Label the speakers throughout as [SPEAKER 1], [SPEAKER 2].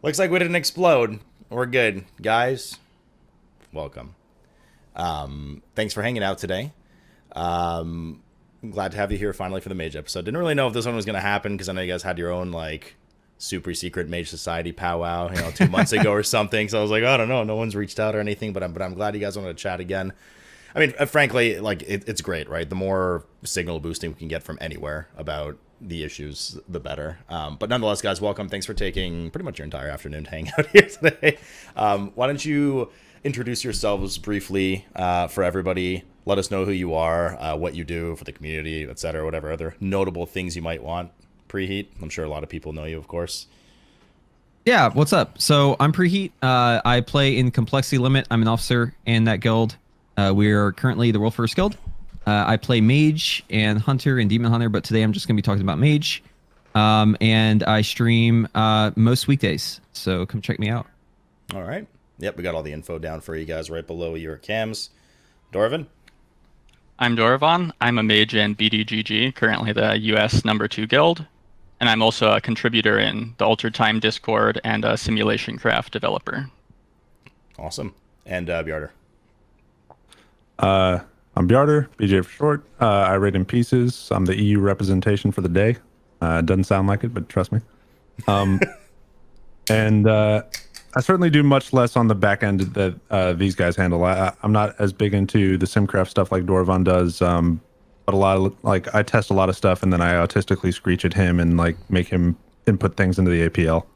[SPEAKER 1] Looks like we didn't explode. We're good. Guys, welcome. Thanks for hanging out today. I'm glad to have you here finally for the Mage episode. Didn't really know if this one was going to happen because I know you guys had your own, like, super secret Mage Society powwow, 2 months ago or something. So I was like, I don't know. No one's reached out or anything, but I'm glad you guys wanted to chat again. I mean, frankly, like, it's great, right? The more signal boosting we can get from anywhere about the issues, the better. But nonetheless, guys, welcome. Thanks for taking pretty much your entire afternoon to hang out here today. Why don't you introduce yourselves briefly for everybody? Let us know who you are, what you do for the community, etc. Whatever other notable things you might want. Preheat. I'm sure a lot of people know you, of course.
[SPEAKER 2] Yeah, what's up? So I'm Preheat. I play in Complexity Limit. I'm an officer in that guild. We are currently the World First Guild. I play Mage and Hunter and Demon Hunter, but today I'm just going to be talking about Mage. And I stream most weekdays, so come check me out.
[SPEAKER 1] All right. Yep, we got all the info down for you guys right below your cams. Dorovon?
[SPEAKER 3] I'm Dorovon. I'm a mage in BDGG, currently the US #2 guild, and I'm also a contributor in the Altered Time Discord and a Simulation Craft developer.
[SPEAKER 1] Awesome. And Bjartuur?
[SPEAKER 4] I'm Bjartuur, BJ for short. I rate in pieces. I'm the EU representation for the day. Doesn't sound like it, but trust me. And I certainly do much less on the back end that these guys handle. I'm not as big into the Simcraft stuff like Dorovon does, but a lot of I test a lot of stuff and then I autistically screech at him and make him input things into the APL.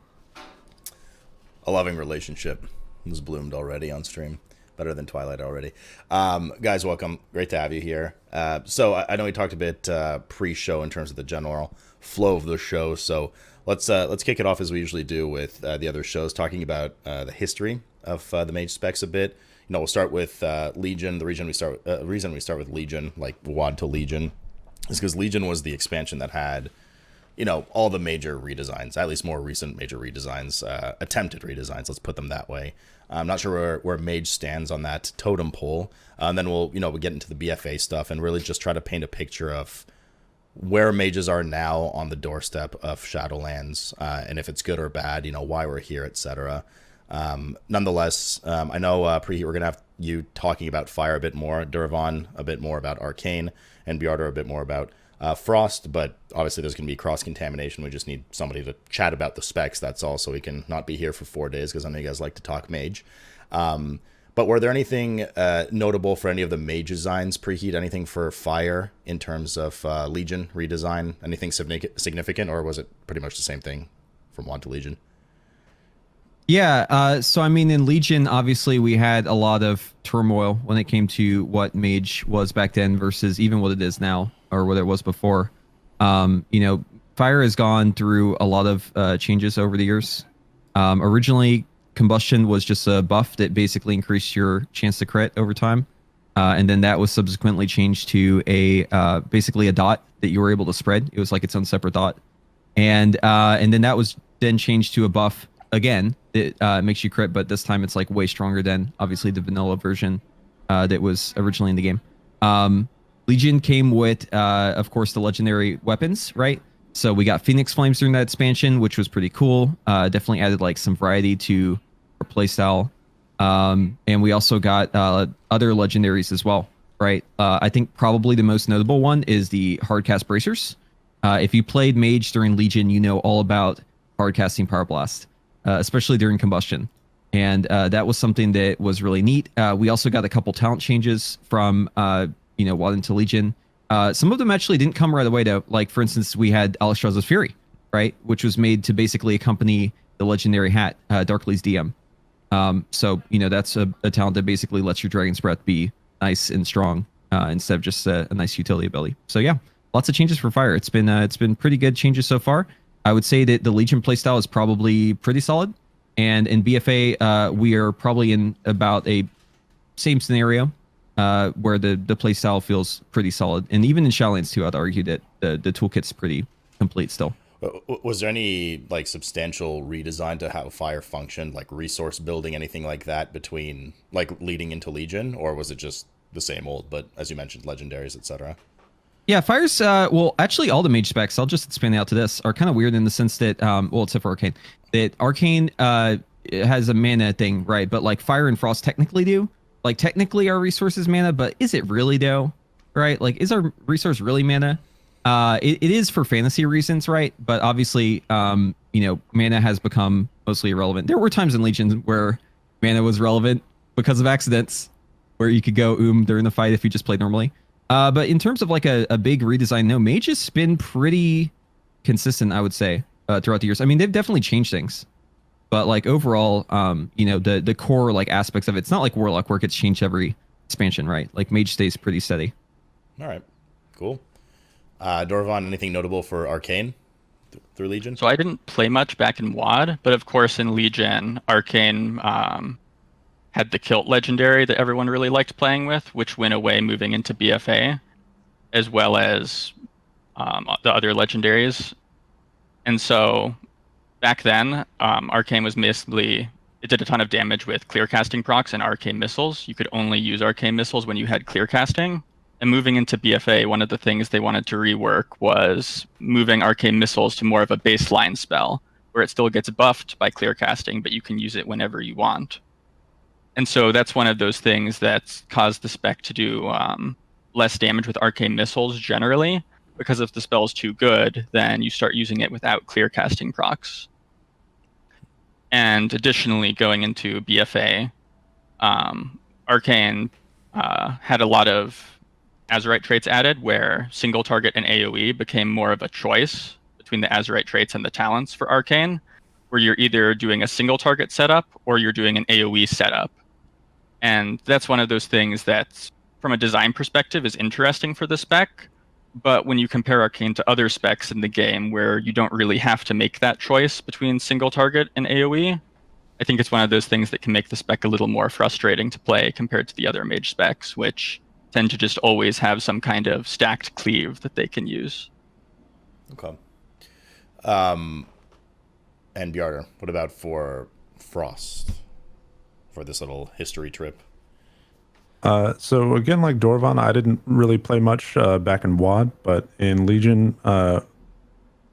[SPEAKER 1] A loving relationship has bloomed already on stream. Better than Twilight already. Guys, welcome. Great to have you here. So I know we talked a bit pre-show in terms of the general flow of the show. So let's kick it off as we usually do with the other shows, talking about the history of the Mage specs a bit. We'll start with Legion. The reason we start with Legion, like WoD to Legion, is because Legion was the expansion that had all the major redesigns, at least more recent major redesigns, attempted redesigns. Let's put them that way. I'm not sure where Mage stands on that totem pole. And then we'll get into the BFA stuff and really just try to paint a picture of where mages are now on the doorstep of Shadowlands, and if it's good or bad, why we're here, etc. Nonetheless, I know Preheat, we're gonna have you talking about Fire a bit more, Dorovon a bit more about Arcane, and Bjartuur a bit more about Frost, but obviously there's going to be cross-contamination. We just need somebody to chat about the specs, that's all, so we can not be here for 4 days, because I know you guys like to talk Mage. But were there anything notable for any of the Mage designs, Preheat? Anything for Fire in terms of Legion redesign? Anything significant, or was it pretty much the same thing from WoD to Legion?
[SPEAKER 2] Yeah, so I mean, in Legion, obviously we had a lot of turmoil when it came to what Mage was back then versus even what it is now, or what it was before. Fire has gone through a lot of changes over the years. Originally, Combustion was just a buff that basically increased your chance to crit over time. And then that was subsequently changed to basically a dot that you were able to spread. It was like its own separate dot. And then that was then changed to a buff again that makes you crit, but this time it's like way stronger than obviously the vanilla version that was originally in the game. Legion came with, of course, the legendary weapons, right? So we got Phoenix Flames during that expansion, which was pretty cool. Definitely added some variety to our playstyle. And we also got other legendaries as well, right? I think probably the most notable one is the Hardcast Bracers. If you played Mage during Legion, you know all about hardcasting Power Blast, especially during Combustion. And that was something that was really neat. We also got a couple talent changes from WoD into Legion. Some of them actually didn't come right away, though. Like, for instance, we had Alexstrasza's Fury, right? Which was made to basically accompany the legendary hat, Darkly's DM. So, that's a talent that basically lets your Dragon's Breath be nice and strong instead of just a nice utility ability. So, yeah, lots of changes for Fire. It's been pretty good changes so far. I would say that the Legion playstyle is probably pretty solid. And in BFA, we are probably in about a same scenario where the playstyle feels pretty solid. And even in Shadowlands too, I'd argue that the toolkit's pretty complete still.
[SPEAKER 1] Was there any substantial redesign to how Fire functioned, like resource building, anything like that between leading into Legion, or was it just the same old, but as you mentioned, legendaries, etc.?
[SPEAKER 2] Yeah, Fire's well, actually all the mage specs, I'll just expand it out to this, are kind of weird in the sense that well, except for Arcane. That Arcane it has a mana thing, right? But like Fire and Frost technically do. Like technically our resource is mana, but is it really though? Right? Like is our resource really mana? It is for fantasy reasons, right? But obviously mana has become mostly irrelevant. There were times in Legion where mana was relevant because of accidents, where you could go during the fight if you just played normally. But in terms of like a big redesign, no, Mage has been pretty consistent, I would say, throughout the years. I mean, they've definitely changed things, but like overall, the core like aspects of it's not like Warlock where it gets changed every expansion, right? Like Mage stays pretty steady.
[SPEAKER 1] All right, cool. Dorovon, anything notable for Arcane through Legion?
[SPEAKER 3] So I didn't play much back in WoD, but of course in Legion, Arcane had the Kilt legendary that everyone really liked playing with, which went away moving into BFA, as well as the other legendaries. And so back then, Arcane was basically, it did a ton of damage with clear casting procs and arcane missiles. You could only use arcane missiles when you had clear casting. And moving into BFA, one of the things they wanted to rework was moving arcane missiles to more of a baseline spell, where it still gets buffed by clear casting, but you can use it whenever you want. And so that's one of those things that's caused the spec to do less damage with arcane missiles generally, because if the spell's too good, then you start using it without clear casting procs. And additionally, going into BFA, Arcane had a lot of Azerite traits added, where single target and AoE became more of a choice between the Azerite traits and the talents for Arcane, where you're either doing a single target setup or you're doing an AoE setup. And that's one of those things that, from a design perspective, is interesting for the spec. But when you compare Arcane to other specs in the game where you don't really have to make that choice between single target and AoE, I think it's one of those things that can make the spec a little more frustrating to play compared to the other mage specs, which tend to just always have some kind of stacked cleave that they can use.
[SPEAKER 1] Okay. And Bjartuur, what about for Frost? For this little history trip?
[SPEAKER 4] So again, like Dorovon, I didn't really play much back in WoD, but in Legion, a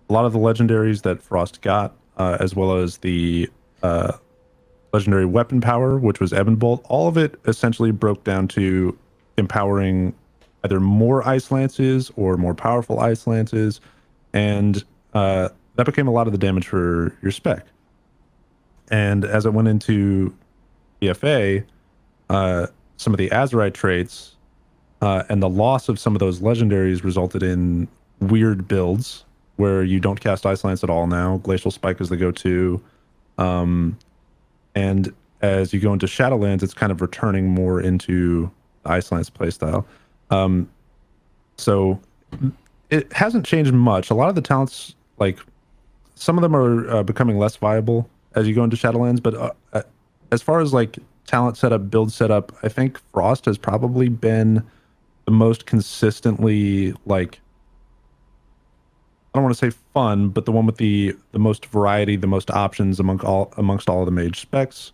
[SPEAKER 4] lot of the legendaries that Frost got, as well as the legendary weapon power, which was Ebon Bolt, all of it essentially broke down to empowering either more ice lances or more powerful ice lances, and that became a lot of the damage for your spec. And as it went into BFA, some of the Azerite traits and the loss of some of those legendaries resulted in weird builds where you don't cast Ice Lance at all now. Glacial Spike is the go-to. And as you go into Shadowlands, it's kind of returning more into the Ice Lance playstyle. So it hasn't changed much. A lot of the talents, like some of them are becoming less viable as you go into Shadowlands, but as far as like talent setup, build setup, I think Frost has probably been the most consistently, like, I don't want to say fun, but the one with the most variety, the most options amongst all the mage specs.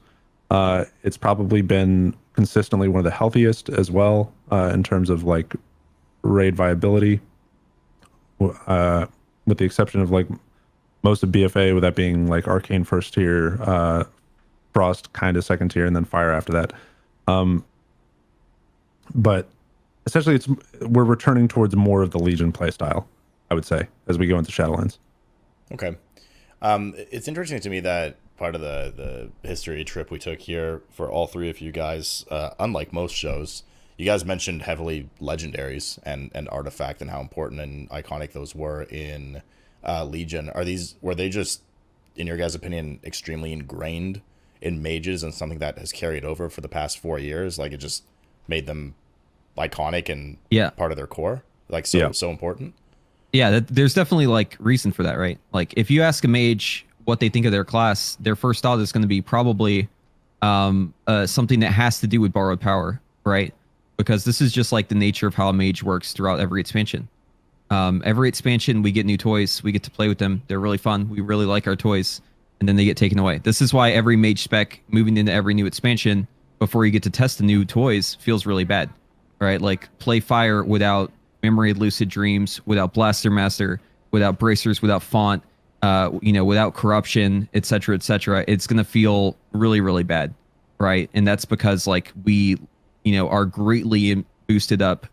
[SPEAKER 4] It's probably been consistently one of the healthiest as well, in terms of like raid viability, with the exception of like most of BFA, with that being like Arcane first tier, Frost kind of second tier, and then Fire after that. But essentially, we're returning towards more of the Legion playstyle, I would say, as we go into Shadowlands.
[SPEAKER 1] Okay. It's interesting to me that part of the history trip we took here for all three of you guys, unlike most shows, you guys mentioned heavily legendaries and artifact and how important and iconic those were in Legion. Were they just, in your guys' opinion, extremely ingrained in mages and something that has carried over for the past 4 years? Like it just made them iconic and part of their core, like so important?
[SPEAKER 2] Yeah, there's definitely like reason for that, right? Like if you ask a mage what they think of their class, their first thought is going to be probably something that has to do with borrowed power, right? Because this is just like the nature of how a mage works throughout every expansion. Every expansion, we get new toys, we get to play with them. They're really fun. We really like our toys, and then they get taken away. This is why every mage spec moving into every new expansion before you get to test the new toys feels really bad, right? Like play Fire without Memory of Lucid Dreams, without Blaster Master, without Bracers, without Font, without Corruption, etc., etc., it's going to feel really, really bad, right? And that's because like we, are greatly boosted up.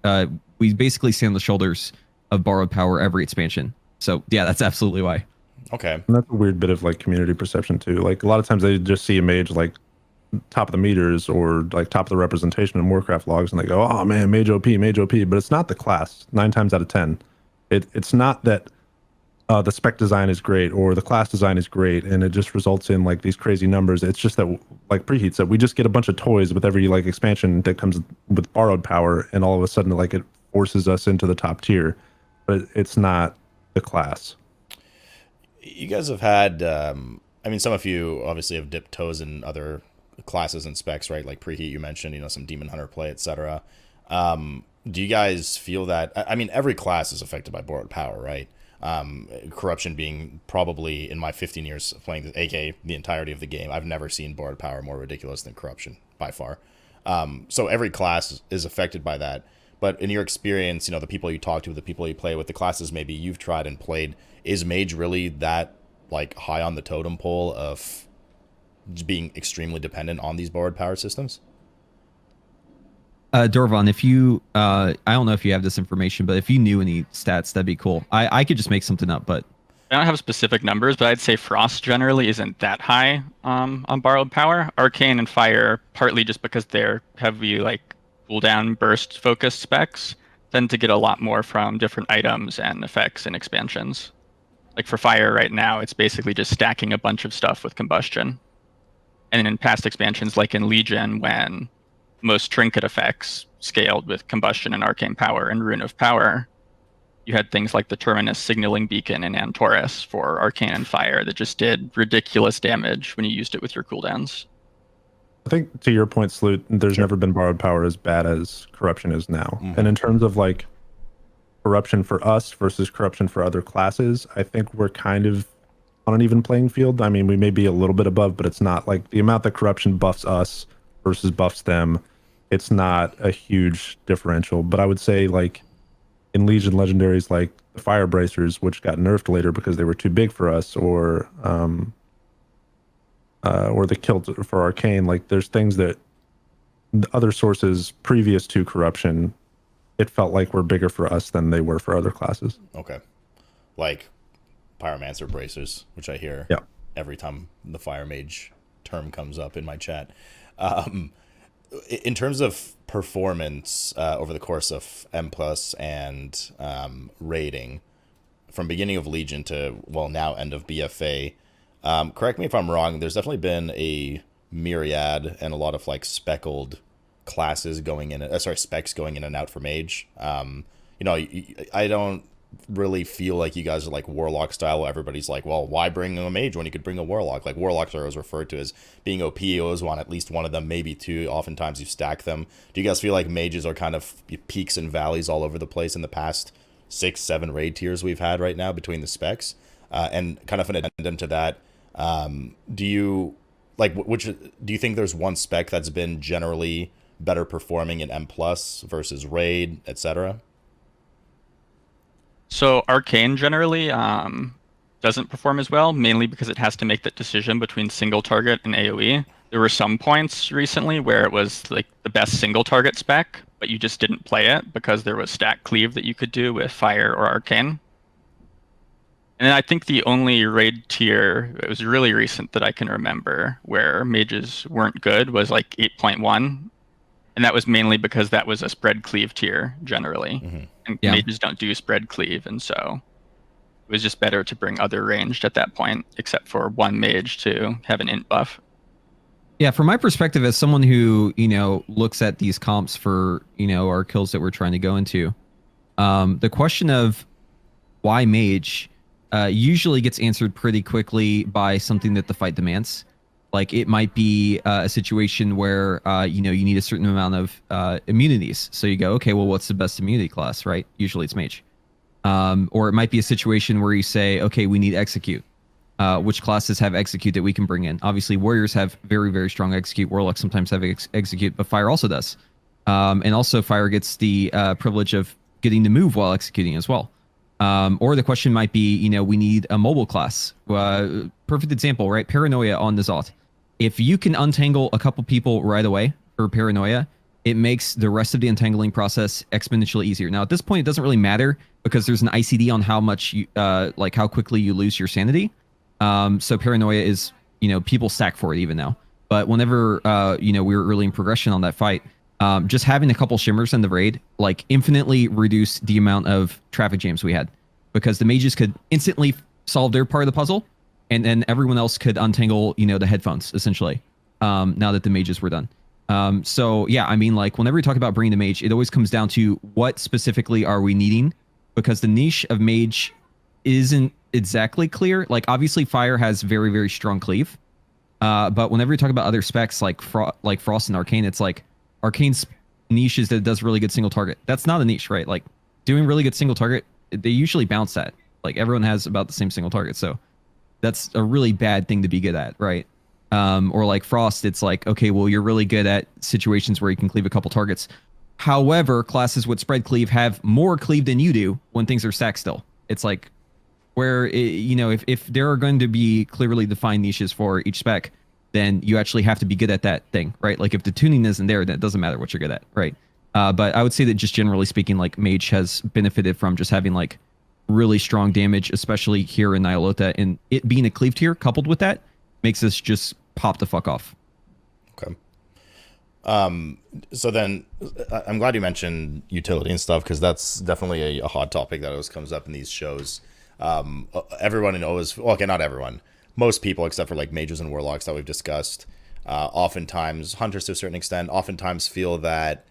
[SPEAKER 2] We basically stand on the shoulders of borrowed power every expansion. So yeah, that's absolutely why.
[SPEAKER 1] Okay.
[SPEAKER 4] And that's a weird bit of like community perception too. Like a lot of times they just see a mage like top of the meters or like top of the representation in Warcraft logs, and they go, "Oh man, Mage OP, Mage OP." But it's not the class. 9 times out of 10, it's not that the spec design is great or the class design is great, and it just results in like these crazy numbers. It's just that, like Preheat said, we just get a bunch of toys with every like expansion that comes with borrowed power, and all of a sudden like it forces us into the top tier. But it's not the class.
[SPEAKER 1] You guys have had, some of you obviously have dipped toes in other classes and specs, right? Like Preheat, you mentioned, some Demon Hunter play, etc. Do you guys feel that? I mean, every class is affected by borrowed power, right? Corruption being probably, in my 15 years of playing, aka the entirety of the game, I've never seen borrowed power more ridiculous than corruption by far. So every class is affected by that. But in your experience, the people you talk to, the people you play with, the classes maybe you've tried and played, is Mage really that like high on the totem pole of being extremely dependent on these borrowed power systems?
[SPEAKER 2] Dorovon, if you, I don't know if you have this information, but if you knew any stats, that'd be cool. I could just make something up, but
[SPEAKER 3] I don't have specific numbers, but I'd say Frost generally isn't that high on borrowed power. Arcane and Fire, partly just because they're heavy like cooldown burst focused specs, tend to get a lot more from different items and effects and expansions. Like for Fire right now, it's basically just stacking a bunch of stuff with Combustion. And in past expansions, like in Legion, when most trinket effects scaled with Combustion and Arcane Power and Rune of Power, you had things like the Terminus Signaling Beacon and Antorus for Arcane and Fire that just did ridiculous damage when you used it with your cooldowns.
[SPEAKER 4] I think to your point, Sloot, there's never been borrowed power as bad as corruption is now. Mm-hmm. And in terms of like corruption for us versus corruption for other classes, I think we're kind of on an even playing field. I mean, we may be a little bit above, but it's not like the amount that corruption buffs us versus buffs them. It's not a huge differential. But I would say like in Legion legendaries, like the Fire Bracers, which got nerfed later because they were too big for us, or the Kilt for Arcane, like there's things that other sources previous to corruption, it felt like were bigger for us than they were for other classes.
[SPEAKER 1] Okay. Like Pyromancer Bracers, which I hear every time the Fire Mage term comes up in my chat. In terms of performance over the course of M+ and raiding, from beginning of Legion to, well, now end of BFA, correct me if I'm wrong, there's definitely been a myriad and a lot of like speckled classes going in, specs going in and out for Mage. I don't really feel like you guys are like Warlock style where everybody's like, well, why bring a Mage when you could bring a Warlock? Like Warlocks are always referred to as being OP. You always want at least one of them, maybe two. Oftentimes you stack them. Do you guys feel like Mages are kind of peaks and valleys all over the place in the past 6-7 raid tiers we've had right now between the specs? And kind of an addendum to that, do you think there's one spec that's been generally better performing in M+ versus raid, etc.?
[SPEAKER 3] So Arcane generally doesn't perform as well, mainly because it has to make that decision between single target and AoE. There were some points recently where it was like the best single target spec, but you just didn't play it because there was stack cleave that you could do with Fire or Arcane. And then I think the only raid tier, it was really recent that I can remember, where mages weren't good was like 8.1. And that was mainly because that was a spread cleave tier generally. Mm-hmm. And mages don't do spread cleave, and so it was just better to bring other ranged at that point, except for one mage to have an int buff.
[SPEAKER 2] Yeah, from my perspective as someone who, looks at these comps for, our kills that we're trying to go into, the question of why mage usually gets answered pretty quickly by something that the fight demands. Like it might be a situation where, you need a certain amount of immunities. So you go, okay, well, what's the best immunity class, right? Usually it's mage. Or it might be a situation where you say, okay, we need execute. Which classes have execute that we can bring in? Obviously, warriors have very, very strong execute. Warlocks sometimes have execute, but Fire also does. And also Fire gets the privilege of getting to move while executing as well. Or the question might be, you know, we need a mobile class. Perfect example, right? Paranoia on the Zot. If you can untangle a couple people right away for Paranoia, it makes the rest of the untangling process exponentially easier. Now, at this point, it doesn't really matter because there's an ICD on how much you, like how quickly you lose your sanity. So Paranoia is, you know, people stack for it even now. But whenever, you know, we were early in progression on that fight, just having a couple shimmers in the raid, like infinitely reduced the amount of traffic jams we had because the mages could instantly solve their part of the puzzle. And then everyone else could untangle, you know, the headphones essentially, now that the mages were done. So yeah, I mean, like whenever we talk about bringing the mage, it always comes down to what specifically are we needing, because the niche of mage isn't exactly clear. Like obviously fire has very, very strong cleave. But whenever you talk about other specs like Frost and Arcane, it's like Arcane's niche is that it does really good single target. That's not a niche, right? Like doing really good single target, they usually bounce that. Like everyone has about the same single target. So that's a really bad thing to be good at, right? Or like Frost, it's like, okay, well, you're really good at situations where you can cleave a couple targets. However, classes with spread cleave have more cleave than you do when things are stacked still. It's like where, you know, if there are going to be clearly defined niches for each spec, then you actually have to be good at that thing, right? Like if the tuning isn't there, then it doesn't matter what you're good at, right? But I would say that just generally speaking, like Mage has benefited from just having like really strong damage, especially here in Nyalota, and it being a cleave tier coupled with that makes us just pop the fuck off.
[SPEAKER 1] Okay. So then I'm glad you mentioned utility and stuff, because that's definitely a hot topic that always comes up in these shows. Everyone knows, well, okay, not everyone, most people except for like mages and warlocks that we've discussed, oftentimes hunters to a certain extent, oftentimes feel that,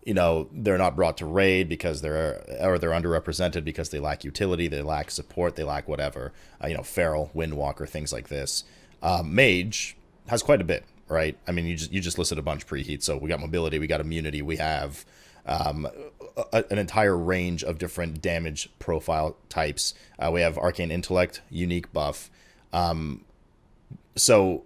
[SPEAKER 1] you know, they're not brought to raid because they're underrepresented because they lack utility, they lack support, they lack whatever, you know, feral, windwalker, things like this. Mage has quite a bit, right? I mean, you just listed a bunch preheat. So we got mobility, we got immunity, we have an entire range of different damage profile types. We have arcane intellect, unique buff. So,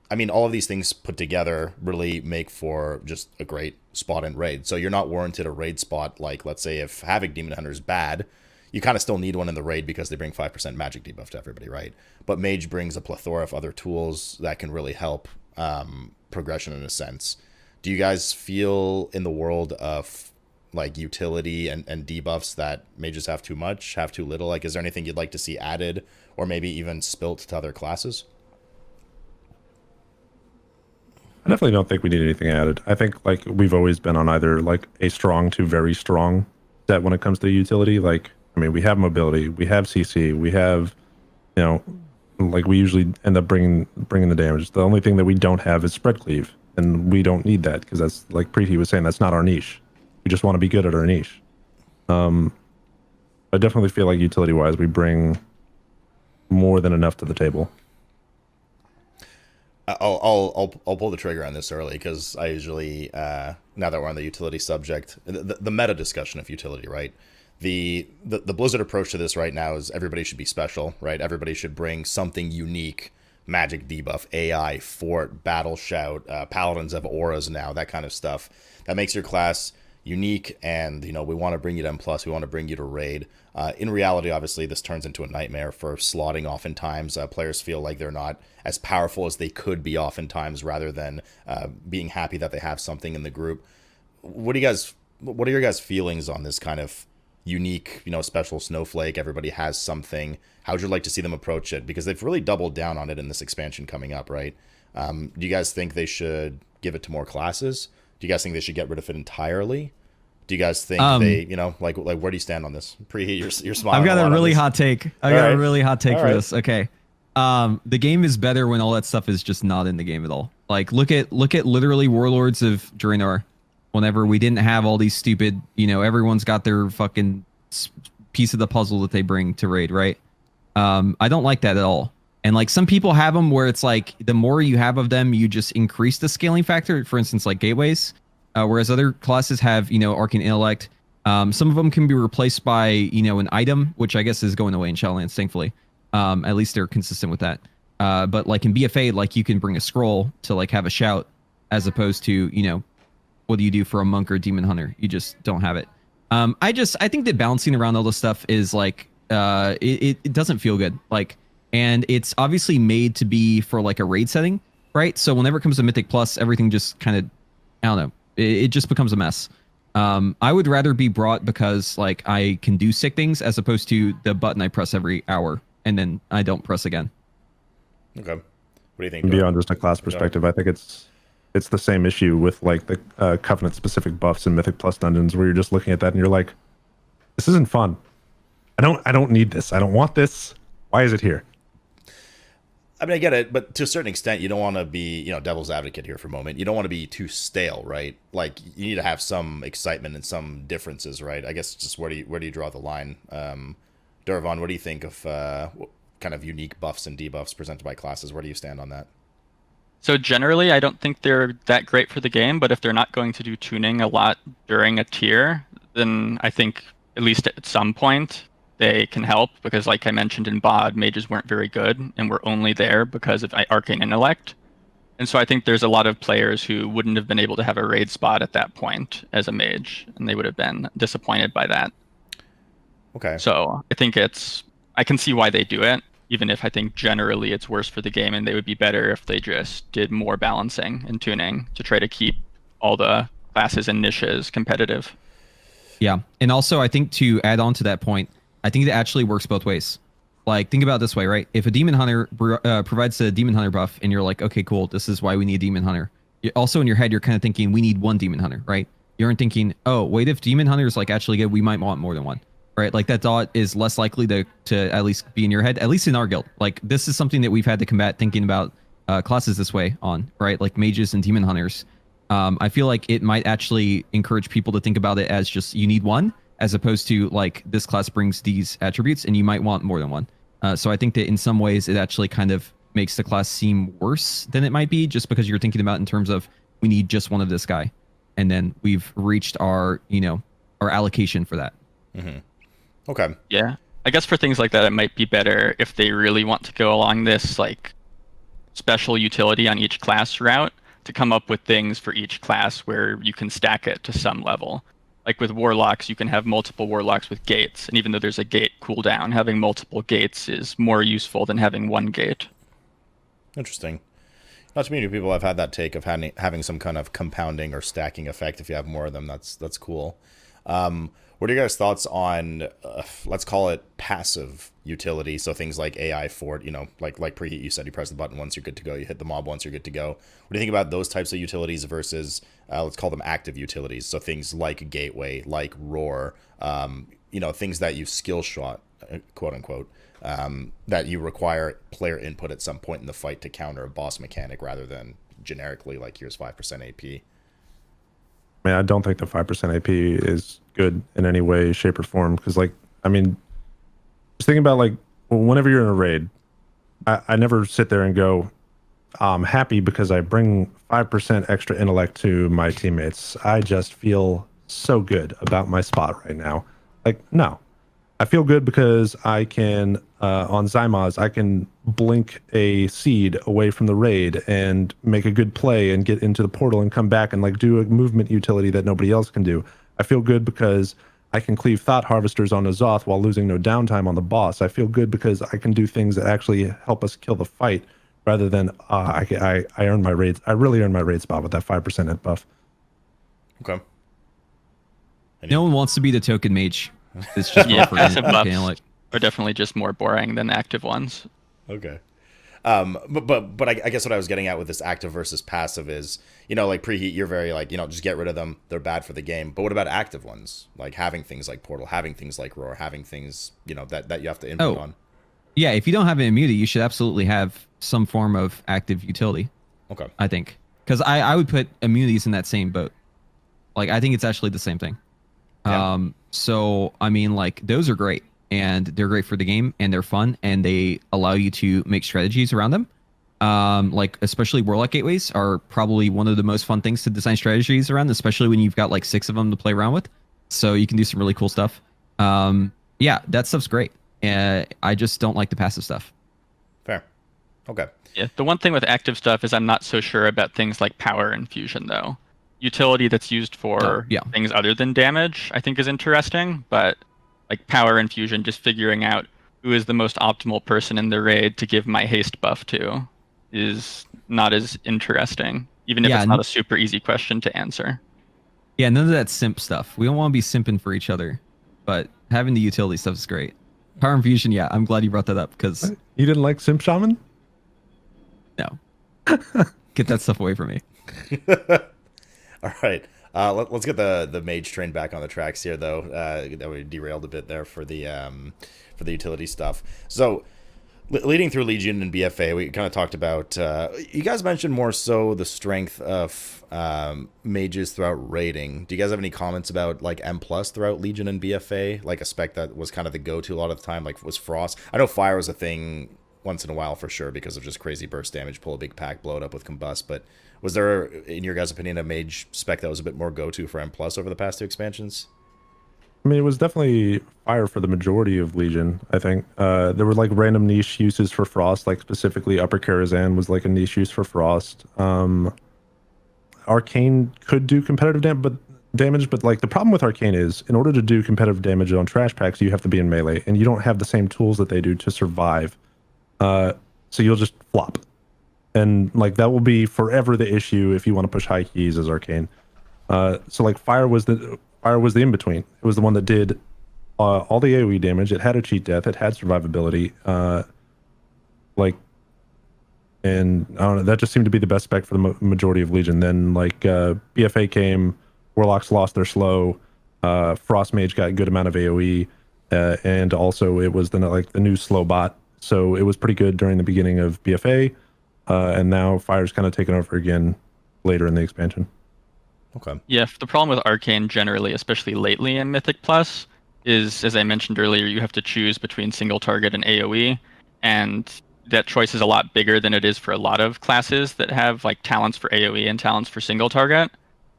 [SPEAKER 1] I mean, all of these things put together really make for just a great spot in raid. So you're not warranted a raid spot. Like, let's say if Havoc Demon Hunter is bad, you kind of still need one in the raid because they bring 5% magic debuff to everybody, right? But Mage brings a plethora of other tools that can really help progression in a sense. Do you guys feel in the world of like utility and debuffs that mages have too much, have too little? Like, is there anything you'd like to see added or maybe even spilt to other classes?
[SPEAKER 4] I definitely don't think we need anything added. I think like we've always been on either like a strong to very strong set when it comes to utility. Like, I mean, we have mobility, we have CC, we have, you know, like we usually end up bringing the damage. The only thing that we don't have is spread cleave, and we don't need that because that's like Preheat was saying, that's not our niche. We just want to be good at our niche. I definitely feel like utility wise, we bring more than enough to the table.
[SPEAKER 1] I'll pull the trigger on this early because I usually, now that we're on the utility subject, the meta discussion of utility, right? The Blizzard approach to this right now is everybody should be special, right? Everybody should bring something unique, magic debuff, AI, fort, battle shout, paladins have auras now, that kind of stuff. That makes your class unique, and you know, we want to bring you to M+, we want to bring you to raid. In reality, obviously, this turns into a nightmare for slotting oftentimes. Players feel like they're not as powerful as they could be oftentimes, rather than being happy that they have something in the group. What are your guys' feelings on this kind of unique, you know, special snowflake? Everybody has something. How would you like to see them approach it? Because they've really doubled down on it in this expansion coming up, right? Do you guys think they should give it to more classes? Do you guys think they should get rid of it entirely? Do you guys think they, you know, like where do you stand on this? Preheat, you're smiling.
[SPEAKER 2] I've got a really hot take. I've got a really hot take for this. Okay. The game is better when all that stuff is just not in the game at all. Like look at literally Warlords of Draenor. Whenever we didn't have all these stupid, you know, everyone's got their fucking piece of the puzzle that they bring to raid, right? I don't like that at all. And like some people have them where it's like the more you have of them, you just increase the scaling factor. For instance, like gateways. Whereas other classes have, you know, arcane intellect. Some of them can be replaced by, you know, an item, which I guess is going away in Shadowlands, thankfully. At least they're consistent with that. But like in BFA, like you can bring a scroll to like have a shout, as opposed to, you know, what do you do for a monk or demon hunter? You just don't have it. I think that balancing around all this stuff is like it doesn't feel good. Like, and it's obviously made to be for like a raid setting, right? So whenever it comes to Mythic Plus, everything just kind of, I don't know, it just becomes a mess. I would rather be brought because like I can do sick things as opposed to the button I press every hour and then I don't press again.
[SPEAKER 1] Okay. What do you think?
[SPEAKER 4] Beyond just a class perspective, I think it's the same issue with like the Covenant specific buffs in Mythic Plus dungeons, where you're just looking at that and you're like, this isn't fun. I don't need this. I don't want this. Why is it here?
[SPEAKER 1] I mean, I get it, but to a certain extent, you don't want to be, devil's advocate here for a moment. You don't want to be too stale, right? Like, you need to have some excitement and some differences, right? I guess just where do you draw the line? Dorovon, what do you think of kind of unique buffs and debuffs presented by classes? Where do you stand on that?
[SPEAKER 3] So generally, I don't think they're that great for the game, but if they're not going to do tuning a lot during a tier, then I think at least at some point they can help, because like I mentioned in BOD, mages weren't very good and were only there because of Arcane Intellect. And so I think there's a lot of players who wouldn't have been able to have a raid spot at that point as a mage, and they would have been disappointed by that.
[SPEAKER 1] Okay.
[SPEAKER 3] So I think I can see why they do it, even if I think generally it's worse for the game, and they would be better if they just did more balancing and tuning to try to keep all the classes and niches competitive.
[SPEAKER 2] Yeah. And also I think to add on to that point, I think it actually works both ways. Like, think about it this way, right? If a demon hunter provides a demon hunter buff and you're like, okay, cool, this is why we need a demon hunter. Also in your head, you're kind of thinking we need one demon hunter, right? You aren't thinking, oh, wait, if demon hunter is like actually good, we might want more than one, right? Like that thought is less likely to at least be in your head, at least in our guild. Like this is something that we've had to combat thinking about classes this way on, right? Like mages and demon hunters. I feel like it might actually encourage people to think about it as just you need one, as opposed to like this class brings these attributes and you might want more than one. So I think that in some ways it actually kind of makes the class seem worse than it might be, just because you're thinking about in terms of we need just one of this guy, and then we've reached our our allocation for that.
[SPEAKER 1] Mm-hmm. Okay.
[SPEAKER 3] Yeah, I guess for things like that, it might be better if they really want to go along this like special utility on each class route to come up with things for each class where you can stack it to some level. Like with warlocks, you can have multiple warlocks with gates, and even though there's a gate cooldown, having multiple gates is more useful than having one gate.
[SPEAKER 1] Interesting. Not too many people have had that take of having some kind of compounding or stacking effect. If you have more of them, that's cool. What are your guys' thoughts on, let's call it passive utility? So things like AI fort, like Preheat, you said you press the button once, you're good to go. You hit the mob once, you're good to go. What do you think about those types of utilities versus, let's call them active utilities? So things like Gateway, like Roar, things that you skill shot, quote unquote, that you require player input at some point in the fight to counter a boss mechanic rather than generically like here's 5% AP.
[SPEAKER 4] I mean, I don't think the 5% AP is good in any way, shape, or form. Because, just thinking about, whenever you're in a raid, I never sit there and go, I'm happy because I bring 5% extra intellect to my teammates. I just feel so good about my spot right now. No. I feel good because I can, on Zymaz, I can blink a seed away from the raid and make a good play and get into the portal and come back and do a movement utility that nobody else can do. I feel good because I can cleave Thought Harvesters on Azoth while losing no downtime on the boss. I feel good because I can do things that actually help us kill the fight rather than I earn my raids. I really earn my raid spot with that 5% hit buff.
[SPEAKER 1] Okay.
[SPEAKER 2] No one wants to be the token mage. It's just
[SPEAKER 3] passive buffs are definitely just more boring than active ones.
[SPEAKER 1] Okay. But I guess what I was getting at with this active versus passive is, like Preheat, you're very just get rid of them. They're bad for the game. But what about active ones? Like having things like Portal, having things like Roar, having things, that you have to input on.
[SPEAKER 2] Yeah, if you don't have an immunity, you should absolutely have some form of active utility.
[SPEAKER 1] Okay.
[SPEAKER 2] I think. Because I would put immunities in that same boat. I think it's actually the same thing. Yeah. So, I mean, those are great. And they're great for the game, and they're fun, and they allow you to make strategies around them. Especially Warlock Gateways are probably one of the most fun things to design strategies around, especially when you've got 6 of them to play around with. So you can do some really cool stuff. Yeah, that stuff's great. I just don't like the passive stuff.
[SPEAKER 1] Fair. Okay.
[SPEAKER 3] Yeah, the one thing with active stuff is I'm not so sure about things like power infusion, though. utility that's used for
[SPEAKER 2] Yeah.
[SPEAKER 3] things other than damage, I think is interesting, but like power infusion, just figuring out who is the most optimal person in the raid to give my haste buff to is not as interesting, even if
[SPEAKER 2] Yeah,
[SPEAKER 3] it's not a super easy question to answer.
[SPEAKER 2] Yeah, none of that simp stuff. We don't want to be simping for each other, but having the utility stuff is great. Power infusion, yeah, I'm glad you brought that up because
[SPEAKER 4] You didn't like Simp Shaman?
[SPEAKER 2] no, get that stuff away from me.
[SPEAKER 1] All right. Let's get the mage train back on the tracks here, though. That we derailed a bit there for the utility stuff. So, leading through Legion and BFA, we kind of talked about. You guys mentioned more so the strength of mages throughout raiding. Do you guys have any comments about like M plus throughout Legion and BFA? Like a spec that was kind of the go-to a lot of the time. Like was Frost. I know Fire was a thing once in a while for sure because of just crazy burst damage, pull a big pack, blow it up with Combust, but. Was there, in your guys' opinion, a mage spec that was a bit more go-to for M plus over the past 2 expansions?
[SPEAKER 4] I mean, it was definitely Fire for the majority of Legion, I think. There were like random niche uses for Frost, like specifically Upper Karazhan was like a niche use for Frost. Arcane could do competitive damage, but like the problem with Arcane is in order to do competitive damage on trash packs, you have to be in melee, and you don't have the same tools that they do to survive. So you'll just flop. And like that will be forever the issue if you want to push high keys as Arcane. So like Fire was the in between. It was the one that did all the AoE damage. It had a cheat death. It had survivability. And I don't know. That just seemed to be the best spec for the majority of Legion. Then like BFA came, Warlocks lost their slow. Frost Mage got a good amount of AoE, and also it was the new slow bot. So it was pretty good during the beginning of BFA. And now Fire's kind of taken over again later in the expansion.
[SPEAKER 1] Okay.
[SPEAKER 3] Yeah, the problem with Arcane generally, especially lately in Mythic Plus, is, as I mentioned earlier, you have to choose between single target and AoE, and that choice is a lot bigger than it is for a lot of classes that have like talents for AoE and talents for single target,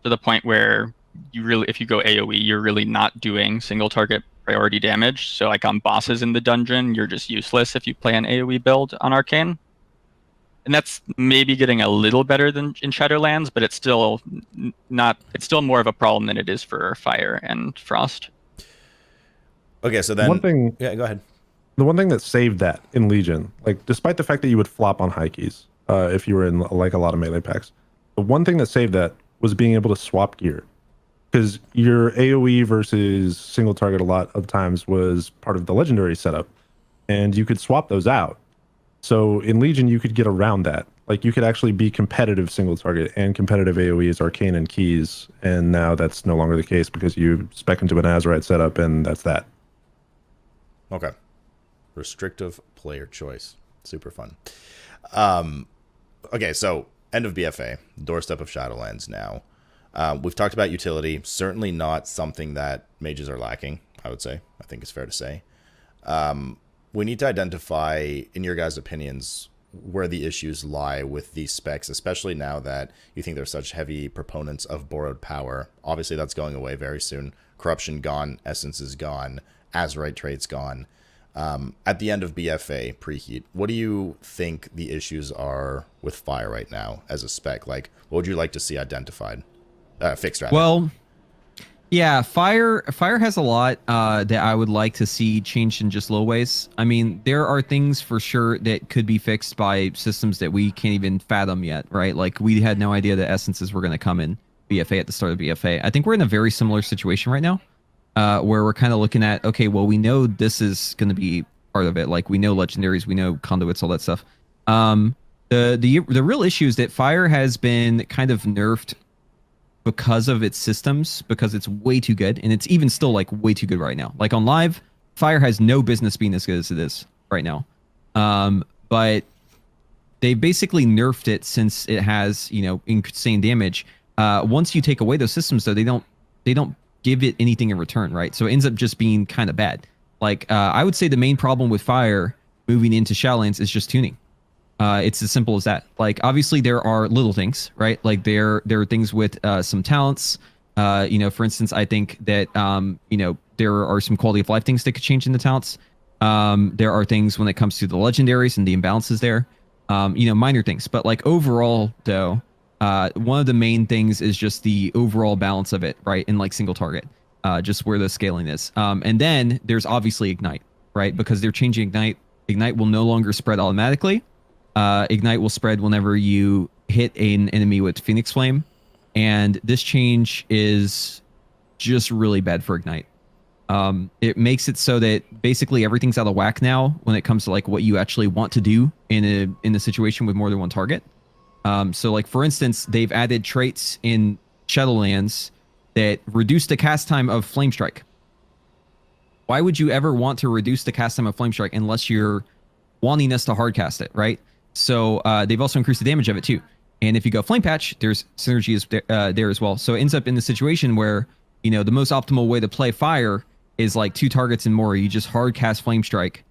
[SPEAKER 3] to the point where you really, if you go AoE, you're really not doing single target priority damage. So like on bosses in the dungeon, you're just useless if you play an AoE build on Arcane. And that's maybe getting a little better than in Shadowlands, but it's still not. It's still more of a problem than it is for Fire and Frost.
[SPEAKER 1] Okay, so then
[SPEAKER 4] one thing.
[SPEAKER 1] Yeah, go ahead.
[SPEAKER 4] The one thing that saved that in Legion, like despite the fact that you would flop on high keys if you were in like a lot of melee packs, the one thing that saved that was being able to swap gear, because your AoE versus single target a lot of times was part of the legendary setup, and you could swap those out. So in Legion, you could get around that. Like you could actually be competitive single target and competitive AoE as Arcane and keys. And now that's no longer the case because you spec into an Azerite setup and that's that.
[SPEAKER 1] Okay. Restrictive player choice. Super fun. Okay, so end of BFA, doorstep of Shadowlands now. We've talked about utility. Certainly not something that mages are lacking, I would say. I think it's fair to say. We need to identify, in your guys' opinions, where the issues lie with these specs, especially now that you think they're such heavy proponents of borrowed power. Obviously, that's going away very soon. Corruption gone, Essence is gone, Azerite trait's gone. At the end of BFA, Preheat, what do you think the issues are with Fire right now as a spec? Like, what would you like to see identified? Fixed, rather.
[SPEAKER 2] Well, yeah, Fire has a lot that I would like to see changed in just little ways. I mean, there are things for sure that could be fixed by systems that we can't even fathom yet, right? Like we had no idea that essences were going to come in BFA at the start of BFA. I think we're in a very similar situation right now, where we're kind of looking at, okay, well, we know this is going to be part of it. Like we know legendaries, we know conduits, all that stuff. The real issue is that Fire has been kind of nerfed because of its systems, because it's way too good, and it's even still like way too good right now. Like on live, Fire has no business being as good as it is right now. But they basically nerfed it since it has, you know, insane damage. Once you take away those systems, though, they don't give it anything in return, right? So it ends up just being kind of bad. Like I would say the main problem with Fire moving into Shadowlands is just tuning. It's as simple as that. Like, obviously, there are little things, right? Like, there are things with some talents. You know, for instance, I think that, you know, there are some quality of life things that could change in the talents. There are things when it comes to the legendaries and the imbalances there. You know, minor things. But, like, overall, though, One of the main things is just the overall balance of it, right? In like single target, just where the scaling is. And then there's obviously Ignite, right? Because they're changing Ignite. Ignite will no longer spread automatically. Ignite will spread whenever you hit an enemy with Phoenix Flame. And this change is just really bad for Ignite. It makes it so that basically everything's out of whack now when it comes to like what you actually want to do in a situation with more than one target. So like for instance, they've added traits in Shadowlands that reduce the cast time of Flame Strike. Why would you ever want to reduce the cast time of Flame Strike unless you're wanting us to hard cast it, right? So they've also increased the damage of it too. And if you go Flame Patch, there's synergy there as well. So it ends up in the situation where, you know, the most optimal way to play Fire is like 2 targets and more. You just hard cast Flame Strike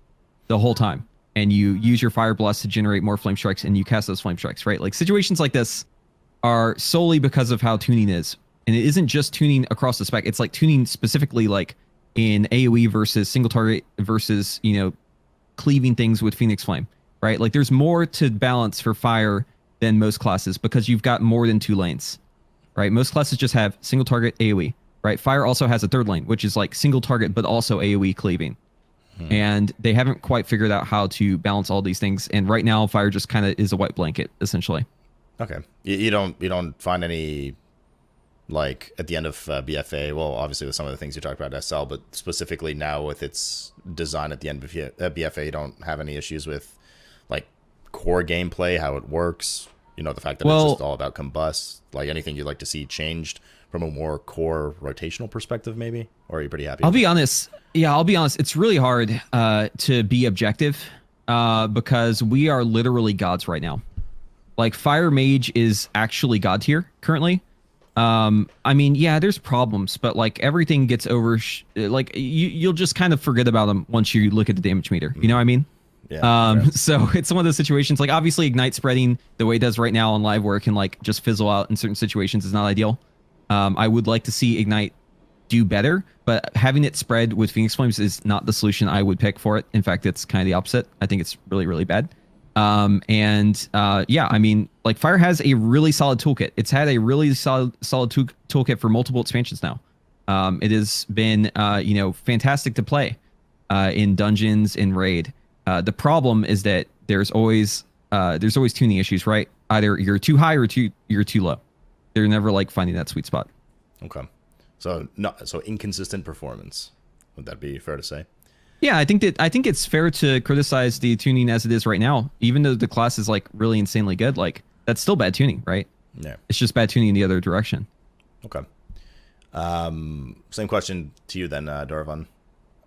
[SPEAKER 2] the whole time. And you use your Fire Blast to generate more Flame Strikes, and you cast those Flame Strikes, right? Like situations like this are solely because of how tuning is. And it isn't just tuning across the spec. It's like tuning specifically like in AoE versus single target versus, you know, cleaving things with Phoenix Flame, right? Like there's more to balance for Fire than most classes because you've got more than 2 lanes, right? Most classes just have single target AoE, right? Fire also has a 3rd lane, which is like single target, but also AoE cleaving. And they haven't quite figured out how to balance all these things. And right now, Fire just kind of is a white blanket, essentially.
[SPEAKER 1] Okay. You don't find any, like, at the end of BFA, well, obviously with some of the things you talked about SL, but specifically now with its design at the end of BFA, you don't have any issues with, like, core gameplay, how it works, you know, the fact that it's just all about combust, like anything you'd like to see changed from a more core rotational perspective, maybe? Or are you pretty happy?
[SPEAKER 2] I'll be honest. Yeah, I'll be honest. It's really hard to be objective because we are literally gods right now. Like Fire Mage is actually god tier currently. I mean, yeah, there's problems, but like everything gets like you'll just kind of forget about them once you look at the damage meter. You know what I mean?
[SPEAKER 1] Yeah.
[SPEAKER 2] So it's one of those situations. Like obviously, Ignite spreading the way it does right now on live where it can like just fizzle out in certain situations is not ideal. I would like to see Ignite do better, but having it spread with Phoenix Flames is not the solution I would pick for it. In fact, it's kind of the opposite. I think it's really, really bad. Yeah, I mean, like Fire has a really solid toolkit. It's had a really solid toolkit for multiple expansions now. It has been, you know, fantastic to play in dungeons, in raid. The problem is that there's always tuning issues, right? Either you're too high or you're too low. They're never like finding that sweet spot.
[SPEAKER 1] Okay. So inconsistent performance. Would that be fair to say?
[SPEAKER 2] Yeah, I think it's fair to criticize the tuning as it is right now. Even though the class is like really insanely good, like that's still bad tuning, right?
[SPEAKER 1] Yeah.
[SPEAKER 2] It's just bad tuning in the other direction.
[SPEAKER 1] Okay. Same question to you then, Dorovon,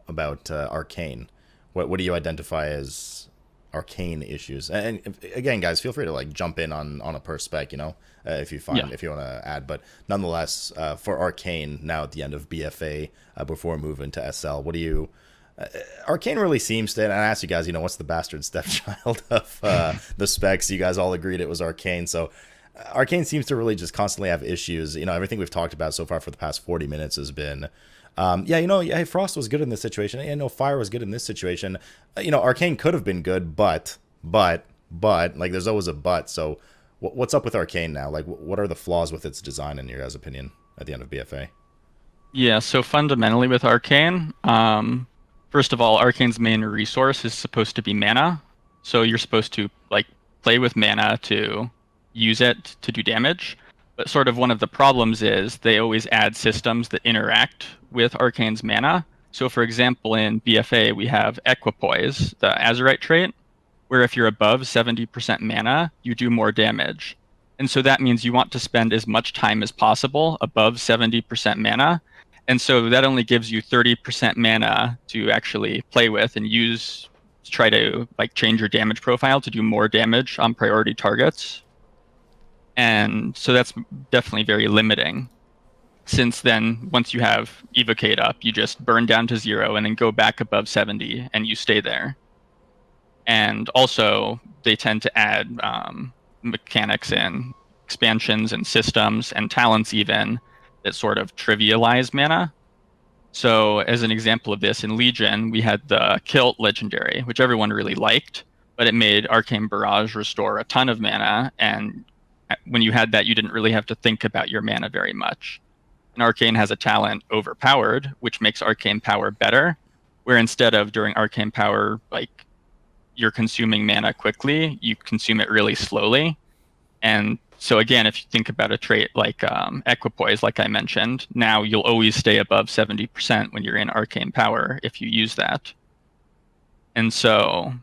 [SPEAKER 1] about Arcane. What do you identify as Arcane issues? And again, guys, feel free to like jump in on a per spec, you know, if you want to add. But nonetheless, for Arcane now at the end of BFA, before moving to SL, what do you? Arcane really seems to, and I asked you guys, you know, what's the bastard stepchild of the specs? You guys all agreed it was Arcane. So Arcane seems to really just constantly have issues. You know, everything we've talked about so far for the past 40 minutes has been, Frost was good in this situation. You know, Fire was good in this situation. You know, Arcane could have been good, but, like, there's always a but. So what's up with Arcane now? Like, what are the flaws with its design, in your guys' opinion, at the end of BFA?
[SPEAKER 3] Yeah, so fundamentally with Arcane, first of all, Arcane's main resource is supposed to be mana. So you're supposed to like play with mana to use it to do damage. But sort of one of the problems is they always add systems that interact with Arcane's mana. So for example, in BFA, we have Equipoise, the Azurite trait, where if you're above 70% mana, you do more damage. And so that means you want to spend as much time as possible above 70% mana. And so that only gives you 30% mana to actually play with and use to try to like change your damage profile to do more damage on priority targets. And so that's definitely very limiting. Since then, once you have Evocate up, you just burn down to 0 and then go back above 70 and you stay there. And also, they tend to add mechanics and expansions and systems and talents even that sort of trivialize mana. So as an example of this, in Legion, we had the Kilt legendary, which everyone really liked, but it made Arcane Barrage restore a ton of mana and when you had that, you didn't really have to think about your mana very much. And Arcane has a talent Overpowered, which makes Arcane Power better, where instead of during Arcane Power, like, you're consuming mana quickly, you consume it really slowly. And so again, if you think about a trait like Equipoise, like I mentioned, now you'll always stay above 70% when you're in Arcane Power if you use that. And so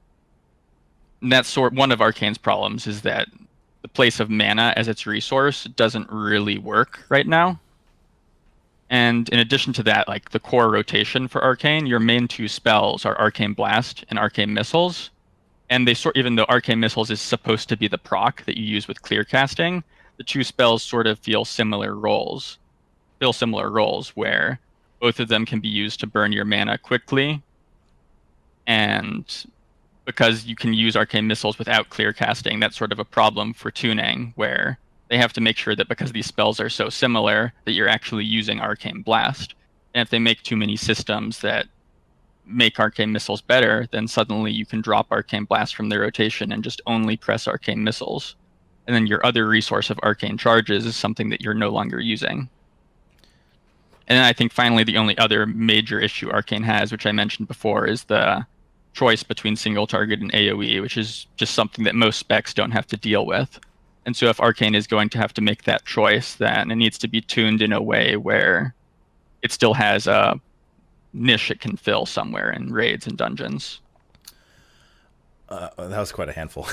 [SPEAKER 3] that's one of Arcane's problems, is that the place of mana as its resource doesn't really work right now. And in addition to that, like the core rotation for Arcane, your main two spells are Arcane Blast and Arcane Missiles. And they even though Arcane Missiles is supposed to be the proc that you use with clear casting, the two spells sort of fill similar roles where both of them can be used to burn your mana quickly. And because you can use Arcane Missiles without clear casting, that's sort of a problem for tuning, where they have to make sure that because these spells are so similar that you're actually using Arcane Blast. And if they make too many systems that make Arcane Missiles better, then suddenly you can drop Arcane Blast from the rotation and just only press Arcane Missiles. And then your other resource of Arcane Charges is something that you're no longer using. And then I think finally the only other major issue Arcane has, which I mentioned before, is the choice between single target and AoE, which is just something that most specs don't have to deal with. And so if Arcane is going to have to make that choice, then it needs to be tuned in a way where it still has a niche it can fill somewhere in raids and dungeons.
[SPEAKER 1] That was quite a handful.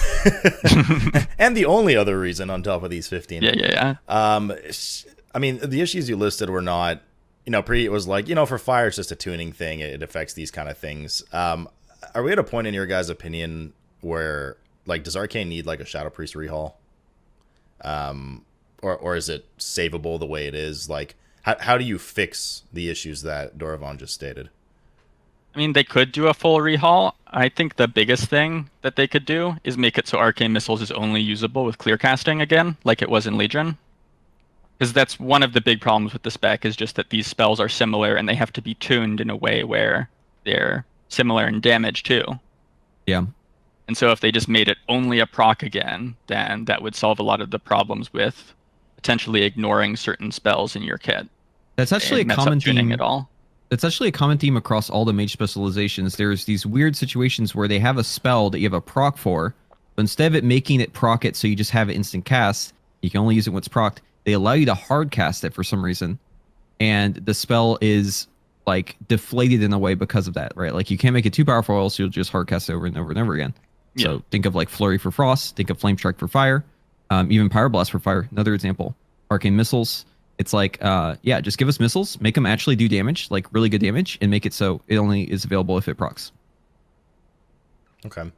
[SPEAKER 1] And the only other reason on top of these 15.
[SPEAKER 3] Yeah.
[SPEAKER 1] I mean, the issues you listed were not, Preheat was like, for fire, it's just a tuning thing. It affects these kind of things. Are we at a point in your guys' opinion where, like, does Arcane need like a Shadow Priest rehaul? Or is it savable the way it is? Like, how do you fix the issues that Dorovon just stated?
[SPEAKER 3] I mean, they could do a full rehaul. I think the biggest thing that they could do is make it so Arcane Missiles is only usable with clear casting again, like it was in Legion. Because that's one of the big problems with the spec, is just that these spells are similar and they have to be tuned in a way where they're similar in damage too.
[SPEAKER 2] Yeah.
[SPEAKER 3] And so if they just made it only a proc again, then that would solve a lot of the problems with potentially ignoring certain spells in your kit.
[SPEAKER 2] That's actually a common theme
[SPEAKER 3] at all.
[SPEAKER 2] That's actually a common theme across all the mage specializations. There's these weird situations where they have a spell that you have a proc for, but instead of it making it proc it so you just have it instant cast, you can only use it when it's procced, they allow you to hard cast it for some reason. And the spell is like deflated in a way because of that, right? Like you can't make it too powerful, else you'll just hard cast it over and over and over again. Yeah. So think of like Flurry for Frost, think of Flame Strike for Fire, even Pyroblast for Fire, another example. Arcane Missiles. It's like, just give us missiles, make them actually do damage, like really good damage, and make it so it only is available if it procs.
[SPEAKER 1] Okay.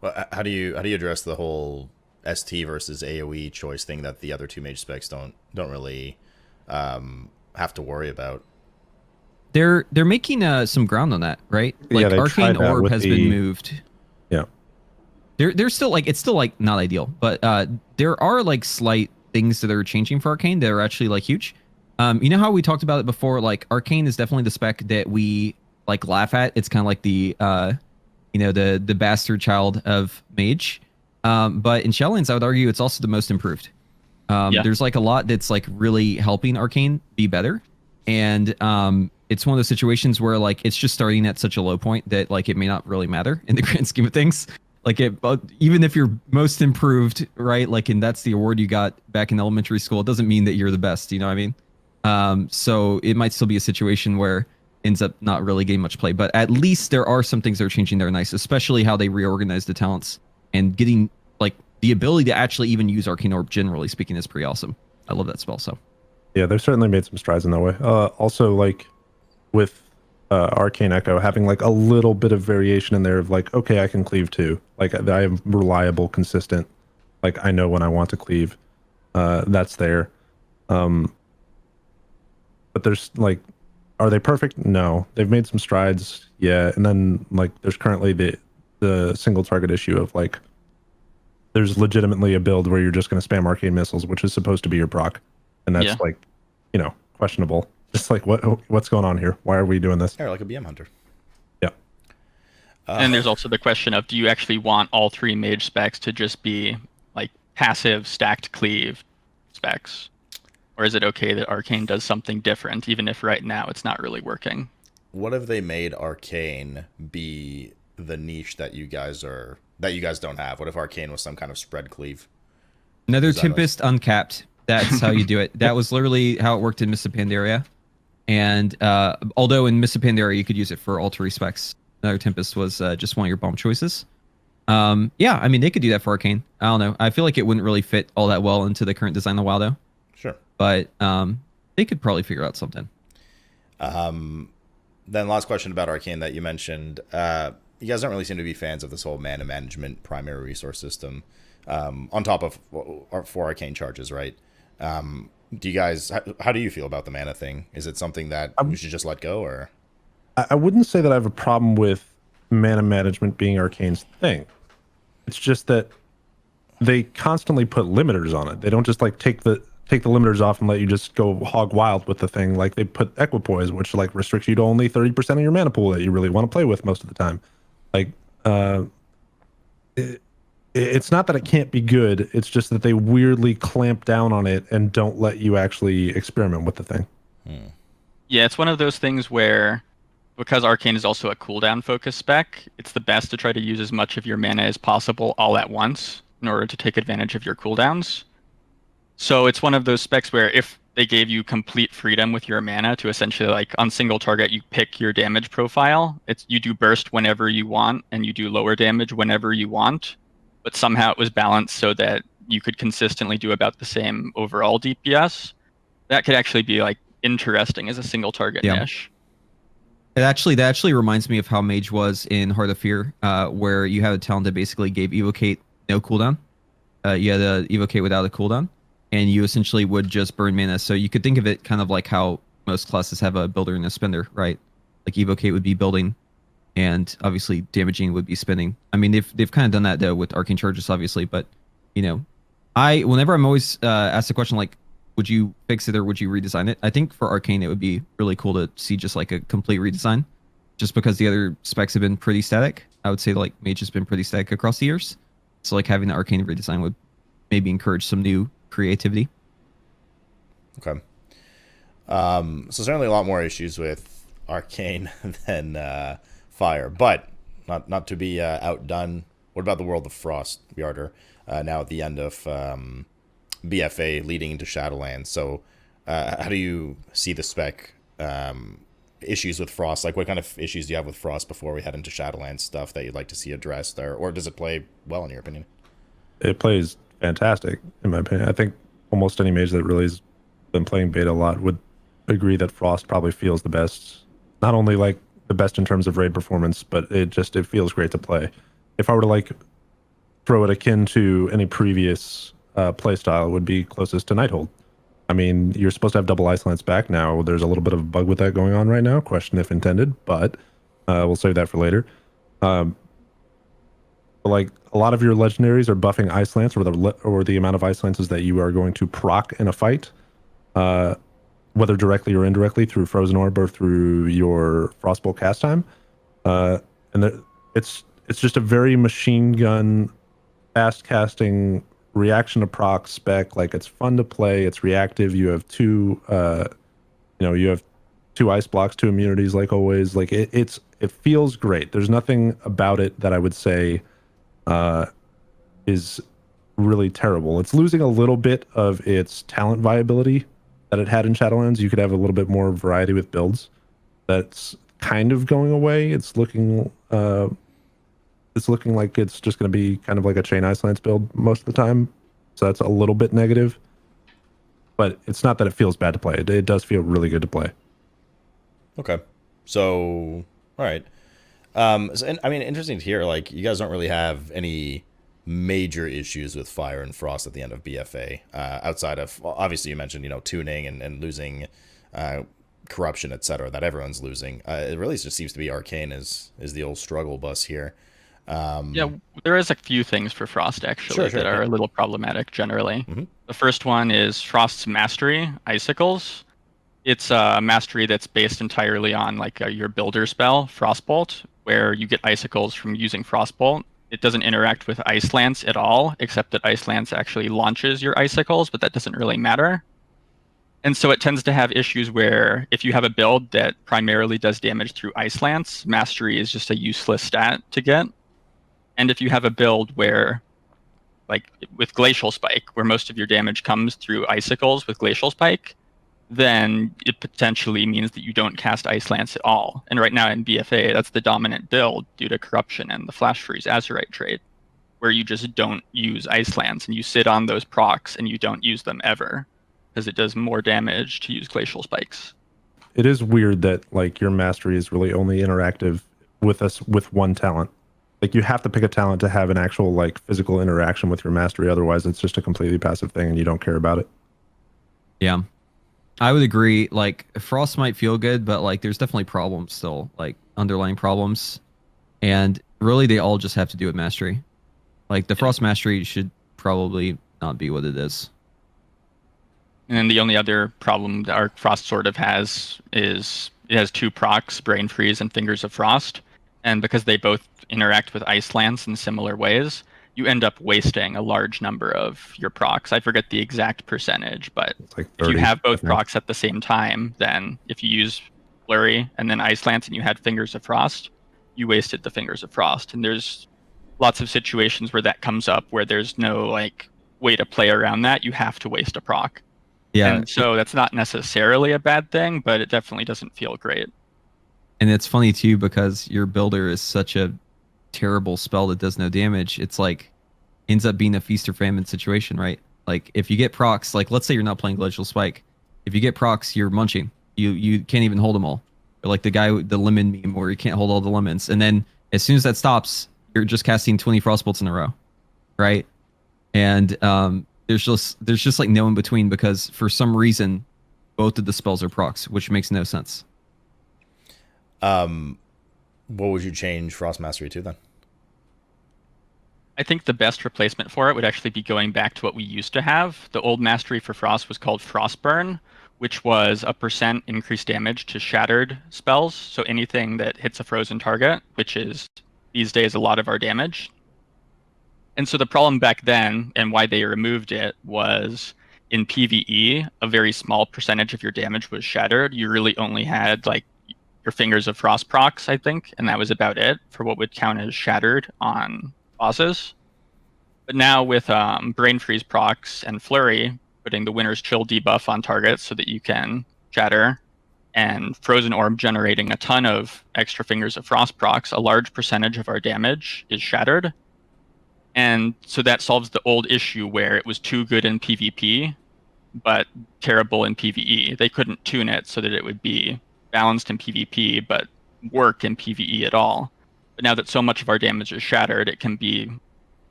[SPEAKER 1] Well, how do you address the whole ST versus AoE choice thing that the other two mage specs don't really have to worry about?
[SPEAKER 2] They're making some ground on that, right? Like Arcane Orb has been moved.
[SPEAKER 4] Yeah.
[SPEAKER 2] They're still like, it's still like not ideal, but there are like slight things that are changing for Arcane that are actually like huge. You know how we talked about it before? Like Arcane is definitely the spec that we like laugh at. It's kind of like the the bastard child of Mage. But in Shadowlands, I would argue it's also the most improved. There's like a lot that's like really helping Arcane be better, and it's one of those situations where like it's just starting at such a low point that like it may not really matter in the grand scheme of things. Like even if you're most improved, right? Like, and that's the award you got back in elementary school, it doesn't mean that you're the best. You know what I mean? So it might still be a situation where ends up not really getting much play, but at least there are some things that are changing that are nice, especially how they reorganize the talents and getting like the ability to actually even use Arcane Orb, generally speaking, is pretty awesome. I love that spell. So
[SPEAKER 4] yeah, they've certainly made some strides in that way. Also, like with Arcane Echo having like a little bit of variation in there of like, okay, I can cleave too. Like I am reliable, consistent. Like I know when I want to cleave. That's there. But there's like, are they perfect? No. They've made some strides. Yeah. And then like there's currently the single target issue of like, there's legitimately a build where you're just going to spam Arcane Missiles, which is supposed to be your proc. And that's like, questionable. Just like what's going on here? Why are we doing this?
[SPEAKER 1] Yeah, like a BM hunter.
[SPEAKER 4] Yeah.
[SPEAKER 3] And there's also the question of, do you actually want all three mage specs to just be like passive stacked cleave specs? Or is it okay that Arcane does something different, even if right now it's not really working?
[SPEAKER 1] What if they made Arcane be the niche that you guys don't have? What if Arcane was some kind of spread cleave?
[SPEAKER 2] Another Tempest uncapped. That's how you do it. That was literally how it worked in Mists of Pandaria. And although in Mists of Pandaria you could use it for alter specs, another Tempest was just one of your bomb choices. Yeah, I mean, they could do that for Arcane. I don't know. I feel like it wouldn't really fit all that well into the current design of WoW, though.
[SPEAKER 1] Sure.
[SPEAKER 2] But they could probably figure out something.
[SPEAKER 1] Then last question about Arcane that you mentioned. You guys don't really seem to be fans of this whole mana management primary resource system on top of 4 Arcane charges, right? Do you guys, how do you feel about the mana thing? Is it something that we should just let go, or?
[SPEAKER 4] I wouldn't say that I have a problem with mana management being Arcane's thing. It's just that they constantly put limiters on it. They don't just like take the limiters off and let you just go hog wild with the thing. Like they put equipoise, which like restricts you to only 30% of your mana pool that you really want to play with most of the time. Like it's not that it can't be good. It's just that they weirdly clamp down on it and don't let you actually experiment with the thing.
[SPEAKER 3] Yeah, it's one of those things where, because Arcane is also a cooldown focused spec, it's the best to try to use as much of your mana as possible all at once in order to take advantage of your cooldowns. So it's one of those specs where if they gave you complete freedom with your mana to essentially, like, on single target, you pick your damage profile. You do burst whenever you want, and you do lower damage whenever you want. But somehow it was balanced so that you could consistently do about the same overall DPS. That could actually be, like, interesting as a single target niche.
[SPEAKER 2] That actually reminds me of how Mage was in Heart of Fear, where you had a talent that basically gave Evocate no cooldown. You had to Evocate without a cooldown, and you essentially would just burn mana. So you could think of it kind of like how most classes have a builder and a spender, right? Like Evocate would be building, and obviously damaging would be spinning. I mean, they've kind of done that though with Arcane Charges, obviously. But you know, whenever I'm always asked the question like, would you fix it or would you redesign it? I think for Arcane, it would be really cool to see just like a complete redesign, just because the other specs have been pretty static. I would say like Mage has been pretty static across the years. So like having the Arcane redesign would maybe encourage some new creativity.
[SPEAKER 1] Okay. So certainly a lot more issues with Arcane than Fire, but not to be outdone. What about the World of Frost, Bjartuur? Now at the end of BFA leading into Shadowlands. So how do you see the spec issues with Frost? Like, what kind of issues do you have with Frost before we head into Shadowlands stuff that you'd like to see addressed there? Or does it play well in your opinion?
[SPEAKER 4] It plays fantastic, in my opinion. I think almost any mage that really has been playing beta a lot would agree that Frost probably feels the best. Not only like the best in terms of raid performance, but it feels great to play. If I were to like throw it akin to any previous play style, it would be closest to Nighthold. I mean, you're supposed to have double Ice Lance back now. There's a little bit of a bug with that going on right now. Question if intended, but we'll save that for later. Like a lot of your legendaries are buffing Ice Lance or the amount of Ice Lances that you are going to proc in a fight, whether directly or indirectly through Frozen Orb or through your Frostbolt cast time. It's just a very machine gun, fast casting reaction to proc spec. Like, it's fun to play. It's reactive. You have two ice blocks, 2 immunities, like always. Like it feels great. There's nothing about it that I would say is really terrible. It's losing a little bit of its talent viability that it had in Shadowlands. You could have a little bit more variety with builds. That's kind of going away. It's looking like it's just going to be kind of like a chain Ice Lance build most of the time. So that's a little bit negative. But it's not that it feels bad to play. It does feel really good to play.
[SPEAKER 1] Okay. So, all right. And I mean, interesting to hear, like, you guys don't really have any major issues with Fire and Frost at the end of BFA, outside of, well, obviously you mentioned, tuning and losing corruption, etc., that everyone's losing. It really just seems to be Arcane is the old struggle bus here.
[SPEAKER 3] Yeah, there is a few things for Frost actually that are a little problematic generally.
[SPEAKER 1] Mm-hmm.
[SPEAKER 3] The first one is Frost's Mastery, Icicles. It's a mastery that's based entirely on like your builder spell, Frostbolt, where you get icicles from using Frostbolt. it doesn't interact with Ice Lance at all, except that Ice Lance actually launches your icicles, but that doesn't really matter. And so it tends to have issues where if you have a build that primarily does damage through Ice Lance, Mastery is just a useless stat to get. And if you have a build where, like with Glacial Spike, where most of your damage comes through icicles with Glacial Spike, then it potentially means that you don't cast Ice Lance at all. And right now in BFA, that's the dominant build due to Corruption and the Flash Freeze Azurite trait, where you just don't use Ice Lance and you sit on those procs and you don't use them ever, because it does more damage to use Glacial Spikes.
[SPEAKER 4] It is weird that like your mastery is really only interactive with us with one talent. Like you have to pick a talent to have an actual like physical interaction with your mastery. Otherwise, it's just a completely passive thing and you don't care about it.
[SPEAKER 2] Yeah, I would agree. Like Frost might feel good, but like there's definitely problems still, like underlying problems, and really they all just have to do with mastery. Like the Frost mastery should probably not be what it is.
[SPEAKER 3] And then the only other problem that our Frost sort of has is it has 2 procs, Brain Freeze and Fingers of Frost. And because they both interact with Ice Lance in similar ways, you end up wasting a large number of your procs. I forget the exact percentage, but
[SPEAKER 4] It's like 30,
[SPEAKER 3] if you have both
[SPEAKER 4] I think.
[SPEAKER 3] procs at the same time, then if you use Flurry and then Ice Lance and you had Fingers of Frost, you wasted the Fingers of Frost. And there's lots of situations where that comes up where there's no like way to play around that. You have to waste a proc.
[SPEAKER 2] Yeah,
[SPEAKER 3] And so that's not necessarily a bad thing, but it definitely doesn't feel great.
[SPEAKER 2] and it's funny too because your builder is such a terrible spell that does no damage. It's like ends up being a feast or famine situation, right? Like if you get procs, like let's say you're not playing Glacial Spike, if you get procs, you're munching. You can't even hold them all. Or like the guy with the lemon meme where you can't hold all the lemons, and then as soon as that stops, you're just casting 20 frostbolts in a row, right? And there's just like no in between because for some reason both of the spells are procs, which makes no sense.
[SPEAKER 1] What would you change Frost Mastery to then?
[SPEAKER 3] I think the best replacement for it would actually be going back to what we used to have. The old mastery for Frost was called Frostburn, which was a % increased damage to shattered spells. So anything that hits a frozen target, which is these days a lot of our damage. And so the problem back then, and why they removed it, was in PvE, a very small percentage of your damage was shattered. You really only had like your Fingers of Frost procs, I think, and that was about it for what would count as shattered on bosses. But now with Brain Freeze procs and Flurry, putting the Winter's Chill debuff on targets so that you can shatter, and Frozen Orb generating a ton of extra Fingers of Frost procs, a large percentage of our damage is shattered. And so that solves the old issue where it was too good in PvP, but terrible in PvE. They couldn't tune it so that it would be balanced in PvP, but work in PvE at all. But now that so much of our damage is shattered, it can be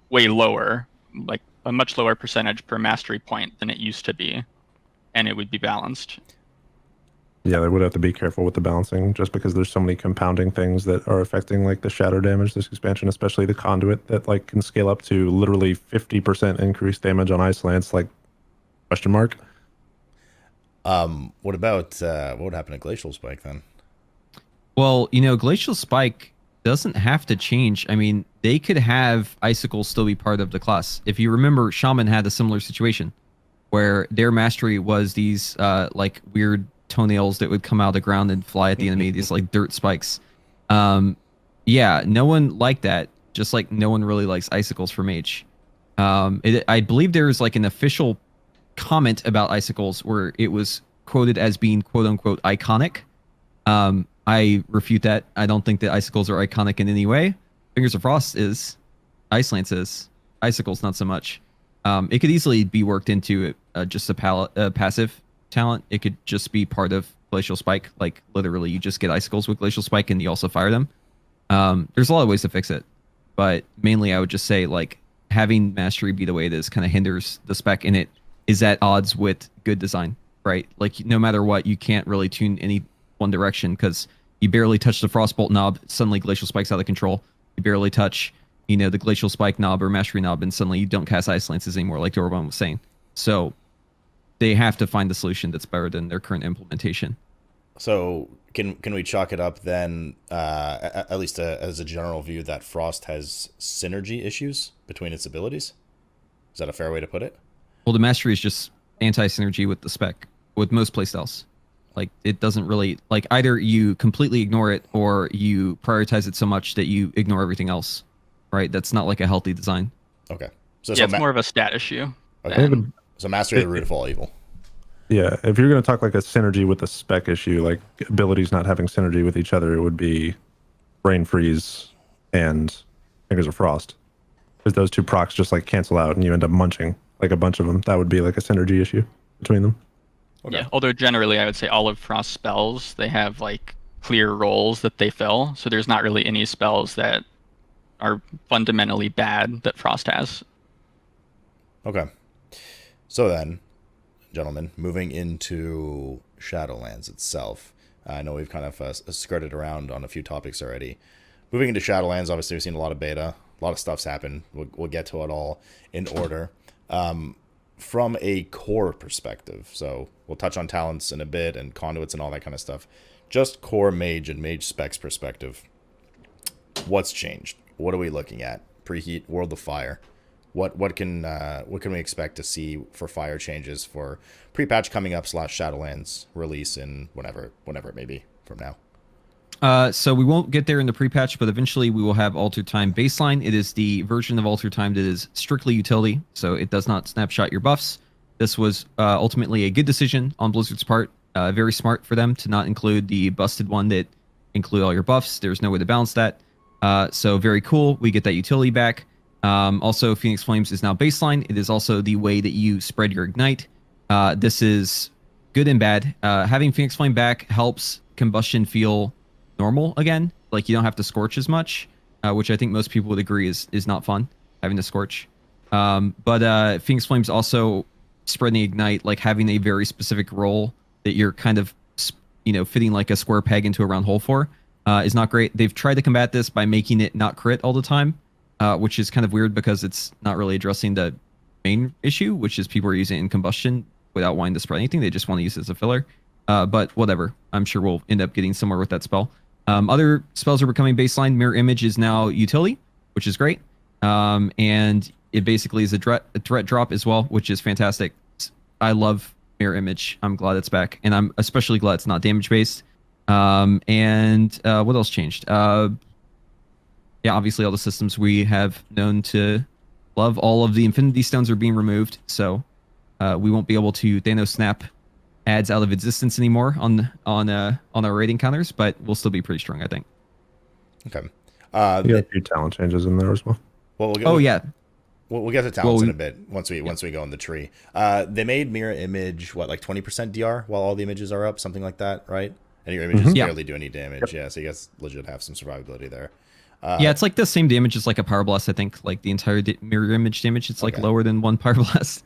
[SPEAKER 3] way lower, like a much lower percentage per mastery point than it used to be, and it would be balanced.
[SPEAKER 4] Yeah, they would have to be careful with the balancing just because there's so many compounding things that are affecting like the shadow damage this expansion, especially the conduit that like can scale up to literally 50% increased damage on Ice Lance, like question mark.
[SPEAKER 1] What about what would happen to Glacial Spike then?
[SPEAKER 2] Well, you know, Glacial Spike doesn't have to change. I mean, they could have Icicles still be part of the class. If you remember, Shaman had a similar situation where their mastery was these like weird toenails that would come out of the ground and fly at the enemy, these like dirt spikes. Yeah, no one liked that, just like no one really likes Icicles for Mage. I believe there's like an official comment about Icicles where it was quoted as being quote unquote iconic. I refute that. I don't think that Icicles are iconic in any way. Fingers of Frost is. Ice Lance is. Icicles not so much. It could easily be worked into just a passive talent. It could just be part of Glacial Spike. Like literally, you just get Icicles with Glacial Spike and you also fire them. There's a lot of ways to fix it, but mainly I would just say like having mastery be the way it is kind of hinders the spec, and it is at odds with good design, right? Like no matter what, you can't really tune any one direction because you barely touch the Frostbolt knob, suddenly Glacial Spike's out of control. You barely touch, you know, the Glacial Spike knob or Mastery knob, and suddenly you don't cast Ice Lances anymore, like Dorovon was saying. So they have to find the solution that's better than their current implementation.
[SPEAKER 1] So can we chalk it up then, at least as a general view, that Frost has synergy issues between its abilities? Is that a fair way to put it?
[SPEAKER 2] Well, the mastery is just anti-synergy with the spec, with most playstyles. Like, it doesn't really, like, either you completely ignore it or you prioritize it so much that you ignore everything else, right? That's not like a healthy design.
[SPEAKER 1] Okay.
[SPEAKER 3] Yeah, it's more of a stat issue.
[SPEAKER 1] Okay.
[SPEAKER 3] than-
[SPEAKER 1] So mastery of the root of all evil.
[SPEAKER 4] Yeah, if you're going to talk like a synergy with a spec issue, like abilities not having synergy with each other, it would be Brain Freeze and Fingers of Frost. Because those two procs just like cancel out and you end up munching like a bunch of them. That would be like a synergy issue between them.
[SPEAKER 1] Okay.
[SPEAKER 3] Yeah, although generally I would say all of Frost's spells, they have like clear roles that they fill. So there's not really any spells that are fundamentally bad that Frost has.
[SPEAKER 1] Okay. So then, gentlemen, moving into Shadowlands itself. I know we've kind of skirted around on a few topics already. Moving into Shadowlands, obviously we've seen a lot of beta. A lot of stuff's happened. We'll get to it all in order. From a core perspective, so we'll touch on talents in a bit and conduits and all that kind of stuff. Just core Mage and Mage specs perspective. What's changed? What are we looking at? Preheat, World of Fire. What can we expect to see for fire changes for pre-patch coming up / Shadowlands release in whenever it may be from now?
[SPEAKER 2] So we won't get there in the pre-patch, but eventually we will have Alter Time baseline. It is the version of Alter Time that is strictly utility, so it does not snapshot your buffs. This was ultimately a good decision on Blizzard's part. Very smart for them to not include the busted one that include all your buffs. There's no way to balance that. So very cool. We get that utility back. Also, Phoenix Flames is now baseline. It is also the way that you spread your ignite. This is good and bad. Having Phoenix Flame back helps combustion feel normal again. Like, you don't have to scorch as much, which I think most people would agree is not fun, having to scorch. But Phoenix Flames also spreading ignite, like having a very specific role that you're kind of, fitting like a square peg into a round hole for, is not great. They've tried to combat this by making it not crit all the time, which is kind of weird because it's not really addressing the main issue, which is people are using it in combustion without wanting to spread anything. They just want to use it as a filler. But whatever. I'm sure we'll end up getting somewhere with that spell. Other spells are becoming baseline. Mirror Image is now utility, which is great. And it basically is a threat drop as well, which is fantastic. I love Mirror Image. I'm glad it's back. And I'm especially glad it's not damage based. And what else changed? Yeah, obviously all the systems we have known to love. All of the Infinity Stones are being removed. So we won't be able to Thanos Snap adds out of existence anymore on our rating counters, but we'll still be pretty strong, I think.
[SPEAKER 1] Okay.
[SPEAKER 4] You got a few talent changes in there as well.
[SPEAKER 1] Well,
[SPEAKER 2] Yeah.
[SPEAKER 1] We'll get to talents in a bit once we go in the tree. They made Mirror Image like 20% DR while all the images are up, something like that, right? And your images barely do any damage. Yep. Yeah, so you guys legit have some survivability there.
[SPEAKER 2] Yeah, it's like the same damage as like a Power Blast, I think. Like the entire Mirror Image damage, it's like lower than one Power Blast.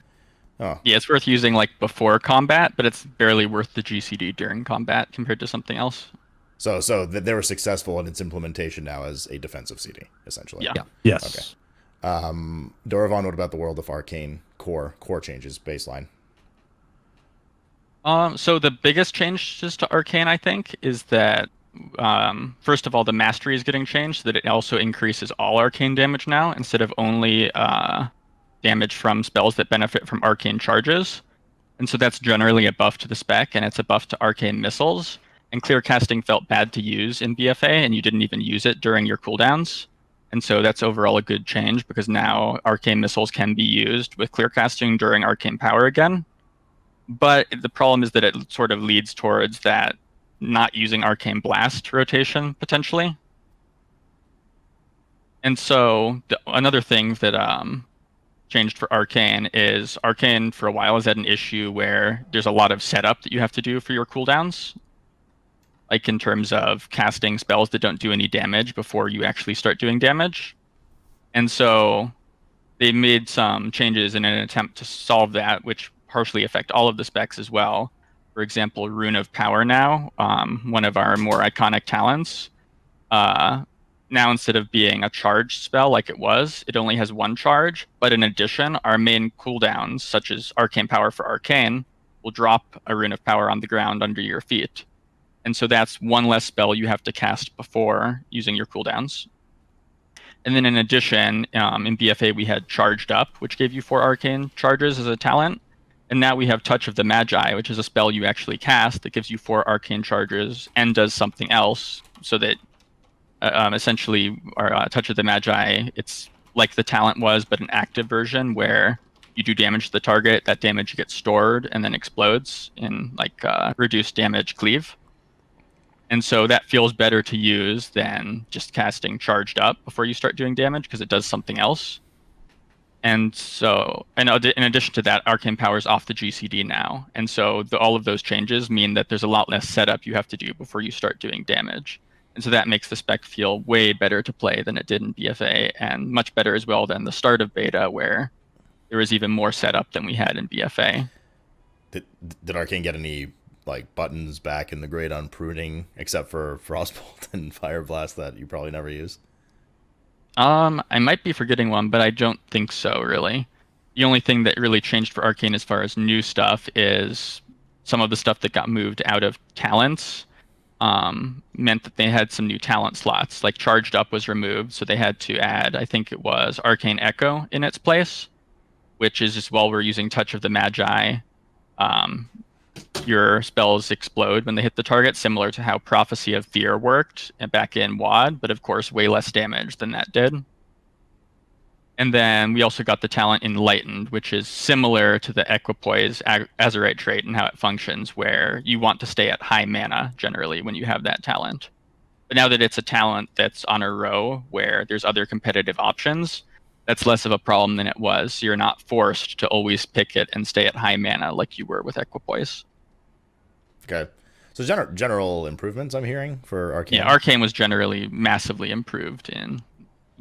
[SPEAKER 1] Oh.
[SPEAKER 3] Yeah, it's worth using like before combat, but it's barely worth the GCD during combat compared to something else.
[SPEAKER 1] So they were successful in its implementation now as a defensive CD, essentially.
[SPEAKER 3] Yeah.
[SPEAKER 4] Yes.
[SPEAKER 1] Okay. Dorovon, what about the world of Arcane core changes baseline?
[SPEAKER 3] So the biggest changes to Arcane, I think, is that first of all, the mastery is getting changed so that it also increases all Arcane damage now instead of only damage from spells that benefit from Arcane charges. And so that's generally a buff to the spec, and it's a buff to Arcane missiles. And clear casting felt bad to use in BFA, and you didn't even use it during your cooldowns. And so that's overall a good change because now Arcane missiles can be used with clear casting during Arcane power again. But the problem is that it sort of leads towards that not using Arcane Blast rotation, potentially. And so another thing that changed for Arcane is Arcane for a while has had an issue where there's a lot of setup that you have to do for your cooldowns. Like in terms of casting spells that don't do any damage before you actually start doing damage. And so they made some changes in an attempt to solve that, which partially affect all of the specs as well. For example, Rune of Power now, one of our more iconic talents, now instead of being a charged spell like it was, it only has one charge. But in addition, our main cooldowns, such as Arcane Power for Arcane, will drop a Rune of Power on the ground under your feet. And so that's one less spell you have to cast before using your cooldowns. And then in addition, in BFA, we had Charged Up, which gave you 4 arcane charges as a talent. And now we have Touch of the Magi, which is a spell you actually cast that gives you 4 arcane charges and does something else. So that essentially, our Touch of the Magi, it's like the talent was, but an active version where you do damage to the target, that damage gets stored and then explodes in like reduced damage cleave. And so that feels better to use than just casting Charged Up before you start doing damage because it does something else. And so, and in addition to that, Arcane Power is off the GCD now. And so all of those changes mean that there's a lot less setup you have to do before you start doing damage. And so that makes the spec feel way better to play than it did in BFA, and much better as well than the start of beta where there was even more setup than we had in BFA.
[SPEAKER 1] Did Arcane get any like buttons back in the grade on pruning, except for Frostbolt and Fire Blast that you probably never use?
[SPEAKER 3] I might be forgetting one, but I don't think so, really. The only thing that really changed for Arcane as far as new stuff is some of the stuff that got moved out of talents meant that they had some new talent slots. Like Charged Up was removed, so they had to add, I think it was Arcane Echo in its place, which is just while we're using Touch of the Magi, your spells explode when they hit the target, similar to how Prophecy of Fear worked back in WoD, but of course way less damage than that did. And then we also got the talent Enlightened, which is similar to the Equipoise Azerite trait and how it functions, where you want to stay at high mana generally when you have that talent. But now that it's a talent that's on a row where there's other competitive options, that's less of a problem than it was. So you're not forced to always pick it and stay at high mana like you were with Equipoise.
[SPEAKER 1] Okay. So general improvements I'm hearing for Arcane?
[SPEAKER 3] Yeah, Arcane was generally massively improved in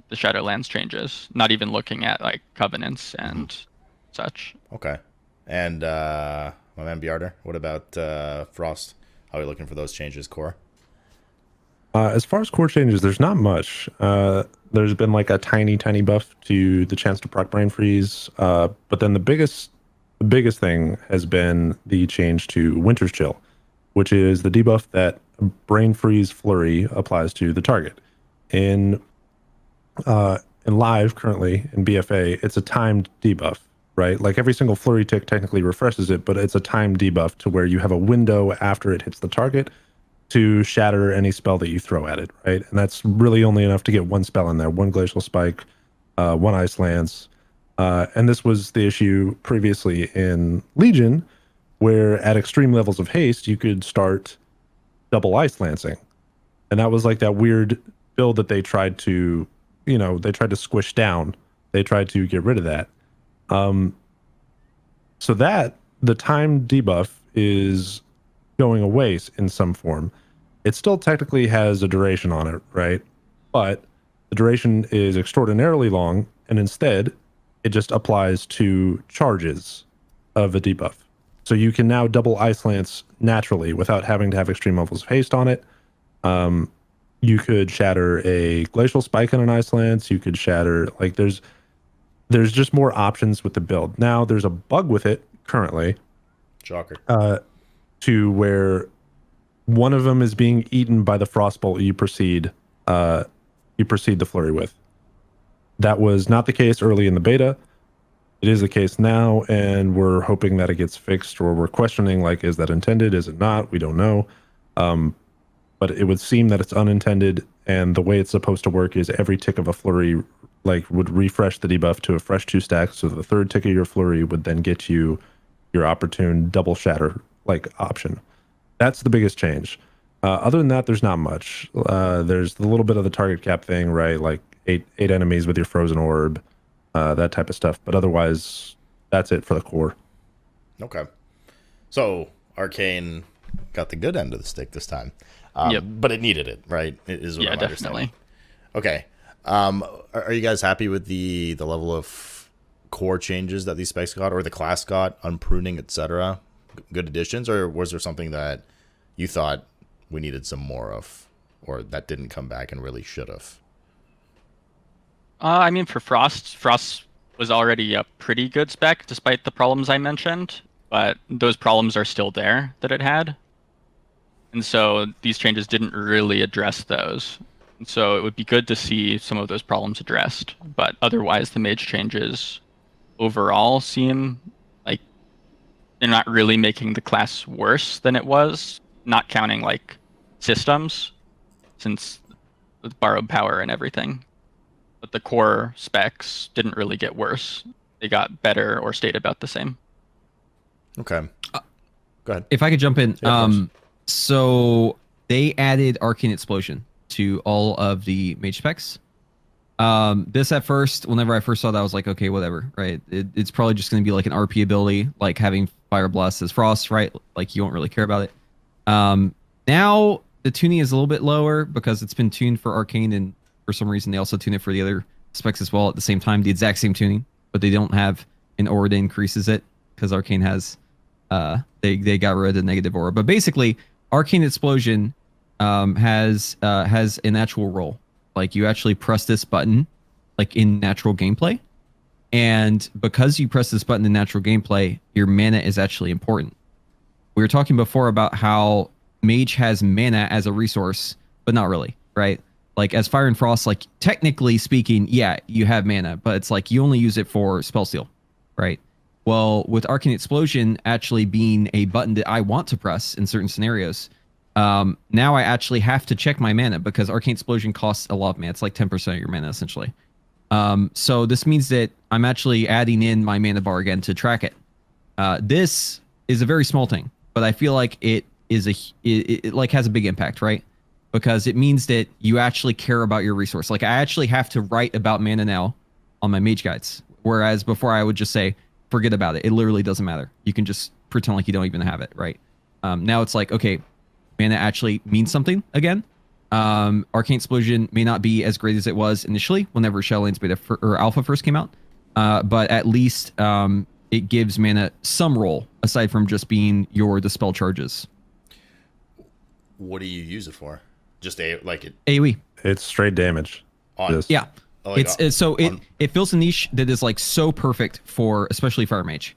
[SPEAKER 3] the Shadowlands changes, not even looking at like covenants and such.
[SPEAKER 1] Okay. And my man Bjartuur, what about Frost? How are we looking for those changes, core?
[SPEAKER 4] As far as core changes, there's not much. There's been like a tiny buff to the chance to proc Brain Freeze. But then the biggest thing has been the change to Winter's Chill, which is the debuff that Brain Freeze Flurry applies to the target. In live currently in BFA, it's a timed debuff, right? Like every single flurry tick technically refreshes it, but it's a timed debuff to where you have a window after it hits the target to shatter any spell that you throw at it, right? And that's really only enough to get one spell in there, one Glacial Spike, one Ice Lance. And this was the issue previously in Legion, where at extreme levels of haste, you could start double Ice Lancing. And that was like that weird build that they tried to, they tried to squish down. They tried to get rid of that. So that, the time debuff is going away in some form. It still technically has a duration on it, right? But the duration is extraordinarily long, and instead, it just applies to charges of a debuff. So you can now double Ice Lance naturally without having to have extreme levels of haste on it. You could shatter a Glacial Spike on an Ice Lance. You could shatter, like there's just more options with the build. Now there's a bug with it currently.
[SPEAKER 1] Shocker.
[SPEAKER 4] To where one of them is being eaten by the Frostbolt you proceed the flurry with. That was not the case early in the beta. It is the case now, and we're hoping that it gets fixed, or we're questioning, like, is that intended? Is it not? We don't know. But it would seem that it's unintended, and the way it's supposed to work is every tick of a flurry, like, would refresh the debuff to a fresh 2 stacks, so the third tick of your flurry would then get you your opportune double shatter, like, option. That's the biggest change. Other than that, there's not much. There's the little bit of the target cap thing, right? Like, eight enemies with your frozen orb, that type of stuff. But otherwise, that's it for the core.
[SPEAKER 1] Okay. So, Arcane got the good end of the stick this time.
[SPEAKER 3] Yep.
[SPEAKER 1] But it needed it, right? It is what I'm
[SPEAKER 3] definitely.
[SPEAKER 1] Okay. Are you guys happy with the level of core changes that these specs got, or the class got, on pruning, etc.? Good additions, or was there something that you thought we needed some more of, or that didn't come back and really should have?
[SPEAKER 3] I mean, for Frost was already a pretty good spec, despite the problems I mentioned, but those problems are still there that it had. And so these changes didn't really address those. And so it would be good to see some of those problems addressed. But otherwise, the Mage changes overall seem like they're not really making the class worse than it was, not counting like systems, since with borrowed power and everything. But the core specs didn't really get worse. They got better or stayed about the same.
[SPEAKER 1] Okay. Go ahead.
[SPEAKER 2] If I could jump in.
[SPEAKER 1] Yeah, of course.
[SPEAKER 2] So they added Arcane Explosion to all of the Mage specs. This at first, whenever I first saw that, I was like, okay, whatever, right? It's probably just going to be like an RP ability, like having Fire Blast as Frost, right? Like you won't really care about it. Now the tuning is a little bit lower because it's been tuned for Arcane, and for some reason they also tune it for the other specs as well at the same time, the exact same tuning, but they don't have an aura that increases it because Arcane has, they got rid of the negative aura. But basically, Arcane Explosion has an actual role. Like you actually press this button, like in natural gameplay, and because you press this button in natural gameplay, your mana is actually important. We were talking before about how Mage has mana as a resource, but not really, right? Like as Fire and Frost, like technically speaking, yeah, you have mana, but it's like you only use it for spell steal, right? Well, with Arcane Explosion actually being a button that I want to press in certain scenarios, now I actually have to check my mana because Arcane Explosion costs a lot of mana. It's like 10% of your mana essentially. So this means that I'm actually adding in my mana bar again to track it. This is a very small thing, but I feel like it like has a big impact, right? Because it means that you actually care about your resource. Like I actually have to write about mana now on my Mage guides, whereas before I would just say, forget about it. It literally doesn't matter. You can just pretend like you don't even have it, right? Now it's like, okay, mana actually means something again. Arcane Explosion may not be as great as it was initially whenever Shadowlands beta or alpha first came out, but at least it gives mana some role aside from just being your dispel charges.
[SPEAKER 1] What do you use it for? Just like it
[SPEAKER 2] AoE.
[SPEAKER 4] It's straight damage.
[SPEAKER 1] on.
[SPEAKER 2] Yeah.
[SPEAKER 1] Like,
[SPEAKER 2] It fills a niche that is like so perfect for especially Fire Mage.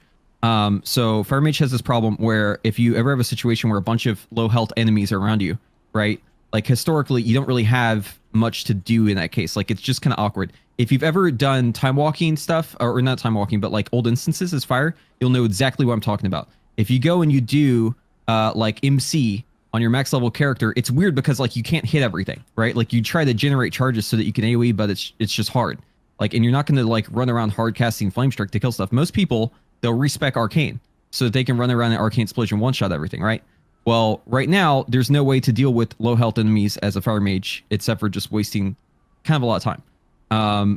[SPEAKER 2] So Fire Mage has this problem where if you ever have a situation where a bunch of low health enemies are around you, right? Like historically, you don't really have much to do in that case. Like it's just kind of awkward. If you've ever done time walking stuff, or not time walking, but like old instances as Fire, you'll know exactly what I'm talking about. If you go and you do like MC on your max level character, it's weird because like you can't hit everything, right? Like you try to generate charges so that you can AoE, but it's just hard. Like, and you're not going to like run around hard casting Flame Strike to kill stuff. Most people, they'll respec Arcane so that they can run around an Arcane Explosion one-shot everything, right? Well, right now, there's no way to deal with low health enemies as a Fire Mage, except for just wasting kind of a lot of time.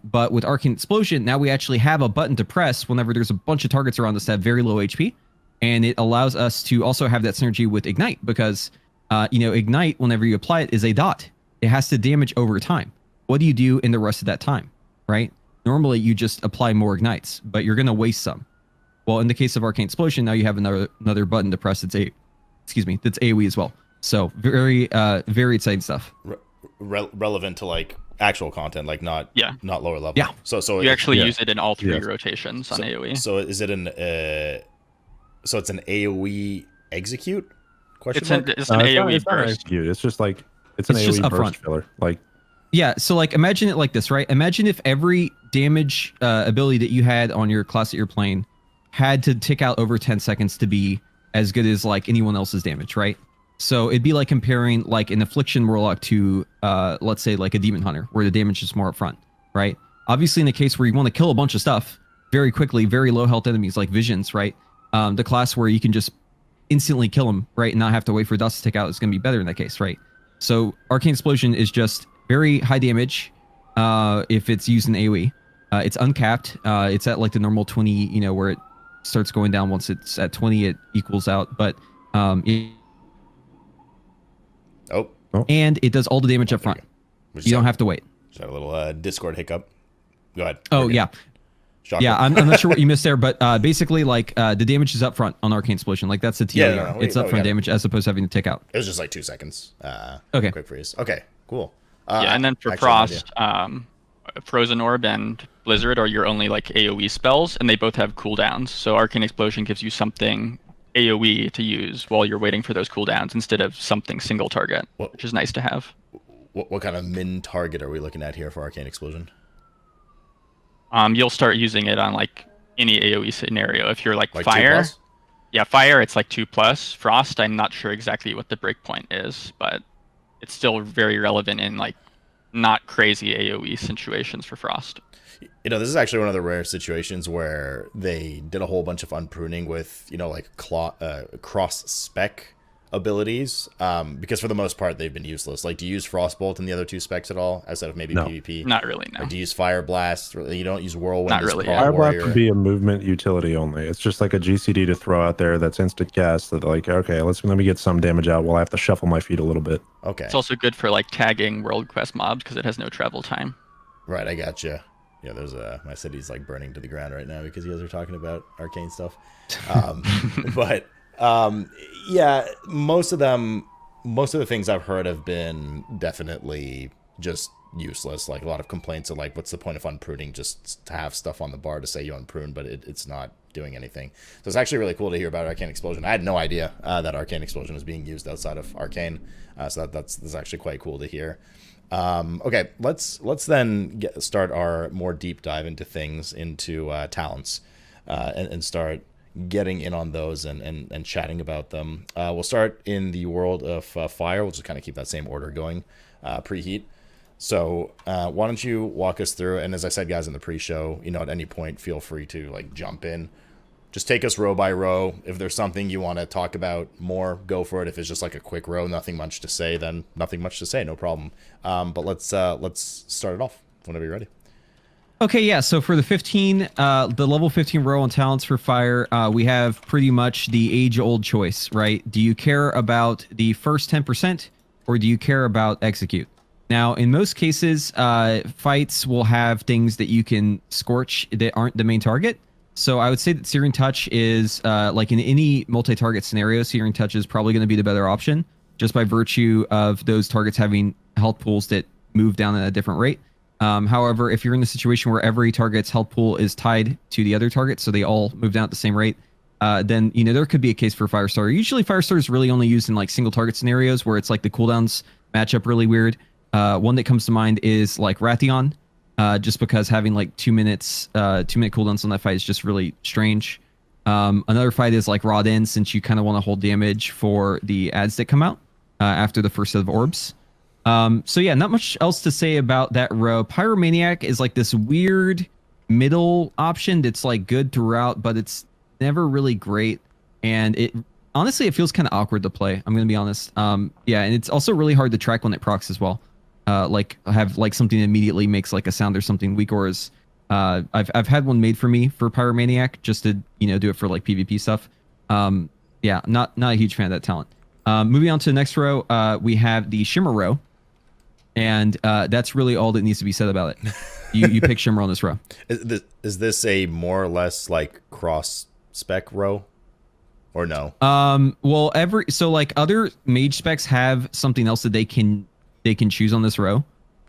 [SPEAKER 2] But with Arcane Explosion, now we actually have a button to press whenever there's a bunch of targets around us that have very low HP. And it allows us to also have that synergy with Ignite because, Ignite, whenever you apply it, is a dot. It has to damage over time. What do you do in the rest of that time, right? Normally, you just apply more Ignites, but you're going to waste some. Well, in the case of Arcane Explosion, now you have another button to press. That's AoE as well. So very exciting stuff.
[SPEAKER 1] Relevant to like actual content, like not lower level.
[SPEAKER 2] Yeah.
[SPEAKER 1] So
[SPEAKER 3] you actually use it in all three rotations on AoE.
[SPEAKER 1] So is it so it's an AoE execute?
[SPEAKER 3] It's an AoE burst.
[SPEAKER 4] It's just like it's an AoE burst filler. Like
[SPEAKER 2] yeah. So like imagine it like this, right? Imagine if every damage ability that you had on your class that you're playing had to tick out over 10 seconds to be as good as like anyone else's damage, right? So it'd be like comparing like an Affliction Warlock to let's say like a Demon Hunter where the damage is more upfront, right? Obviously in the case where you want to kill a bunch of stuff very quickly, very low health enemies like Visions, right? The class where you can just instantly kill them, right? And not have to wait for dust to tick out is going to be better in that case, right? So Arcane Explosion is just very high damage if it's used in AoE. It's uncapped. It's at like the normal 20, where it starts going down. Once it's at 20, it equals out. But and it does all the damage up front. You don't have to wait.
[SPEAKER 1] Just had a little Discord hiccup. Go ahead.
[SPEAKER 2] Oh, yeah.
[SPEAKER 1] Shocker.
[SPEAKER 2] Yeah, I'm not sure what you missed there, but basically, like, the damage is up front on Arcane Explosion. Like, that's the TLDR. It's upfront damage as opposed to having to tick out.
[SPEAKER 1] It was just like 2 seconds.
[SPEAKER 2] Okay.
[SPEAKER 1] Quick freeze. Okay, cool.
[SPEAKER 3] And then for Frost, Frozen Orb and Blizzard are your only, like, AoE spells, and they both have cooldowns. So Arcane Explosion gives you something AoE to use while you're waiting for those cooldowns instead of something single target, which is nice to have.
[SPEAKER 1] What kind of min target are we looking at here for Arcane Explosion?
[SPEAKER 3] You'll start using it on like any AoE scenario. If you're like fire,
[SPEAKER 1] 2+?
[SPEAKER 3] yeah, fire, it's like 2+. Frost, I'm not sure exactly what the breakpoint is, but it's still very relevant in like not crazy AoE situations for Frost.
[SPEAKER 1] You know, this is actually one of the rare situations where they did a whole bunch of unpruning with, you know, like cross spec abilities, because for the most part they've been useless. Like, do you use Frostbolt in the other 2 specs at all, outside of maybe
[SPEAKER 4] No.
[SPEAKER 1] PvP?
[SPEAKER 3] Not really, no.
[SPEAKER 1] Or do you use Fire Blast? You don't use Whirlwind?
[SPEAKER 3] Not
[SPEAKER 1] as
[SPEAKER 3] really,
[SPEAKER 1] Prog
[SPEAKER 3] yeah.
[SPEAKER 4] Fire Blast
[SPEAKER 1] Warrior?
[SPEAKER 4] would be a movement utility only. It's just like a GCD to throw out there that's instant cast. That like, okay, let me get some damage out while I have to shuffle my feet a little bit.
[SPEAKER 1] Okay.
[SPEAKER 3] It's also good for like tagging world quest mobs because it has no travel time.
[SPEAKER 1] Right, I gotcha. Yeah, there's my city's like burning to the ground right now because you guys are talking about arcane stuff. But yeah, most of the things I've heard have been definitely just useless. Like a lot of complaints are like, what's the point of unpruning just to have stuff on the bar to say you unprune, but it's not doing anything. So it's actually really cool to hear about Arcane Explosion. I had no idea that Arcane Explosion was being used outside of Arcane. So that's actually quite cool to hear. Okay, let's then start our more deep dive into things, into talents, and start getting in on those and chatting about them. We'll start in the world of fire. We'll just kind of keep that same order going. Preheat. So why don't you walk us through? And as I said, guys, in the pre-show, you know, at any point, feel free to like jump in. Just take us row by row. If there's something you want to talk about more, go for it. If it's just like a quick row, nothing much to say, then nothing much to say, no problem. But let's start it off whenever you're ready.
[SPEAKER 2] Okay, yeah. So for the the level 15 row on talents for fire, we have pretty much the age-old choice, right? Do you care about the first 10% or do you care about execute? Now, in most cases, fights will have things that you can scorch that aren't the main target. So I would say that Searing Touch is, like in any multi-target scenario, Searing Touch is probably going to be the better option, just by virtue of those targets having health pools that move down at a different rate. However, if you're in a situation where every target's health pool is tied to the other target, so they all move down at the same rate, then, you know, there could be a case for Firestarter. Usually Firestarter is really only used in like single target scenarios where it's like the cooldowns match up really weird. One that comes to mind is like Rathion. Just because having like 2 minute cooldowns on that fight is just really strange. Another fight is like Rod End, since you kind of want to hold damage for the ads that come out after the first set of orbs. So yeah, not much else to say about that row. Pyromaniac is like this weird middle option that's like good throughout, but it's never really great. And it honestly, it feels kind of awkward to play. I'm going to be honest. Yeah, and it's also really hard to track when it procs as well. Like have like something that immediately makes like a sound or something. Weak auras. I've had one made for me for Pyromaniac just to, you know, do it for like PvP stuff. Yeah, not a huge fan of that talent. Moving on to the next row, we have the Shimmer row, and that's really all that needs to be said about it. You pick Shimmer on this row.
[SPEAKER 1] Is this a more or less like cross spec row, or no?
[SPEAKER 2] Well, so like other mage specs have something else that they can choose on this row.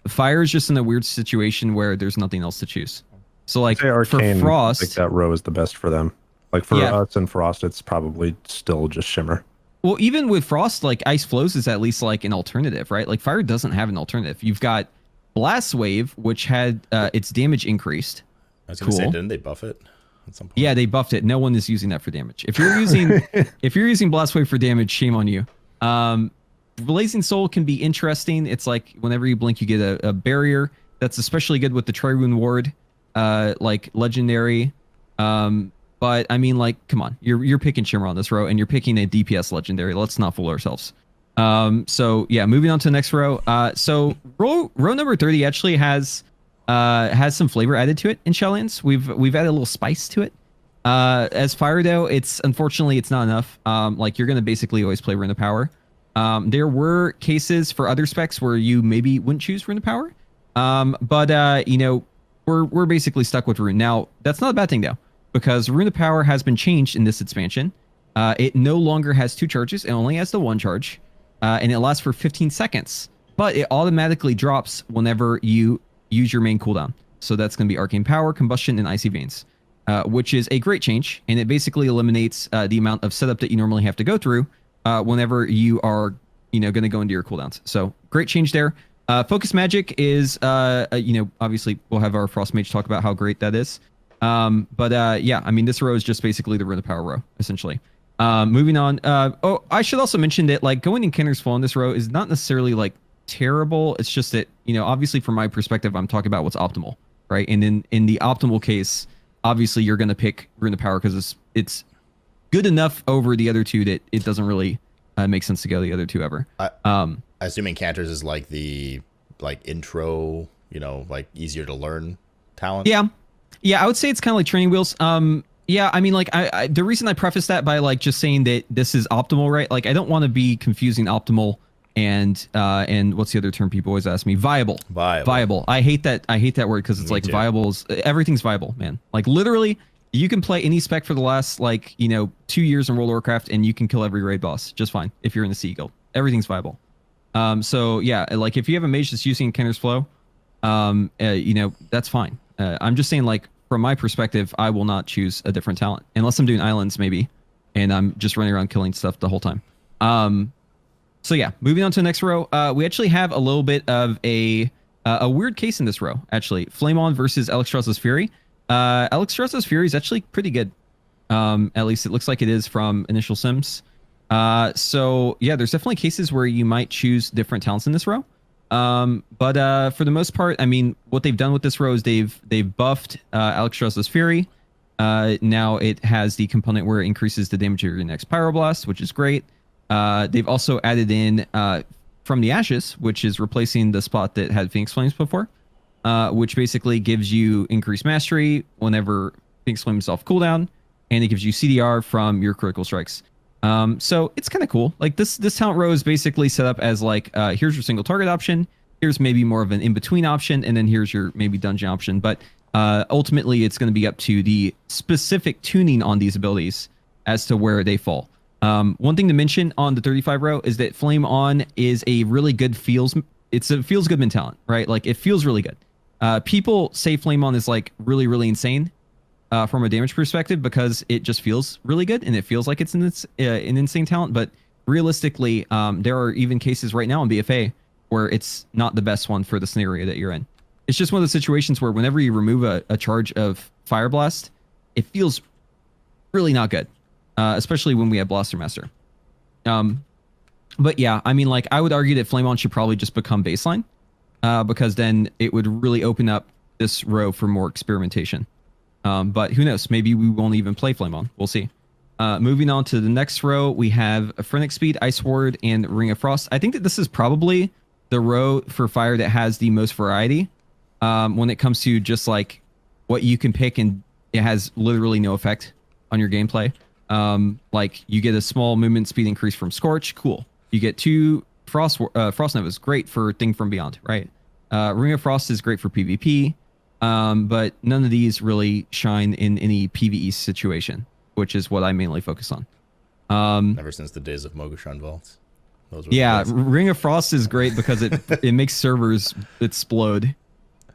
[SPEAKER 2] Fire is just in a weird situation where there's nothing else to choose. So like for Frost,
[SPEAKER 4] like that row is the best for them. Like for us and Frost, it's probably still just Shimmer.
[SPEAKER 2] Well, even with Frost, like Ice Flows is at least like an alternative, right? Like Fire doesn't have an alternative. You've got Blast Wave, which had its damage increased.
[SPEAKER 1] I was gonna say, didn't they buff it at some point?
[SPEAKER 2] Yeah, they buffed it. No one is using that for damage. If you're using Blast Wave for damage, shame on you. Blazing Soul can be interesting. It's like whenever you blink, you get a barrier. That's especially good with the Tri-Rune Ward, like Legendary. But I mean, like, come on, you're picking Shimmer on this row, and you're picking a DPS Legendary. Let's not fool ourselves. So yeah, moving on to the next row. So row number 30 actually has some flavor added to it in Shadowlands. We've added a little spice to it. As Fire though, unfortunately it's not enough. Like you're gonna basically always play Rune of Power. There were cases for other specs where you maybe wouldn't choose Rune of Power. But you know, we're basically stuck with Rune. Now, that's not a bad thing though, because Rune of Power has been changed in this expansion. It no longer has 2 charges, it only has the 1 charge. And it lasts for 15 seconds, but it automatically drops whenever you use your main cooldown. So that's going to be Arcane Power, Combustion, and Icy Veins. which is a great change, and it basically eliminates the amount of setup that you normally have to go through whenever you are, going to go into your cooldowns. So great change there. Focus Magic is, obviously we'll have our Frost Mage talk about how great that is. Yeah, I mean, this row is just basically the Rune of Power row, essentially. Moving on. I should also mention that like going in Kenner's Fall in this row is not necessarily like terrible. It's just that, obviously from my perspective, I'm talking about what's optimal, right? And in the optimal case, obviously you're going to pick Rune of Power because it's good enough over the other two that it doesn't really make sense to go the other two ever.
[SPEAKER 1] Assuming Canters is like the intro, like easier to learn talent.
[SPEAKER 2] Yeah, I would say it's kind of like training wheels. Yeah, I mean, like, the reason I preface that by like just saying that this is optimal, right? Like, I don't want to be confusing optimal and what's the other term people always ask me? Viable. I hate that word because it's like too. Viable. Everything's viable, man. Like literally, you can play any spec for the last 2 years in World of Warcraft and you can kill every raid boss just fine if you're in the Sea Guild. Everything's viable. So yeah, like if you have a mage that's using Kenner's Flow, that's fine. I'm just saying, like, from my perspective, I will not choose a different talent unless I'm doing islands maybe, and I'm just running around killing stuff the whole time. So yeah, moving on to the next row, we actually have a little bit of a weird case in this row. Actually, Flame On versus Alexstrasza's Fury. Alexstrasza's Fury is actually pretty good. At least it looks like it is from initial sims. So yeah, there's definitely cases where you might choose different talents in this row. But for the most part, I mean, what they've done with this row is they've buffed Alexstrasza's Fury. Now it has the component where it increases the damage of your next Pyroblast, which is great. They've also added in From the Ashes, which is replacing the spot that had Phoenix Flames before, which basically gives you increased mastery whenever Phoenix Flames is off cooldown, and it gives you CDR from your critical strikes. So it's kind of cool. Like this talent row is basically set up as like, here's your single target option. Here's maybe more of an in-between option. And then here's your maybe dungeon option. But ultimately, it's going to be up to the specific tuning on these abilities as to where they fall. One thing to mention on the 35 row is that Flame On is a really good it's a feels good talent, right? Like it feels really good. People say Flame On is like really, really insane. From a damage perspective, because it just feels really good and it feels like it's an insane talent. But realistically, there are even cases right now in BFA where it's not the best one for the scenario that you're in. It's just one of those situations where whenever you remove a charge of Fire Blast, it feels really not good, especially when we have Blaster Master. But yeah, I mean, like I would argue that Flame On should probably just become baseline, because then it would really open up this row for more experimentation. But who knows? Maybe we won't even play Flame On. We'll see. Moving on to the next row, we have Phrenic Speed, Ice Ward, and Ring of Frost. I think that this is probably the row for fire that has the most variety when it comes to just like what you can pick, and it has literally no effect on your gameplay. Like you get a small movement speed increase from Scorch, cool. You get 2 Frost Novas, great for Thing from Beyond, right? Ring of Frost is great for PvP. But none of these really shine in any PvE situation, which is what I mainly focus on.
[SPEAKER 1] Ever since the days of Mogushan Vaults.
[SPEAKER 2] Yeah, Ring of Frost is great because it makes servers explode.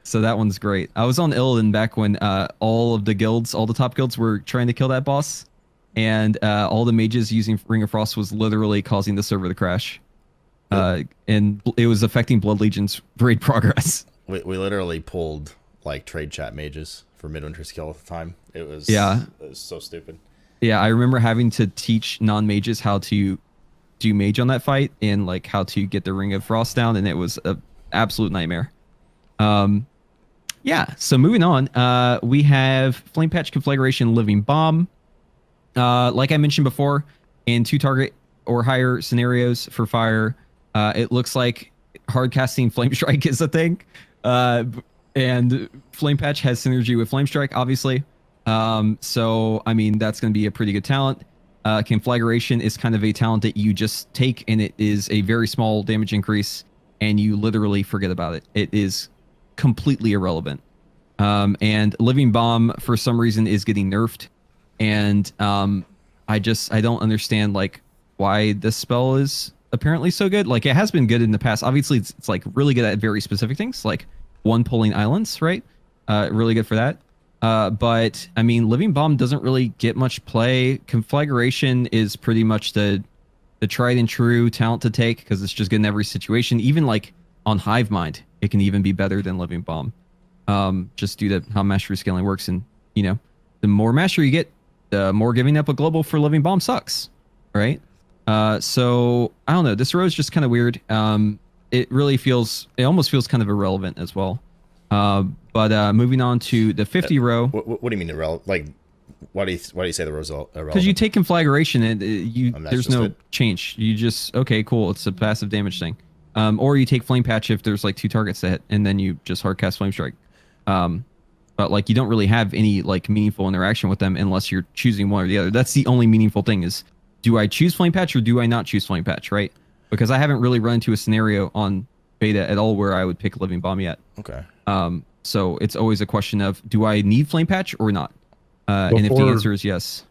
[SPEAKER 2] So that one's great. I was on Illidan back when all the top guilds were trying to kill that boss, and all the mages using Ring of Frost was literally causing the server to crash. And it was affecting Blood Legion's raid progress.
[SPEAKER 1] We literally pulled like trade chat mages for Midwinter's Kill at the time. It was so stupid. Yeah, I remember having to teach non-mages how to do mage on that fight and like how to get the Ring of Frost down, and it was an absolute nightmare.
[SPEAKER 2] Yeah, so moving on, we have Flame Patch Conflagration Living Bomb. Like I mentioned before, in 2 target or higher scenarios for fire, it looks like hard casting Flame Strike is a thing. And Flame Patch has synergy with Flame Strike, obviously. So, I mean, that's going to be a pretty good talent. Conflagration is kind of a talent that you just take, and it is a very small damage increase, and you literally forget about it. It is completely irrelevant. And Living Bomb, for some reason, is getting nerfed. And I don't understand, like, why this spell is apparently so good. Like, it has been good in the past. Obviously, it's like, really good at very specific things, like one pulling islands, right? Really good for that. But I mean, Living Bomb doesn't really get much play. Conflagration is pretty much the tried and true talent to take because it's just good in every situation. Even like on Hive Mind, it can even be better than Living Bomb. Just due to how mastery scaling works, and the more mastery you get, the more giving up a global for Living Bomb sucks, right? So I don't know. This row is just kind of weird. It almost feels kind of irrelevant as well. But moving on to the 50 row.
[SPEAKER 1] What do you mean irrelevant? Like, why do you say the row's irrelevant?
[SPEAKER 2] Because you take Conflagration and there's no
[SPEAKER 1] it.
[SPEAKER 2] change. You just, okay, cool. It's a passive damage thing. Or you take Flame Patch if there's like 2 targets to hit, and then you just hard cast Flame Strike. But like you don't really have any like meaningful interaction with them unless you're choosing one or the other. That's the only meaningful thing is, do I choose Flame Patch or do I not choose Flame Patch, right? Because I haven't really run into a scenario on beta at all where I would pick Living Bomb yet.
[SPEAKER 1] Okay.
[SPEAKER 2] So it's always a question of, do I need Flame Patch or not? And if the answer is yes,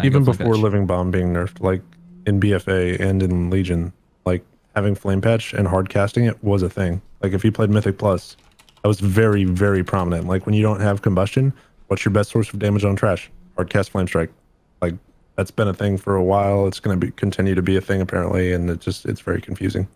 [SPEAKER 4] even before Living Bomb being nerfed, like in BFA and in Legion, like having Flame Patch and hard casting it was a thing. Like if you played Mythic Plus, that was very, very prominent. Like when you don't have combustion, what's your best source of damage on trash? Hard cast Flame Strike. Like that's been a thing for a while. It's going to continue to be a thing apparently, and it's very confusing.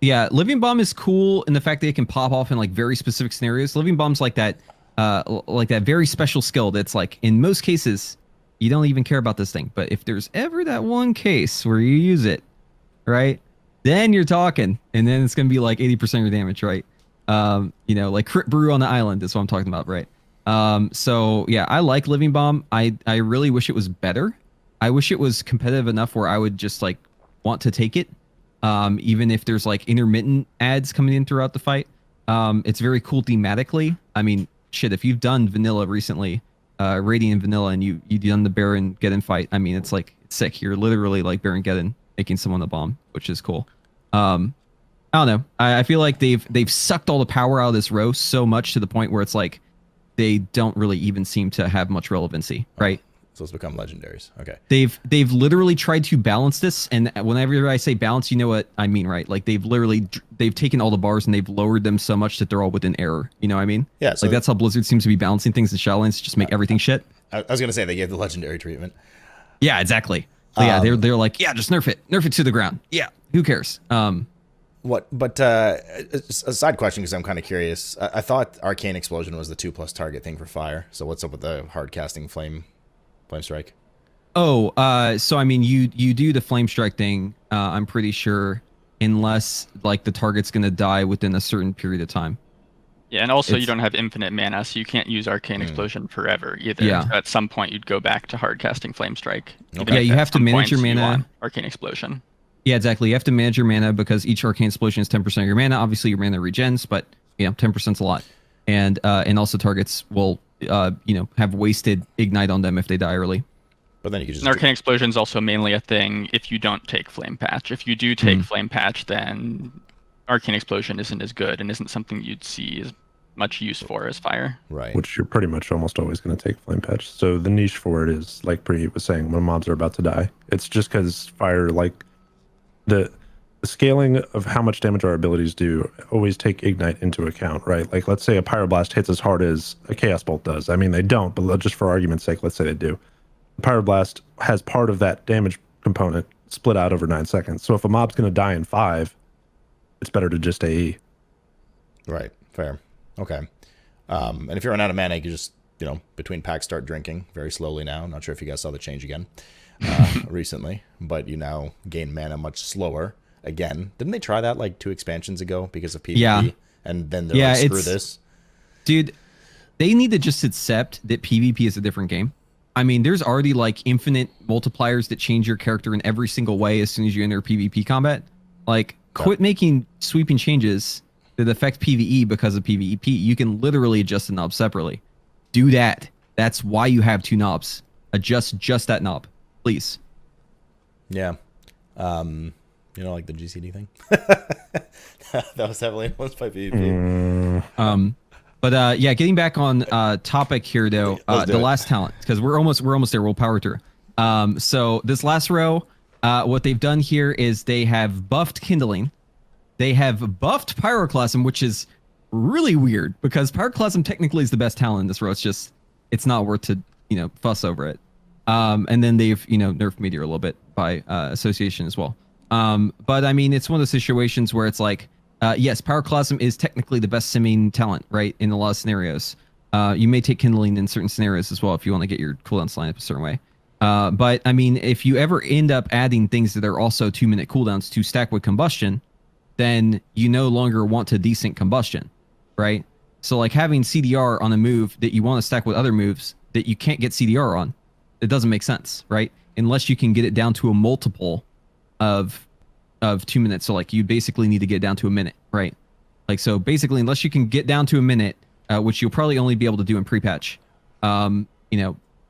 [SPEAKER 2] Yeah, Living Bomb is cool in the fact that it can pop off in like very specific scenarios. Living Bomb's like that very special skill that's like in most cases you don't even care about this thing, but if there's ever that one case where you use it, right, then you're talking, and then it's gonna be like 80% of your damage, right? Like Crit Brew on the island is what I'm talking about, right? So yeah, I like Living Bomb. I really wish it was better. I wish it was competitive enough where I would just like want to take it. Even if there's like intermittent ads coming in throughout the fight. It's very cool thematically. I mean, shit, if you've done vanilla recently, Radiant Vanilla, and you've done the Baron Geddon fight, I mean, it's like, it's sick. You're literally like Baron Geddon making someone a bomb, which is cool. I don't know. I feel like they've sucked all the power out of this row so much to the point where it's like, they don't really even seem to have much relevancy, right?
[SPEAKER 1] So it's become legendaries. Okay.
[SPEAKER 2] They've literally tried to balance this, and whenever I say balance, you know what I mean, right? Like they've taken all the bars and they've lowered them so much that they're all within error. You know what I mean?
[SPEAKER 1] Yeah. So
[SPEAKER 2] like that's how Blizzard seems to be balancing things in Shadowlands, just make everything shit.
[SPEAKER 1] I was gonna say they gave the legendary treatment.
[SPEAKER 2] Yeah, exactly. So yeah, they're like, yeah, just nerf it to the ground. Yeah, who cares?
[SPEAKER 1] But a side question, because I'm kind of curious. I thought Arcane Explosion was the 2+ target thing for fire. So what's up with the hard casting Flame Strike?
[SPEAKER 2] Oh, so I mean, you do the Flame Strike thing, I'm pretty sure, unless like the target's gonna die within a certain period of time.
[SPEAKER 3] Yeah, and also you don't have infinite mana, so you can't use Arcane Explosion forever either.
[SPEAKER 2] Yeah.
[SPEAKER 3] So at some point, you'd go back to hard casting Flame Strike.
[SPEAKER 1] Okay.
[SPEAKER 2] Yeah, you have to manage your mana.
[SPEAKER 3] Arcane Explosion.
[SPEAKER 2] Yeah, exactly. You have to manage your mana because each Arcane Explosion is 10% of your mana. Obviously, your mana regens, but 10%'s a lot. And also targets will have wasted ignite on them if they die early.
[SPEAKER 1] But then you can just
[SPEAKER 3] Arcane Explosion is also mainly a thing if you don't take Flame Patch. If you do take Flame Patch, then Arcane Explosion isn't as good and isn't something you'd see as much use for as fire.
[SPEAKER 1] Right.
[SPEAKER 4] Which you're pretty much almost always going to take Flame Patch. So the niche for it is, like Preheat was saying, when mobs are about to die. It's just because fire, like the scaling of how much damage our abilities do always take Ignite into account, right? Like let's say a Pyroblast hits as hard as a Chaos Bolt does. I mean, they don't, but just for argument's sake, let's say they do. Pyroblast has part of that damage component split out over 9 seconds. So if a mob's going to die in 5, it's better to just AE.
[SPEAKER 1] Right. Fair. Okay. And if you run out of mana, you just, between packs start drinking very slowly now. I'm not sure if you guys saw the change again recently, but you now gain mana much slower again. Didn't they try that like 2 expansions ago because of PvE?
[SPEAKER 2] Yeah.
[SPEAKER 1] And then they're like, screw this.
[SPEAKER 2] Dude, they need to just accept that PvP is a different game. I mean, there's already like infinite multipliers that change your character in every single way as soon as you enter PvP combat. Like, quit making sweeping changes that affect PvE because of PvP. You can literally adjust the knob separately. Do that. That's why you have 2 knobs. Adjust just that knob, please.
[SPEAKER 1] Yeah. Like the GCD thing. That was heavily influenced by PvP.
[SPEAKER 2] But getting back on topic here though, the last talent, because we're almost there. We'll power through. So this last row, what they've done here is they have buffed Kindling, they have buffed Pyroclasm, which is really weird because Pyroclasm technically is the best talent in this row. It's just it's not worth to fuss over it. And then they've nerfed Meteor a little bit by association as well. But I mean, it's one of those situations where it's like, yes, Pyroclasm is technically the best simming talent, right? In a lot of scenarios. You may take Kindling in certain scenarios as well if you want to get your cooldowns lined up a certain way. But I mean, if you ever end up adding things that are also 2-minute cooldowns to stack with Combustion, then you no longer want to desync Combustion, right? So like having CDR on a move that you want to stack with other moves that you can't get CDR on, it doesn't make sense, right? Unless you can get it down to a multiple of 2 minutes. So like you basically need to get down to a minute, right? Like, so basically, unless you can get down to a minute, which you'll probably only be able to do in pre-patch, then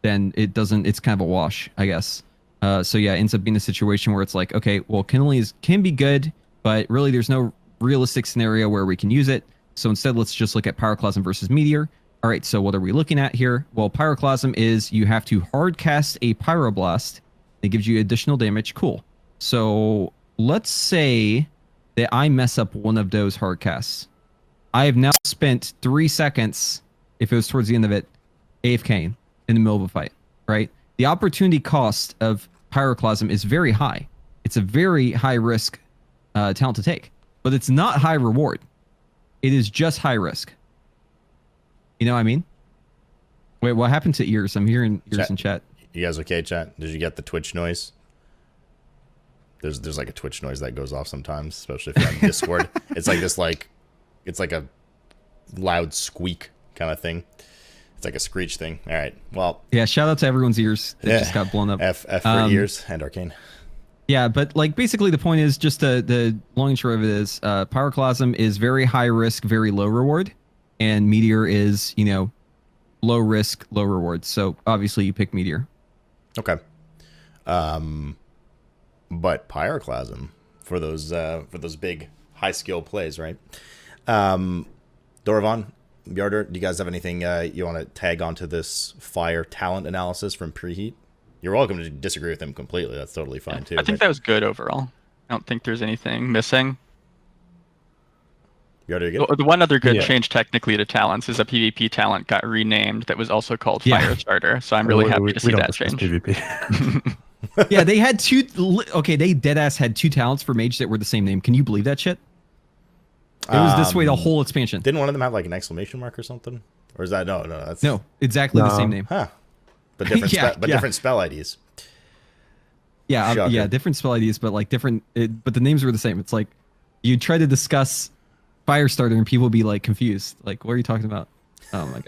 [SPEAKER 2] it's kind of a wash, I guess. So yeah, it ends up being a situation where it's like, okay, well, Kindling can be good, but really there's no realistic scenario where we can use it. So instead, let's just look at Pyroclasm versus Meteor. All right, so what are we looking at here? Well, Pyroclasm is you have to hard cast a Pyroblast. It gives you additional damage. Cool. So let's say that I mess up one of those hard casts. I have now spent 3 seconds, if it was towards the end of it, AFKing in the middle of a fight, right? The opportunity cost of Pyroclasm is very high. It's a very high risk talent to take, but it's not high reward. It is just high risk. You know what I mean? Wait, what happened to ears? I'm hearing ears in chat.
[SPEAKER 1] You guys okay, chat? Did you get the Twitch noise? There's like a Twitch noise that goes off sometimes, especially if you're on Discord. It's like this, it's like a loud squeak kind of thing. It's like a screech thing. All right. Well.
[SPEAKER 2] Yeah. Shout out to everyone's ears that just got blown up.
[SPEAKER 1] F for ears and Arcane.
[SPEAKER 2] Yeah, but like basically the point is just the long and short of it is Pyroclasm is very high risk, very low reward, and Meteor is low risk, low reward. So obviously you pick Meteor.
[SPEAKER 1] Okay. But Pyroclasm for those big high skill plays, right? Dorovon, Bjartuur, do you guys have anything you want to tag onto this fire talent analysis from Preheat? You're welcome to disagree with him completely. That's totally fine too.
[SPEAKER 3] I think that was good overall. I don't think there's anything missing. The one other good change technically to talents is a PvP talent got renamed that was also called Fire Starter. So I'm really happy to see that change.
[SPEAKER 4] PvP.
[SPEAKER 2] Yeah, they had two. Okay, they deadass had 2 talents for Mage that were the same name. Can you believe that shit? It was this way the whole expansion.
[SPEAKER 1] Didn't one of them have like an exclamation mark or something? Or is that no? That's
[SPEAKER 2] exactly the same name.
[SPEAKER 1] Huh? But different, different spell IDs.
[SPEAKER 2] Yeah, yeah, different spell IDs, but like different. But the names were the same. It's like you try to discuss Firestarter and people be like confused. Like, what are you talking about? Oh my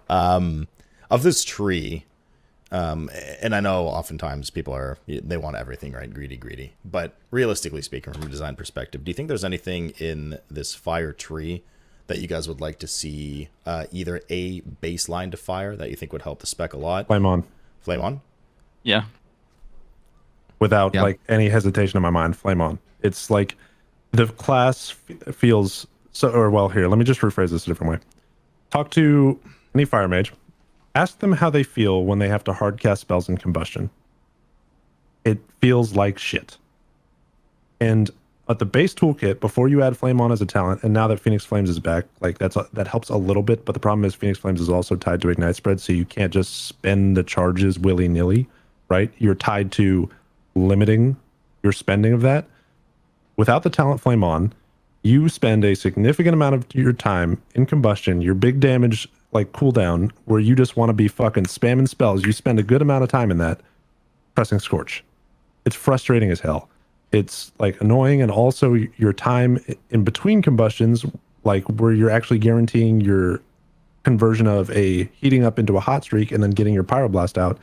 [SPEAKER 2] god.
[SPEAKER 1] Of this tree, and I know oftentimes people they want everything, right? Greedy. But realistically speaking, from a design perspective, do you think there's anything in this fire tree that you guys would like to see either a baseline to fire that you think would help the spec a lot?
[SPEAKER 4] Flame on.
[SPEAKER 3] Yeah.
[SPEAKER 4] Without like any hesitation in my mind, flame on. It's like the class feels so. Or well, here, let me just rephrase this a different way. Talk to any fire mage. Ask them how they feel when they have to hard cast spells in combustion. It feels like shit. And at the base toolkit, before you add Flame On as a talent, and now that Phoenix Flames is back, like that helps a little bit. But the problem is Phoenix Flames is also tied to Ignite Spread, so you can't just spend the charges willy-nilly, right? You're tied to limiting your spending of that. Without the talent Flame On, you spend a significant amount of your time in combustion, your big damage like cooldown, where you just want to be fucking spamming spells. You spend a good amount of time in that, pressing Scorch. It's frustrating as hell. It's like annoying, and also your time in between combustions, like where you're actually guaranteeing your conversion of a heating up into a hot streak and then getting your Pyroblast out,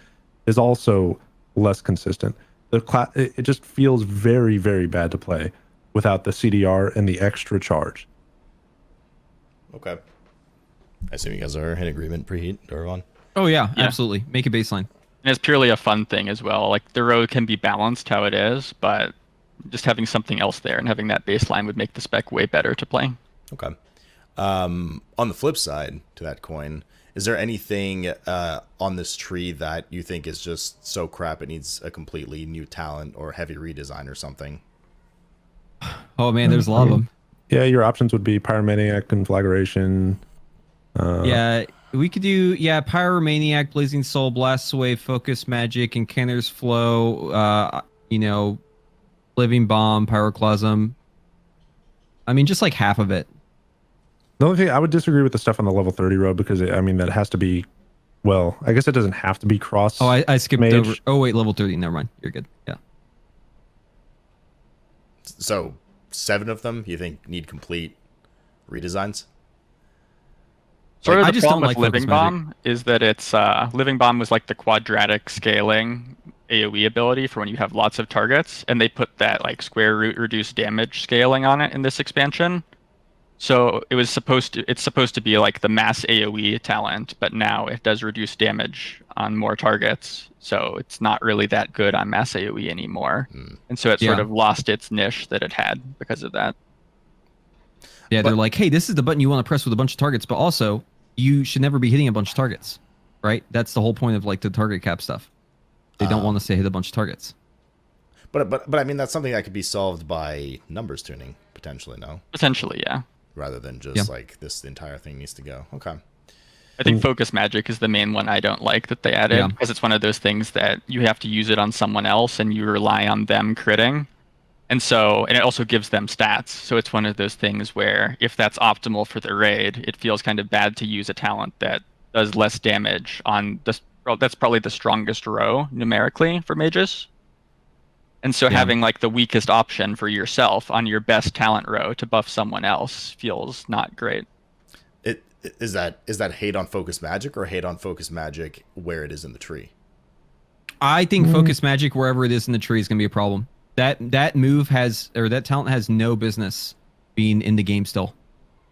[SPEAKER 4] is also less consistent. It just feels very, very bad to play without the CDR and the extra charge.
[SPEAKER 1] Okay. I assume you guys are in agreement, Preheat, Dorovon?
[SPEAKER 2] Oh yeah, absolutely. Make a baseline.
[SPEAKER 3] And it's purely a fun thing as well. Like the road can be balanced how it is, but just having something else there and having that baseline would make the spec way better to play.
[SPEAKER 1] Okay. On the flip side to that coin, is there anything on this tree that you think is just so crap it needs a completely new talent or heavy redesign or something?
[SPEAKER 2] Oh man, there's a lot of them.
[SPEAKER 4] Yeah, your options would be Pyromaniac, Conflagration.
[SPEAKER 2] Yeah, We could do, yeah, Pyromaniac, Blazing Soul, Blast Away, Focus Magic, Encanter's Flow, Living Bomb, Pyroclasm. I mean, just like half of it.
[SPEAKER 4] The only thing I would disagree with the stuff on the level 30 row because I mean that has to be, well, I guess it doesn't have to be cross.
[SPEAKER 2] Oh, I skipped
[SPEAKER 4] Mage.
[SPEAKER 2] over. Oh wait, level 30. Never mind. You're good. Yeah.
[SPEAKER 1] So 7 of them you think need complete redesigns?
[SPEAKER 3] Sort of
[SPEAKER 2] I
[SPEAKER 3] the
[SPEAKER 2] just don't
[SPEAKER 3] problem with
[SPEAKER 2] like
[SPEAKER 3] Living
[SPEAKER 2] Focus
[SPEAKER 3] Bomb is that it's Living Bomb was like the quadratic scaling AoE ability for when you have lots of targets, and they put that like square root reduced damage scaling on it in this expansion. So it's supposed to be like the mass AoE talent, but now it does reduce damage on more targets. So it's not really that good on mass AoE anymore. And so it sort
[SPEAKER 2] Yeah.
[SPEAKER 3] of lost its niche that it had because of that.
[SPEAKER 2] Yeah,
[SPEAKER 1] But-
[SPEAKER 2] they're like, hey, this is the button you want to press with a bunch of targets, but also you should never be hitting a bunch of targets, right? That's the whole point of like the target cap stuff. They don't want us to hit a bunch of targets.
[SPEAKER 1] But I mean that's something that could be solved by numbers tuning potentially, no?
[SPEAKER 3] Potentially, yeah.
[SPEAKER 1] Rather than just like this entire thing needs to go. Okay.
[SPEAKER 3] I think Focus Magic is the main one I don't like that they added
[SPEAKER 2] Yeah.
[SPEAKER 3] because it's one of those things that you have to use it on someone else and you rely on them critting. And it also gives them stats. So it's one of those things where if that's optimal for the raid, it feels kind of bad to use a talent that does less damage on this. Well, that's probably the strongest row numerically for mages. And so having like the weakest option for yourself on your best talent row to buff someone else feels not great.
[SPEAKER 1] Is that hate on Focus Magic or hate on Focus Magic where it is in the tree?
[SPEAKER 2] I think Focus Magic wherever it is in the tree is going to be a problem. That move has, or that talent has no business being in the game still.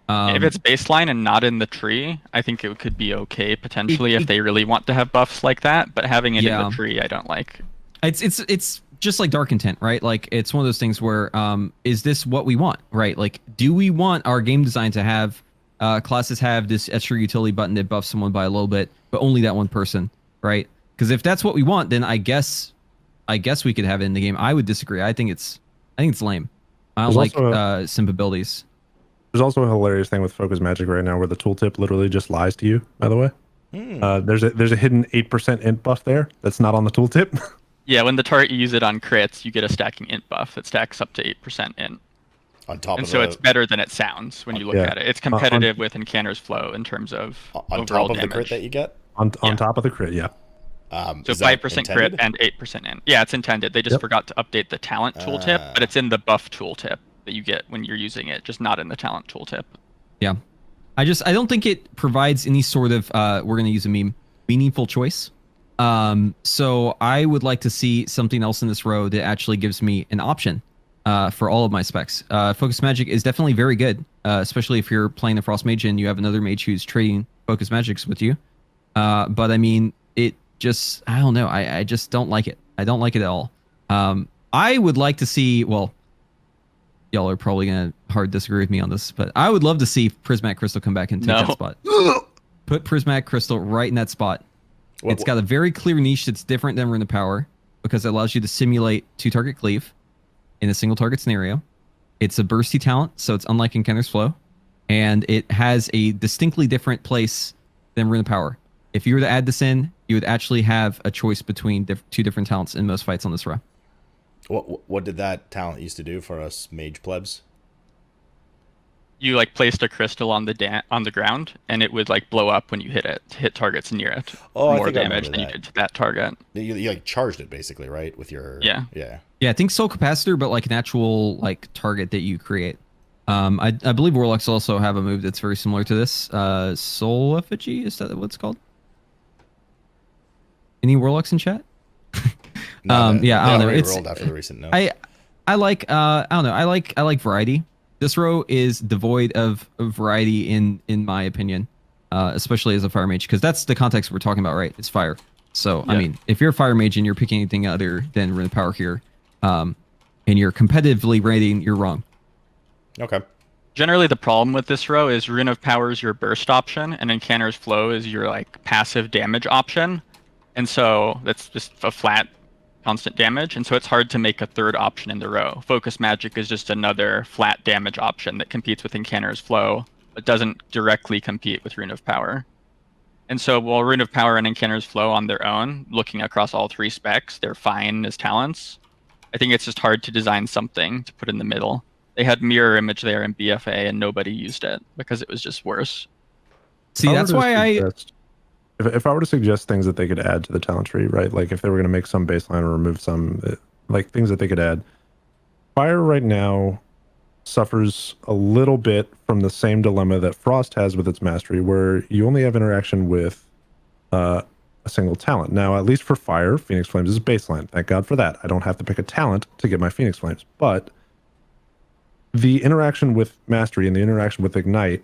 [SPEAKER 3] If it's baseline and not in the tree, I think it could be okay potentially if they really want to have buffs like that. But having it in the tree, I don't like.
[SPEAKER 2] It's just like Dark Intent, right? Like it's one of those things where is this what we want, right? Like, do we want our game design to have classes have this extra utility button that buffs someone by a little bit, but only that one person, right? Because if that's what we want, then I guess we could have it in the game. I would disagree. I think it's lame. I don't like simp abilities.
[SPEAKER 4] There's also a hilarious thing with Focus Magic right now where the tooltip literally just lies to you, by the way. There's a hidden 8% int buff there that's not on the tooltip.
[SPEAKER 3] Yeah, when the target you use it on crits, you get a stacking int buff that stacks up to 8% int.
[SPEAKER 1] On top
[SPEAKER 3] And
[SPEAKER 1] of
[SPEAKER 3] so it's better than it sounds when you look at it. It's competitive with Encanter's Flow in terms of
[SPEAKER 1] on
[SPEAKER 3] overall
[SPEAKER 1] top of
[SPEAKER 3] damage.
[SPEAKER 1] the crit that you get?
[SPEAKER 4] on top of the crit, yeah.
[SPEAKER 3] So 5% crit and 8% int. Yeah, it's intended. They just forgot to update the talent tooltip, but it's in the buff tooltip that you get when you're using it, just not in the talent tooltip.
[SPEAKER 2] Yeah. I don't think it provides any sort of we're going to use a meme, meaningful choice. So I would like to see something else in this row that actually gives me an option for all of my specs. Focus Magic is definitely very good, especially if you're playing the Frost Mage and you have another mage who's trading Focus Magics with you. But I mean, it just, I don't know. I just don't like it. I don't like it at all. I would like to see, well, y'all are probably going to hard disagree with me on this, but I would love to see Prismatic Crystal come back and take that spot. Put Prismatic Crystal right in that spot. It's got a very clear niche that's different than Rune of Power because it allows you to simulate 2-target cleave in a single target scenario. It's a bursty talent, so it's unlike Encanter's Flow, and it has a distinctly different place than Rune of Power. If you were to add this in, you would actually have a choice between 2 different talents in most fights on this row.
[SPEAKER 1] What did that talent used to do for us mage plebs?
[SPEAKER 3] You like placed a crystal on the ground, and it would like blow up when you hit it, hit targets near it. More damage than you did to that target.
[SPEAKER 1] You like charged it basically, right? With your
[SPEAKER 3] yeah.
[SPEAKER 2] I think Soul Capacitor, but like an actual like target that you create. I believe Warlocks also have a move that's very similar to this. Soul Effigy, is that what it's called? Any Warlocks in chat? I don't know. It's
[SPEAKER 1] rolled after the recent note.
[SPEAKER 2] I like I don't know. I like variety. This row is devoid of variety in my opinion, especially as a fire mage, because that's the context we're talking about, right? It's fire. So I mean, if you're a fire mage and you're picking anything other than Rune of Power here, and you're competitively rating, you're wrong.
[SPEAKER 1] Okay.
[SPEAKER 3] Generally, the problem with this row is Rune of Power is your burst option, and Encanter's Flow is your like passive damage option, and so that's just a flat constant damage, and so it's hard to make a third option in the row. Focus Magic is just another flat damage option that competes with Encanter's Flow, but doesn't directly compete with Rune of Power. And so while Rune of Power and Incanter's Flow on their own, looking across all 3 specs, they're fine as talents. I think it's just hard to design something to put in the middle. They had Mirror Image there in BFA and nobody used it because it was just worse.
[SPEAKER 2] See, that's why
[SPEAKER 4] If I were to suggest things that they could add to the talent tree, right? Like if they were going to make some baseline or remove some, like things that they could add. Fire right now suffers a little bit from the same dilemma that Frost has with its mastery, where you only have interaction with a single talent. Now, at least for Fire, Phoenix Flames is baseline. Thank God for that. I don't have to pick a talent to get my Phoenix Flames. But the interaction with mastery and the interaction with Ignite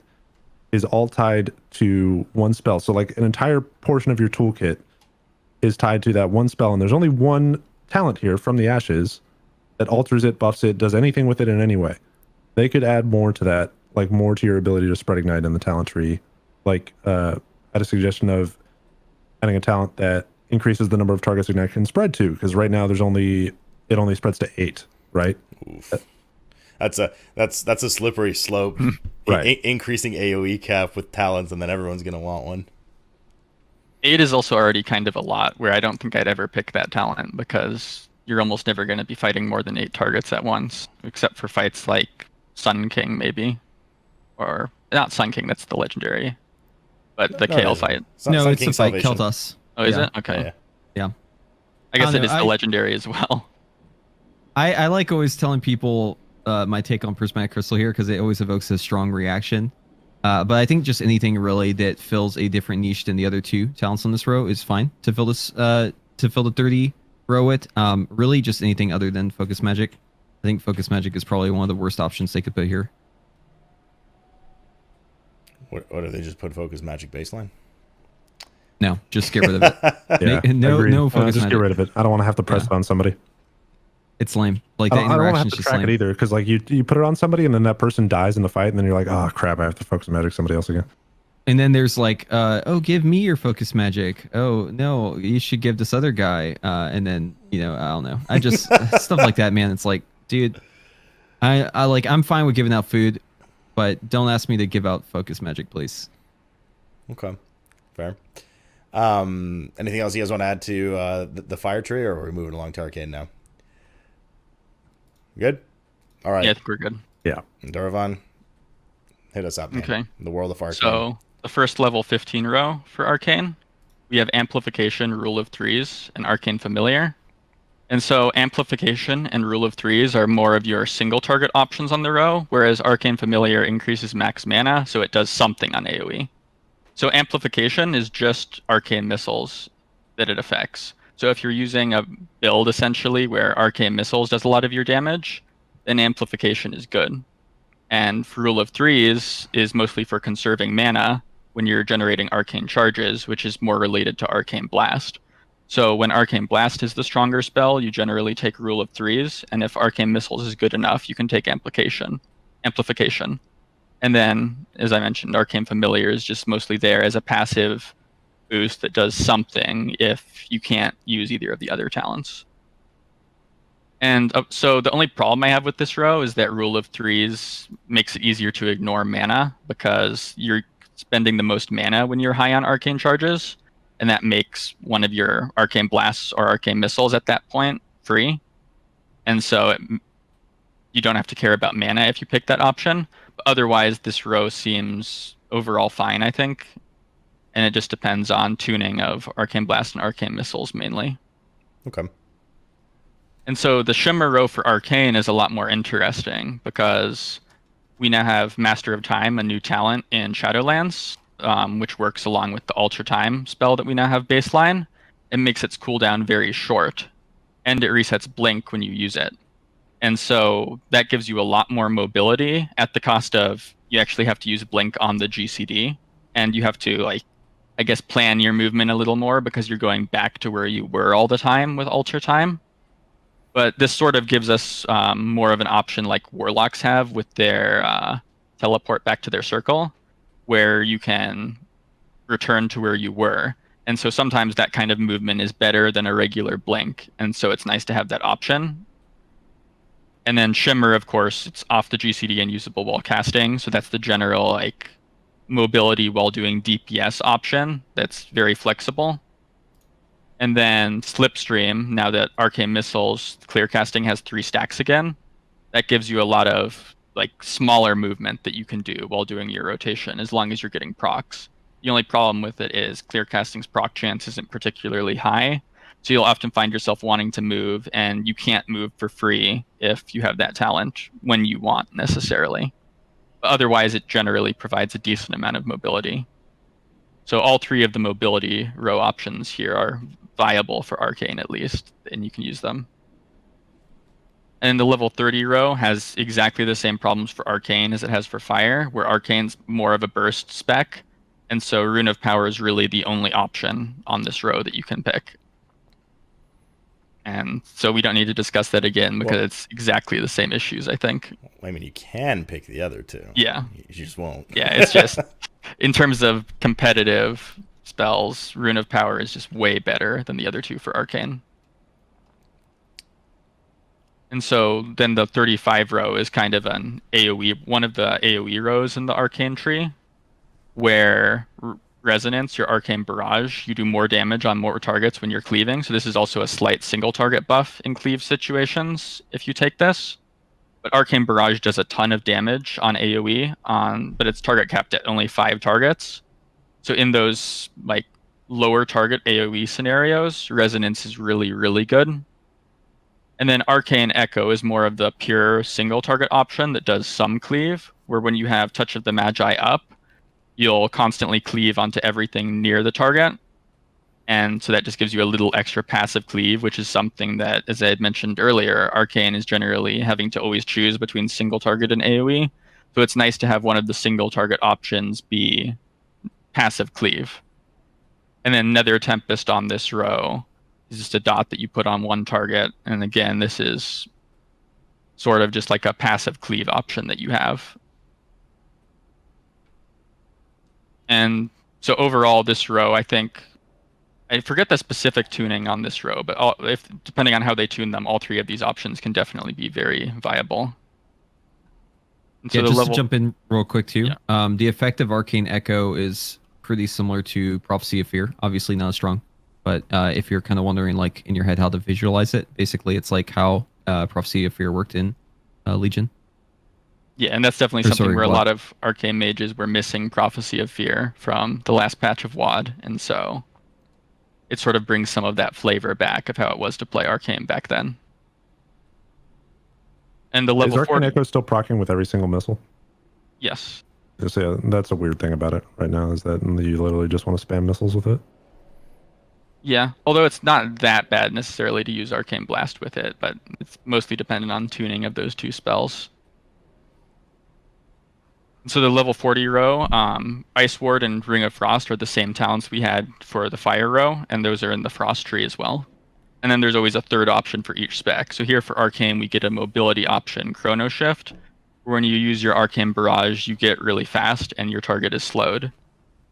[SPEAKER 4] is all tied to one spell. So like an entire portion of your toolkit is tied to that one spell, and there's only one talent here from the Ashes that alters it, buffs it, does anything with it in any way. They could add more to that, like more to your ability to spread Ignite in the talent tree. Like I had a suggestion of adding a talent that increases the number of targets Ignite can spread to, because right now it only spreads to 8, right?
[SPEAKER 1] Oof. That's a slippery slope.
[SPEAKER 4] Right.
[SPEAKER 1] Increasing AoE cap with talents, and then everyone's gonna want one.
[SPEAKER 3] 8 is also already kind of a lot, where I don't think I'd ever pick that talent because you're almost never going to be fighting more than 8 targets at once, except for fights like Sun King, maybe. Or, not Sun King, that's the legendary. But the Kale fight.
[SPEAKER 2] No,
[SPEAKER 1] Sun
[SPEAKER 2] it's
[SPEAKER 1] King
[SPEAKER 2] the fight
[SPEAKER 1] Salvation.
[SPEAKER 2] Kel'Thas.
[SPEAKER 3] Oh, is
[SPEAKER 2] Yeah.
[SPEAKER 3] it? Okay.
[SPEAKER 1] Yeah.
[SPEAKER 3] I guess
[SPEAKER 2] don't
[SPEAKER 3] it is
[SPEAKER 2] know,
[SPEAKER 3] the legendary as well.
[SPEAKER 2] I like always telling people my take on Prismatic Crystal here because it always evokes a strong reaction. But I think just anything really that fills a different niche than the other 2 talents on this row is fine to fill this to fill the 30 row with. Really, just anything other than Focus Magic. I think Focus Magic is probably one of the worst options they could put here.
[SPEAKER 1] What do they just put Focus Magic baseline?
[SPEAKER 2] No, just get rid of it.
[SPEAKER 4] Yeah,
[SPEAKER 2] no
[SPEAKER 4] agreed.
[SPEAKER 2] Focus
[SPEAKER 4] just
[SPEAKER 2] Magic.
[SPEAKER 4] get rid of it. I don't want to have to press it on somebody.
[SPEAKER 2] It's lame. Like
[SPEAKER 4] I
[SPEAKER 2] that
[SPEAKER 4] don't want to
[SPEAKER 2] interaction
[SPEAKER 4] have
[SPEAKER 2] is
[SPEAKER 4] to
[SPEAKER 2] just
[SPEAKER 4] track
[SPEAKER 2] lame.
[SPEAKER 4] it either, because like you put it on somebody and then that person dies in the fight, and then you're like, oh crap, I have to Focus Magic somebody else again.
[SPEAKER 2] And then there's like, oh, give me your Focus Magic. Oh no, you should give this other guy. And then I don't know. I just stuff like that, man. It's like, dude, I'm fine with giving out food, but don't ask me to give out Focus Magic, please.
[SPEAKER 1] Okay, fair. Anything else you guys want to add to the fire tree, or are we moving along to Arcane now? Good? All right.
[SPEAKER 3] Yeah, I think we're good.
[SPEAKER 4] Yeah.
[SPEAKER 1] Dorovon, hit us up, man.
[SPEAKER 3] Okay.
[SPEAKER 1] The world of Arcane.
[SPEAKER 3] So, the first level 15 row for Arcane, we have Amplification, Rule of Threes, and Arcane Familiar. And so Amplification and Rule of Threes are more of your single target options on the row, whereas Arcane Familiar increases max mana, so it does something on AoE. So Amplification is just Arcane Missiles that it affects. So if you're using a build essentially where Arcane Missiles does a lot of your damage, then Amplification is good. And Rule of Threes is mostly for conserving mana when you're generating Arcane Charges, which is more related to Arcane Blast. So when Arcane Blast is the stronger spell, you generally take Rule of Threes, and if Arcane Missiles is good enough, you can take Amplification. And then, as I mentioned, Arcane Familiar is just mostly there as a passive boost that does something if you can't use either of the other talents. And so the only problem I have with this row is that Rule of Threes makes it easier to ignore mana because you're spending the most mana when you're high on Arcane Charges, and that makes one of your Arcane Blasts or Arcane Missiles at that point free. And so you don't have to care about mana if you pick that option. But otherwise, this row seems overall fine, I think. And it just depends on tuning of Arcane Blast and Arcane Missiles mainly.
[SPEAKER 1] Okay.
[SPEAKER 3] And so the Shimmer row for Arcane is a lot more interesting because we now have Master of Time, a new talent in Shadowlands, which works along with the Ultra Time spell that we now have baseline. It makes its cooldown very short, and it resets Blink when you use it. And so that gives you a lot more mobility at the cost of you actually have to use Blink on the GCD, and you have to plan your movement a little more because you're going back to where you were all the time with Ultra Time. But this sort of gives us more of an option like Warlocks have with their teleport back to their circle, where you can return to where you were. And so sometimes that kind of movement is better than a regular Blink, and so it's nice to have that option. And then Shimmer, of course, it's off the GCD and usable while casting, so that's the general mobility while doing DPS option that's very flexible. And then Slipstream, now that Arcane Missiles clear casting has 3 stacks again, that gives you a lot of like smaller movement that you can do while doing your rotation, as long as you're getting procs. The only problem with it is clear casting's proc chance isn't particularly high, so you'll often find yourself wanting to move, and you can't move for free if you have that talent when you want necessarily. But otherwise, it generally provides a decent amount of mobility. So all 3 of the mobility row options here are viable for Arcane at least, and you can use them. And the level 30 row has exactly the same problems for Arcane as it has for Fire, where Arcane's more of a burst spec, and so Rune of Power is really the only option on this row that you can pick. And so we don't need to discuss that again because it's exactly the same issues, I think.
[SPEAKER 1] I mean, you can pick the other 2.
[SPEAKER 3] Yeah.
[SPEAKER 1] You just won't.
[SPEAKER 3] Yeah, it's just, in terms of competitive spells, Rune of Power is just way better than the other 2 for Arcane. And so then the 35 row is kind of an AoE, one of the AoE rows in the Arcane tree, where Resonance, your Arcane Barrage, you do more damage on more targets when you're cleaving. So this is also a slight single target buff in cleave situations if you take this. But Arcane Barrage does a ton of damage on AoE, but it's target capped at only 5 targets. So in those like lower target AoE scenarios, Resonance is really, really good. And then Arcane Echo is more of the pure single target option that does some cleave, where when you have Touch of the Magi up, you'll constantly cleave onto everything near the target. And so that just gives you a little extra passive cleave, which is something that, as I had mentioned earlier, Arcane is generally having to always choose between single target and AoE. So it's nice to have one of the single target options be passive cleave. And then Nether Tempest on this row is just a dot that you put on one target. And again, this is sort of just like a passive cleave option that you have. And so overall, this row, I think, I forget the specific tuning on this row, but depending on how they tune them, all 3 of these options can definitely be very viable. And so
[SPEAKER 2] just to jump in real quick too, the effect of Arcane Echo is pretty similar to Prophecy of Fear. Obviously not as strong, but if you're kind of wondering like in your head how to visualize it, basically it's like how Prophecy of Fear worked in Legion.
[SPEAKER 3] Yeah, and that's definitely something where a lot of Arcane mages were missing Prophecy of Fear from the last patch of WoD, and so it sort of brings some of that flavor back of how it was to play Arcane back then. And the level 40...
[SPEAKER 4] Is Arcane Echo still proccing with every single missile?
[SPEAKER 3] Yes.
[SPEAKER 4] So that's a weird thing about it right now, is that you literally just want to spam missiles with it.
[SPEAKER 3] Yeah, although it's not that bad necessarily to use Arcane Blast with it, but it's mostly dependent on tuning of those 2 spells. So the level 40 row, Ice Ward and Ring of Frost are the same talents we had for the Fire row, and those are in the Frost tree as well. And then there's always a third option for each spec. So here for Arcane, we get a mobility option, Chrono Shift, where when you use your Arcane Barrage, you get really fast and your target is slowed.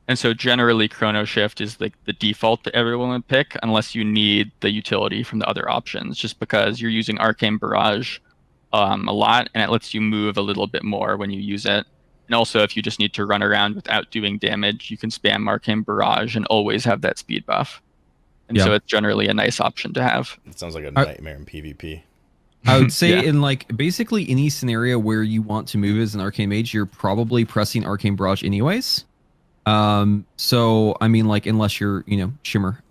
[SPEAKER 3] And so generally Chrono Shift is like the default that everyone would pick, unless you need the utility from the other options, just because you're using Arcane Barrage a lot, and it lets you move a little bit more when you use it. And also, if you just need to run around without doing damage, you can spam Arcane Barrage and always have that speed buff. And so it's generally a nice option to have.
[SPEAKER 1] It sounds like a nightmare in PvP.
[SPEAKER 2] I would say in like basically any scenario where you want to move as an Arcane Mage, you're probably pressing Arcane Barrage anyways. So I mean, like, unless you're, Shimmer.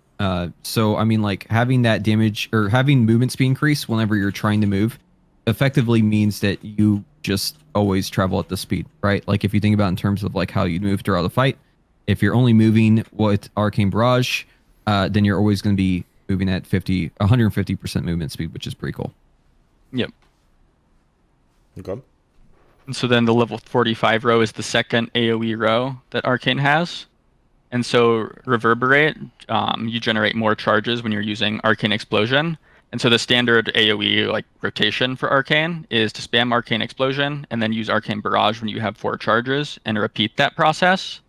[SPEAKER 2] So I mean, like, having that damage or having movement speed increase whenever you're trying to move effectively means that you just always travel at the speed, right? Like if you think about in terms of like how you move throughout a fight, if you're only moving with Arcane Barrage, then you're always going to be moving at 150% movement speed, which is pretty cool.
[SPEAKER 3] Yep.
[SPEAKER 1] Okay.
[SPEAKER 3] And so then the level 45 row is the second AoE row that Arcane has. And so Reverberate, you generate more charges when you're using Arcane Explosion. And so the standard AoE like rotation for Arcane is to spam Arcane Explosion and then use Arcane Barrage when you have 4 charges and repeat that process.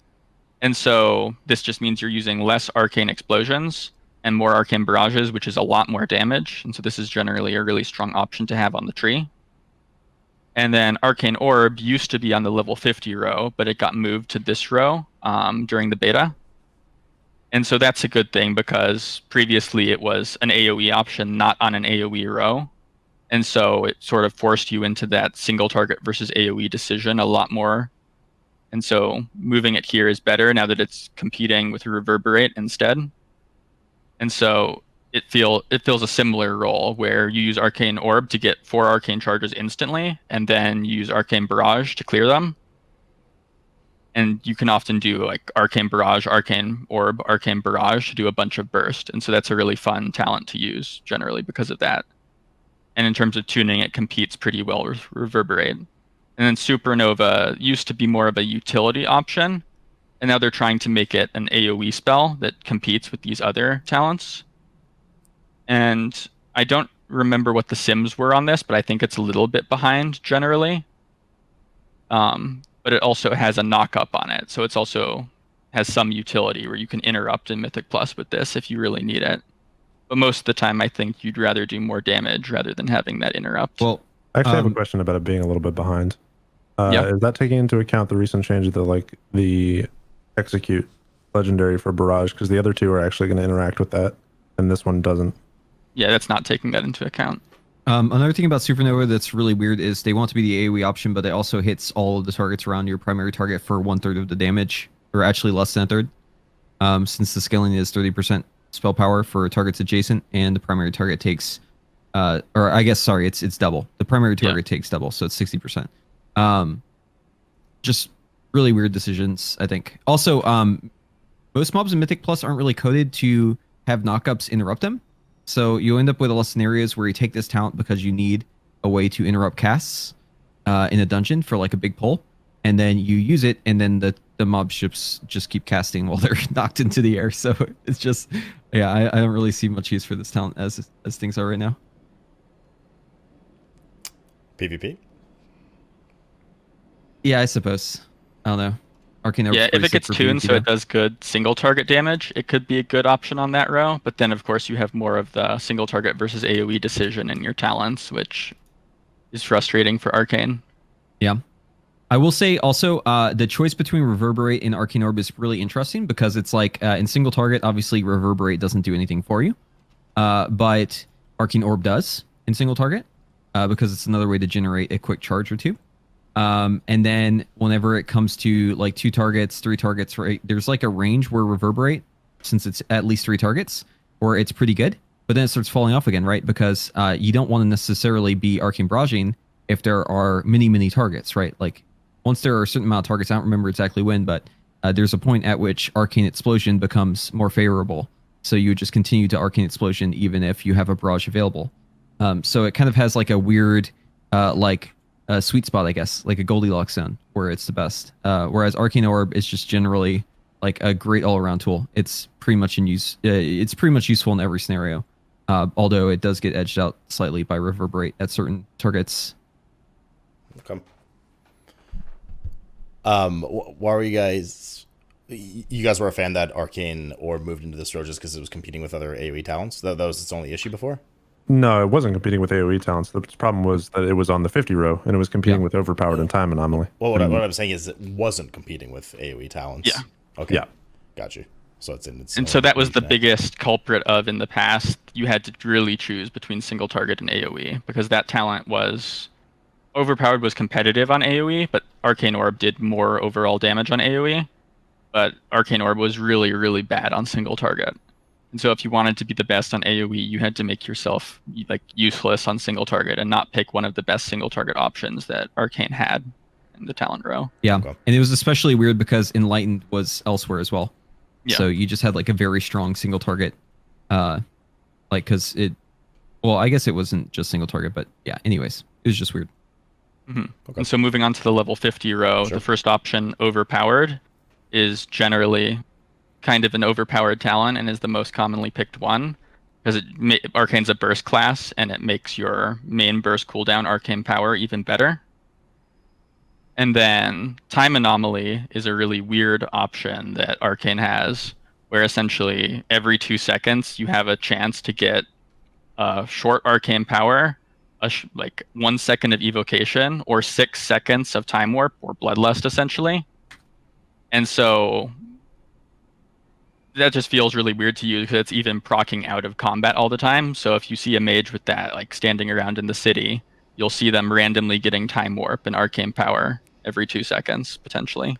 [SPEAKER 3] And so this just means you're using less Arcane Explosions and more Arcane Barrages, which is a lot more damage. And so this is generally a really strong option to have on the tree. And then Arcane Orb used to be on the level 50 row, but it got moved to this row during the beta. And so that's a good thing because previously it was an AoE option, not on an AoE row. And so it sort of forced you into that single target versus AoE decision a lot more. And so moving it here is better now that it's competing with Reverberate instead. And so it fills a similar role where you use Arcane Orb to get 4 Arcane charges instantly, and then you use Arcane Barrage to clear them. And you can often do like Arcane Barrage, Arcane Orb, Arcane Barrage to do a bunch of burst. And so that's a really fun talent to use generally because of that. And in terms of tuning, it competes pretty well with Reverberate. And then Supernova used to be more of a utility option, and now they're trying to make it an AoE spell that competes with these other talents. And I don't remember what the sims were on this, but I think it's a little bit behind generally. But it also has a knock-up on it, so it's also has some utility where you can interrupt in Mythic Plus with this if you really need it. But most of the time, I think you'd rather do more damage rather than having that interrupt.
[SPEAKER 2] Well,
[SPEAKER 4] I actually have a question about it being a little bit behind.
[SPEAKER 3] Yeah.
[SPEAKER 4] Is that taking into account the recent change of the execute legendary for barrage? Because the other two are actually going to interact with that, and this one doesn't.
[SPEAKER 3] Yeah, that's not taking that into account.
[SPEAKER 2] Another thing about Supernova that's really weird is they want to be the AoE option, but it also hits all of the targets around your primary target for 1/3 of the damage, or actually less than a third, since the scaling is 30% spell power for targets adjacent, and the primary target takes, or I guess, sorry, it's double. The primary target takes double, so it's 60%. Just really weird decisions, I think. Also, most mobs in Mythic Plus aren't really coded to have knockups interrupt them. So you end up with a lot of scenarios where you take this talent because you need a way to interrupt casts in a dungeon for like a big pull, and then you use it, and then the mob ships just keep casting while they're knocked into the air. So it's just, yeah, I don't really see much use for this talent as things are right now.
[SPEAKER 1] PvP?
[SPEAKER 2] Yeah, I suppose. I don't know. Arcane Orb
[SPEAKER 3] Yeah, if it gets tuned
[SPEAKER 2] PvP
[SPEAKER 3] so it does good single target damage, it could be a good option on that row. But then, of course, you have more of the single target versus AoE decision in your talents, which is frustrating for Arcane.
[SPEAKER 2] Yeah. I will say also, the choice between Reverberate and Arcane Orb is really interesting because it's like in single target, obviously Reverberate doesn't do anything for you, but Arcane Orb does in single target because it's another way to generate a quick charge or two. And then whenever it comes to like 2 targets, 3 targets, right, there's like a range where Reverberate, since it's at least 3 targets, where it's pretty good, but then it starts falling off again, right? Because you don't want to necessarily be Arcane Barraging if there are many targets, right? Like once there are a certain amount of targets, I don't remember exactly when, but there's a point at which Arcane Explosion becomes more favorable. So you would just continue to Arcane Explosion even if you have a barrage available. So it kind of has like a weird, a sweet spot, I guess, like a Goldilocks zone where it's the best. Whereas Arcane Orb is just generally like a great all-around tool. It's pretty much in use. It's pretty much useful in every scenario. Although it does get edged out slightly by Reverberate at certain targets.
[SPEAKER 1] Okay. Why were you guys? You guys were a fan that Arcane Orb moved into this row just because it was competing with other AoE talents? That was its only issue before?
[SPEAKER 4] No, it wasn't competing with AoE talents. The problem was that it was on the 50 row, and it was competing with Overpowered and Time Anomaly.
[SPEAKER 1] Well, what I'm saying is it wasn't competing with AoE talents.
[SPEAKER 3] Yeah.
[SPEAKER 1] Okay.
[SPEAKER 4] Yeah.
[SPEAKER 1] Got you. So it's in its
[SPEAKER 3] And so that was the biggest culprit of in the past. You had to really choose between single target and AoE because that talent was Overpowered was competitive on AoE, but Arcane Orb did more overall damage on AoE. But Arcane Orb was really bad on single target. And so if you wanted to be the best on AoE, you had to make yourself like useless on single target and not pick one of the best single target options that Arcane had in the talent row.
[SPEAKER 2] Yeah.
[SPEAKER 1] Okay.
[SPEAKER 2] And it was especially weird because Enlightened was elsewhere as well.
[SPEAKER 3] Yeah.
[SPEAKER 2] So you just had like a very strong single target, because well, I guess it wasn't just single target, but yeah, anyways, it was just weird.
[SPEAKER 3] Mm-hmm.
[SPEAKER 1] Okay.
[SPEAKER 3] And so moving on to the level 50 row,
[SPEAKER 1] Sure.
[SPEAKER 3] the first option, Overpowered, is generally kind of an overpowered talent and is the most commonly picked one because Arcane's a burst class and it makes your main burst cooldown Arcane power even better. And then Time Anomaly is a really weird option that Arcane has where essentially every 2 seconds you have a chance to get a short Arcane power like 1 second of evocation or 6 seconds of time warp or bloodlust essentially. And so that just feels really weird to you because it's even proccing out of combat all the time. So if you see a mage with that like standing around in the city, you'll see them randomly getting time warp and arcane power every 2 seconds potentially.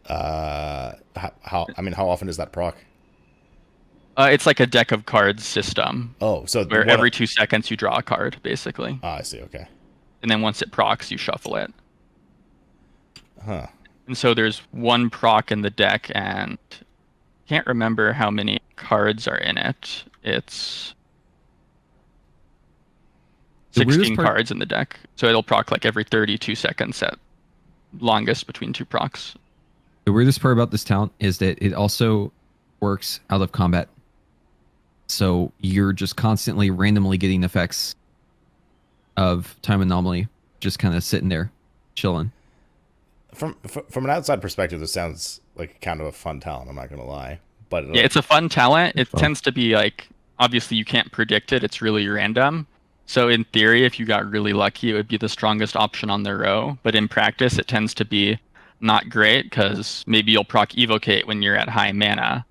[SPEAKER 1] How often is that proc?
[SPEAKER 3] It's like a deck of cards system.
[SPEAKER 1] Oh, so
[SPEAKER 3] where every 2 seconds you draw a card, basically.
[SPEAKER 1] I see. Okay.
[SPEAKER 3] And then once it procs, you shuffle it.
[SPEAKER 1] Huh.
[SPEAKER 3] And so there's one proc in the deck, and can't remember how many cards are in it. It's 16 cards in the deck. So it'll proc like every 32 seconds at longest between 2 procs.
[SPEAKER 2] The weirdest part about this talent is that it also works out of combat. So you're just constantly randomly getting effects of time anomaly, just kind of sitting there, chilling.
[SPEAKER 1] From an outside perspective, this sounds like kind of a fun talent. I'm not gonna lie, but
[SPEAKER 3] yeah, it's a fun talent. It tends to be like, obviously you can't predict it. It's really random. So in theory, if you got really lucky, it would be the strongest option on the row. But in practice, it tends to be not great because maybe you'll proc evocate when you're at high mana.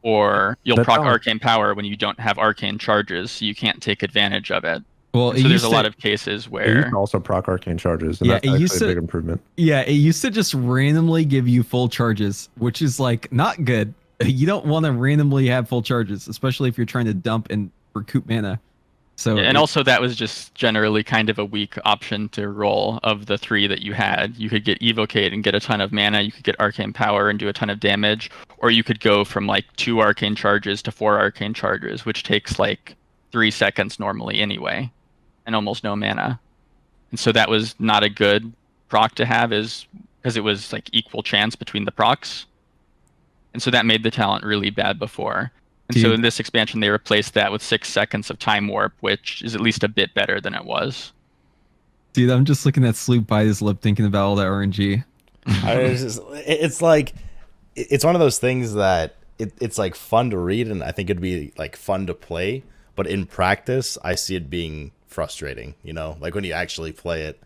[SPEAKER 3] Or you'll proc arcane power when you don't have arcane charges, so you can't take advantage of it.
[SPEAKER 2] Well,
[SPEAKER 3] so there's a lot of cases where
[SPEAKER 4] you can also proc arcane charges, and that's actually a big improvement.
[SPEAKER 2] Yeah, it used to just randomly give you full charges, which is like not good. You don't want to randomly have full charges, especially if you're trying to dump and recoup mana. So
[SPEAKER 3] and also that was just generally kind of a weak option to roll of the 3 that you had. You could get evocate and get a ton of mana. You could get arcane power and do a ton of damage, or you could go from like 2 arcane charges to 4 arcane charges, which takes like 3 seconds normally anyway, and almost no mana. And so that was not a good proc to have, is because it was like equal chance between the procs. And so that made the talent really bad before. And so in this expansion, they replaced that with 6 seconds of time warp, which is at least a bit better than it was.
[SPEAKER 2] Dude, I'm just looking at Sloop by his lip thinking about all that RNG.
[SPEAKER 1] It's like, it's one of those things that it's like fun to read, and I think it'd be like fun to play. But in practice, I see it being frustrating, you know, like when you actually play it,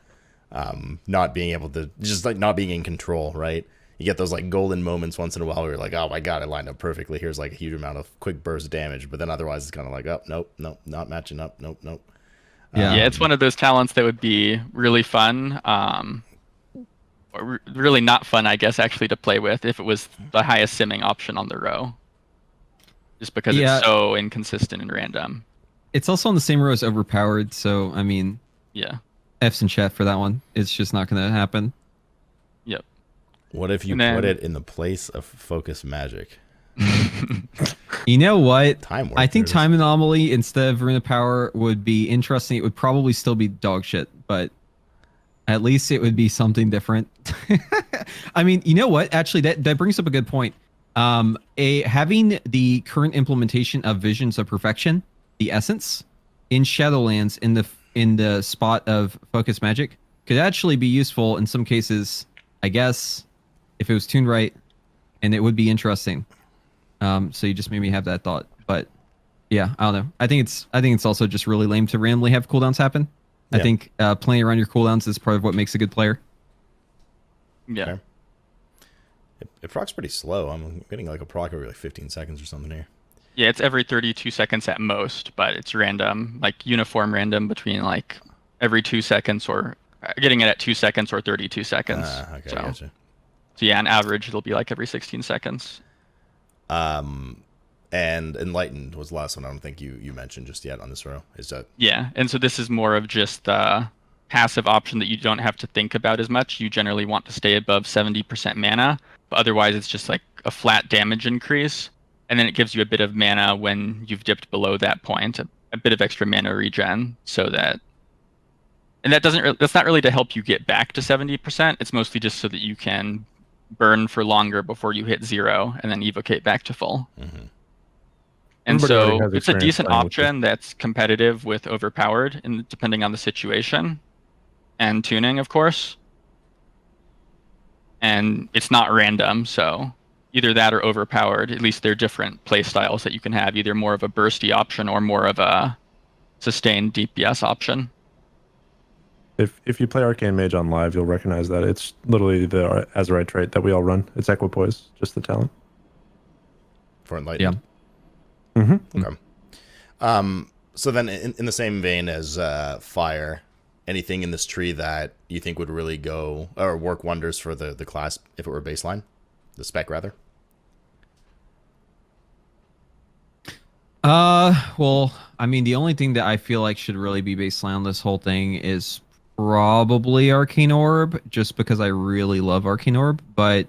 [SPEAKER 1] not being able to, just like not being in control, right? You get those like golden moments once in a while where you're like, oh my god, it lined up perfectly. Here's like a huge amount of quick burst damage. But then otherwise it's kind of like, oh, nope, not matching up. Nope.
[SPEAKER 3] Yeah, it's one of those talents that would be really fun, or really not fun, I guess, actually to play with if it was the highest simming option on the row. Just because it's so inconsistent and random.
[SPEAKER 2] It's also on the same row as overpowered, so I mean,
[SPEAKER 3] yeah,
[SPEAKER 2] F's in chat for that one. It's just not going to happen.
[SPEAKER 3] Yep.
[SPEAKER 1] What if you put it in the place of focus magic?
[SPEAKER 2] You know what?
[SPEAKER 1] Time warp,
[SPEAKER 2] I think time anomaly instead of rune of power would be interesting. It would probably still be dog shit, but at least it would be something different. I mean, you know what? Actually, that brings up a good point. Having the current implementation of Visions of Perfection, the essence, in Shadowlands in the spot of focus magic could actually be useful in some cases, I guess, if it was tuned right, and it would be interesting. So you just made me have that thought, but yeah, I don't know. I think it's also just really lame to randomly have cooldowns happen. Yeah. I think playing around your cooldowns is part of what makes a good player.
[SPEAKER 3] Yeah.
[SPEAKER 1] Okay. It procs pretty slow. I'm getting like a proc every like 15 seconds or something here.
[SPEAKER 3] Yeah, it's every 32 seconds at most, but it's random, like uniform random between like every 2 seconds or getting it at 2 seconds or 32 seconds.
[SPEAKER 1] Okay, gotcha.
[SPEAKER 3] So yeah, on average, it'll be like every 16 seconds.
[SPEAKER 1] And Enlightened was the last one I don't think you mentioned just yet on this row. Is that?
[SPEAKER 3] Yeah, and so this is more of just the passive option that you don't have to think about as much. You generally want to stay above 70% mana, but otherwise it's just like a flat damage increase, and then it gives you a bit of mana when you've dipped below that point, a bit of extra mana regen, so that. And that's not really to help you get back to 70%. It's mostly just so that you can burn for longer before you hit 0 and then evocate back to full.
[SPEAKER 1] Mm-hmm.
[SPEAKER 3] And so it's a decent option that's competitive with overpowered, and depending on the situation and tuning, of course. And it's not random, so either that or overpowered. At least they're different play styles that you can have, either more of a bursty option or more of a sustained DPS option.
[SPEAKER 4] If you play Arcane Mage on live, you'll recognize that it's literally the Azerite trait that we all run. It's Equipoise, just the talent.
[SPEAKER 1] For Enlightened.
[SPEAKER 2] Yeah.
[SPEAKER 4] Mm-hmm.
[SPEAKER 1] Okay. So then in the same vein as Fire, anything in this tree that you think would really go or work wonders for the class if it were baseline? The spec, rather?
[SPEAKER 2] Well, I mean, the only thing that I feel like should really be baseline on this whole thing is probably Arcane Orb, just because I really love Arcane Orb. But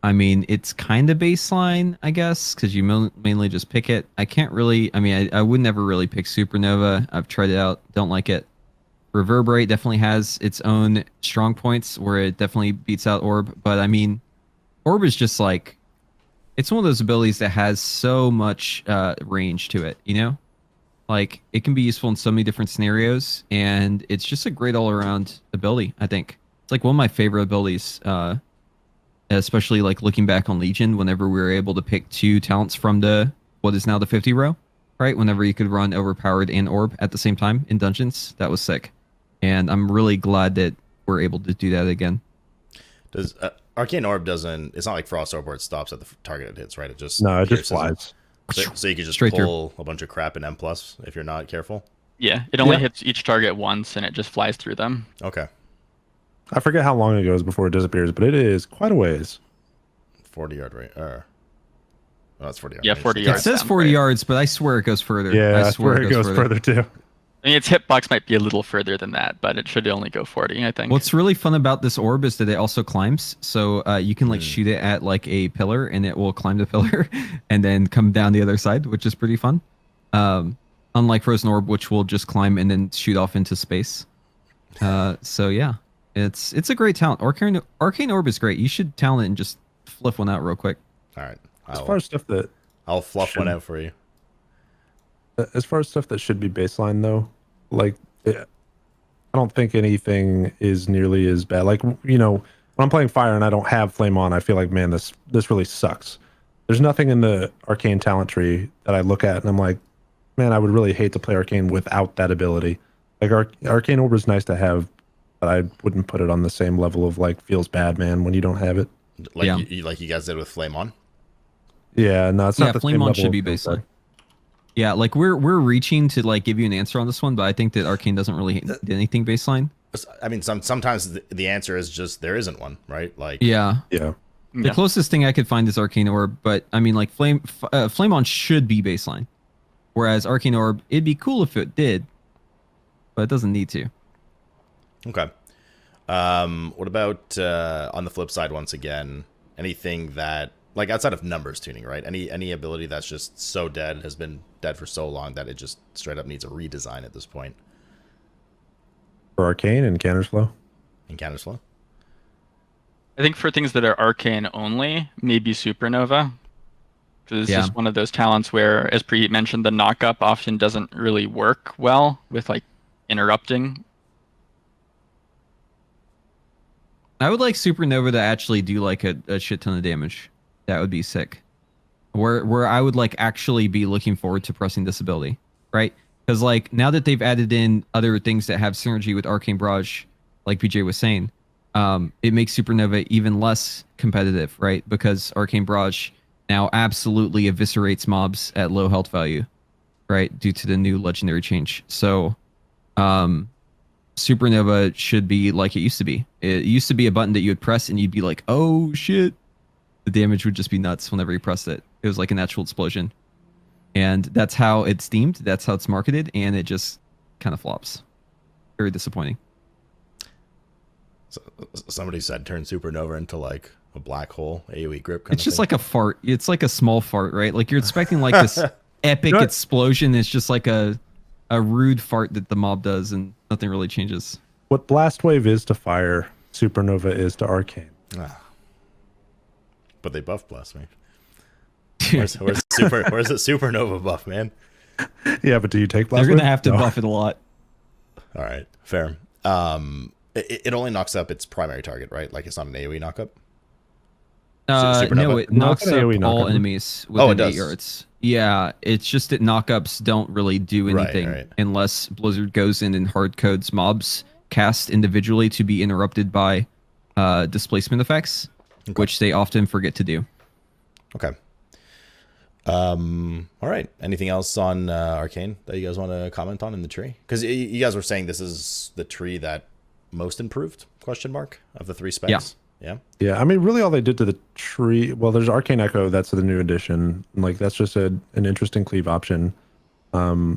[SPEAKER 2] I mean, it's kind of baseline, I guess, because you mainly just pick it. I can't really. I mean, I would never really pick Supernova. I've tried it out, don't like it. Reverberate definitely has its own strong points where it definitely beats out Orb. But I mean, Orb is just like, it's one of those abilities that has so much range to it, you know? Like, it can be useful in so many different scenarios, and it's just a great all-around ability, I think. It's like one of my favorite abilities, especially like looking back on Legion, whenever we were able to pick 2 talents from what is now the 50 row, right? Whenever you could run Overpowered and Orb at the same time in dungeons, that was sick. And I'm really glad that we're able to do that again.
[SPEAKER 1] Does Arcane Orb doesn't... It's not like Frost Orb where it stops at the target it hits, right? It just...
[SPEAKER 4] No, it just
[SPEAKER 1] pierces
[SPEAKER 4] flies.
[SPEAKER 1] So you can just
[SPEAKER 2] Straight
[SPEAKER 1] pull a bunch of crap in M+ if you're not careful?
[SPEAKER 3] Yeah, it only
[SPEAKER 4] Yeah.
[SPEAKER 3] hits each target once, and it just flies through them.
[SPEAKER 1] Okay.
[SPEAKER 4] I forget how long it goes before it disappears, but it is quite a ways.
[SPEAKER 1] 40-yard range. Oh, it's 40 yards.
[SPEAKER 3] Yeah, 40 yards.
[SPEAKER 2] It says
[SPEAKER 3] sounds
[SPEAKER 2] 40
[SPEAKER 3] right.
[SPEAKER 2] yards, but I swear it goes further.
[SPEAKER 4] Yeah, I swear it goes further too.
[SPEAKER 3] I mean, its hitbox might be a little further than that, but it should only go 40, I think.
[SPEAKER 2] What's really fun about this orb is that it also climbs. So you can like shoot it at like a pillar and it will climb the pillar and then come down the other side, which is pretty fun. Unlike Frozen Orb, which will just climb and then shoot off into space. So yeah, it's a great talent. Arcane Orb is great. You should talent it and just fluff one out real quick.
[SPEAKER 1] All right.
[SPEAKER 4] As far as stuff that
[SPEAKER 1] I'll fluff one out for you.
[SPEAKER 4] As far as stuff that should be baseline, though, like, I don't think anything is nearly as bad. Like, you know, when I'm playing Fire and I don't have Flame on, I feel like, man, this really sucks. There's nothing in the Arcane talent tree that I look at and I'm like, man, I would really hate to play Arcane without that ability. Like, Arcane Orb is nice to have, but I wouldn't put it on the same level of, like, feels bad, man, when you don't have it.
[SPEAKER 1] Like,
[SPEAKER 2] Yeah.
[SPEAKER 1] like you guys did with Flame On?
[SPEAKER 4] Yeah, no, it's not the
[SPEAKER 2] Flame
[SPEAKER 4] same
[SPEAKER 2] on
[SPEAKER 4] level
[SPEAKER 2] should be
[SPEAKER 4] of feel
[SPEAKER 2] baseline.
[SPEAKER 4] bad.
[SPEAKER 2] Yeah, like we're reaching to like give you an answer on this one, but I think that Arcane doesn't really do anything baseline.
[SPEAKER 1] I mean, sometimes the answer is just there isn't one, right? Like,
[SPEAKER 2] Yeah.
[SPEAKER 4] Yeah.
[SPEAKER 2] The
[SPEAKER 3] Yeah.
[SPEAKER 2] closest thing I could find is Arcane Orb, but I mean, like Flame on should be baseline, whereas Arcane Orb, it'd be cool if it did, but it doesn't need to.
[SPEAKER 1] Okay. What about on the flip side? Once again, anything that, like, outside of numbers tuning, right? Any ability that's just so dead, has been dead for so long that it just straight up needs a redesign at this point.
[SPEAKER 4] For Arcane and Canter's Flow.
[SPEAKER 1] In Counter's Flow.
[SPEAKER 3] I think for things that are arcane only, maybe Supernova. Because it's
[SPEAKER 2] Yeah.
[SPEAKER 3] just one of those talents where, as Preheat mentioned, the knockup often doesn't really work well with like interrupting.
[SPEAKER 2] I would like Supernova to actually do like a shit ton of damage. That would be sick. Where I would like actually be looking forward to pressing this ability, right? Because like now that they've added in other things that have synergy with Arcane Barrage, like BJ was saying, it makes Supernova even less competitive, right? Because Arcane Barrage now absolutely eviscerates mobs at low health value, right? Due to the new legendary change. So, Supernova should be like it used to be. It used to be a button that you would press and you'd be like, oh shit. The damage would just be nuts whenever you pressed it. It was like a natural explosion. And that's how it's themed. That's how it's marketed. And it just kind of flops. Very disappointing.
[SPEAKER 1] So, somebody said turn Supernova into like a black hole AoE grip.
[SPEAKER 2] It's just like a fart. It's like a small fart, right? Like you're expecting like this epic
[SPEAKER 4] Right.
[SPEAKER 2] explosion. It's just like a rude fart that the mob does and nothing really changes.
[SPEAKER 4] What Blast Wave is to Fire, Supernova is to Arcane.
[SPEAKER 1] But they buff Blast Wave. Where's the Supernova buff, man?
[SPEAKER 4] Yeah, but do you take Blast
[SPEAKER 2] They're
[SPEAKER 4] Wave?
[SPEAKER 2] going to have to
[SPEAKER 4] No.
[SPEAKER 2] buff it a lot.
[SPEAKER 1] All right, fair. It only knocks up its primary target, right? Like it's not an AoE knockup.
[SPEAKER 2] No, it knocks
[SPEAKER 4] it's an
[SPEAKER 2] up
[SPEAKER 4] AoE
[SPEAKER 2] all
[SPEAKER 4] knockup.
[SPEAKER 2] enemies
[SPEAKER 1] Oh, it
[SPEAKER 2] within
[SPEAKER 1] does.
[SPEAKER 2] 8 yards. Yeah, it's just that knockups don't really do
[SPEAKER 1] Right,
[SPEAKER 2] anything
[SPEAKER 1] right.
[SPEAKER 2] unless Blizzard goes in and hard codes mobs cast individually to be interrupted by displacement effects, which they often forget to do.
[SPEAKER 1] Okay. All right. Anything else on Arcane that you guys want to comment on in the tree? Because you guys were saying this is the tree that most improved? Question mark of the 3 specs. Yeah.
[SPEAKER 4] Yeah, I mean, really, all they did to the tree. Well, there's Arcane Echo. That's the new addition. Like, that's just an interesting cleave option. But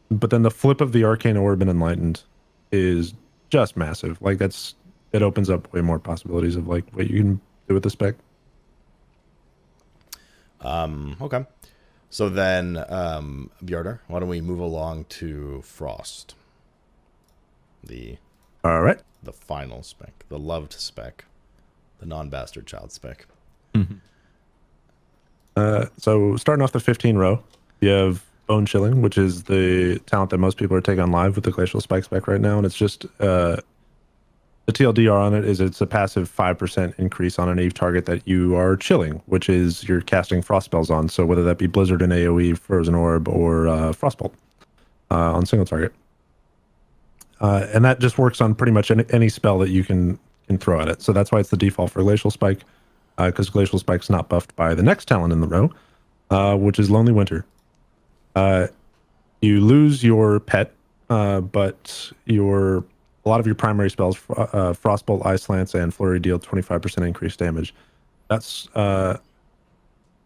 [SPEAKER 4] then the flip of the Arcane Orb and Enlightened is just massive. Like, it opens up way more possibilities of like what you can do with the spec.
[SPEAKER 1] Okay. So then, Bjartuur, why don't we move along to Frost?
[SPEAKER 4] All right.
[SPEAKER 1] The final spec, the loved spec, the non-bastard child spec.
[SPEAKER 4] So starting off the 15 row, you have Bone Chilling, which is the talent that most people are taking on live with the Glacial Spike spec right now, and it's just the TLDR on it is it's a passive 5% increase on an Eve target that you are chilling, which is you're casting frost spells on. So whether that be Blizzard and AoE, Frozen Orb, or Frostbolt on single target. And that just works on pretty much any spell that you can throw at it. So that's why it's the default for Glacial Spike, because Glacial Spike's not buffed by the next talent in the row, which is Lonely Winter. You lose your pet, but a lot of your primary spells, Frostbolt, Ice Lance, and Flurry deal 25% increased damage. That's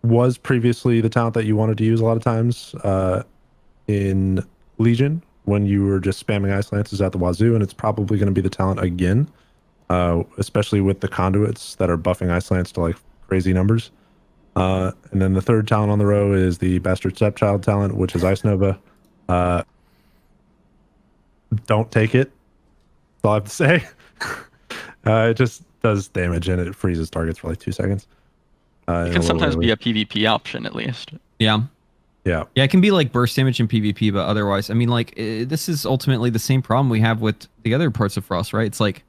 [SPEAKER 4] was previously the talent that you wanted to use a lot of times in Legion when you were just spamming Ice Lances at the wazoo, and it's probably going to be the talent again, especially with the conduits that are buffing Ice Lance to like crazy numbers. And then the third talent on the row is the Bastard Stepchild talent, which is Ice Nova. Don't take it. That's all I have to say. It just does damage and it freezes targets for like 2 seconds.
[SPEAKER 3] It can sometimes be a PvP option at least.
[SPEAKER 2] Yeah.
[SPEAKER 4] Yeah.
[SPEAKER 2] Yeah, it can be like burst damage in PvP, but otherwise, I mean, like, this is ultimately the same problem we have with the other parts of Frost, right? It's like,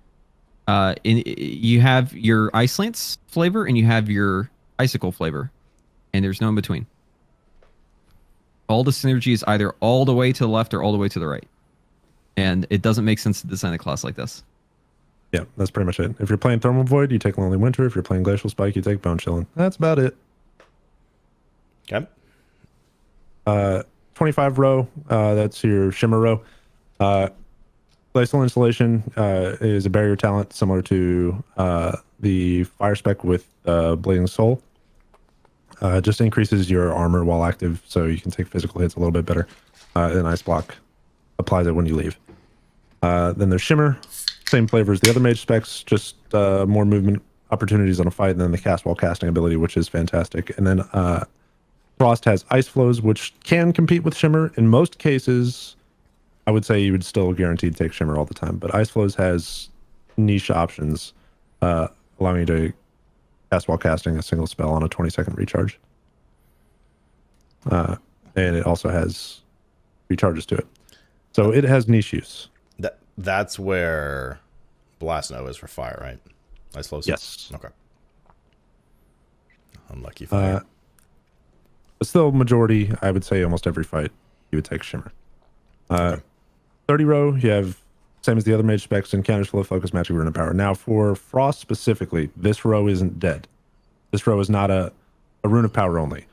[SPEAKER 2] you have your Ice Lance flavor and you have your Icicle flavor, and there's no in between. All the synergy is either all the way to the left or all the way to the right. And it doesn't make sense to design a class like this.
[SPEAKER 4] Yeah, that's pretty much it. If you're playing Thermal Void, you take Lonely Winter. If you're playing Glacial Spike, you take Bone Chillin'. That's about it.
[SPEAKER 1] Okay.
[SPEAKER 4] 25 row, that's your Shimmer row. Glacial Installation is a barrier talent similar to the Fire Spec with Blazing Soul. Just increases your armor while active, so you can take physical hits a little bit better. And Ice Block applies it when you leave. Then there's Shimmer, same flavor as the other Mage specs, just more movement opportunities on a fight, and then the cast while casting ability, which is fantastic. And then Frost has Ice Flows, which can compete with Shimmer. In most cases, I would say you would still guaranteed take Shimmer all the time, but Ice Flows has niche options, allowing you to cast while casting a single spell on a 20-second recharge. And it also has recharges to it. So it has niche use.
[SPEAKER 1] That's where Blast Nova is for fire, right? Ice Flows?
[SPEAKER 4] Yes.
[SPEAKER 1] Okay. Unlucky fire.
[SPEAKER 4] But still, majority, I would say almost every fight, you would take Shimmer. 30 row, you have same as the other Mage specs, Encounters, Flow, Focus, Magic, Rune of Power. Now, for Frost specifically, this row isn't dead. This row is not a Rune of Power only.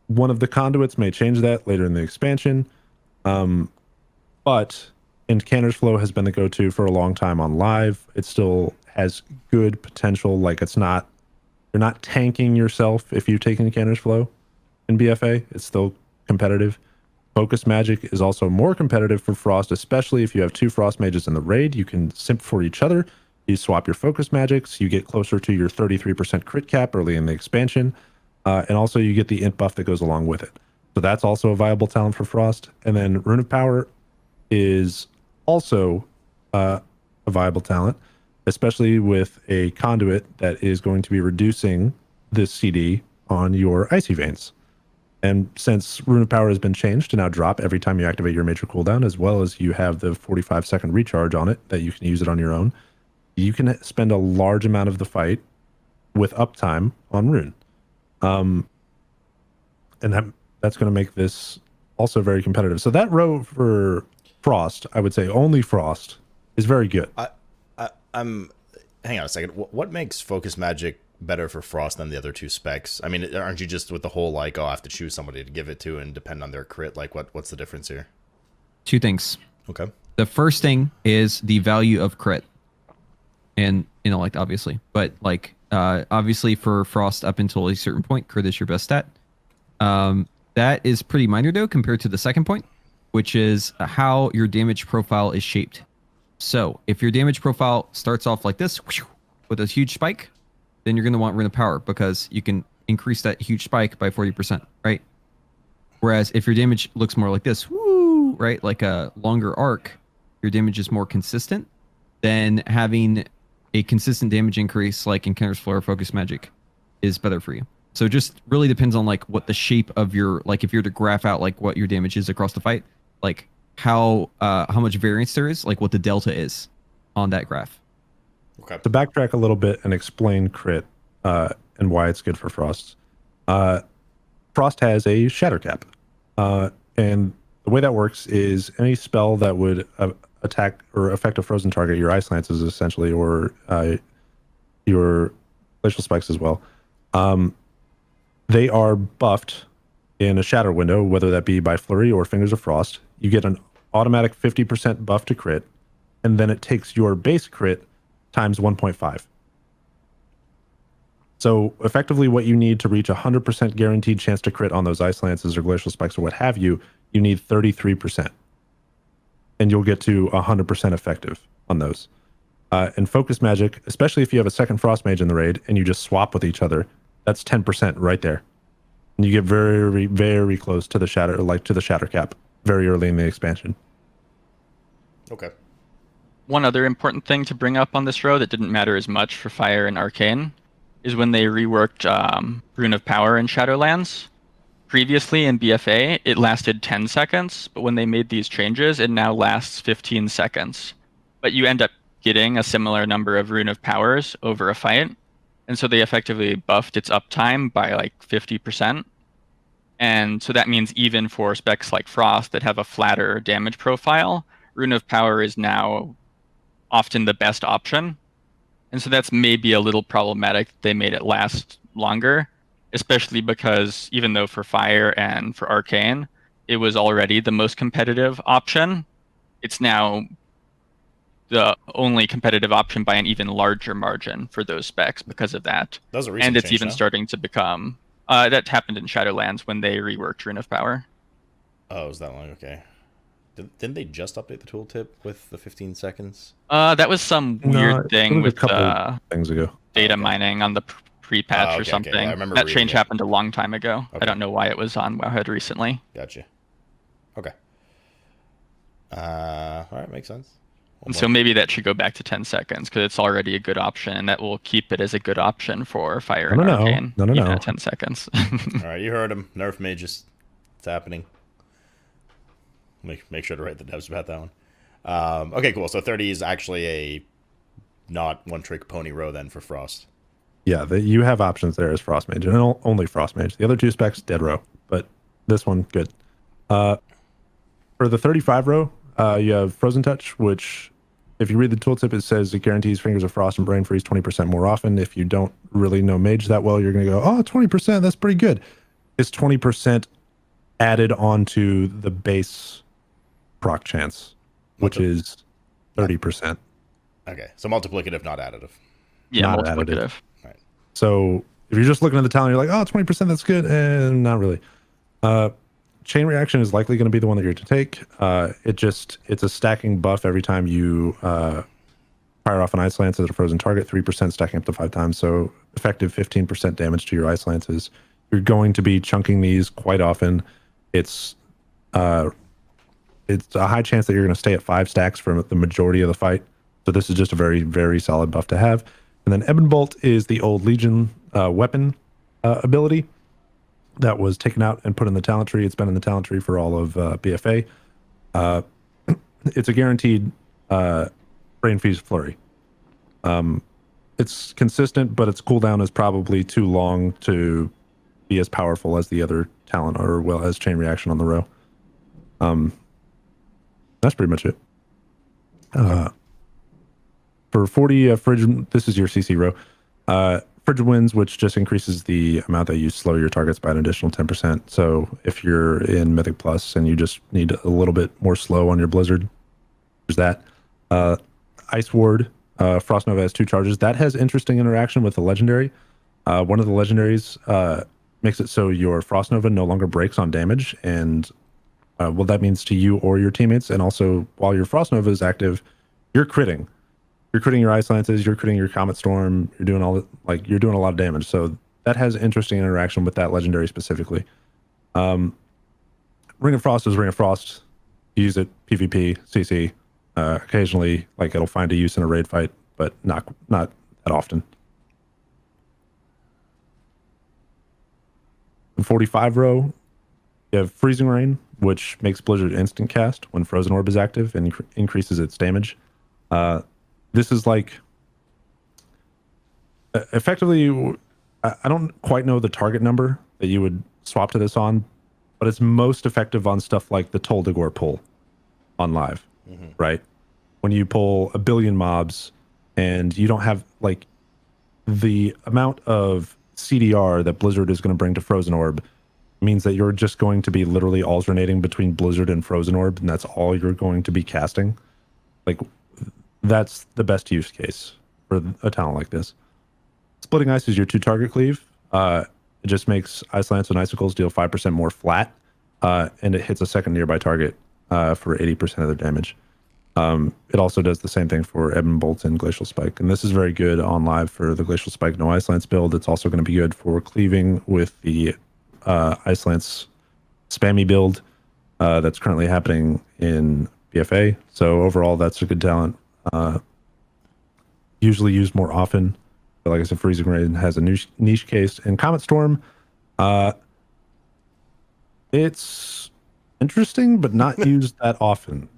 [SPEAKER 4] One of the conduits may change that later in the expansion, but Encounters Flow has been the go-to for a long time on live. It still has good potential. Like, you're not tanking yourself if you take Encounters Flow in BFA. It's still competitive. Focus Magic is also more competitive for Frost, especially if you have 2 Frost Mages in the raid. You can simp for each other. You swap your Focus Magics. You get closer to your 33% crit cap early in the expansion. And also you get the int buff that goes along with it. So that's also a viable talent for Frost. And then Rune of Power is also a viable talent, especially with a conduit that is going to be reducing this CD on your Icy Veins. And since Rune of Power has been changed to now drop every time you activate your major cooldown, as well as you have the 45-second recharge on it that you can use it on your own, you can spend a large amount of the fight with uptime on Rune. And that's going to make this also very competitive. So that row for Frost, I would say only Frost, is very good.
[SPEAKER 1] I'm hang on a second. What makes Focus Magic better for Frost than the other two specs? I mean, aren't you just with the whole like, oh, I have to choose somebody to give it to and depend on their crit? Like, what's the difference here?
[SPEAKER 2] Two things.
[SPEAKER 1] Okay.
[SPEAKER 2] The first thing is the value of crit, and like obviously, but like obviously for Frost up until a certain point, crit is your best stat. That is pretty minor though compared to the second point, which is how your damage profile is shaped. So if your damage profile starts off like this with a huge spike, then you're going to want Rune of Power because you can increase that huge spike by 40%, right? Whereas if your damage looks more like this, woo, right, like a longer arc, your damage is more consistent, then having a consistent damage increase like in Counter's Flare Focus Magic is better for you. So it just really depends on like what the shape of your, like if you're to graph out like what your damage is across the fight, like how much variance there is, like what the delta is on that graph.
[SPEAKER 1] Okay.
[SPEAKER 4] To backtrack a little bit and explain crit and why it's good for Frost. Frost has a Shatter Cap. And the way that works is any spell that would attack or affect a frozen target, your Ice Lances essentially, or your Glacial Spikes as well, they are buffed in a shatter window, whether that be by Flurry or Fingers of Frost. You get an automatic 50% buff to crit, and then it takes your base crit times 1.5. So effectively what you need to reach 100% guaranteed chance to crit on those Ice Lances or Glacial Spikes or what have you, you need 33%. And you'll get to 100% effective on those. And Focus Magic, especially if you have a second Frost Mage in the raid and you just swap with each other, that's 10% right there. And you get very, very close to the shatter, like to the Shatter Cap very early in the expansion.
[SPEAKER 1] Okay.
[SPEAKER 3] One other important thing to bring up on this row that didn't matter as much for Fire and Arcane is when they reworked Rune of Power in Shadowlands. Previously in BFA, it lasted 10 seconds, but when they made these changes, it now lasts 15 seconds. But you end up getting a similar number of Rune of Powers over a fight, and so they effectively buffed its uptime by like 50%. And so that means even for specs like Frost that have a flatter damage profile, Rune of Power is now often the best option. And so that's maybe a little problematic that they made it last longer, especially because even though for Fire and for Arcane, it was already the most competitive option, it's now the only competitive option by an even larger margin for those specs because of that.
[SPEAKER 1] That was a recent
[SPEAKER 3] and it's
[SPEAKER 1] change,
[SPEAKER 3] even
[SPEAKER 1] no?
[SPEAKER 3] starting to become that happened in Shadowlands when they reworked Rune of Power.
[SPEAKER 1] Oh, was that long? Okay. Didn't they just update the tooltip with the 15 seconds?
[SPEAKER 3] That was some weird
[SPEAKER 4] it
[SPEAKER 3] thing
[SPEAKER 4] was
[SPEAKER 3] with
[SPEAKER 4] a couple things ago.
[SPEAKER 3] data
[SPEAKER 1] Okay.
[SPEAKER 3] mining on the pre-patch
[SPEAKER 1] okay,
[SPEAKER 3] or something.
[SPEAKER 1] okay. Yeah, I remember
[SPEAKER 3] that
[SPEAKER 1] reading
[SPEAKER 3] change
[SPEAKER 1] it.
[SPEAKER 3] happened a long time ago.
[SPEAKER 1] Okay.
[SPEAKER 3] I don't know why it was on Wowhead recently.
[SPEAKER 1] Gotcha. Okay. All right, makes sense.
[SPEAKER 3] And so maybe that should go back to 10 seconds because it's already a good option, and that will keep it as a good option for Fire and Arcane.
[SPEAKER 4] No.
[SPEAKER 3] Even at 10 seconds.
[SPEAKER 1] All right, you heard him. Nerf Mages. It's happening. Make sure to write the devs about that one. Okay, cool. So 30 is actually a not one-trick pony row then for Frost.
[SPEAKER 4] Yeah, you have options there as Frost Mage, and only Frost Mage. The other two specs, dead row, but this one, good. For the 35 row, you have Frozen Touch, which, if you read the tooltip, it says it guarantees Fingers of Frost and Brain Freeze 20% more often. If you don't really know Mage that well, you're going to go, oh, 20%, that's pretty good. It's 20% added onto the base proc chance, which is 30%.
[SPEAKER 1] Okay, so multiplicative, not additive.
[SPEAKER 3] Yeah,
[SPEAKER 4] Not
[SPEAKER 3] multiplicative.
[SPEAKER 1] Right.
[SPEAKER 4] So if you're just looking at the talent, you're like, oh, 20%, that's good. And not really. Chain Reaction is likely going to be the one that you're to take. It's a stacking buff every time you fire off an Ice Lance at a frozen target, 3% stacking up to 5 times. So effective 15% damage to your Ice Lances. You're going to be chunking these quite often. It's a high chance that you're going to stay at 5 stacks for the majority of the fight. So this is just a very, very solid buff to have. And then Ebon Bolt is the old Legion weapon ability that was taken out and put in the talent tree. It's been in the talent tree for all of BFA. It's a guaranteed Brain Freeze Flurry. it's consistent, but its cooldown is probably too long to be as powerful as the other talent or well as chain reaction on the row. That's pretty much it. For 40 frigid, this is your CC row. Frigid winds, which just increases the amount that you slow your targets by an additional 10%. So if you're in Mythic Plus and you just need a little bit more slow on your Blizzard, there's that. Ice Ward, Frost Nova has 2 charges. That has interesting interaction with the legendary. One of the legendaries makes it so your Frost Nova no longer breaks on damage, and what that means to you or your teammates. And also, while your Frost Nova is active, you're critting. You're critting your Ice Lances, you're critting your Comet Storm, you're doing you're doing a lot of damage. So that has interesting interaction with that legendary specifically. Ring of Frost is Ring of Frost. You use it PvP, CC. Occasionally, it'll find a use in a raid fight, but not that often. In 45 row, you have Freezing Rain, which makes Blizzard instant cast when Frozen Orb is active and increases its damage. This is effectively, I don't quite know the target number that you would swap to this on, but it's most effective on stuff like the Toldegor pull on live, right? When you pull 1 billion mobs and you don't have the amount of CDR that Blizzard is going to bring to Frozen Orb means that you're just going to be literally alternating between Blizzard and Frozen Orb, and that's all you're going to be casting. That's the best use case for a talent like this. Splitting Ice is your 2 target cleave. It just makes Ice Lance and Icicles deal 5% more flat, and it hits a second nearby target for 80% of their damage. It also does the same thing for Ebon Bolt and Glacial Spike, and this is very good on live for the Glacial Spike no Ice Lance build. It's also going to be good for cleaving with the Ice Lance spammy build that's currently happening in BFA. So overall, that's a good talent. Usually used more often. But like I said, Freezing Rain has a niche case. And Comet Storm, it's interesting, but not used that often.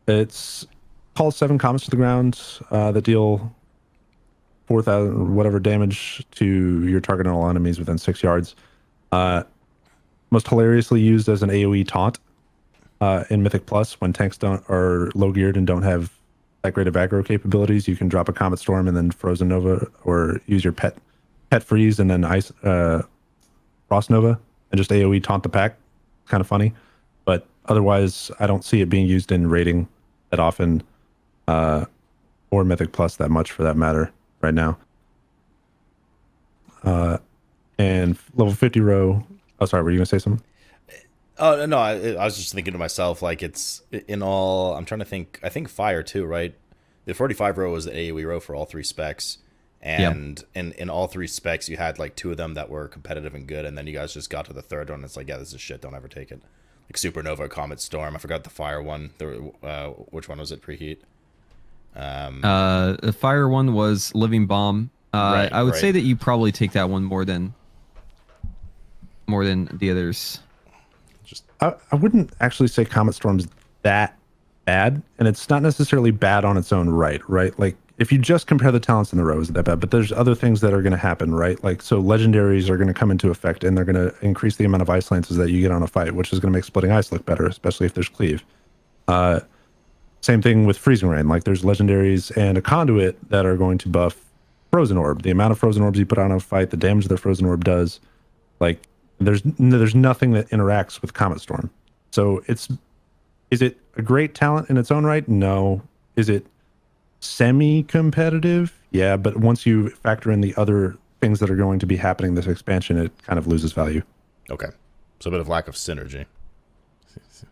[SPEAKER 4] It's calls 7 comets to the ground that deal 4,000 or whatever damage to your target and all enemies within 6 yards. Most hilariously used as an AoE taunt in Mythic Plus when tanks are low geared and don't have that great of aggro capabilities. You can drop a Comet Storm and then Frozen Nova, or use your pet freeze and then Ice Frost Nova and just AoE taunt the pack. Kind of funny, but otherwise I don't see it being used in raiding that often, or Mythic Plus that much for that matter right now. And level 50 row. Oh, sorry, were you gonna say something?
[SPEAKER 1] Oh no, I was just thinking to myself, it's in all. I'm trying to think. I think Fire too, right? The 45 row was the AoE row for all 3 specs, and in all 3 specs, you had 2 of them that were competitive and good, and then you guys just got to the 3rd one. And it's yeah, this is shit. Don't ever take it. Supernova, Comet Storm. I forgot the Fire one. Which one was it? Preheat.
[SPEAKER 2] The Fire one was Living Bomb. I would say that you probably take that one more than the others.
[SPEAKER 4] I wouldn't actually say Comet Storm's that bad, and it's not necessarily bad on its own right? If you just compare the talents in the row, is that bad? But there's other things that are going to happen, right? So legendaries are going to come into effect, and they're going to increase the amount of Ice Lances that you get on a fight, which is going to make Splitting Ice look better, especially if there's cleave. Same thing with Freezing Rain. There's legendaries and a Conduit that are going to buff Frozen Orb. The amount of Frozen Orbs you put on a fight, the damage that Frozen Orb does, there's nothing that interacts with Comet Storm. So is it a great talent in its own right? No. Is it semi-competitive? Yeah, but once you factor in the other things that are going to be happening this expansion, it kind of loses value.
[SPEAKER 1] Okay. So a bit of lack of synergy.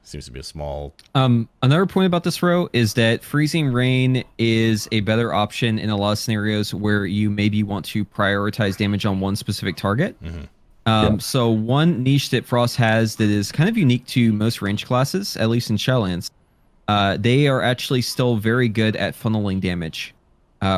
[SPEAKER 1] Seems to be a small...
[SPEAKER 2] Another point about this row is that Freezing Rain is a better option in a lot of scenarios where you maybe want to prioritize damage on one specific target. So one niche that Frost has that is kind of unique to most range classes, at least in Shadowlands, they are actually still very good at funneling damage,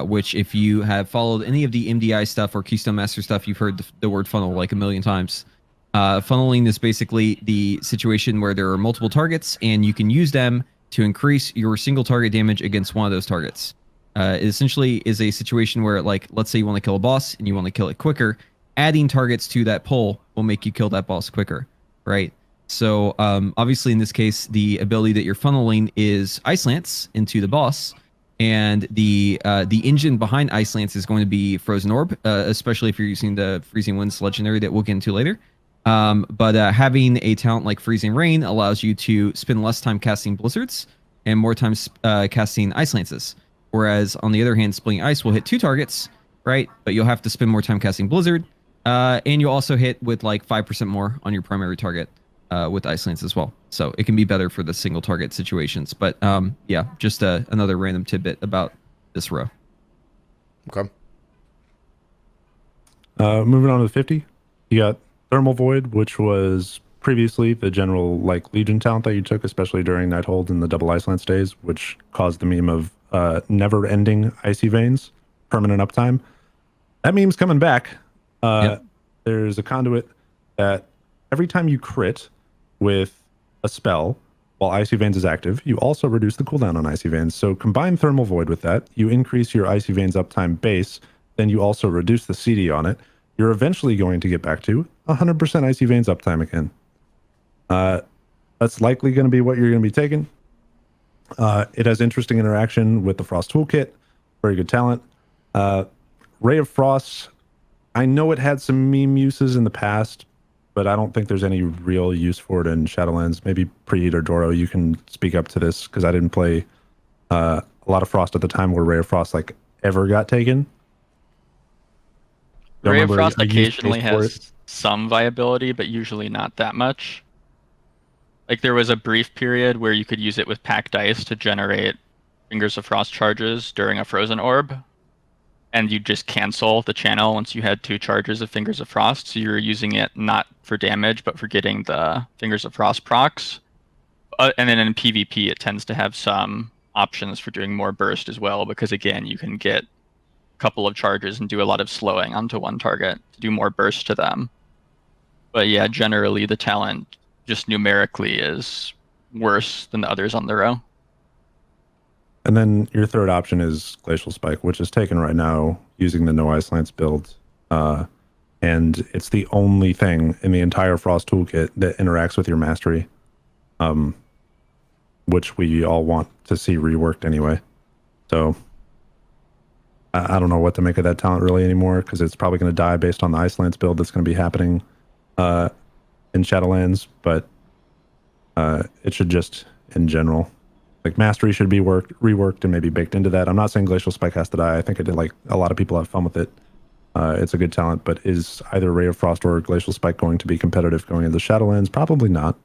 [SPEAKER 2] which if you have followed any of the MDI stuff or Keystone Master stuff, you've heard the word funnel a million times. Funneling is basically the situation where there are multiple targets and you can use them to increase your single target damage against one of those targets. It essentially is a situation where, like, let's say you want to kill a boss and you want to kill it quicker. Adding targets to that pull will make you kill that boss quicker, right? So obviously in this case, the ability that you're funneling is Ice Lance into the boss, and the engine behind Ice Lance is going to be Frozen Orb, especially if you're using the Freezing Winds legendary that we'll get into later. But having a talent like Freezing Rain allows you to spend less time casting Blizzards and more time casting Ice Lances. Whereas on the other hand, Splitting Ice will hit 2 targets, right? But you'll have to spend more time casting Blizzard. And you'll also hit with like 5% more on your primary target with Ice Lance as well. So it can be better for the single target situations. But yeah, just another random tidbit about this row.
[SPEAKER 1] Okay.
[SPEAKER 4] Moving on to the 50, you got Thermal Void, which was previously the general like Legion talent that you took, especially during Nighthold and the double Ice Lance days, which caused the meme of never-ending Icy Veins, permanent uptime. That meme's coming back.
[SPEAKER 2] Yep.
[SPEAKER 4] There's a Conduit that every time you crit with a spell while Icy Veins is active, you also reduce the cooldown on Icy Veins. So combine Thermal Void with that, you increase your Icy Veins uptime base, then you also reduce the CD on it. You're eventually going to get back to 100% Icy Veins uptime again. That's likely going to be what you're going to be taking. It has interesting interaction with the Frost Toolkit. Very good talent. Ray of Frost, I know it had some meme uses in the past, but I don't think there's any real use for it in Shadowlands. Maybe Preheat or Doro, you can speak up to this, because I didn't play a lot of Frost at the time where Ray of Frost like ever got taken.
[SPEAKER 3] Ray of Frost occasionally has some viability, but usually not that much. Like there was a brief period where you could use it with packed ice to generate Fingers of Frost charges during a Frozen Orb, and you just cancel the channel once you had 2 charges of Fingers of Frost, so you're using it not for damage, but for getting the Fingers of Frost procs. And then in PvP, it tends to have some options for doing more burst as well, because again, you can get a couple of charges and do a lot of slowing onto one target to do more burst to them. But yeah, generally the talent just numerically is worse than the others on the row.
[SPEAKER 4] And then your third option is Glacial Spike, which is taken right now using the no Ice Lance build. And it's the only thing in the entire Frost toolkit that interacts with your mastery, which we all want to see reworked anyway. So I don't know what to make of that talent really anymore, because it's probably going to die based on the Ice Lance build that's going to be happening in Shadowlands, but it should just, in general, like mastery should be reworked and maybe baked into that. I'm not saying Glacial Spike has to die. I think it did, like a lot of people have fun with it. It's a good talent, but is either Ray of Frost or Glacial Spike going to be competitive going into Shadowlands? Probably not.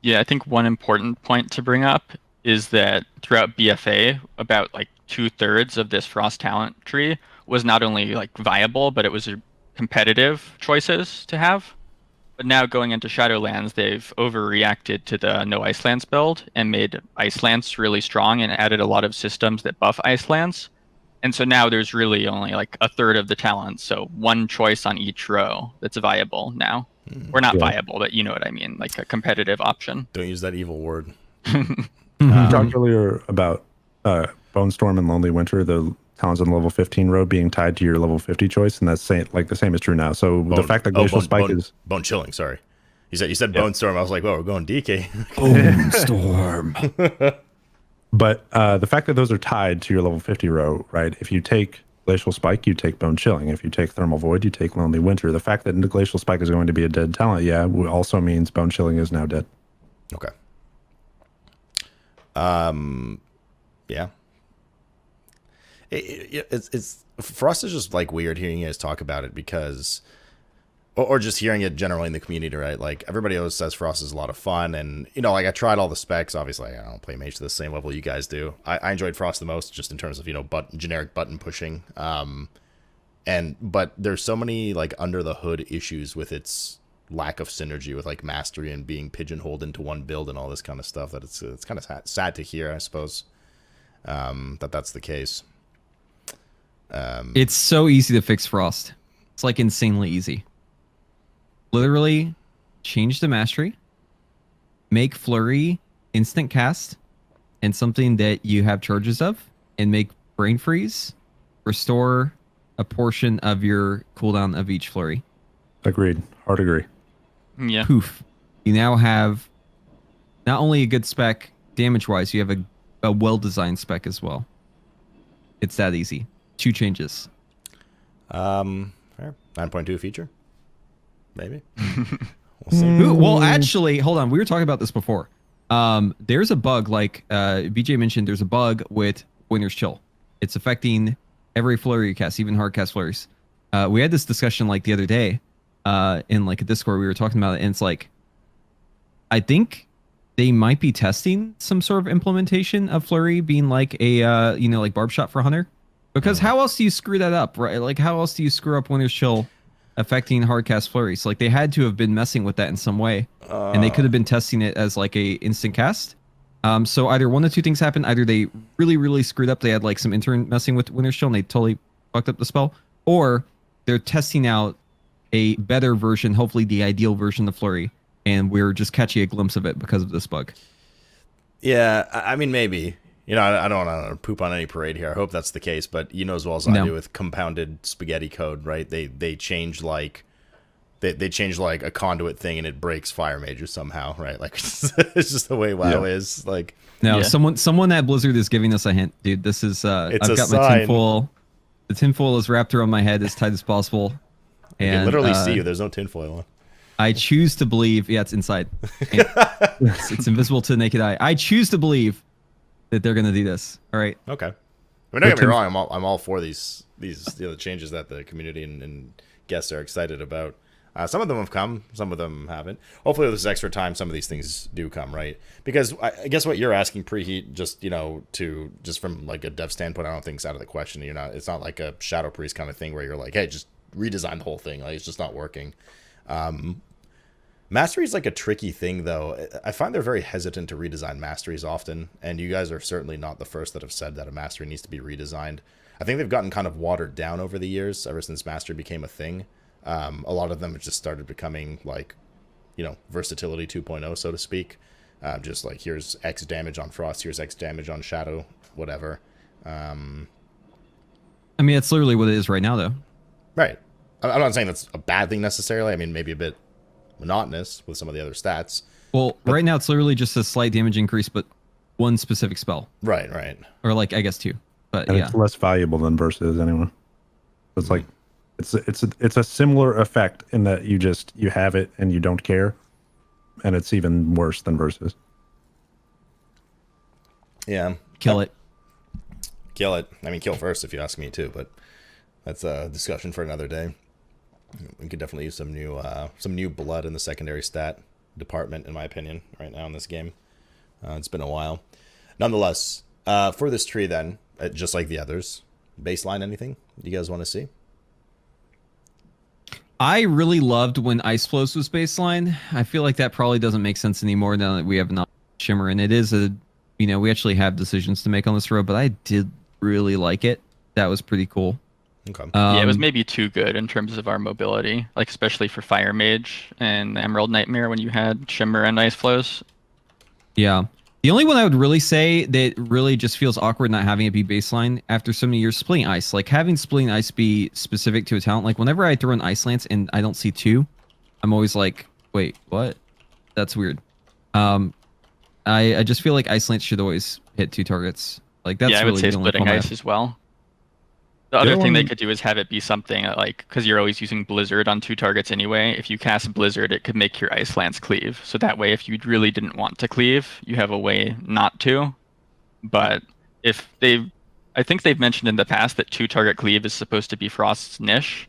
[SPEAKER 3] Yeah, I think one important point to bring up is that throughout BFA, about like 2/3 of this Frost talent tree was not only like viable, but it was competitive choices to have. But now going into Shadowlands, they've overreacted to the no Ice Lance build and made Ice Lance really strong and added a lot of systems that buff Ice Lance. And so now there's really only like 1/3 of the talents, so one choice on each row that's viable now. Or not viable, but you know what I mean, like a competitive option.
[SPEAKER 1] Don't use that evil word.
[SPEAKER 4] You talked earlier about Bone Storm and Lonely Winter, the talents on the level 15 row being tied to your level 50 choice, and that's the same is true now. So the fact that Glacial Spike is
[SPEAKER 1] Bone Chilling, sorry. You said Bone Storm. I was like, well, we're going DK.
[SPEAKER 2] Bone Storm.
[SPEAKER 4] But the fact that those are tied to your level 50 row, right? If you take Glacial Spike, you take Bone Chilling. If you take Thermal Void, you take Lonely Winter. The fact that Glacial Spike is going to be a dead talent, also means Bone Chilling is now dead.
[SPEAKER 1] Okay. Yeah. It's Frost is just like weird hearing you guys talk about it, because or just hearing it generally in the community, right? Like everybody always says Frost is a lot of fun, and like I tried all the specs. Obviously, I don't play Mage to the same level you guys do. I enjoyed Frost the most, just in terms of generic button pushing. But there's so many like under the hood issues with its lack of synergy with like mastery and being pigeonholed into one build and all this kind of stuff that it's kind of sad to hear, I suppose, that's the case.
[SPEAKER 2] It's so easy to fix Frost. It's like insanely easy. Literally change the mastery, make Flurry instant cast, and something that you have charges of, and make Brain Freeze restore a portion of your cooldown of each flurry.
[SPEAKER 4] Agreed. Hard agree.
[SPEAKER 3] Yeah.
[SPEAKER 2] Poof. You now have not only a good spec damage-wise, you have a well-designed spec as well. It's that easy. 2 changes.
[SPEAKER 1] Fair. 9.2 feature? Maybe. We'll see.
[SPEAKER 2] Ooh, well, actually, hold on. We were talking about this before. There's a bug, like BJ mentioned, there's a bug with Winter's Chill. It's affecting every flurry you cast, even hard cast flurries. We had this discussion like the other day in like a Discord. We were talking about it, and it's like, I think they might be testing some sort of implementation of flurry being like a like barb shot for Hunter. Because how else do you screw that up, right? Like, how else do you screw up Winter's Chill affecting hardcast flurries? Like, they had to have been messing with that in some way, and they could have been testing it as like a instant cast. So either one of 2 things happened: either they really screwed up, they had like some intern messing with Winter's Chill and they totally fucked up the spell, or they're testing out a better version, hopefully the ideal version of flurry, and we're just catching a glimpse of it because of this bug.
[SPEAKER 1] Yeah, I mean, maybe. You know, I don't want to poop on any parade here. I hope that's the case, but you know as well as I do with compounded spaghetti code, right? They change like they change like a conduit thing and it breaks fire mages somehow, right? Like it's just the way WoW is. Like
[SPEAKER 2] someone at Blizzard is giving us a hint, dude. This is I've got my tinfoil. The tinfoil is wrapped around my head as tight as possible. And
[SPEAKER 1] you can literally see you. There's no tinfoil on.
[SPEAKER 2] I choose to believe. Yeah, it's inside. It's invisible to the naked eye. I choose to believe that they're gonna do this. All right.
[SPEAKER 1] Okay. I mean, don't get me wrong. I'm all for these changes that the community and guests are excited about. Some of them have come, some of them haven't. Hopefully, with this extra time, some of these things do come, right? Because I guess what you're asking, Preheat, just just from like a dev standpoint, I don't think it's out of the question. It's not like a Shadow Priest kind of thing where you're like, hey, just redesign the whole thing. Like, it's just not working. Mastery is like a tricky thing, though. I find they're very hesitant to redesign masteries often, and you guys are certainly not the first that have said that a mastery needs to be redesigned. I think they've gotten kind of watered down over the years, ever since mastery became a thing. A lot of them have just started becoming like, versatility 2.0, so to speak. Just like, here's X damage on Frost, here's X damage on Shadow, whatever.
[SPEAKER 2] I mean, it's literally what it is right now, though.
[SPEAKER 1] Right. I'm not saying that's a bad thing necessarily. I mean, maybe a bit monotonous with some of the other stats.
[SPEAKER 2] Well, right now it's literally just a slight damage increase, but one specific spell.
[SPEAKER 1] Right.
[SPEAKER 2] Or like, I guess 2. But
[SPEAKER 4] and it's less valuable than versus anyway. It's like it's a similar effect in that you have it and you don't care, and it's even worse than versus.
[SPEAKER 1] Yeah.
[SPEAKER 2] Kill it.
[SPEAKER 1] I mean, kill first if you ask me too, but that's a discussion for another day. We could definitely use some new blood in the secondary stat department, in my opinion, right now in this game. It's been a while. Nonetheless, for this tree then, just like the others, baseline anything you guys want to see?
[SPEAKER 2] I really loved when Ice Flows was baseline. I feel like that probably doesn't make sense anymore now that we have not Shimmer, and it is we actually have decisions to make on this road, but I did really like it. That was pretty cool.
[SPEAKER 1] Okay.
[SPEAKER 3] Yeah, it was maybe too good in terms of our mobility, like especially for Fire Mage and Emerald Nightmare when you had Shimmer and Ice Flows.
[SPEAKER 2] Yeah. The only one I would really say that really just feels awkward not having it be baseline after so many years, Splitting Ice. Like, having Splitting Ice be specific to a talent, like whenever I throw an Ice Lance and I don't see 2, I'm always like, wait, what? That's weird. I just feel like Ice Lance should always hit 2 targets. Like, that's
[SPEAKER 3] I
[SPEAKER 2] really
[SPEAKER 3] would say
[SPEAKER 2] the only
[SPEAKER 3] Splitting
[SPEAKER 2] one
[SPEAKER 3] Ice as well. The other thing they could do is have it be something like, because you're always using Blizzard on 2 targets anyway, if you cast Blizzard, it could make your Ice Lance cleave. So that way, if you really didn't want to cleave, you have a way not to. But I think they've mentioned in the past that 2 target cleave is supposed to be Frost's niche.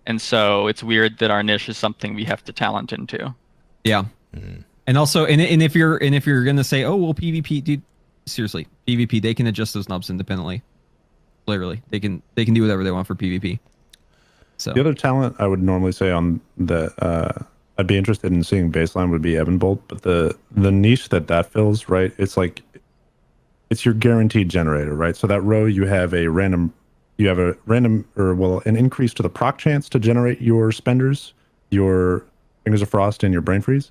[SPEAKER 3] And so it's weird that our niche is something we have to talent into.
[SPEAKER 2] Yeah. Mm-hmm. And also, and if you're going to say, oh, well, PvP, dude, seriously, PvP, they can adjust those knobs independently. Literally, they can do whatever they want for PvP. So
[SPEAKER 4] the other talent I would normally say on the I'd be interested in seeing baseline would be Ebon Bolt, but the niche that fills, right? It's like it's your guaranteed generator, right? So that row you have an increase to the proc chance to generate your spenders, your Fingers of Frost, and your Brain Freeze.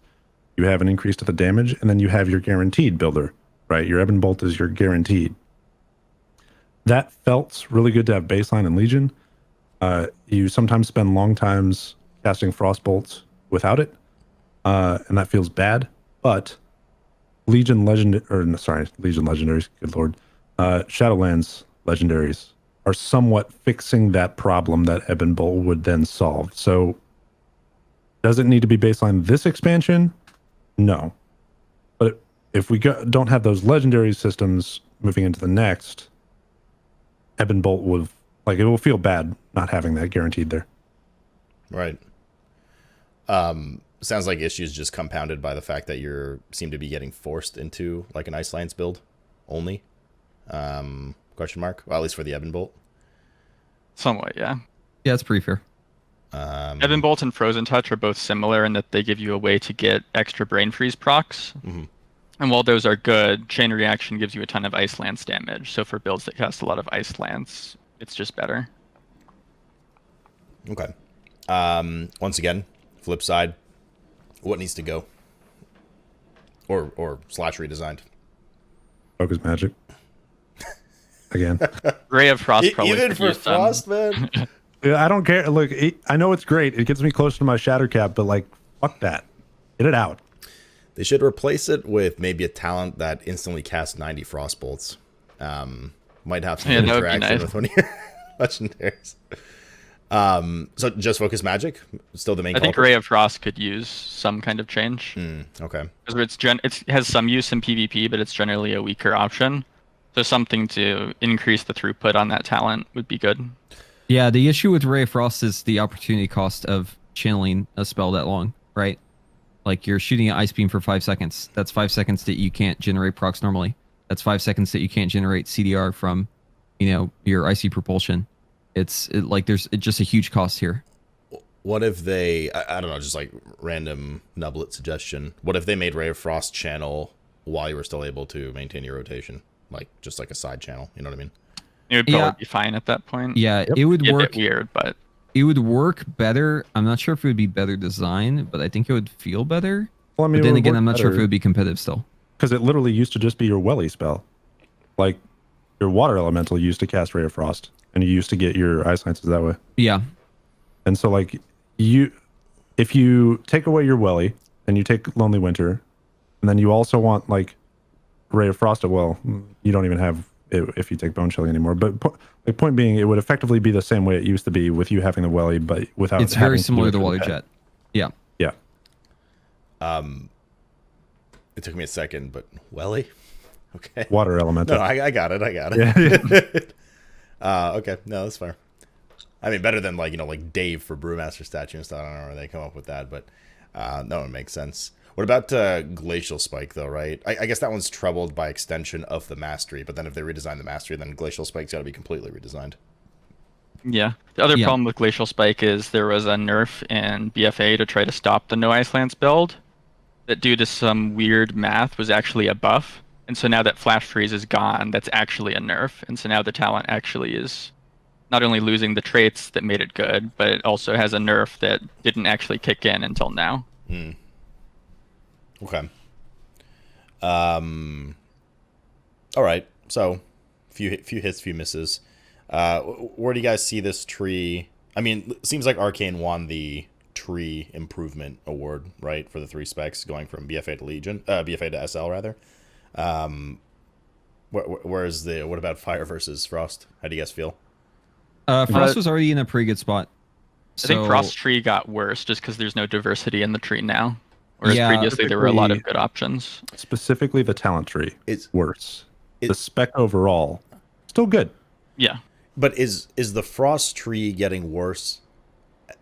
[SPEAKER 4] You have an increase to the damage, and then you have your guaranteed builder, right? Your Ebon Bolt is your guaranteed. That felt really good to have baseline in Legion. You sometimes spend long times casting Frost Bolts without it, and that feels bad. But Legion Legendaries, good lord, Shadowlands Legendaries are somewhat fixing that problem that Ebon Bolt would then solve. So, does it need to be baseline this expansion? No. But if we don't have those legendary systems moving into the next, Ebon Bolt will, like, it will feel bad not having that guaranteed there.
[SPEAKER 1] Right. Sounds like issues just compounded by the fact that you seem to be getting forced into like an Ice Lance build only. Question mark? Well, at least for the Ebon Bolt.
[SPEAKER 3] Somewhat, yeah.
[SPEAKER 2] Yeah, it's pretty fair.
[SPEAKER 3] Ebon Bolt and Frozen Touch are both similar in that they give you a way to get extra Brain Freeze procs.
[SPEAKER 1] Mm-hmm.
[SPEAKER 3] And while those are good, Chain Reaction gives you a ton of Ice Lance damage. So for builds that cast a lot of Ice Lance, it's just better.
[SPEAKER 1] Okay. Once again, flip side, what needs to go? Or slash redesigned?
[SPEAKER 4] Focus magic. Again.
[SPEAKER 3] Ray of Frost probably
[SPEAKER 1] even
[SPEAKER 3] could
[SPEAKER 1] for
[SPEAKER 3] use some.
[SPEAKER 1] Frost, man.
[SPEAKER 4] Yeah, I don't care. Look, I know it's great. It gets me closer to my shatter cap, but like, fuck that. Get it out.
[SPEAKER 1] They should replace it with maybe a talent that instantly casts 90 Frost Bolts. Might have some interaction
[SPEAKER 3] nice.
[SPEAKER 1] with one of your legendaries. So just focus magic? Still the main
[SPEAKER 3] I think
[SPEAKER 1] culprit?
[SPEAKER 3] Ray of Frost could use some kind of change.
[SPEAKER 1] Okay.
[SPEAKER 3] Because it has some use in PvP, but it's generally a weaker option. So something to increase the throughput on that talent would be good.
[SPEAKER 2] Yeah, the issue with Ray of Frost is the opportunity cost of channeling a spell that long, right? Like you're shooting an Ice Beam for 5 seconds. That's 5 seconds that you can't generate procs normally. That's 5 seconds that you can't generate CDR from, your Icy Propulsion. It's just a huge cost here.
[SPEAKER 1] What if they, I don't know, just like random nublet suggestion. What if they made Ray of Frost channel while you were still able to maintain your rotation? Like, just like a side channel, you know what I mean?
[SPEAKER 3] It would probably be fine at that point.
[SPEAKER 2] Yeah, it would
[SPEAKER 3] It'd be a
[SPEAKER 2] work.
[SPEAKER 3] bit weird, but
[SPEAKER 2] It would work better. I'm not sure if it would be better design, but I think it would feel better.
[SPEAKER 4] Well, I mean,
[SPEAKER 2] but then again, I'm not sure if it would be competitive still.
[SPEAKER 4] Because it literally used to just be your Welly spell. Like, your Water Elemental used to cast Ray of Frost, and you used to get your Ice Lances that way.
[SPEAKER 2] Yeah.
[SPEAKER 4] And so, like, if you take away your Welly, and you take Lonely Winter, and then you also want, like, Ray of Frost, well, you don't even have it if you take Bone Chilling anymore. But the point being, it would effectively be the same way it used to be with you having the Welly, but without.
[SPEAKER 2] It's very similar to Water Jet. Yeah.
[SPEAKER 4] Yeah.
[SPEAKER 1] It took me a second, but Welly? Okay.
[SPEAKER 4] Water Elemental.
[SPEAKER 1] No, I got it.
[SPEAKER 4] Yeah.
[SPEAKER 1] Okay. No, that's fair. I mean, better than like Dave for Brewmaster statue and stuff. I don't know where they come up with that, but that one makes sense. What about Glacial Spike, though, right? I guess that one's troubled by extension of the Mastery, but then if they redesign the Mastery, then Glacial Spike's got to be completely redesigned.
[SPEAKER 3] yeah. The other problem with Glacial Spike is there was a nerf in BFA to try to stop the no Ice Lance build that, due to some weird math, was actually a buff. And so now that Flash Freeze is gone, that's actually a nerf. And so now the talent actually is not only losing the traits that made it good, but it also has a nerf that didn't actually kick in until now.
[SPEAKER 1] Okay. All right. So, few hits, few misses. Where do you guys see this tree? I mean, it seems like Arcane won the tree improvement award, right, for the 3 specs going from BFA to BFA to SL rather. What about Fire versus Frost? How do you guys feel?
[SPEAKER 2] Frost was already in a pretty good spot.
[SPEAKER 3] I think Frost Tree got worse just because there's no diversity in the tree now. Whereas previously there were a lot of good options.
[SPEAKER 4] Specifically, the talent tree is worse. The
[SPEAKER 1] It's
[SPEAKER 4] spec overall, still good.
[SPEAKER 3] Yeah.
[SPEAKER 1] But is the Frost tree getting worse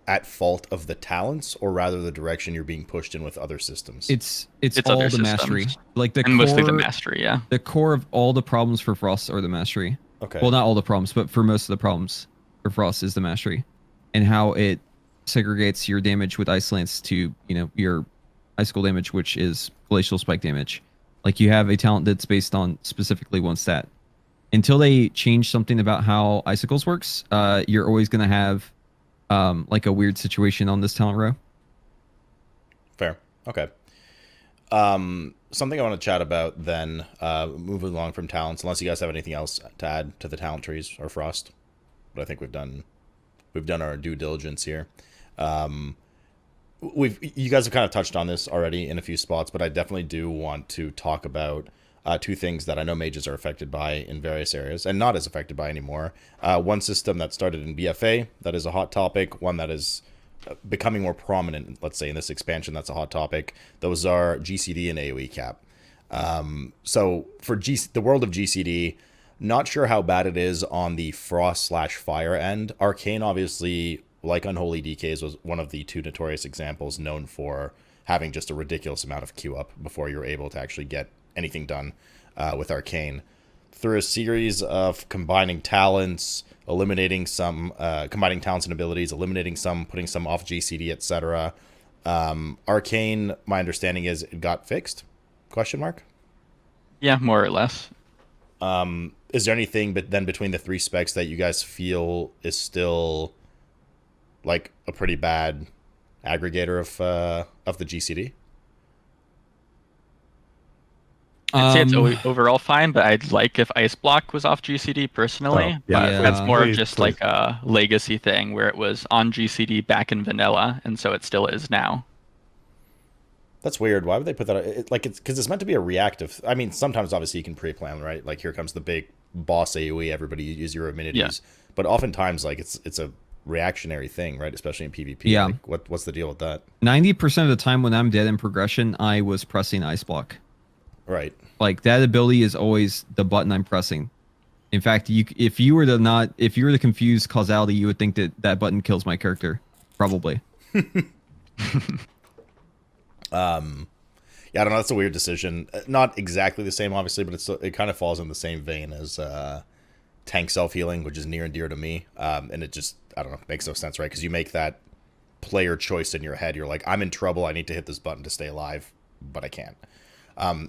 [SPEAKER 1] at fault of the talents, or rather the direction you're being pushed in with other systems?
[SPEAKER 2] It's
[SPEAKER 3] all
[SPEAKER 2] all
[SPEAKER 3] the
[SPEAKER 2] the
[SPEAKER 3] systems.
[SPEAKER 2] mastery. Like the
[SPEAKER 3] And
[SPEAKER 2] core,
[SPEAKER 3] mostly the Mastery, yeah.
[SPEAKER 2] The core of all the problems for Frost are the mastery.
[SPEAKER 1] Okay.
[SPEAKER 2] Well, not all the problems, but for most of the problems for Frost is the mastery, and how it segregates your damage with Ice Lance to your Icicle damage, which is Glacial Spike damage. Like you have a talent that's based on specifically one stat. Until they change something about how Icicles works, you're always gonna have like a weird situation on this talent row.
[SPEAKER 1] Fair. Okay. something I want to chat about then, moving along from talents, unless you guys have anything else to add to the talent trees or Frost. But I think we've done our due diligence here. You guys have kind of touched on this already in a few spots, but I definitely do want to talk about two things that I know mages are affected by in various areas and not as affected by anymore. One system that started in BFA that is a hot topic, one that is becoming more prominent, let's say in this expansion, that's a hot topic. Those are GCD and AoE cap. So for the world of GCD, not sure how bad it is on the Frost/Fire end. Arcane, obviously, like Unholy DKs, was one of the two notorious examples known for having just a ridiculous amount of queue up before you're able to actually get anything done with Arcane. Through a series of combining talents, eliminating some, combining talents and abilities, eliminating some, putting some off GCD, etc. Arcane, my understanding is it got fixed? Question mark?
[SPEAKER 3] Yeah, more or less.
[SPEAKER 1] Is there anything but then between the three specs that you guys feel is still like a pretty bad aggregator of the GCD?
[SPEAKER 3] I'd say it's overall fine, but I'd like if Ice Block was off GCD personally.
[SPEAKER 4] Oh, yeah.
[SPEAKER 3] But that's more
[SPEAKER 4] Please,
[SPEAKER 3] of just
[SPEAKER 4] please.
[SPEAKER 3] like a legacy thing where it was on GCD back in vanilla, and so it still is now.
[SPEAKER 1] That's weird. Why would they put that? It's because it's meant to be a reactive. I mean, sometimes obviously you can pre-plan, right? Like here comes the big boss AoE. Everybody use your amenities.
[SPEAKER 3] Yeah.
[SPEAKER 1] But oftentimes, like it's a reactionary thing, right? Especially in PvP.
[SPEAKER 2] Yeah.
[SPEAKER 1] Like, what's the deal with that?
[SPEAKER 2] 90% of the time when I'm dead in progression, I was pressing Ice Block.
[SPEAKER 1] Right.
[SPEAKER 2] Like that ability is always the button I'm pressing. In fact, if you were to confuse causality, you would think that that button kills my character, probably.
[SPEAKER 1] Yeah, I don't know. That's a weird decision. Not exactly the same, obviously, but it kind of falls in the same vein as tank self-healing, which is near and dear to me. And it just, I don't know, makes no sense, right? Because you make that player choice in your head. You're like, I'm in trouble. I need to hit this button to stay alive, but I can't.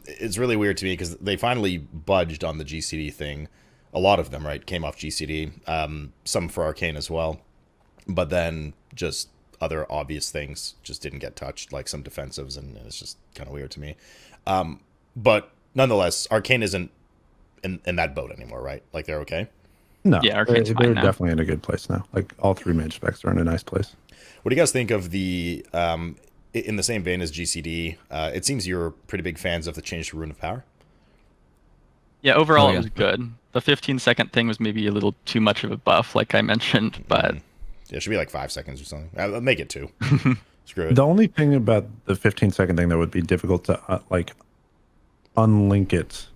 [SPEAKER 1] It's really weird to me because they finally budged on the GCD thing. A lot of them, right, came off GCD. Some for Arcane as well. But then just other obvious things just didn't get touched, like some defensives, and it's just kind of weird to me. But nonetheless, Arcane isn't in that boat anymore, right? Like they're okay?
[SPEAKER 4] No,
[SPEAKER 3] Yeah, Arcane's
[SPEAKER 4] they're
[SPEAKER 3] fine now.
[SPEAKER 4] definitely in a good place now. Like all three mage specs are in a nice place.
[SPEAKER 1] What do you guys think of the, in the same vein as GCD, it seems you're pretty big fans of the change to Rune of Power?
[SPEAKER 3] Yeah, overall
[SPEAKER 2] yeah.
[SPEAKER 3] it was good. The 15-second thing was maybe a little too much of a buff, like I mentioned, but
[SPEAKER 1] Yeah, it should be like 5 seconds or something. I'll make it 2. Screw it.
[SPEAKER 4] The only thing about the 15-second thing that would be difficult to unlink it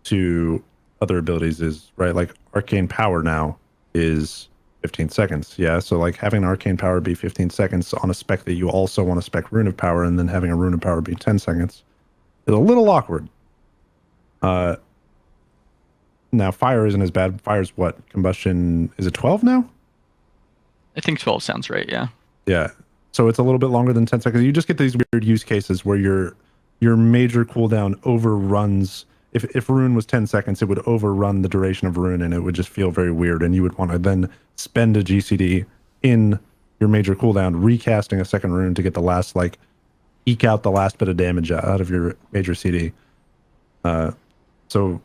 [SPEAKER 4] to other abilities is, right, like Arcane Power now is 15 seconds. Yeah, so like having Arcane Power be 15 seconds on a spec that you also want to spec Rune of Power, and then having a Rune of Power be 10 seconds is a little awkward. Now Fire isn't as bad. Fire's what? Combustion, is it 12 now?
[SPEAKER 3] I think 12 sounds right, yeah.
[SPEAKER 4] Yeah. So it's a little bit longer than 10 seconds. You just get these weird use cases where your major cooldown overruns. If Rune was 10 seconds, it would overrun the duration of Rune, and it would just feel very weird. And you would want to then spend a GCD in your major cooldown, recasting a second Rune to get the last, like, eke out the last bit of damage out of your major CD. So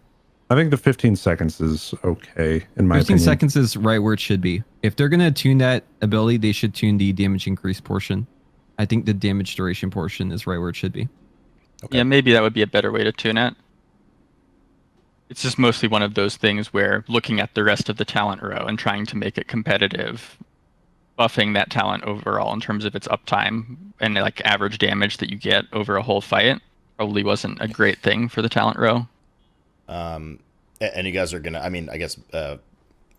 [SPEAKER 4] I think the 15 seconds is okay, in my
[SPEAKER 2] 15
[SPEAKER 4] opinion.
[SPEAKER 2] seconds is right where it should be. If they're going to tune that ability, they should tune the damage increase portion. I think the damage duration portion is right where it should be.
[SPEAKER 1] Okay.
[SPEAKER 3] Yeah, maybe that would be a better way to tune it. It's just mostly one of those things where looking at the rest of the talent row and trying to make it competitive, buffing that talent overall in terms of its uptime and like average damage that you get over a whole fight probably wasn't a great thing for the talent row.
[SPEAKER 1] And you guys are gonna, I mean, I guess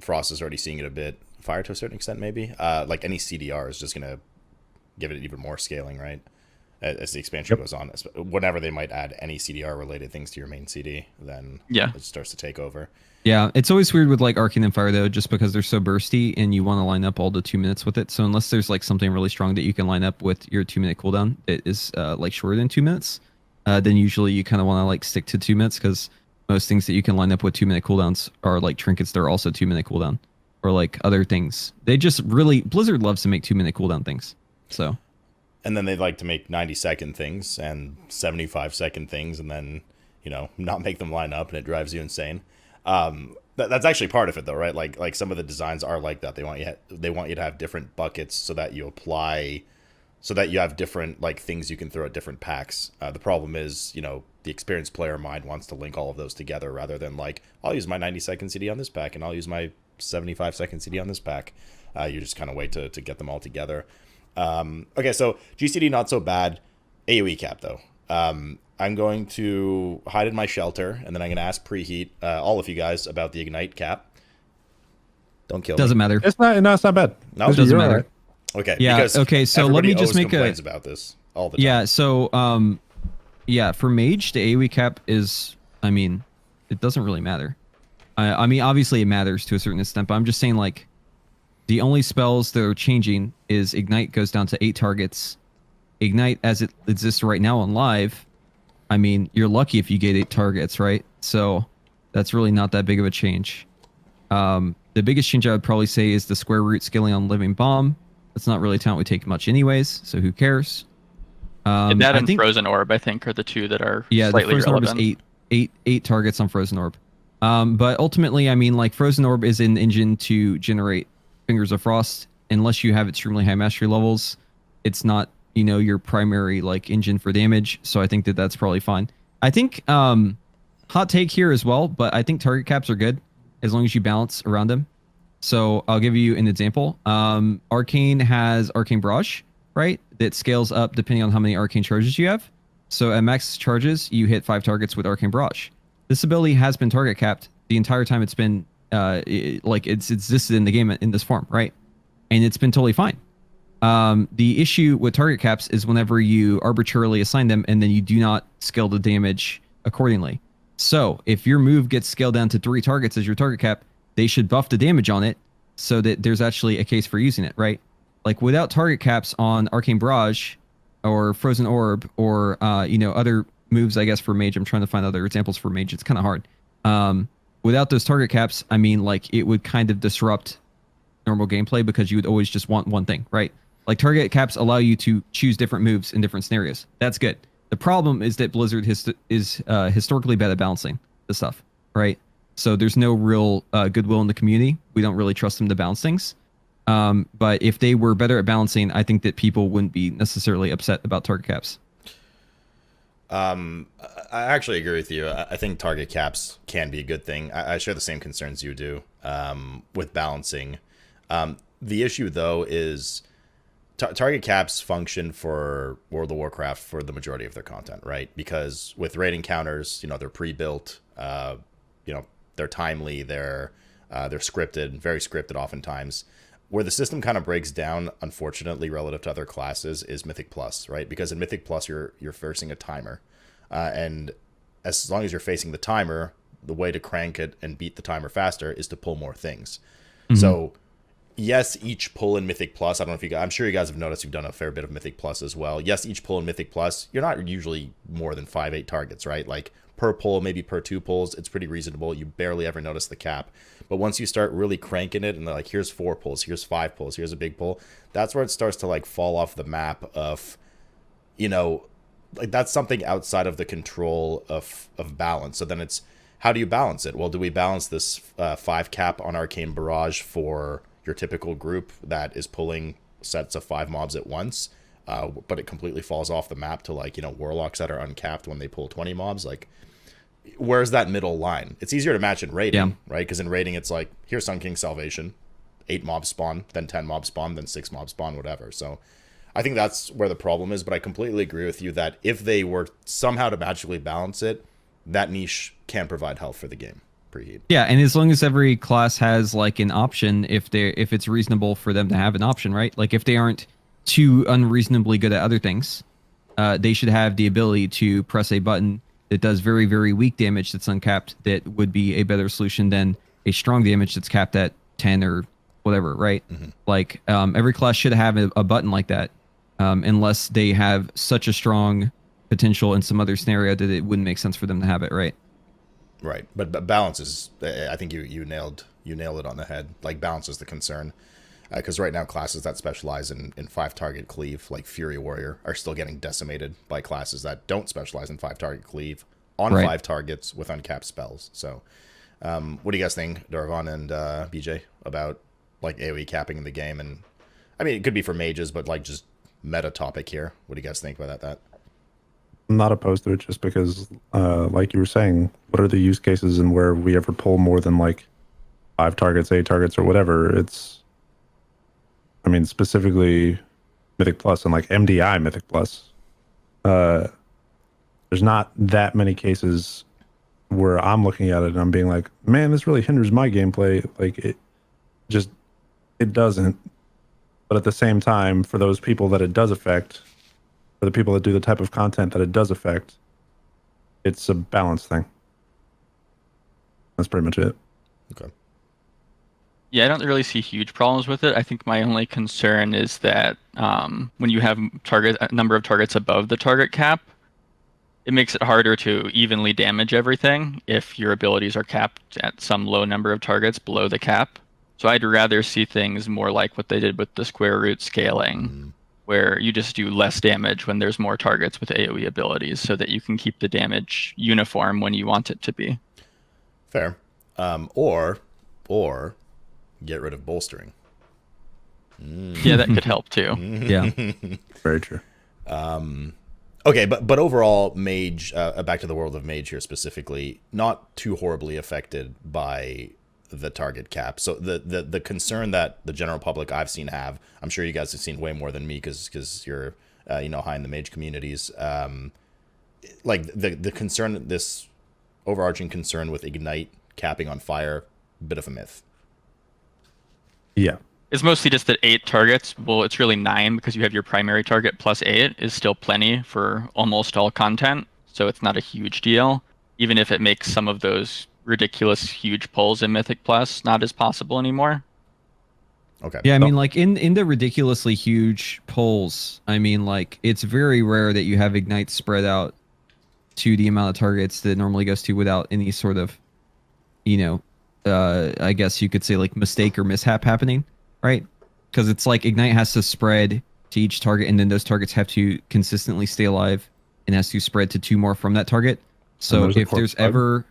[SPEAKER 1] Frost is already seeing it a bit. Fire to a certain extent, maybe. Like any CDR is just gonna give it even more scaling, right? As the expansion goes on, whenever they might add any CDR related things to your main CD, then
[SPEAKER 3] Yeah.
[SPEAKER 1] it starts to take over.
[SPEAKER 2] Yeah, it's always weird with like Arcane and Fire though, just because they're so bursty and you want to line up all the 2 minutes with it. So unless there's like something really strong that you can line up with your 2 minute cooldown, it is like shorter than 2 minutes. Then usually you kind of want to like stick to 2 minutes because most things that you can line up with 2 minute cooldowns are like trinkets that are also 2 minute cooldown or like other things. They just really, Blizzard loves to make 2 minute cooldown things. So.
[SPEAKER 1] and then they like to make 90-second things and 75-second things, and then not make them line up, and it drives you insane. That's actually part of it, though, right? Like some of the designs are like that. They want you to have different buckets so that you have different like things you can throw at different packs. The problem is, the experienced player mind wants to link all of those together rather than like, I'll use my 90-second CD on this pack and I'll use my 75-second CD on this pack. You just kind of wait to get them all together. Okay, so GCD not so bad. AoE cap though. I'm going to hide in my shelter, and then I'm going to ask Preheat, all of you guys, about the Ignite cap. Don't kill me.
[SPEAKER 2] Doesn't matter.
[SPEAKER 4] It's not bad.
[SPEAKER 1] No,
[SPEAKER 2] It doesn't
[SPEAKER 4] You're
[SPEAKER 2] matter.
[SPEAKER 4] all right.
[SPEAKER 1] Okay.
[SPEAKER 2] Yeah.
[SPEAKER 1] Because
[SPEAKER 2] Okay. So let me just make
[SPEAKER 1] complains about this all the time.
[SPEAKER 2] Yeah. So for Mage, the AoE cap is, I mean, it doesn't really matter. I mean, obviously it matters to a certain extent, but I'm just saying like, the only spells that are changing is Ignite goes down to 8 targets. Ignite as it exists right now on live, I mean, you're lucky if you get 8 targets, right? So that's really not that big of a change. The biggest change I would probably say is the square root scaling on Living Bomb. That's not really talent we take much anyways, so who cares?
[SPEAKER 3] That
[SPEAKER 2] I
[SPEAKER 3] and
[SPEAKER 2] think,
[SPEAKER 3] Frozen Orb, I think, are the two that are
[SPEAKER 2] the
[SPEAKER 3] slightly
[SPEAKER 2] Frozen
[SPEAKER 3] relevant.
[SPEAKER 2] Orb is eight targets on Frozen Orb. But ultimately, I mean, like Frozen Orb is an engine to generate Fingers of Frost. Unless you have extremely high mastery levels, it's not your primary like engine for damage. So I think that's probably fine. I think hot take here as well, but I think target caps are good as long as you balance around them. So I'll give you an example. Arcane has Arcane Barrage, right? That scales up depending on how many Arcane charges you have. So at max charges, you hit 5 targets with Arcane Barrage. This ability has been target capped the entire time it's been it's existed in the game in this form, right? And it's been totally fine. The issue with target caps is whenever you arbitrarily assign them and then you do not scale the damage accordingly. So if your move gets scaled down to 3 targets as your target cap, they should buff the damage on it so that there's actually a case for using it, right? Like without target caps on Arcane Barrage or Frozen Orb or other moves, I guess, for Mage. I'm trying to find other examples for Mage. It's kind of hard. Without those target caps, I mean, like it would kind of disrupt normal gameplay because you would always just want one thing, right? Like target caps allow you to choose different moves in different scenarios. That's good. The problem is that Blizzard is historically bad at balancing this stuff, right? So there's no real goodwill in the community. We don't really trust them to balance things. But if they were better at balancing, I think that people wouldn't be necessarily upset about target caps.
[SPEAKER 1] I actually agree with you. I think target caps can be a good thing. I share the same concerns you do with balancing. The issue, though, is target caps function for World of Warcraft for the majority of their content, right? Because with raid encounters, they're pre-built, they're timely, they're scripted, very scripted oftentimes. Where the system kind of breaks down, unfortunately, relative to other classes, is Mythic Plus, right? Because in Mythic Plus, you're facing a timer, and as long as you're facing the timer, the way to crank it and beat the timer faster is to pull more things. Mm-hmm. So, yes, each pull in Mythic Plus, I don't know if you guys, I'm sure you guys have noticed you've done a fair bit of Mythic Plus as well. Yes, each pull in Mythic Plus, you're not usually more than 5-8 targets, right? Like per pull, maybe per 2 pulls, it's pretty reasonable. You barely ever notice the cap. But once you start really cranking it and they're like, here's 4 pulls, here's 5 pulls, here's a big pull, that's where it starts to like fall off the map of, like that's something outside of the control of balance. So then it's, how do you balance it? Well, do we balance this 5 cap on Arcane Barrage for your typical group that is pulling sets of 5 mobs at once, but it completely falls off the map to like, Warlocks that are uncapped when they pull 20 mobs? Like, where's that middle line? It's easier to match in raiding, right? Because in raiding, it's like, here's Sun King Salvation, 8 mobs spawn, then 10 mobs spawn, then 6 mobs spawn, whatever. So I think that's where the problem is, but I completely agree with you that if they were somehow to magically balance it, that niche can provide health for the game. Preheat. Yeah,
[SPEAKER 2] and as long as every class has like an option, if it's reasonable for them to have an option, right? Like if they aren't too unreasonably good at other things, they should have the ability to press a button that does very, very weak damage that's uncapped that would be a better solution than a strong damage that's capped at 10 or whatever, right? Mm-hmm. Like every class should have a button like that, unless they have such a strong potential in some other scenario that it wouldn't make sense for them to have it, right?
[SPEAKER 1] Right, but balance is, I think you nailed it on the head. Like balance is the concern. Because right now, classes that specialize in 5-target cleave, like Fury Warrior, are still getting decimated by classes that don't specialize in 5-target cleave on
[SPEAKER 2] Right.
[SPEAKER 1] 5 targets with uncapped spells. So, what do you guys think, Dorovon and BJ, about like AoE capping in the game? And I mean, it could be for mages, but like just meta topic here. What do you guys think about that?
[SPEAKER 4] I'm not opposed to it just because, like you were saying, what are the use cases and where we ever pull more than like 5 targets, 8 targets, or whatever? I mean, specifically Mythic Plus and like MDI Mythic Plus. There's not that many cases where I'm looking at it and I'm being like, man, this really hinders my gameplay. Like it doesn't. But at the same time, for those people that it does affect, for the people that do the type of content that it does affect, it's a balance thing. That's pretty much it.
[SPEAKER 1] Okay.
[SPEAKER 3] Yeah, I don't really see huge problems with it. I think my only concern is that when you have a number of targets above the target cap, it makes it harder to evenly damage everything if your abilities are capped at some low number of targets below the cap. So I'd rather see things more like what they did with the square root scaling, where you just do less damage when there's more targets with AoE abilities so that you can keep the damage uniform when you want it to be.
[SPEAKER 1] Fair. Or get rid of bolstering.
[SPEAKER 3] Yeah, that could help too.
[SPEAKER 2] Yeah.
[SPEAKER 4] Very true.
[SPEAKER 1] Okay, but overall, Mage, back to the world of Mage here specifically, not too horribly affected by the target cap. So the concern that the general public I've seen have, I'm sure you guys have seen way more than me because you're high in the Mage communities. Like the concern, this overarching concern with Ignite capping on fire, bit of a myth.
[SPEAKER 4] Yeah.
[SPEAKER 3] It's mostly just that 8 targets, well, it's really 9 because you have your primary target plus 8 is still plenty for almost all content. So it's not a huge deal, even if it makes some of those ridiculous huge pulls in Mythic Plus not as possible anymore.
[SPEAKER 1] Okay.
[SPEAKER 2] Yeah, I mean, like in the ridiculously huge polls, I mean, like it's very rare that you have Ignite spread out to the amount of targets that it normally goes to without any sort of, I guess you could say like mistake or mishap happening, right? Because it's like Ignite has to spread to each target, and then those targets have to consistently stay alive, and has to spread to 2 more from that target. So if there's ever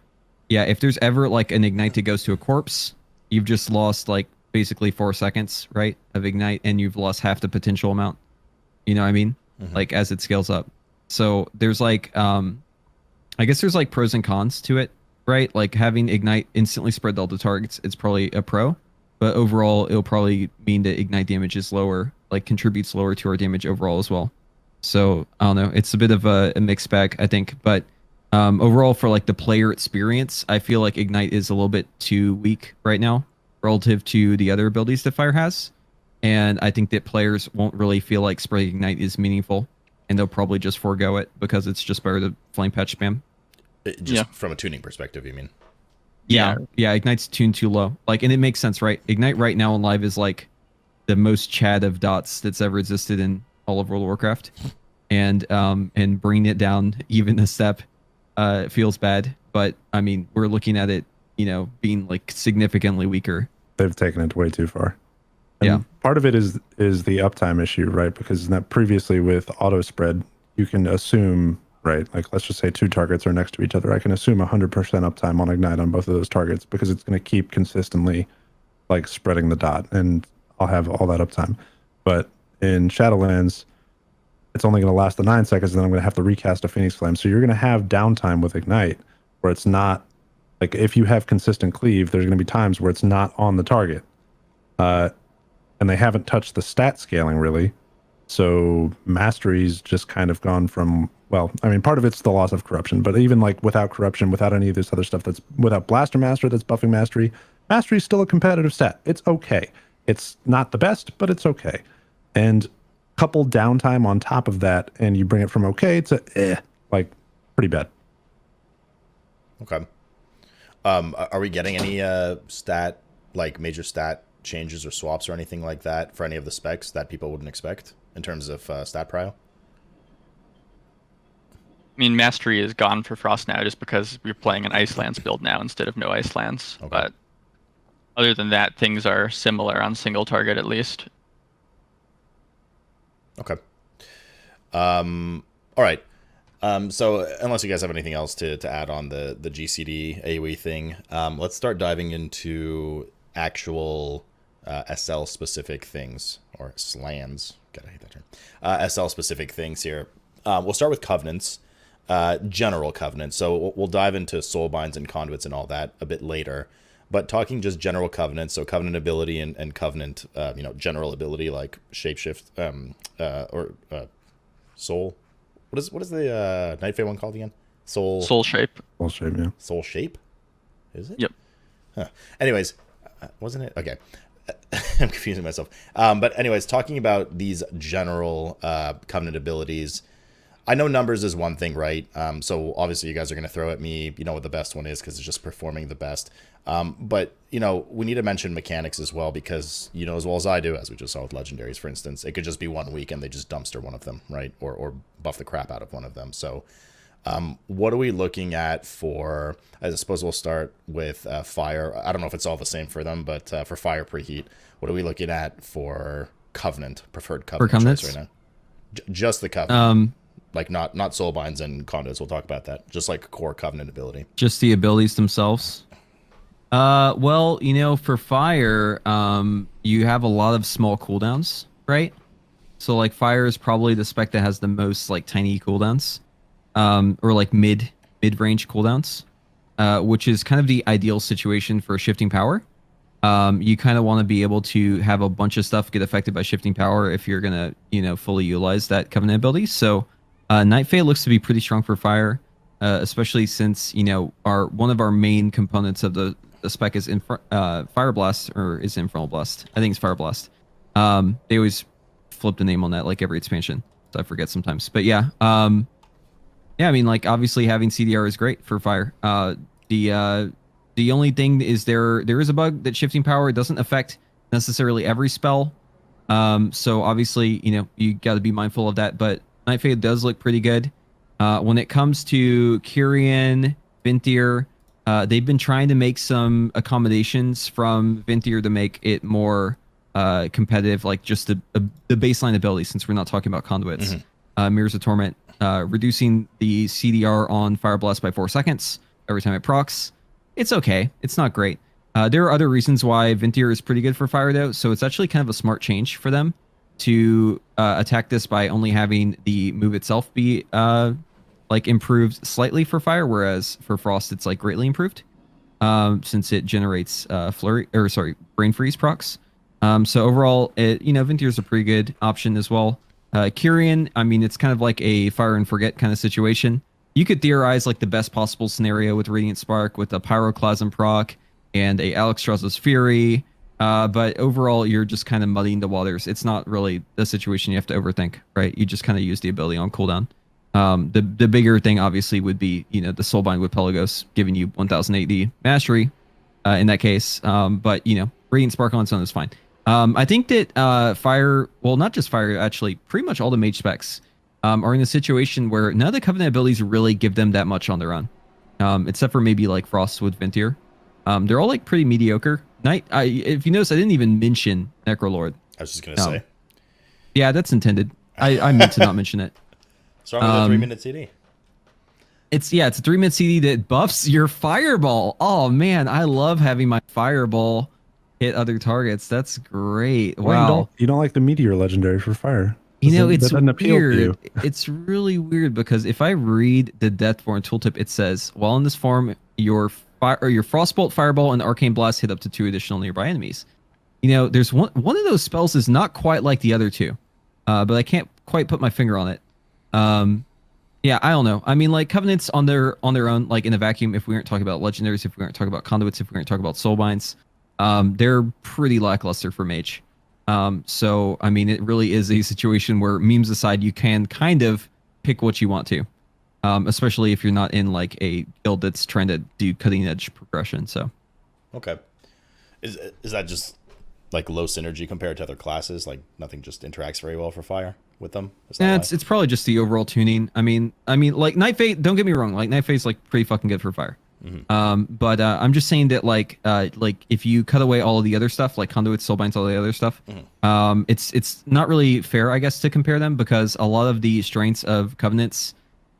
[SPEAKER 2] like an Ignite that goes to a corpse, you've just lost like basically 4 seconds, right, of Ignite, and you've lost half the potential amount. You know what I mean? Like as it scales up. So there's like, I guess there's like pros and cons to it, right? Like having Ignite instantly spread to all the targets, it's probably a pro, but overall it'll probably mean that Ignite damage is lower, like contributes lower to our damage overall as well. So I don't know, it's a bit of a mixed bag, I think, but overall for like the player experience, I feel like Ignite is a little bit too weak right now relative to the other abilities that Fire has. And I think that players won't really feel like spreading Ignite is meaningful, and they'll probably just forego it because it's just better to flame patch spam.
[SPEAKER 1] From a tuning perspective, you mean?
[SPEAKER 2] Yeah, Ignite's tuned too low. Like, and it makes sense, right? Ignite right now on live is like the most Chad of dots that's ever existed in all of World of Warcraft, and bringing it down even a step feels bad. But I mean, we're looking at it, being like significantly weaker.
[SPEAKER 4] They've taken it way too far. And
[SPEAKER 2] yeah.
[SPEAKER 4] Part of it is the uptime issue, right? Because previously with auto spread, you can assume, right? Like let's just say 2 targets are next to each other. I can assume 100% uptime on Ignite on both of those targets because it's going to keep consistently like spreading the dot, and I'll have all that uptime. But in Shadowlands, it's only going to last the 9 seconds, and then I'm going to have to recast a Phoenix Flame. So you're going to have downtime with Ignite where it's not like if you have consistent cleave, there's going to be times where it's not on the target. And they haven't touched the stat scaling really. So mastery's just kind of gone from, well, I mean, part of it's the loss of corruption, but even like without corruption, without any of this other stuff, that's without Blaster Master that's buffing mastery, mastery's still a competitive stat. It's okay. It's not the best, but it's okay. And couple downtime on top of that, and you bring it from okay to like pretty bad.
[SPEAKER 1] Okay. Are we getting any major stat changes or swaps or anything like that for any of the specs that people wouldn't expect in terms of stat prio?
[SPEAKER 3] I mean, Mastery is gone for Frost now just because we're playing an Icelands build now instead of no Icelands.
[SPEAKER 1] Okay.
[SPEAKER 3] But Other than that, things are similar on single target at least.
[SPEAKER 1] Okay. All right. So unless you guys have anything else to add on the GCD AoE thing, let's start diving into actual SL specific things, or slans. Gotta hate that term. SL specific things here. We'll start with covenants, general covenants. So we'll dive into soulbinds and conduits and all that a bit later. But talking just general covenants, so covenant ability and covenant, general ability like shapeshift, or soul. What is the Night Fae one called again? Soul
[SPEAKER 3] Shape.
[SPEAKER 4] Soul shape, yeah.
[SPEAKER 1] Soul shape? Is it?
[SPEAKER 3] Yep.
[SPEAKER 1] Huh. Anyways, wasn't it? Okay. I'm confusing myself. But anyways, talking about these general covenant abilities, I know numbers is one thing, right? So obviously you guys are going to throw at me, what the best one is because it's just performing the best. But, we need to mention mechanics as well because, as well as I do, as we just saw with legendaries, for instance, it could just be 1 week and they just dumpster one of them, right? Or buff the crap out of one of them. So what are we looking at for, I suppose we'll start with fire. I don't know if it's all the same for them, but for fire preheat, what are we looking at for covenant, preferred covenant
[SPEAKER 2] For covenants?
[SPEAKER 1] choice right now? Just the covenant. Like not soulbinds and conduits. We'll talk about that. Just like core covenant ability.
[SPEAKER 2] Just the abilities themselves. Well, for fire, you have a lot of small cooldowns, right? So like fire is probably the spec that has the most like tiny cooldowns, or like mid-range cooldowns, which is kind of the ideal situation for shifting power. You kind of want to be able to have a bunch of stuff get affected by shifting power if you're gonna, fully utilize that covenant ability. So, Night Fae looks to be pretty strong for fire, especially since one of our main components of the spec is Fire Blast, or is Infernal Blast. I think it's Fire Blast. They always flip the name on that like every expansion, so I forget sometimes. But yeah, yeah. I mean, like obviously having CDR is great for fire. The only thing is there is a bug that shifting power doesn't affect necessarily every spell. So obviously you got to be mindful of that. But Night Fae does look pretty good. When it comes to Kyrian, Venthyr, they've been trying to make some accommodations from Venthyr to make it more competitive, like just the baseline ability, since we're not talking about conduits. Mirrors of Torment, reducing the CDR on Fire Blast by 4 seconds every time it procs. It's okay. It's not great. There are other reasons why Venthyr is pretty good for fire, though, so it's actually kind of a smart change for them to attack this by only having the move itself be like improved slightly for fire, whereas for frost it's like greatly improved, since it generates brain freeze procs. So overall, Venthyr is a pretty good option as well. Kyrian, I mean, it's kind of like a fire and forget kind of situation. You could theorize like the best possible scenario with Radiant Spark with a Pyroclasm proc and a Alexstrasza's Fury. But overall, you're just kind of muddying the waters. It's not really the situation you have to overthink, right? You just kind of use the ability on cooldown. The bigger thing, obviously, would be, the Soulbind with Pelagos giving you 1000 AD mastery in that case. But, Radiant Spark on its own is fine. I think that fire, well, not just fire, actually, pretty much all the mage specs are in a situation where none of the covenant abilities really give them that much on their own, except for maybe like Frost with Venthyr. They're all like pretty mediocre. If you notice, I didn't even mention Necrolord.
[SPEAKER 1] I was just gonna say.
[SPEAKER 2] Yeah, that's intended. I meant to not mention it.
[SPEAKER 1] What's wrong with the 3-minute CD?
[SPEAKER 2] It's a 3-minute CD that buffs your fireball. Oh man, I love having my fireball hit other targets. That's great. Wow.
[SPEAKER 4] You don't like the meteor legendary for fire?
[SPEAKER 2] It's weird. It's really weird because if I read the Deathborn tooltip, it says, while in this form, your Frostbolt, Fireball, and Arcane Blast hit up to 2 additional nearby enemies. There's one of those spells is not quite like the other 2, but I can't quite put my finger on it. Yeah, I don't know. I mean, like Covenants on their own, like in a vacuum, if we aren't talking about legendaries, if we aren't talking about conduits, if we aren't talking about soulbinds, they're pretty lackluster for Mage. So, I mean, it really is a situation where, memes aside, you can kind of pick what you want to, especially if you're not in like a guild that's trying to do cutting edge progression. So,
[SPEAKER 1] okay, is that just like low synergy compared to other classes? Like nothing just interacts very well for fire with them?
[SPEAKER 2] Yeah, it's probably just the overall tuning. I mean, like Night Fae. Don't get me wrong, like Night Fae is like pretty fucking good for fire. But I'm just saying that like if you cut away all of the other stuff, like Conduit, Soulbinds, all the other stuff, it's not really fair, I guess, to compare them because a lot of the strengths of Covenants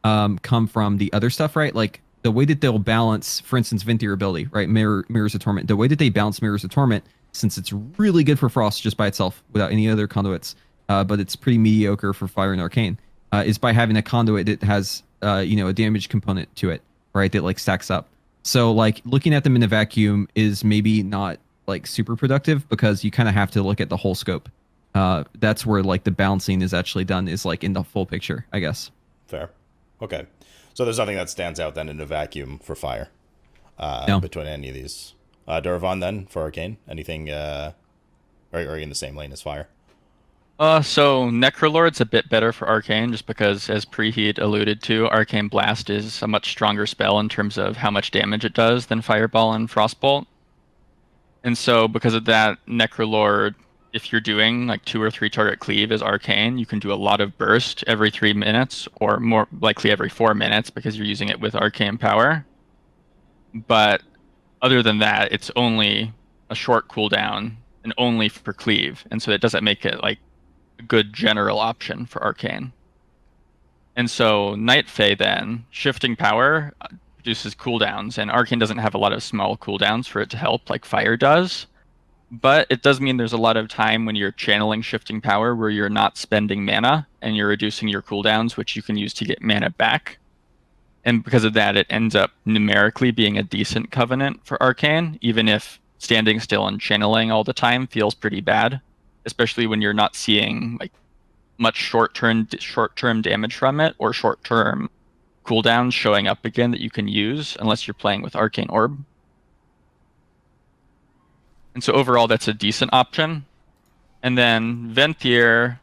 [SPEAKER 2] come from the other stuff, right? Like the way that they'll balance, for instance, Venthyr ability, right? Mirrors of Torment. The way that they balance Mirrors of Torment, since it's really good for Frost just by itself without any other conduits, but it's pretty mediocre for Fire and Arcane, is by having a conduit that has a damage component to it, right? That like stacks up. So like looking at them in a vacuum is maybe not like super productive because you kind of have to look at the whole scope. That's where like the balancing is actually done, is like in the full picture, I guess.
[SPEAKER 1] Fair. Okay. So there's nothing that stands out then in a vacuum for Fire
[SPEAKER 2] No.
[SPEAKER 1] between any of these. Dorovon then for Arcane? Anything, are you in the same lane as Fire?
[SPEAKER 3] So Necrolord's a bit better for Arcane just because, as Preheat alluded to, Arcane Blast is a much stronger spell in terms of how much damage it does than Fireball and Frostbolt. And so because of that, Necrolord, if you're doing like 2 or 3 target cleave as Arcane, you can do a lot of burst every 3 minutes, or more likely every 4 minutes because you're using it with Arcane power. But other than that, it's only a short cooldown and only for cleave, and so it doesn't make it like a good general option for Arcane. And so Night Fae then, shifting power reduces cooldowns, and Arcane doesn't have a lot of small cooldowns for it to help like Fire does. But it does mean there's a lot of time when you're channeling shifting power where you're not spending mana and you're reducing your cooldowns, which you can use to get mana back. And because of that, it ends up numerically being a decent Covenant for Arcane, even if standing still and channeling all the time feels pretty bad, especially when you're not seeing like much short-term damage from it or short-term cooldowns showing up again that you can use unless you're playing with Arcane Orb. And so overall, that's a decent option. And then Venthyr,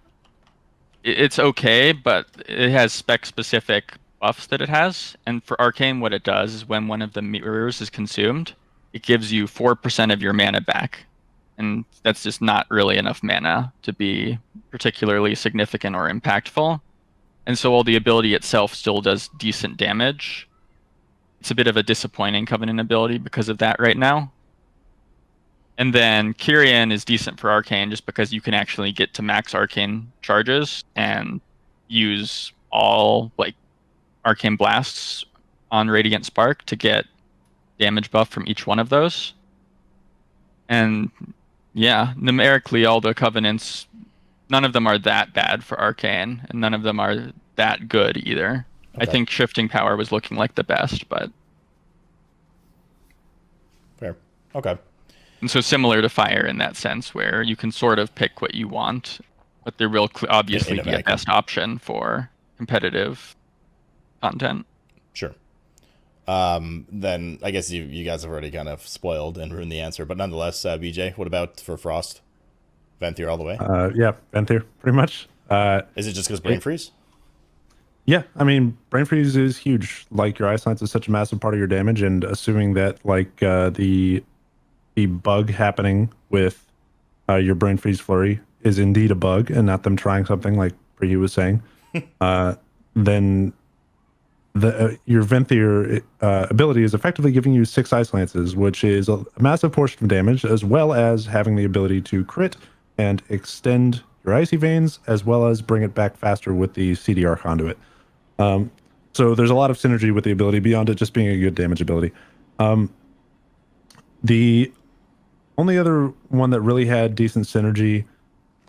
[SPEAKER 3] it's okay, but it has spec-specific buffs that it has. And for Arcane, what it does is when one of the mirrors is consumed, it gives you 4% of your mana back. And that's just not really enough mana to be particularly significant or impactful. And so while the ability itself still does decent damage, it's a bit of a disappointing Covenant ability because of that right now. And then Kyrian is decent for Arcane just because you can actually get to max Arcane charges and use all like Arcane Blasts on Radiant Spark to get damage buff from each one of those. And yeah, numerically all the Covenants, none of them are that bad for Arcane, and none of them are that good either. Okay. I think Shifting Power was looking like the best, but...
[SPEAKER 1] Fair. Okay.
[SPEAKER 3] And so similar to Fire in that sense, where you can sort of pick what you want, but there will obviously be a best option for competitive content.
[SPEAKER 1] Sure. Then I guess you guys have already kind of spoiled and ruined the answer, but nonetheless, BJ, what about for Frost? Venthyr all the way?
[SPEAKER 4] Yeah, Venthyr, pretty much.
[SPEAKER 1] Is it just because Brain Freeze?
[SPEAKER 4] Yeah, I mean, Brain Freeze is huge. Like, your Eye Science is such a massive part of your damage, and assuming that, like, the bug happening with your Brain Freeze Flurry is indeed a bug and not them trying something like Preheat was saying, then your Venthyr ability is effectively giving you 6 Ice Lances, which is a massive portion of damage, as well as having the ability to crit and extend your Icy Veins, as well as bring it back faster with the CDR Conduit. So there's a lot of synergy with the ability beyond it just being a good damage ability. The only other one that really had decent synergy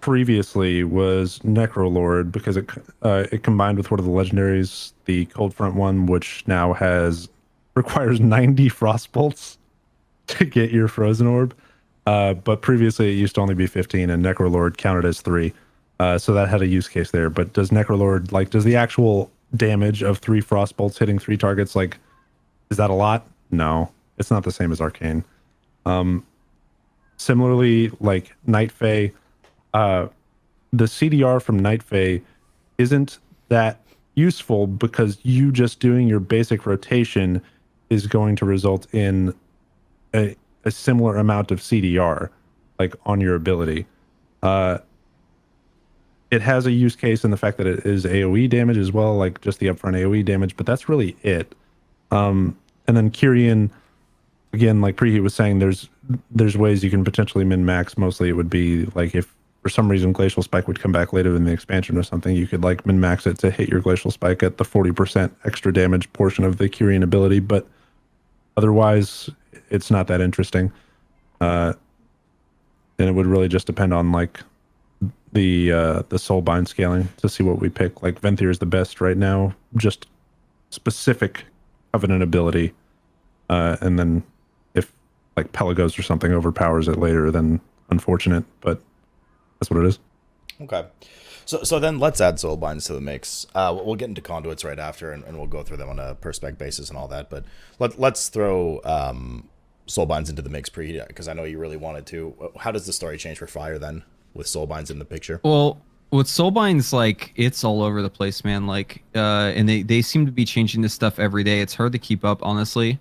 [SPEAKER 4] previously was Necrolord, because it combined with one of the legendaries, the Cold Front one, which now requires 90 Frostbolts to get your Frozen Orb. But previously it used to only be 15, and Necrolord counted as 3. So that had a use case there. But does Necrolord, like, does the actual damage of 3 Frostbolts hitting 3 targets, like, is that a lot? No, it's not the same as Arcane. Similarly, like Night Fae, the CDR from Night Fae isn't that useful because you just doing your basic rotation is going to result in a similar amount of CDR, like, on your ability. It has a use case in the fact that it is AoE damage as well, like just the upfront AoE damage, but that's really it. And then Kyrian, again, like Preheat was saying, there's ways you can potentially min-max. Mostly it would be like if for some reason Glacial Spike would come back later in the expansion or something, you could like min-max it to hit your Glacial Spike at the 40% extra damage portion of the Kyrian ability, but otherwise it's not that interesting. And it would really just depend on like the Soulbind scaling to see what we pick. Like Venthyr is the best right now, just specific Covenant ability. And then if like Pelagos or something overpowers it later, then unfortunate, but that's what it is.
[SPEAKER 1] Okay. So then let's add Soulbinds to the mix. We'll get into Conduits right after, and we'll go through them on a per spec basis and all that. But let's throw Soulbinds into the mix because I know you really wanted to. How does the story change for Fire then with Soulbinds in the picture?
[SPEAKER 2] Well, with Soulbinds, like it's all over the place, man. Like, and they seem to be changing this stuff every day. It's hard to keep up, honestly.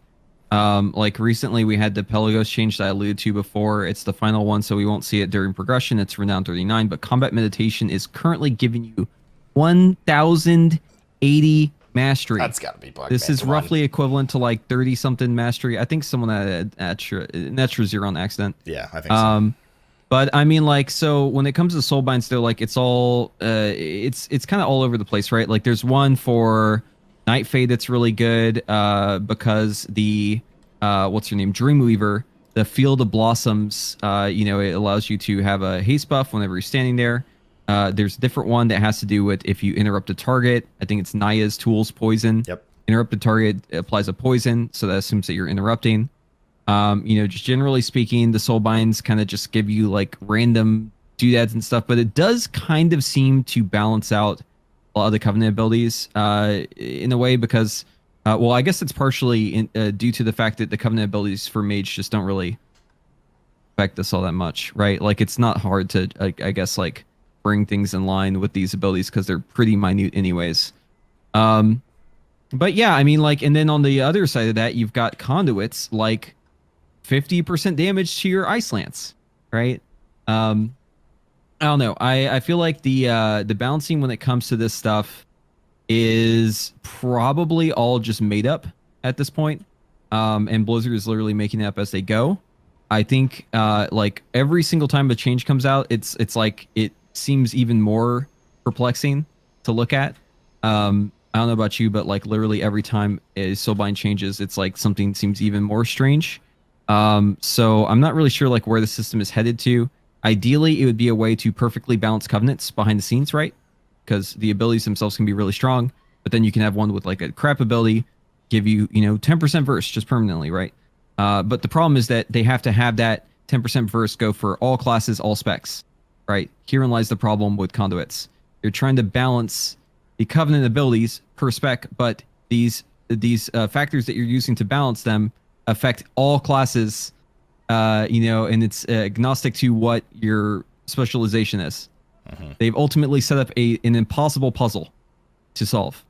[SPEAKER 2] Like recently we had the Pelagos change that I alluded to before. It's the final one, so we won't see it during progression. It's Renown 39, but Combat Meditation is currently giving you 1,080 mastery.
[SPEAKER 1] That's gotta be bugged.
[SPEAKER 2] This is roughly equivalent to like 30 something mastery. I think someone had an extra zero on accident.
[SPEAKER 1] Yeah, I think so.
[SPEAKER 2] But I mean, like, so when it comes to Soulbinds, though, like it's all it's kind of all over the place, right? Like there's one for Night Fade that's really good because the what's her name, Dreamweaver, the Field of Blossoms, you know, it allows you to have a haste buff whenever you're standing there. There's a different one that has to do with if you interrupt a target. I think it's Naya's Tools Poison.
[SPEAKER 1] Yep.
[SPEAKER 2] Interrupt a target applies a poison, so that assumes that you're interrupting. You know, just generally speaking, the Soulbinds kind of just give you like random doodads and stuff, but it does kind of seem to balance out a lot of the Covenant abilities in a way because, well, I guess it's partially due to the fact that the Covenant abilities for Mage just don't really affect us all that much, right? Like it's not hard to, I guess, like bring things in line with these abilities because they're pretty minute anyways. But yeah, I mean, like, and then on the other side of that, you've got conduits like 50% damage to your Ice Lance, right? I don't know. I feel like the balancing when it comes to this stuff is probably all just made up at this point. And Blizzard is literally making it up as they go. I think like every single time a change comes out, it's like it seems even more perplexing to look at. I don't know about you, but like literally every time a Soulbind changes, it's like something seems even more strange. So I'm not really sure like where the system is headed to. Ideally, it would be a way to perfectly balance covenants behind the scenes, right? Because the abilities themselves can be really strong, but then you can have one with like a crap ability give you, 10% verse just permanently, right? But the problem is that they have to have that 10% verse go for all classes, all specs, right? Herein lies the problem with conduits. You're trying to balance the covenant abilities per spec, but these factors that you're using to balance them affect all classes. And it's agnostic to what your specialization is. They've ultimately set up an impossible puzzle to solve.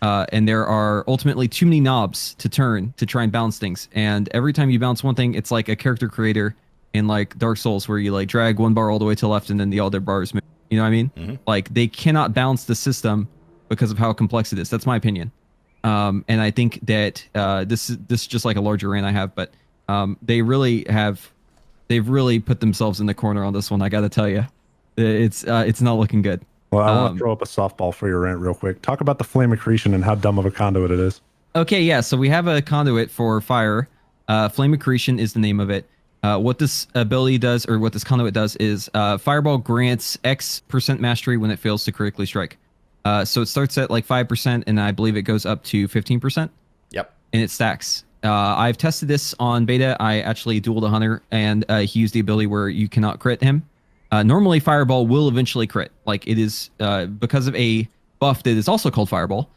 [SPEAKER 2] And there are ultimately too many knobs to turn to try and balance things. And every time you balance one thing, it's like a character creator in like Dark Souls where you like drag one bar all the way to the left and then the other bars move. You know what I mean? Mm-hmm. Like they cannot balance the system because of how complex it is. That's my opinion. And I think that this is just like a larger rant I have, but they've really put themselves in the corner on this one. I got to tell you, it's not looking good.
[SPEAKER 4] Well, I want to throw up a softball for your rant real quick. Talk about the Flame Accretion and how dumb of a conduit it is.
[SPEAKER 2] Okay, yeah. So we have a conduit for fire. Flame Accretion is the name of it. What this ability does, or what this conduit does, is Fireball grants X% mastery when it fails to critically strike. So it starts at like 5%, and I believe it goes up to 15%.
[SPEAKER 1] Yep. And
[SPEAKER 2] it stacks. I've tested this on beta. I actually dueled a hunter, and he used the ability where you cannot crit him. Normally, Fireball will eventually crit. Like it is because of a buff that is also called Fireball.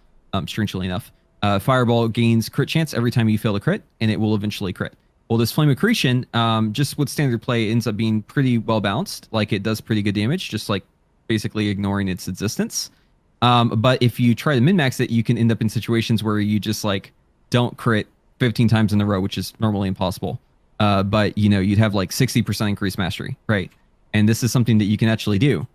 [SPEAKER 2] Strangely enough, Fireball gains crit chance every time you fail to crit, and it will eventually crit. Well, this Flame Accretion, just with standard play, ends up being pretty well balanced. Like it does pretty good damage, just like basically ignoring its existence. But if you try to min-max it, you can end up in situations where you just like don't crit 15 times in a row, which is normally impossible. But you'd have like 60% increased mastery, right? And this is something that you can actually do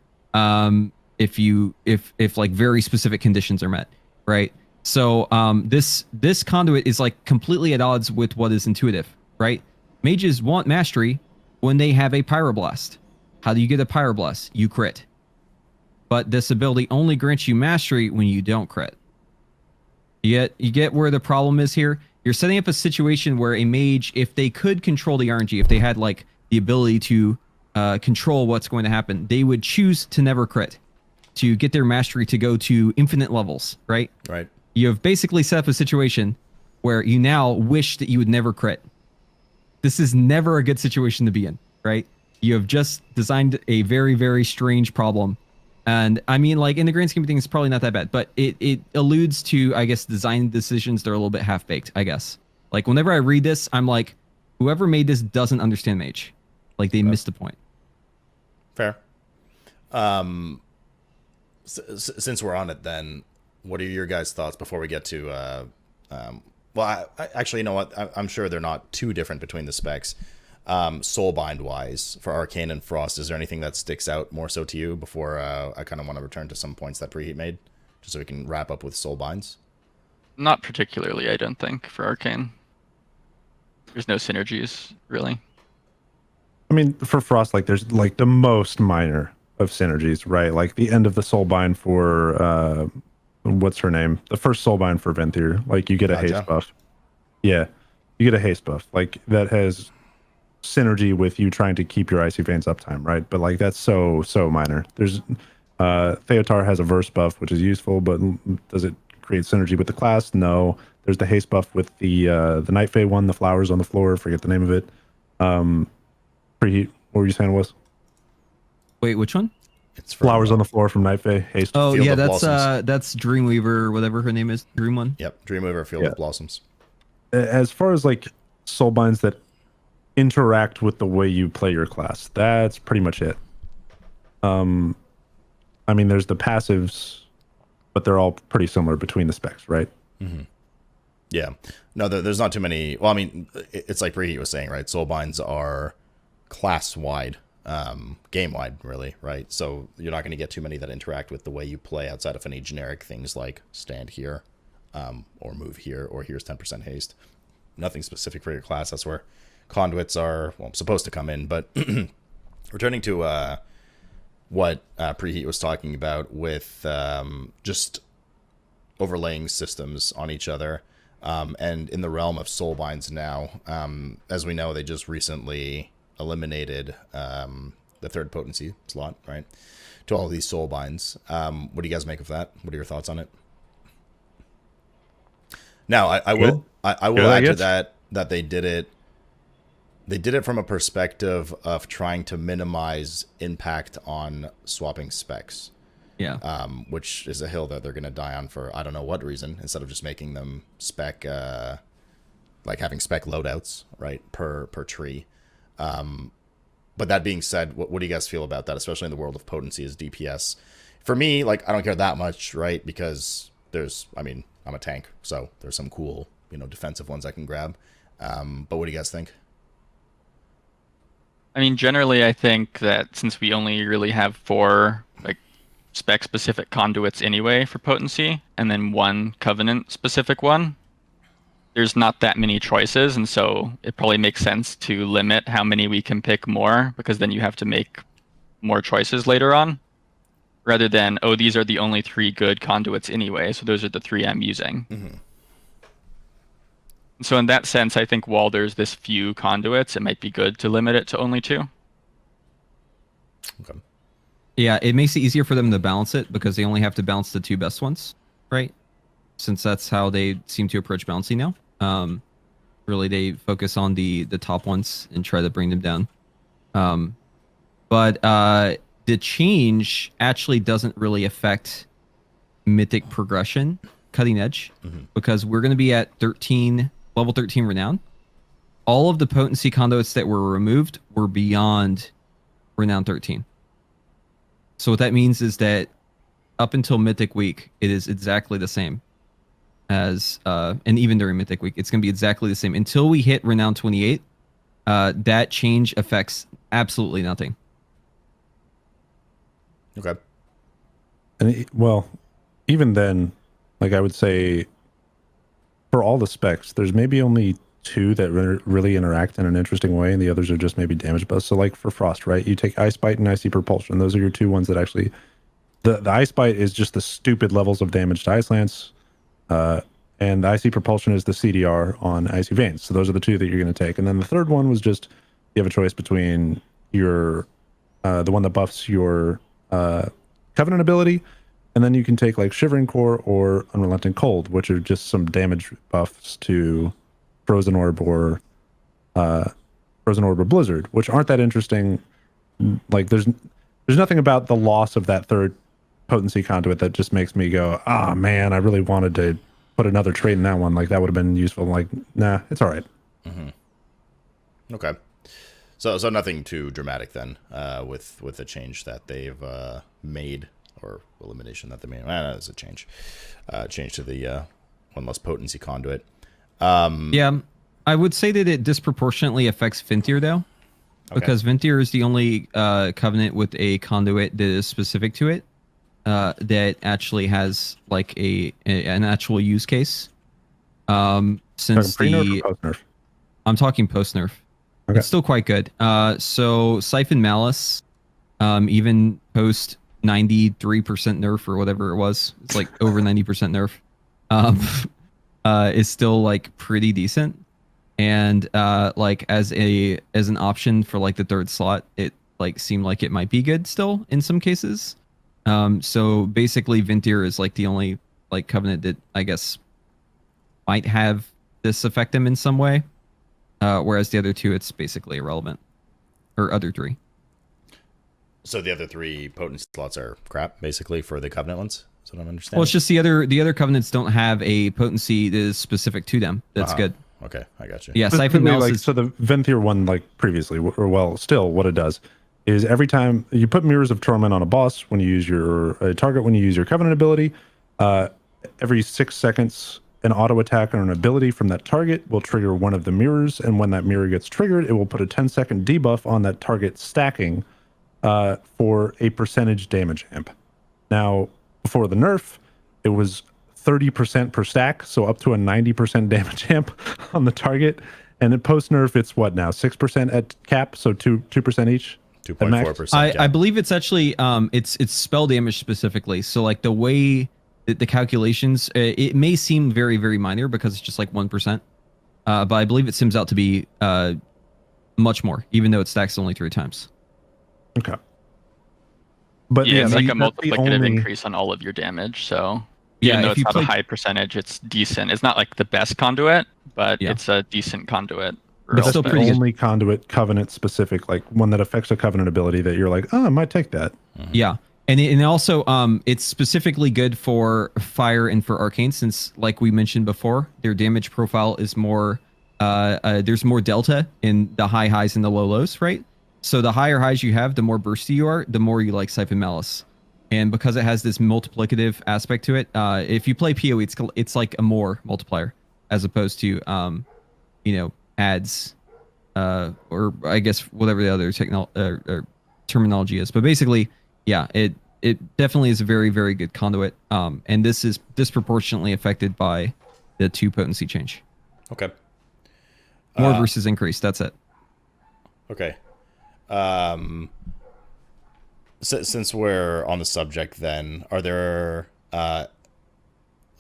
[SPEAKER 2] if like very specific conditions are met, right? So this conduit is like completely at odds with what is intuitive, right? Mages want mastery when they have a pyroblast. How do you get a pyroblast? You crit. But this ability only grants you mastery when you don't crit. You get where the problem is here? You're setting up a situation where a mage, if they could control the RNG, if they had like the ability to control what's going to happen, they would choose to never crit to get their mastery to go to infinite levels, right?
[SPEAKER 1] Right.
[SPEAKER 2] You have basically set up a situation where you now wish that you would never crit. This is never a good situation to be in, right? You have just designed a very, very strange problem. And I mean, like in the grand scheme of things, it's probably not that bad, but it alludes to, I guess, design decisions that are a little bit half-baked, I guess. Like whenever I read this, I'm like, whoever made this doesn't understand Mage. Like they missed the point.
[SPEAKER 1] Fair. Since we're on it then, what are your guys' thoughts before we get to well, actually, you know what? I'm sure they're not too different between the specs. Soulbind wise, for Arcane and Frost, is there anything that sticks out more so to you before I kind of want to return to some points that Preheat made, just so we can wrap up with Soulbinds?
[SPEAKER 3] Not particularly, I don't think, for Arcane. There's no synergies, really.
[SPEAKER 4] I mean, for Frost, like there's like the most minor of synergies, right? Like the end of the Soulbind for what's her name? The first Soulbind for Venthyr. Like you get a haste buff. Yeah, you get a haste buff. Like that has synergy with you trying to keep your Icy Veins uptime, right? But like that's so minor. There's Theotar has a verse buff, which is useful, but does it create synergy with the class? No. There's the haste buff with the Night Fae one, the flowers on the floor. Forget the name of it. Preheat. What were you saying it was?
[SPEAKER 2] Wait, which one?
[SPEAKER 1] It's
[SPEAKER 4] Flowers on the floor from Night Fae. Haste.
[SPEAKER 2] Oh
[SPEAKER 1] Field
[SPEAKER 2] yeah,
[SPEAKER 1] of
[SPEAKER 2] that's
[SPEAKER 1] Blossoms.
[SPEAKER 2] Dreamweaver, or whatever her name is, Dream one.
[SPEAKER 1] Yep, Dreamweaver, Field of Blossoms.
[SPEAKER 4] As far as like Soulbinds that interact with the way you play your class, that's pretty much it. I mean, there's the passives, but they're all pretty similar between the specs, right?
[SPEAKER 1] Mm-hmm. Yeah. No, there's not too many. Well, I mean, it's like Preheat was saying, right? Soulbinds are class-wide, game-wide, really, right? So you're not going to get too many that interact with the way you play outside of any generic things like stand here, or move here, or here's 10% haste. Nothing specific for your class. That's where conduits are, well, supposed to come in. But returning to what Preheat was talking about with just overlaying systems on each other, and in the realm of Soulbinds now, as we know, they just recently eliminated the third potency slot, right, to all of these Soulbinds. What do you guys make of that? What are your thoughts on it? Now, I will add to that they did it from a perspective of trying to minimize impact on swapping specs.
[SPEAKER 2] Yeah.
[SPEAKER 1] Which is a hill that they're going to die on for I don't know what reason, instead of just making them spec, like having spec loadouts, right, per tree. But that being said, what do you guys feel about that, especially in the world of potency as DPS? For me, like, I don't care that much, right, because I'm a tank, so there's some cool, defensive ones I can grab. But what do you guys think?
[SPEAKER 3] I mean, generally, I think that since we only really have 4 like spec-specific conduits anyway for potency, and then 1 covenant-specific one, there's not that many choices, and so it probably makes sense to limit how many we can pick more, because then you have to make more choices later on, rather than, oh, these are the only 3 good conduits anyway, so those are the 3 I'm using.
[SPEAKER 1] Mm-hmm.
[SPEAKER 3] So in that sense, I think while there's this few conduits, it might be good to limit it to only 2.
[SPEAKER 1] Okay.
[SPEAKER 2] Yeah, it makes it easier for them to balance it because they only have to balance the 2 best ones, right? Since that's how they seem to approach balancing now. Really, they focus on the top ones and try to bring them down. But the change actually doesn't really affect mythic progression, cutting edge, because we're going to be at level 13 renown. All of the potency conduits that were removed were beyond renown 13. So what that means is that up until Mythic Week, it is exactly the same as, and even during Mythic Week, it's going to be exactly the same. Until we hit Renown 28, that change affects absolutely nothing.
[SPEAKER 4] Okay. And well, even then, like I would say, for all the specs, there's maybe only two that really interact in an interesting way, and the others are just maybe damage buffs. So like for Frost, right? You take Ice Bite and Icy Propulsion. Those are your two ones that actually. The Ice Bite is just the stupid levels of damage to Ice Lance, and the Icy Propulsion is the CDR on Icy Veins. So those are the two that you're going to take. And then the third one was just you have a choice between your the one that buffs your Covenant ability, and then you can take like Shivering Core or Unrelenting Cold, which are just some damage buffs to Frozen Orb or Blizzard, which aren't that interesting. Like there's nothing about the loss of that third potency conduit that just makes me go, ah, man, I really wanted to put another trait in that one. Like that would have been useful. I'm like, nah, it's all right.
[SPEAKER 1] Okay. So nothing too dramatic then, with the change that they've made, or elimination that they made. It's a change. Change to the one less potency conduit.
[SPEAKER 2] Yeah, I would say that it disproportionately affects Vintir though, because Vintir is the only covenant with a conduit that is specific to it, that actually has like an actual use case. Since
[SPEAKER 4] pre-nerf or post-nerf?
[SPEAKER 2] I'm talking post-nerf.
[SPEAKER 4] Okay.
[SPEAKER 2] It's still quite good. So Siphon Malice, even post 93% nerf or whatever it was, it's like over 90% nerf, is still like pretty decent. And like as an option for like the third slot, it like seemed like it might be good still in some cases. So basically Vintir is like the only like covenant that I guess might have this affect them in some way. Whereas the other two, it's basically irrelevant. Or other three.
[SPEAKER 1] So the other three potency slots are crap, basically, for the Covenant ones? That's what I'm understanding.
[SPEAKER 2] Well, it's just the other covenants don't have a potency that is specific to them. That's good.
[SPEAKER 1] Okay, I got you.
[SPEAKER 2] Yeah, Siphon Malice is...
[SPEAKER 4] So the Venthir one, like previously, or well, still, what it does is every time you put Mirrors of Torment on a boss, when you use your target, when you use your Covenant ability, every 6 seconds, an auto attack or an ability from that target will trigger one of the mirrors, and when that mirror gets triggered, it will put a 10-second debuff on that target stacking for a percentage damage amp. Now, before the nerf, it was 30% per stack, so up to a 90% damage amp on the target. And then post nerf, it's what now? 6% at cap, so 2% each.
[SPEAKER 1] 2.4%.
[SPEAKER 2] I believe it's actually it's spell damage specifically. So like the way the calculations, it may seem very, very minor because it's just like 1%. But I believe it sims out to be much more, even though it stacks only 3 times.
[SPEAKER 4] Okay. But
[SPEAKER 3] yeah, it's like a multiplicative increase on all of your damage. So even though it's not a high percentage, it's decent. It's not like the best conduit, but it's a decent conduit.
[SPEAKER 4] That's still the only conduit covenant specific, like one that affects a covenant ability that you're like, oh, I might take that.
[SPEAKER 2] Mm-hmm. Yeah. And also, it's specifically good for fire and for arcane, since like we mentioned before, their damage profile is more, there's more delta in the high highs and the low lows, right? So the higher highs you have, the more bursty you are, the more you like Siphon Malice. And because it has this multiplicative aspect to it, if you play PoE, it's like a more multiplier as opposed to, adds, or I guess whatever the other terminology is. But basically, yeah, it definitely is a very, very good conduit. And this is disproportionately affected by the 2 potency change.
[SPEAKER 1] Okay.
[SPEAKER 2] More versus increase. That's it.
[SPEAKER 1] Okay. Since we're on the subject, then are there?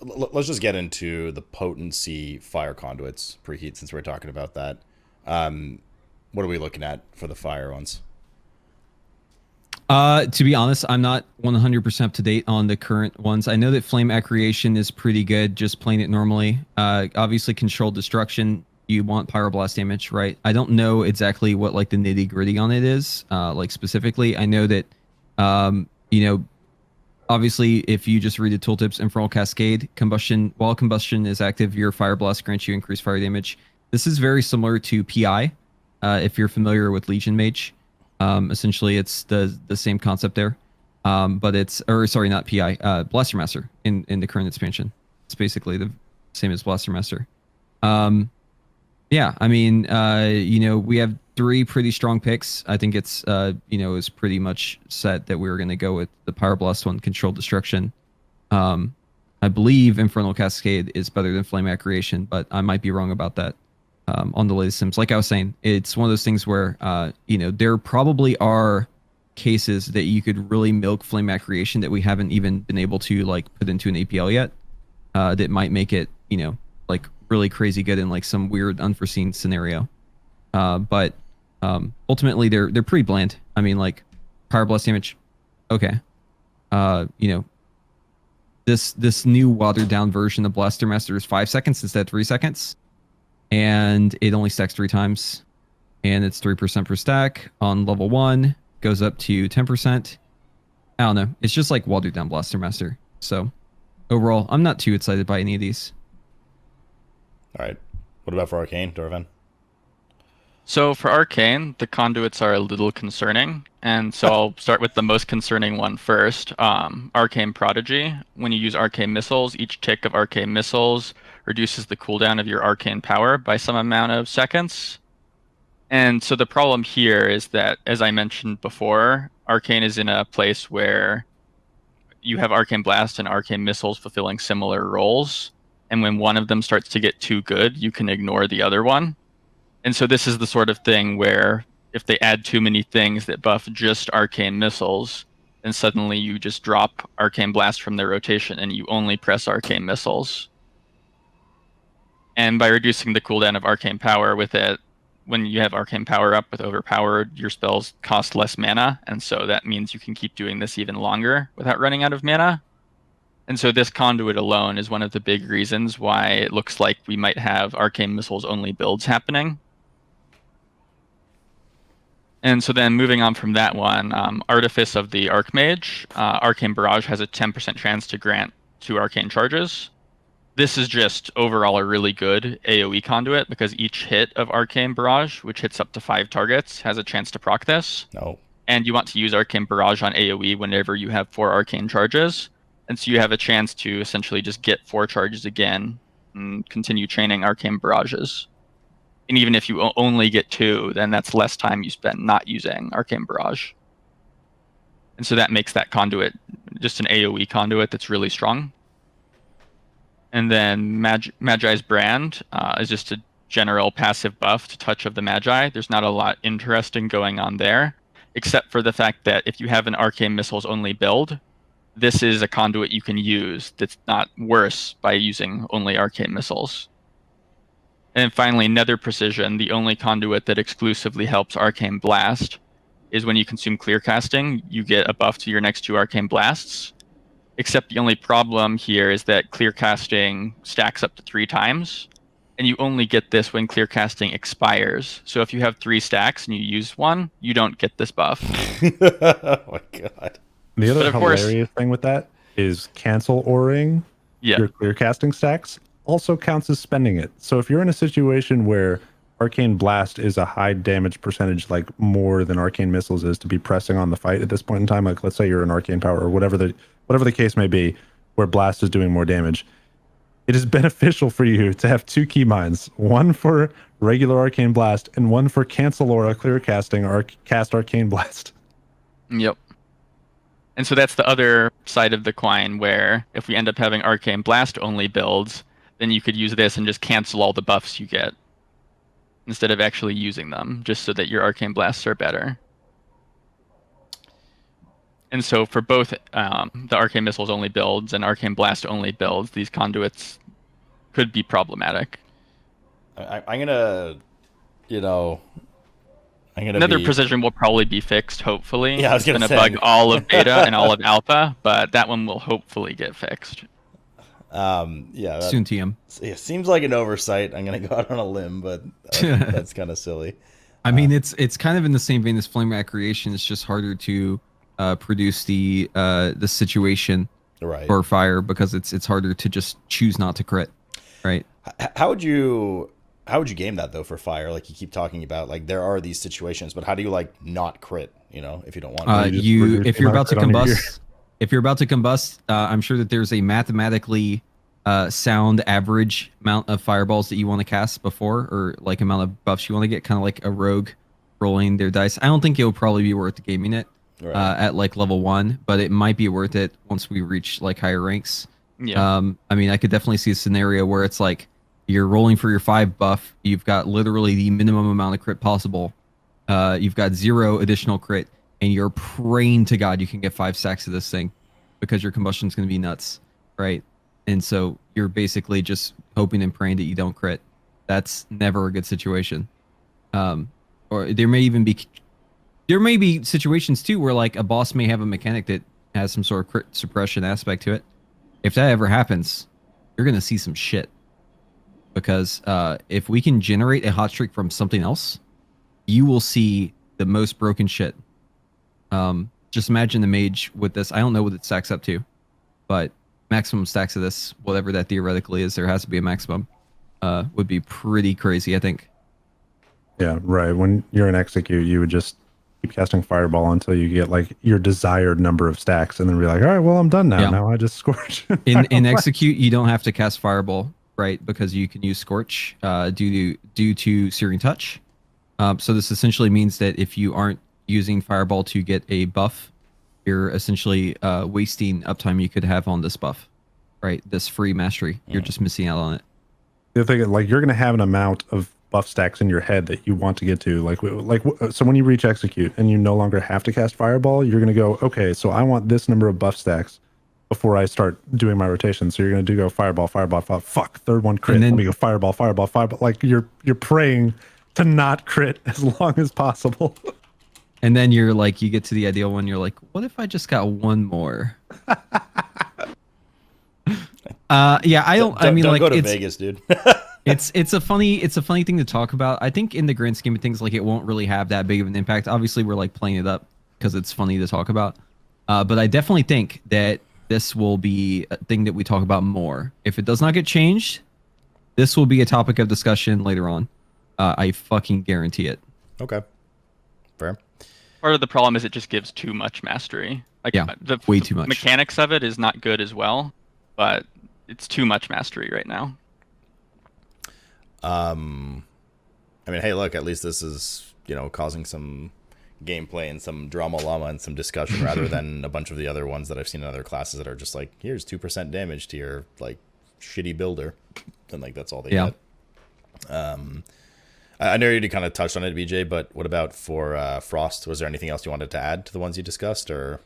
[SPEAKER 1] Let's just get into the potency fire conduits preheat, since we're talking about that. What are we looking at for the fire ones?
[SPEAKER 2] To be honest, I'm not 100% up to date on the current ones. I know that flame accretion is pretty good, just playing it normally. Obviously, controlled destruction, you want pyroblast damage, right? I don't know exactly what like the nitty gritty on it is, like specifically. I know that, obviously, if you just read the tooltips, Infernal Cascade, combustion, while combustion is active, your fire blast grants you increased fire damage. This is very similar to PI, if you're familiar with Legion Mage. Essentially, it's the same concept there, but it's, or sorry, not PI, Blaster Master in the current expansion. It's basically the same as Blaster Master. Yeah, I mean, we have 3 pretty strong picks. I think it's, is pretty much set that we were going to go with the Pyroblast one, Controlled Destruction. I believe Infernal Cascade is better than Flame Accretion, but I might be wrong about that. On the latest sims, like I was saying, it's one of those things where there probably are cases that you could really milk Flame Accretion that we haven't even been able to like put into an APL yet. That might make it like really crazy good in like some weird unforeseen scenario. But ultimately they're pretty bland. I mean, like Power Blast damage, okay. This new watered down version of Blaster Master is 5 seconds instead of 3 seconds, and it only stacks 3 times, and it's 3% per stack on level 1, goes up to 10%. I don't know. It's just like watered down Blaster Master. So overall, I'm not too excited by any of these.
[SPEAKER 1] All right. What about for Arcane, Dorovon?
[SPEAKER 3] So for Arcane, the conduits are a little concerning, and so I'll start with the most concerning one first. Arcane Prodigy. When you use Arcane Missiles, each tick of Arcane Missiles reduces the cooldown of your Arcane power by some amount of seconds. And so the problem here is that, as I mentioned before, Arcane is in a place where you have Arcane Blast and Arcane Missiles fulfilling similar roles, and when one of them starts to get too good, you can ignore the other one. And so this is the sort of thing where if they add too many things that buff just Arcane Missiles, then suddenly you just drop Arcane Blast from their rotation and you only press Arcane Missiles. And by reducing the cooldown of Arcane Power with it, when you have Arcane Power up with Overpowered, your spells cost less mana, and so that means you can keep doing this even longer without running out of mana. And so this conduit alone is one of the big reasons why it looks like we might have Arcane Missiles only builds happening. And so then moving on from that one, Artifice of the Archmage. Arcane Barrage has a 10% chance to grant 2 Arcane Charges. This is just overall a really good AoE conduit because each hit of Arcane Barrage, which hits up to 5 targets, has a chance to proc this.
[SPEAKER 1] No.
[SPEAKER 3] And you want to use Arcane Barrage on AoE whenever you have 4 Arcane Charges. And so you have a chance to essentially just get 4 charges again and continue chaining Arcane Barrages. And even if you only get 2, then that's less time you spend not using Arcane Barrage. And so that makes that conduit just an AoE conduit that's really strong. And then Magi's Brand is just a general passive buff to Touch of the Magi. There's not a lot interesting going on there, except for the fact that if you have an Arcane Missiles only build, this is a conduit you can use that's not worse by using only Arcane Missiles. And finally, Nether Precision, the only conduit that exclusively helps Arcane Blast, is when you consume Clear Casting, you get a buff to your next 2 Arcane Blasts. Except the only problem here is that Clear Casting stacks up to 3 times, and you only get this when Clear Casting expires. So if you have 3 stacks and you use one, you don't get this buff.
[SPEAKER 1] Oh my god.
[SPEAKER 4] The other hilarious thing with that is cancel Oring your Clear Casting stacks also counts as spending it. So if you're in a situation where Arcane Blast is a high damage percentage, like more than Arcane Missiles is to be pressing on the fight at this point in time, like let's say you're an Arcane Power or whatever the case may be, where Blast is doing more damage, it is beneficial for you to have 2 keymines, one for regular Arcane Blast and one for cancel Aura, Clear Casting, or cast Arcane Blast.
[SPEAKER 3] Yep. And so that's the other side of the coin, where if we end up having Arcane Blast only builds, then you could use this and just cancel all the buffs you get instead of actually using them, just so that your Arcane Blasts are better. And so for both the Arcane Missiles only builds and Arcane Blast only builds, these conduits could be problematic.
[SPEAKER 1] I'm gonna,
[SPEAKER 3] Nether Precision will probably be fixed, hopefully.
[SPEAKER 1] Yeah, I was gonna say.
[SPEAKER 3] It's bug all of beta and all of alpha, but that one will hopefully get fixed.
[SPEAKER 1] Yeah.
[SPEAKER 2] Soon TM.
[SPEAKER 1] It seems like an oversight. I'm gonna go out on a limb, but that's kind of silly.
[SPEAKER 2] I mean, it's kind of in the same vein as Flame Recreation. It's just harder to produce the situation for fire because it's harder to just choose not to crit, right?
[SPEAKER 1] How would you game that though for fire? Like you keep talking about, like there are these situations, but how do you like not crit? If you don't want to.
[SPEAKER 2] If you're about to combust. If you're about to combust, I'm sure that there's a mathematically sound average amount of fireballs that you want to cast before, or like amount of buffs you want to get, kind of like a rogue rolling their dice. I don't think it'll probably be worth gaming it at like level 1, but it might be worth it once we reach like higher ranks.
[SPEAKER 3] Yeah.
[SPEAKER 2] I mean, I could definitely see a scenario where it's like you're rolling for your 5 buff. You've got literally the minimum amount of crit possible. You've got 0 additional crit, and you're praying to God you can get 5 stacks of this thing because your combustion's going to be nuts, right? And so you're basically just hoping and praying that you don't crit. That's never a good situation. Or there may be situations too where like a boss may have a mechanic that has some sort of crit suppression aspect to it. If that ever happens, you're gonna see some shit. Because if we can generate a hot streak from something else, you will see the most broken shit. Just imagine the mage with this. I don't know what it stacks up to, but maximum stacks of this, whatever that theoretically is, there has to be a maximum. Would be pretty crazy, I think.
[SPEAKER 4] Yeah, right. When you're in execute, you would just keep casting fireball until you get like your desired number of stacks, and then be like, all right, well, I'm done now.
[SPEAKER 2] Yeah.
[SPEAKER 4] Now I just scorch.
[SPEAKER 2] In execute, you don't have to cast fireball, right? Because you can use scorch due to searing touch. So this essentially means that if you aren't using fireball to get a buff, you're essentially wasting uptime you could have on this buff, right? This free mastery. You're just missing out on it.
[SPEAKER 4] The thing is, like, you're going to have an amount of buff stacks in your head that you want to get to. So when you reach execute and you no longer have to cast fireball, you're going to go, okay, so I want this number of buff stacks before I start doing my rotation. So you're going to go fireball, fuck, third one crit. Let me go fireball. Like you're praying to not crit as long as possible.
[SPEAKER 2] And then you're like, you get to the ideal one. You're like, what if I just got one more? Yeah, I mean,
[SPEAKER 1] don't
[SPEAKER 2] like,
[SPEAKER 1] go to
[SPEAKER 2] it's
[SPEAKER 1] Vegas, dude.
[SPEAKER 2] it's a funny thing to talk about. I think in the grand scheme of things, like, it won't really have that big of an impact. Obviously, we're like playing it up because it's funny to talk about. But I definitely think that this will be a thing that we talk about more. If it does not get changed, this will be a topic of discussion later on. I fucking guarantee it.
[SPEAKER 1] Okay, fair.
[SPEAKER 3] Part of the problem is it just gives too much mastery. Like,
[SPEAKER 2] Yeah, way too much.
[SPEAKER 3] Mechanics of it is not good as well, but it's too much mastery right now.
[SPEAKER 1] I mean, hey, look, at least this is, causing some gameplay and some drama llama and some discussion rather than a bunch of the other ones that I've seen in other classes that are just like, here's 2% damage to your like shitty builder, and like that's all they get. I know you already kind of touched on it, BJ, but what about for Frost? Was there anything else you wanted to add to the ones you discussed, or?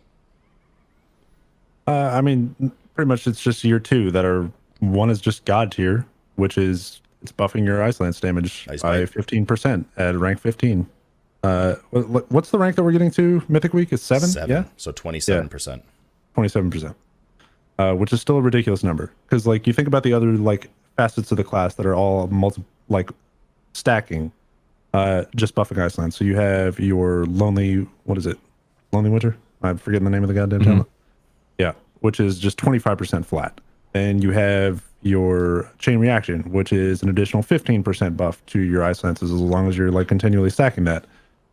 [SPEAKER 4] I mean, pretty much it's just year 2 that are, one is just God tier, which is it's buffing your Ice Lance damage by 15% at rank 15. What's the rank that we're getting to Mythic Week? Is 7? Yeah,
[SPEAKER 1] so 27%.
[SPEAKER 4] 27%, which is still a ridiculous number, because like you think about the other like facets of the class that are all stacking, just buffing Ice Lance. So you have your Lonely Winter? I'm forgetting the name of the goddamn talent. Yeah, which is just 25% flat. And you have your Chain Reaction, which is an additional 15% buff to your Ice Lances as long as you're like continually stacking that.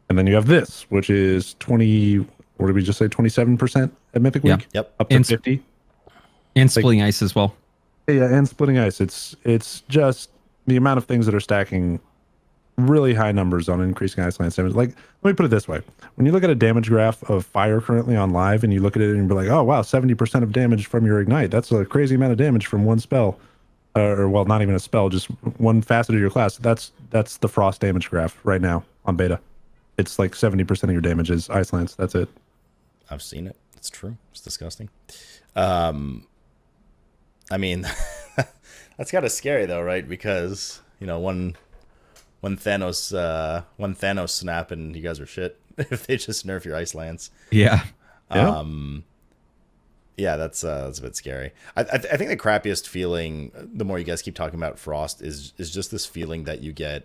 [SPEAKER 4] And then you have this, which is 20, what did we just say, 27% at Mythic Week?
[SPEAKER 1] Yep.
[SPEAKER 4] Up to 50.
[SPEAKER 2] And Splitting Ice as well.
[SPEAKER 4] Yeah, and Splitting Ice. It's just the amount of things that are stacking really high numbers on increasing Ice Lance damage. Like, let me put it this way. When you look at a damage graph of Fire currently on live and you look at it and you're like, oh, wow, 70% of damage from your Ignite. That's a crazy amount of damage from one spell. Or, well, not even a spell, just one facet of your class. That's the Frost damage graph right now on beta. It's like 70% of your damage is Ice Lance. That's it.
[SPEAKER 1] I've seen it. It's true. It's disgusting. I mean, that's kind of scary though, right? Because, one Thanos snap and you guys are shit if they just nerf your Ice Lance.
[SPEAKER 2] Yeah.
[SPEAKER 1] Yeah, that's a bit scary. I think the crappiest feeling, the more you guys keep talking about Frost, is just this feeling that you get.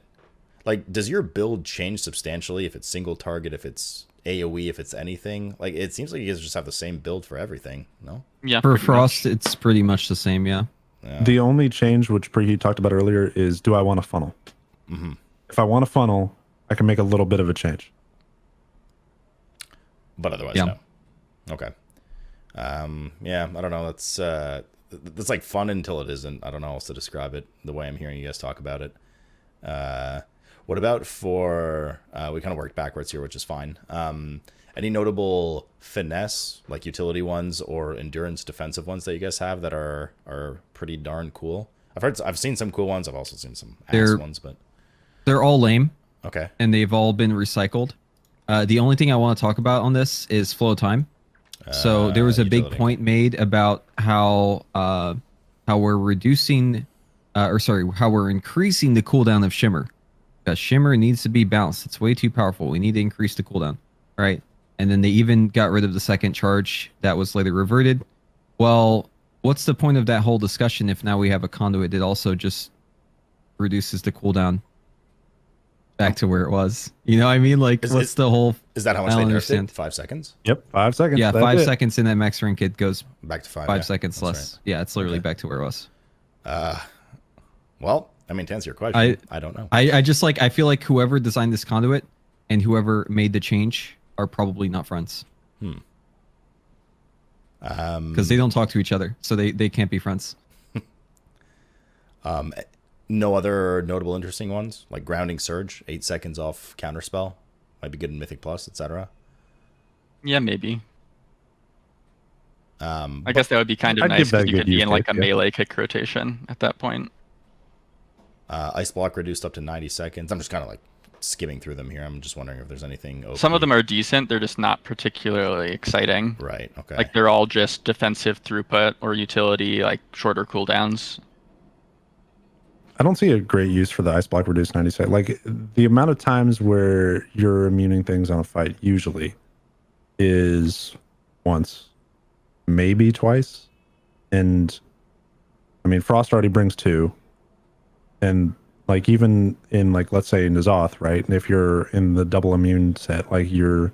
[SPEAKER 1] Like, does your build change substantially if it's single target, if it's AoE, if it's anything? Like, it seems like you guys just have the same build for everything, no?
[SPEAKER 3] Yeah.
[SPEAKER 2] For Frost, it's pretty much the same, yeah.
[SPEAKER 4] The only change, which Preheat talked about earlier, is do I want a funnel?
[SPEAKER 1] Mm-hmm.
[SPEAKER 4] If I want a funnel, I can make a little bit of a change.
[SPEAKER 1] But otherwise, no. Okay. Yeah, I don't know. That's like fun until it isn't. I don't know how else to describe it the way I'm hearing you guys talk about it. What about for, we kind of worked backwards here, which is fine. Any notable finesse, like utility ones or endurance defensive ones that you guys have that are pretty darn cool? I've seen some cool ones. I've also seen some ass ones, but
[SPEAKER 2] they're all lame.
[SPEAKER 1] Okay.
[SPEAKER 2] And they've all been recycled. The only thing I want to talk about on this is flow time. So there was a big point made about how we're reducing, how we're increasing the cooldown of Shimmer. Because Shimmer needs to be balanced. It's way too powerful. We need to increase the cooldown, right? And then they even got rid of the second charge that was later reverted. Well, what's the point of that whole discussion if now we have a conduit that also just reduces the cooldown back to where it was? You know what I mean? Like, what's the whole...
[SPEAKER 1] Is that how much they nerfed it? 5 seconds?
[SPEAKER 4] Yep, 5 seconds.
[SPEAKER 2] Yeah, 5 seconds in that max rank, it goes
[SPEAKER 1] back to 5.
[SPEAKER 2] 5 seconds less. Right. Yeah, it's literally back to where it was.
[SPEAKER 1] Well, I mean, to answer your question, I don't know.
[SPEAKER 2] I just I feel like whoever designed this conduit and whoever made the change are probably not friends. Because they don't talk to each other, so they can't be friends.
[SPEAKER 1] No other notable interesting ones, like Grounding Surge, 8 seconds off counterspell, might be good in Mythic Plus, etc.
[SPEAKER 3] Yeah, maybe. I guess that would be kind of nice because you could be in like a melee kick rotation at that point.
[SPEAKER 1] Ice Block reduced up to 90 seconds. I'm just kind of like skimming through them here. I'm just wondering if there's anything OP.
[SPEAKER 3] Some of them are decent. They're just not particularly exciting.
[SPEAKER 1] Right, okay.
[SPEAKER 3] Like they're all just defensive throughput or utility, like shorter cooldowns.
[SPEAKER 4] I don't see a great use for the Ice Block reduced 90 seconds. Like the amount of times where you're immuning things on a fight usually is once, maybe twice. And I mean, Frost already brings 2. And like even in like, let's say N'Zoth, right? And if you're in the double immune set, like you're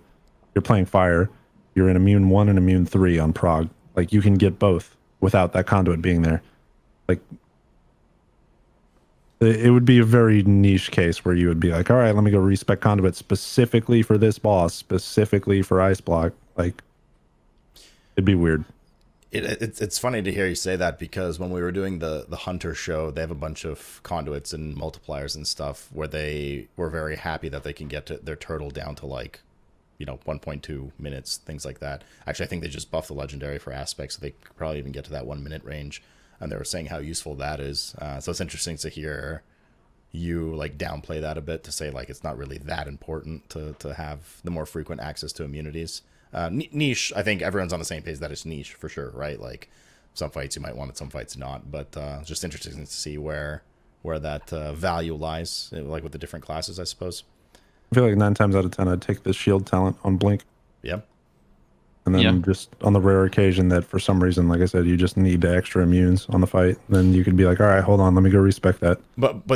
[SPEAKER 4] playing fire, you're in immune 1 and immune 3 on prog. Like you can get both without that conduit being there. Like it would be a very niche case where you would be like, all right, let me go respec conduit specifically for this boss, specifically for Ice Block. Like it'd be weird.
[SPEAKER 1] It's funny to hear you say that, because when we were doing the Hunter show, they have a bunch of conduits and multipliers and stuff where they were very happy that they can get their turtle down to like, 1.2 minutes, things like that. Actually, I think they just buffed the legendary for aspects, so they could probably even get to that 1 minute range. And they were saying how useful that is. So it's interesting to hear you like downplay that a bit, to say like it's not really that important to have the more frequent access to immunities. Niche, I think everyone's on the same page that it's niche for sure, right? Like some fights you might want it, some fights not, but it's just interesting to see where that value lies, like with the different classes, I suppose.
[SPEAKER 4] I feel like 9 times out of 10 I'd take the shield talent on Blink.
[SPEAKER 1] Yeah.
[SPEAKER 4] And then just on the rare occasion that for some reason, like I said, you just need the extra immunes on the fight, then you could be like, all right, hold on, let me go respec that.
[SPEAKER 1] But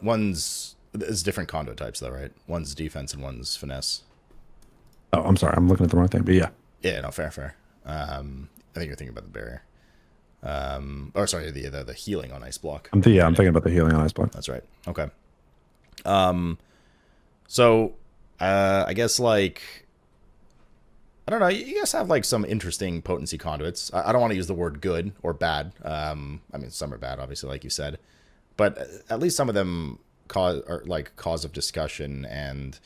[SPEAKER 1] one's is different conduit types though, right? One's defense and one's finesse.
[SPEAKER 4] Oh, I'm sorry. I'm looking at the wrong thing, but yeah.
[SPEAKER 1] Yeah, no, fair. I think you're thinking about the barrier. Or sorry, the healing on Ice Block.
[SPEAKER 4] I'm thinking about the healing on Ice Block.
[SPEAKER 1] That's right. Okay. So, I guess like, I don't know, you guys have like some interesting potency conduits. I don't want to use the word good or bad. I mean, some are bad, obviously, like you said, but at least some of them cause of discussion and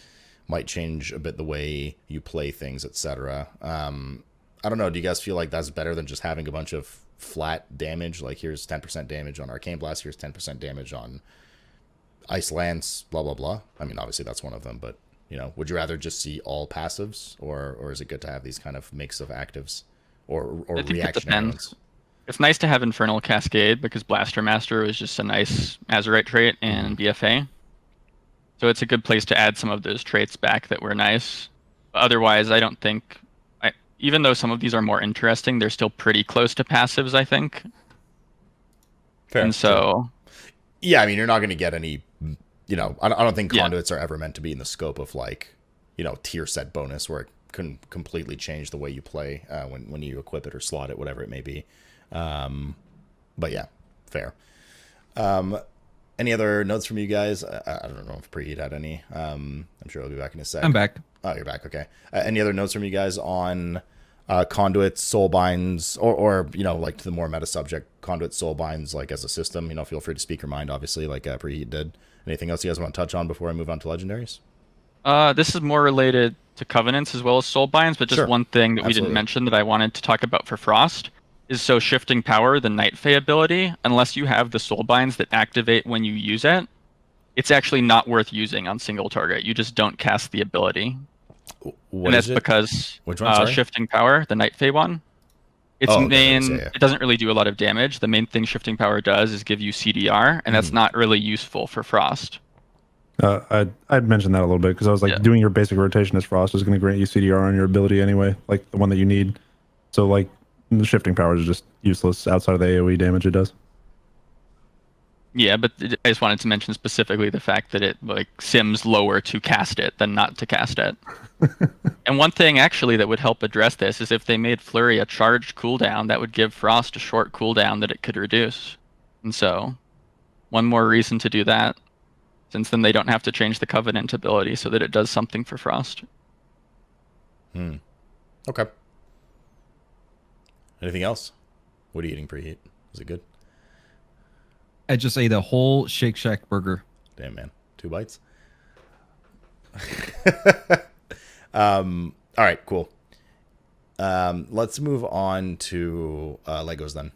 [SPEAKER 1] might change a bit the way you play things, etc. I don't know. Do you guys feel like that's better than just having a bunch of flat damage? Like here's 10% damage on Arcane Blast, here's 10% damage on Ice Lance, blah, blah, blah. I mean, obviously that's one of them, but would you rather just see all passives, or is it good to have these kind of mix of actives or reactionary ones?
[SPEAKER 3] It's nice to have Infernal Cascade because Blaster Master is just a nice Azerite trait in BFA. So it's a good place to add some of those traits back that were nice. But otherwise, I don't think, even though some of these are more interesting, they're still pretty close to passives, I think.
[SPEAKER 1] Fair.
[SPEAKER 3] And so...
[SPEAKER 1] Yeah, I mean, you're not going to get any, I don't think conduits are ever meant to be in the scope of like, tier set bonus where it can completely change the way you play when you equip it or slot it, whatever it may be. But yeah, fair. Any other notes from you guys? I don't know if Preheat had any. I'm sure he'll be back in a sec.
[SPEAKER 2] I'm back.
[SPEAKER 1] Oh, you're back. Okay. Any other notes from you guys on conduits, soulbinds, or like to the more meta subject, conduits, soulbinds, like as a system? Feel free to speak your mind. Obviously, like Preheat did. Anything else you guys want to touch on before I move on to legendaries?
[SPEAKER 3] This is more related to Covenants as well as Soulbinds, but just
[SPEAKER 1] Sure.
[SPEAKER 3] one thing that we
[SPEAKER 1] Absolutely.
[SPEAKER 3] didn't mention that I wanted to talk about for Frost is so Shifting Power, the Night Fae ability, unless you have the Soulbinds that activate when you use it, it's actually not worth using on single target. You just don't cast the ability.
[SPEAKER 1] What
[SPEAKER 3] And
[SPEAKER 1] is
[SPEAKER 3] that's
[SPEAKER 1] it?
[SPEAKER 3] because
[SPEAKER 1] Which one? Sorry.
[SPEAKER 3] Shifting Power, the Night Fae one, its
[SPEAKER 1] Oh, there it
[SPEAKER 3] main
[SPEAKER 1] is, yeah.
[SPEAKER 3] it doesn't really do a lot of damage. The main thing Shifting Power does is give you CDR, and that's not really useful for Frost.
[SPEAKER 4] I'd mentioned that a little bit because I was like,
[SPEAKER 3] Yeah.
[SPEAKER 4] doing your basic rotation as Frost is going to grant you CDR on your ability anyway, like the one that you need. So like the shifting power is just useless outside of the AoE damage it does.
[SPEAKER 3] Yeah, but I just wanted to mention specifically the fact that it like sims lower to cast it than not to cast it. And one thing actually that would help address this is if they made Flurry a charged cooldown, that would give Frost a short cooldown that it could reduce. And so, one more reason to do that, since then they don't have to change the Covenant ability so that it does something for Frost.
[SPEAKER 1] Okay. Anything else? What are you eating, Preheat? Is it good?
[SPEAKER 2] I just ate a whole Shake Shack burger.
[SPEAKER 1] Damn, man. 2 bites? All right, cool. Let's move on to Legos then.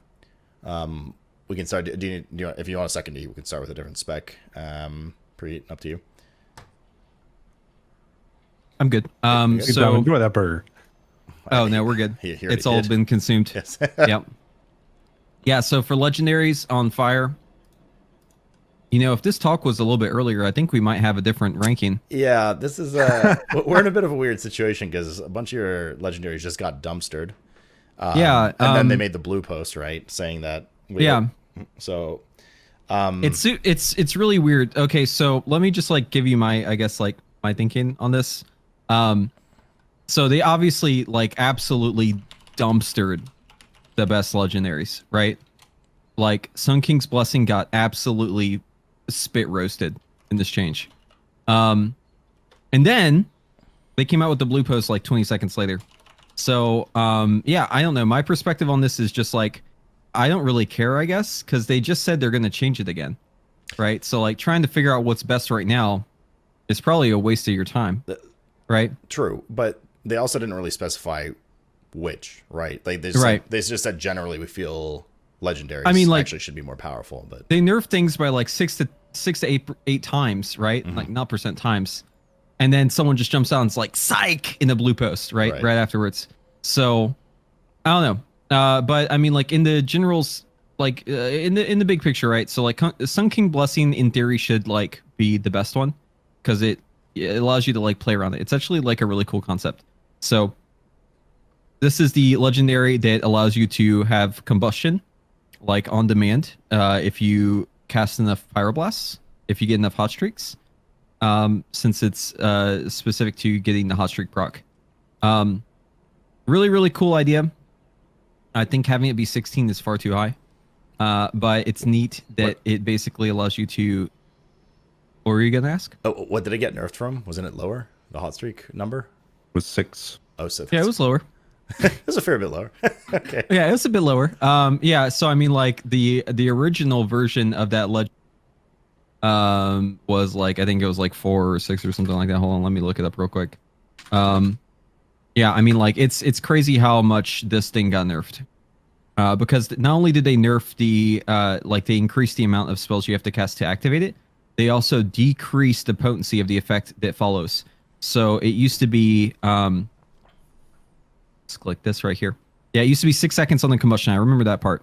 [SPEAKER 1] We can start. If you want a second, we can start with a different spec. Preheat, up to you.
[SPEAKER 2] I'm good.
[SPEAKER 4] Keep
[SPEAKER 2] So
[SPEAKER 4] down, enjoy that burger.
[SPEAKER 2] oh no, we're good.
[SPEAKER 1] He already
[SPEAKER 2] It's all
[SPEAKER 1] did.
[SPEAKER 2] been consumed.
[SPEAKER 1] Yes.
[SPEAKER 2] Yep. Yeah. So for legendaries on fire, if this talk was a little bit earlier, I think we might have a different ranking.
[SPEAKER 1] Yeah, this is we're in a bit of a weird situation because a bunch of your legendaries just got dumpstered.
[SPEAKER 2] Yeah,
[SPEAKER 1] and then they made the blue post, right, saying that.
[SPEAKER 2] Yeah.
[SPEAKER 1] So.
[SPEAKER 2] It's really weird. Okay, so let me just give you my thinking on this. So they obviously absolutely dumpstered the best legendaries, right? Like Sun King's Blessing got absolutely spit roasted in this change. And then they came out with the blue post 20 seconds later. So yeah, I don't know. My perspective on this is just I don't really care, I guess, because they just said they're going to change it again, right? So trying to figure out what's best right now is probably a waste of your time, right?
[SPEAKER 1] True, but they also didn't really specify which, right? They just said generally we feel legendaries actually should be more powerful, but
[SPEAKER 2] they nerf things by 6 to 8 times, right? Not percent times, and then someone just jumps out and it's psych in the blue post, right afterwards. So I don't know. But I mean, in the generals, in the big picture, right? So Sun King Blessing in theory should be the best one because it allows you to play around it. It's actually a really cool concept. So this is the legendary that allows you to have combustion on demand if you cast enough pyroblasts, if you get enough hot streaks, since it's specific to getting the hot streak proc. Really, really cool idea. I think having it be 16 is far too high. But it's neat that it basically allows you to... What were you going to ask?
[SPEAKER 1] Oh, what did it get nerfed from? Wasn't it lower? The hot streak number?
[SPEAKER 4] Was 6.
[SPEAKER 1] Oh, so
[SPEAKER 2] Yeah, it was lower.
[SPEAKER 1] it was a fair bit lower. Okay.
[SPEAKER 2] Yeah, it was a bit lower. Yeah, so I mean, the original version of that legend was I think it was 4 or 6 or something like that. Hold on, let me look it up real quick. Yeah, I mean, it's crazy how much this thing got nerfed. Because not only did they nerf the they increased the amount of spells you have to cast to activate it, they also decreased the potency of the effect that follows. So it used to be let's click this right here. Yeah, it used to be 6 seconds on the combustion. I remember that part.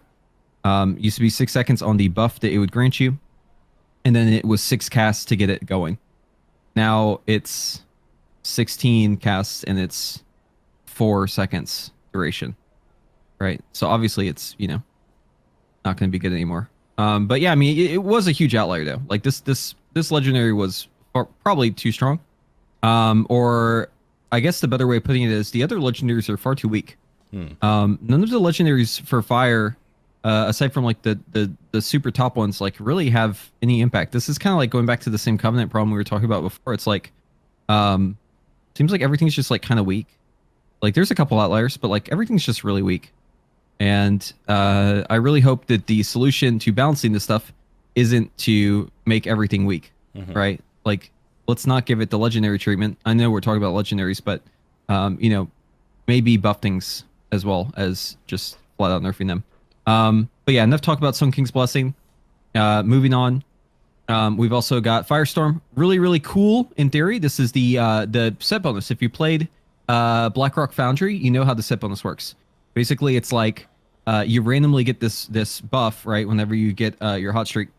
[SPEAKER 2] It used to be 6 seconds on the buff that it would grant you, and then it was 6 casts to get it going. Now it's 16 casts and it's 4 seconds duration, right? So obviously it's not going to be good anymore. But yeah, I mean it was a huge outlier though. This legendary was probably too strong, or I guess the better way of putting it is the other legendaries are far too weak. None of the legendaries for fire, aside from the super top ones, really have any impact. This is kind of going back to the same Covenant problem we were talking about before. It's seems like everything's just kind of weak. There's a couple outliers, but everything's just really weak. And I really hope that the solution to balancing this stuff isn't to make everything weak, right? let's not give it the legendary treatment. I know we're talking about legendaries, but you know, maybe buff things as well as just flat out nerfing them. But yeah, enough talk about Sun King's Blessing. Moving on. We've also got Firestorm. Really, really cool in theory. This is the set bonus. If you played Blackrock Foundry, you know how the set bonus works. Basically, it's like you randomly get this buff, right? Whenever you get your hot streak,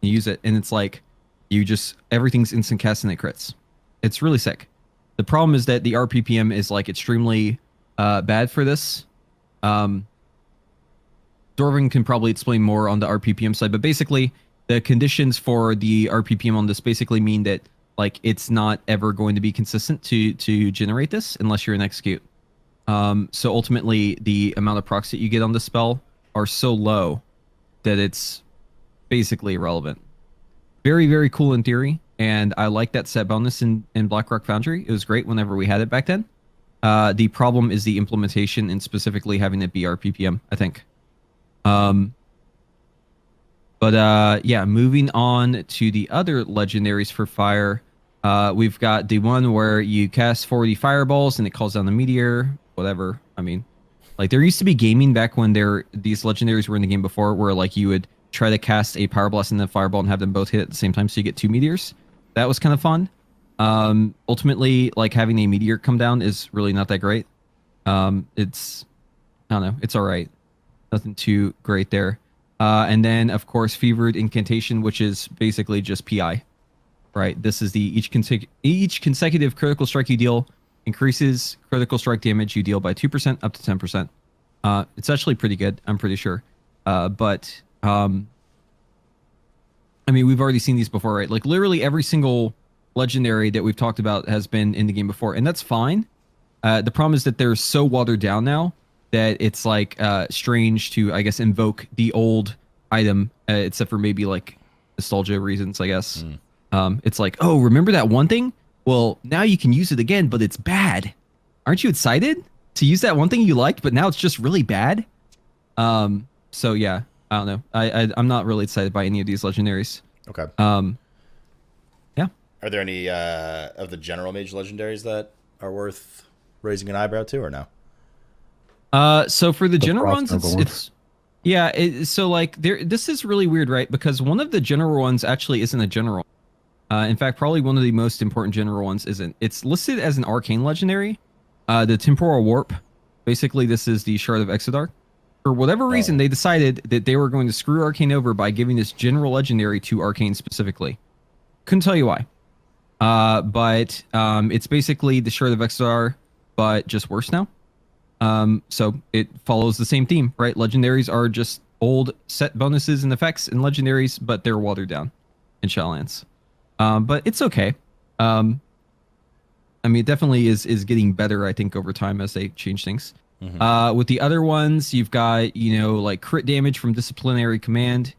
[SPEAKER 2] you use it, and it's like you just everything's instant cast and it crits. It's really sick. The problem is that the RPPM is like extremely bad for this. Dorovon can probably explain more on the RPPM side, but basically the conditions for the RPPM on this basically mean that like it's not ever going to be consistent to generate this unless you're an execute. So ultimately the amount of procs that you get on the spell are so low that it's basically irrelevant. Very, very cool in theory, and I like that set bonus in Blackrock Foundry. It was great whenever we had it back then. The problem is the implementation and specifically having it be RPPM, I think. Yeah, moving on to the other legendaries for fire. We've got the one where you cast 40 fireballs and it calls down the meteor, whatever. I mean, like there used to be gaming back when these legendaries were in the game before where like you would try to cast a power blast and then fireball and have them both hit at the same time so you get 2 meteors. That was kind of fun. Ultimately, like having a meteor come down is really not that great. It's, I don't know, it's all right. Nothing too great there. And then, of course, Fevered Incantation, which is basically just PI, right? This is the each consecutive critical strike you deal increases critical strike damage you deal by 2% up to 10%. It's actually pretty good, I'm pretty sure. I mean, we've already seen these before, right? Like literally every single legendary that we've talked about has been in the game before, and that's fine. The problem is that they're so watered down now that it's like strange to, I guess, invoke the old item, except for maybe like nostalgia reasons, I guess. It's like, oh, remember that one thing? Well, now you can use it again, but it's bad. Aren't you excited to use that one thing you liked, but now it's just really bad? So yeah, I don't know. I'm not really excited by any of these legendaries.
[SPEAKER 1] Okay.
[SPEAKER 2] Yeah.
[SPEAKER 1] Are there any of the general mage legendaries that are worth raising an eyebrow to, or no?
[SPEAKER 2] So for the general ones,
[SPEAKER 1] ones.
[SPEAKER 2] so like this is really weird, right? Because one of the general ones actually isn't a general. In fact, probably one of the most important general ones isn't. It's listed as an arcane legendary. The Temporal Warp. Basically, this is the Shard of Exodar. For whatever reason, they decided that they were going to screw Arcane over by giving this general legendary to Arcane specifically. Couldn't tell you why. But it's basically the Shard of Exodar, but just worse now. So it follows the same theme, right? Legendaries are just old set bonuses and effects and legendaries, but they're watered down in Shadowlands. But it's okay. I mean, it definitely is getting better, I think, over time as they change things. With the other ones, you've got, you know, like crit damage from Disciplinary Command.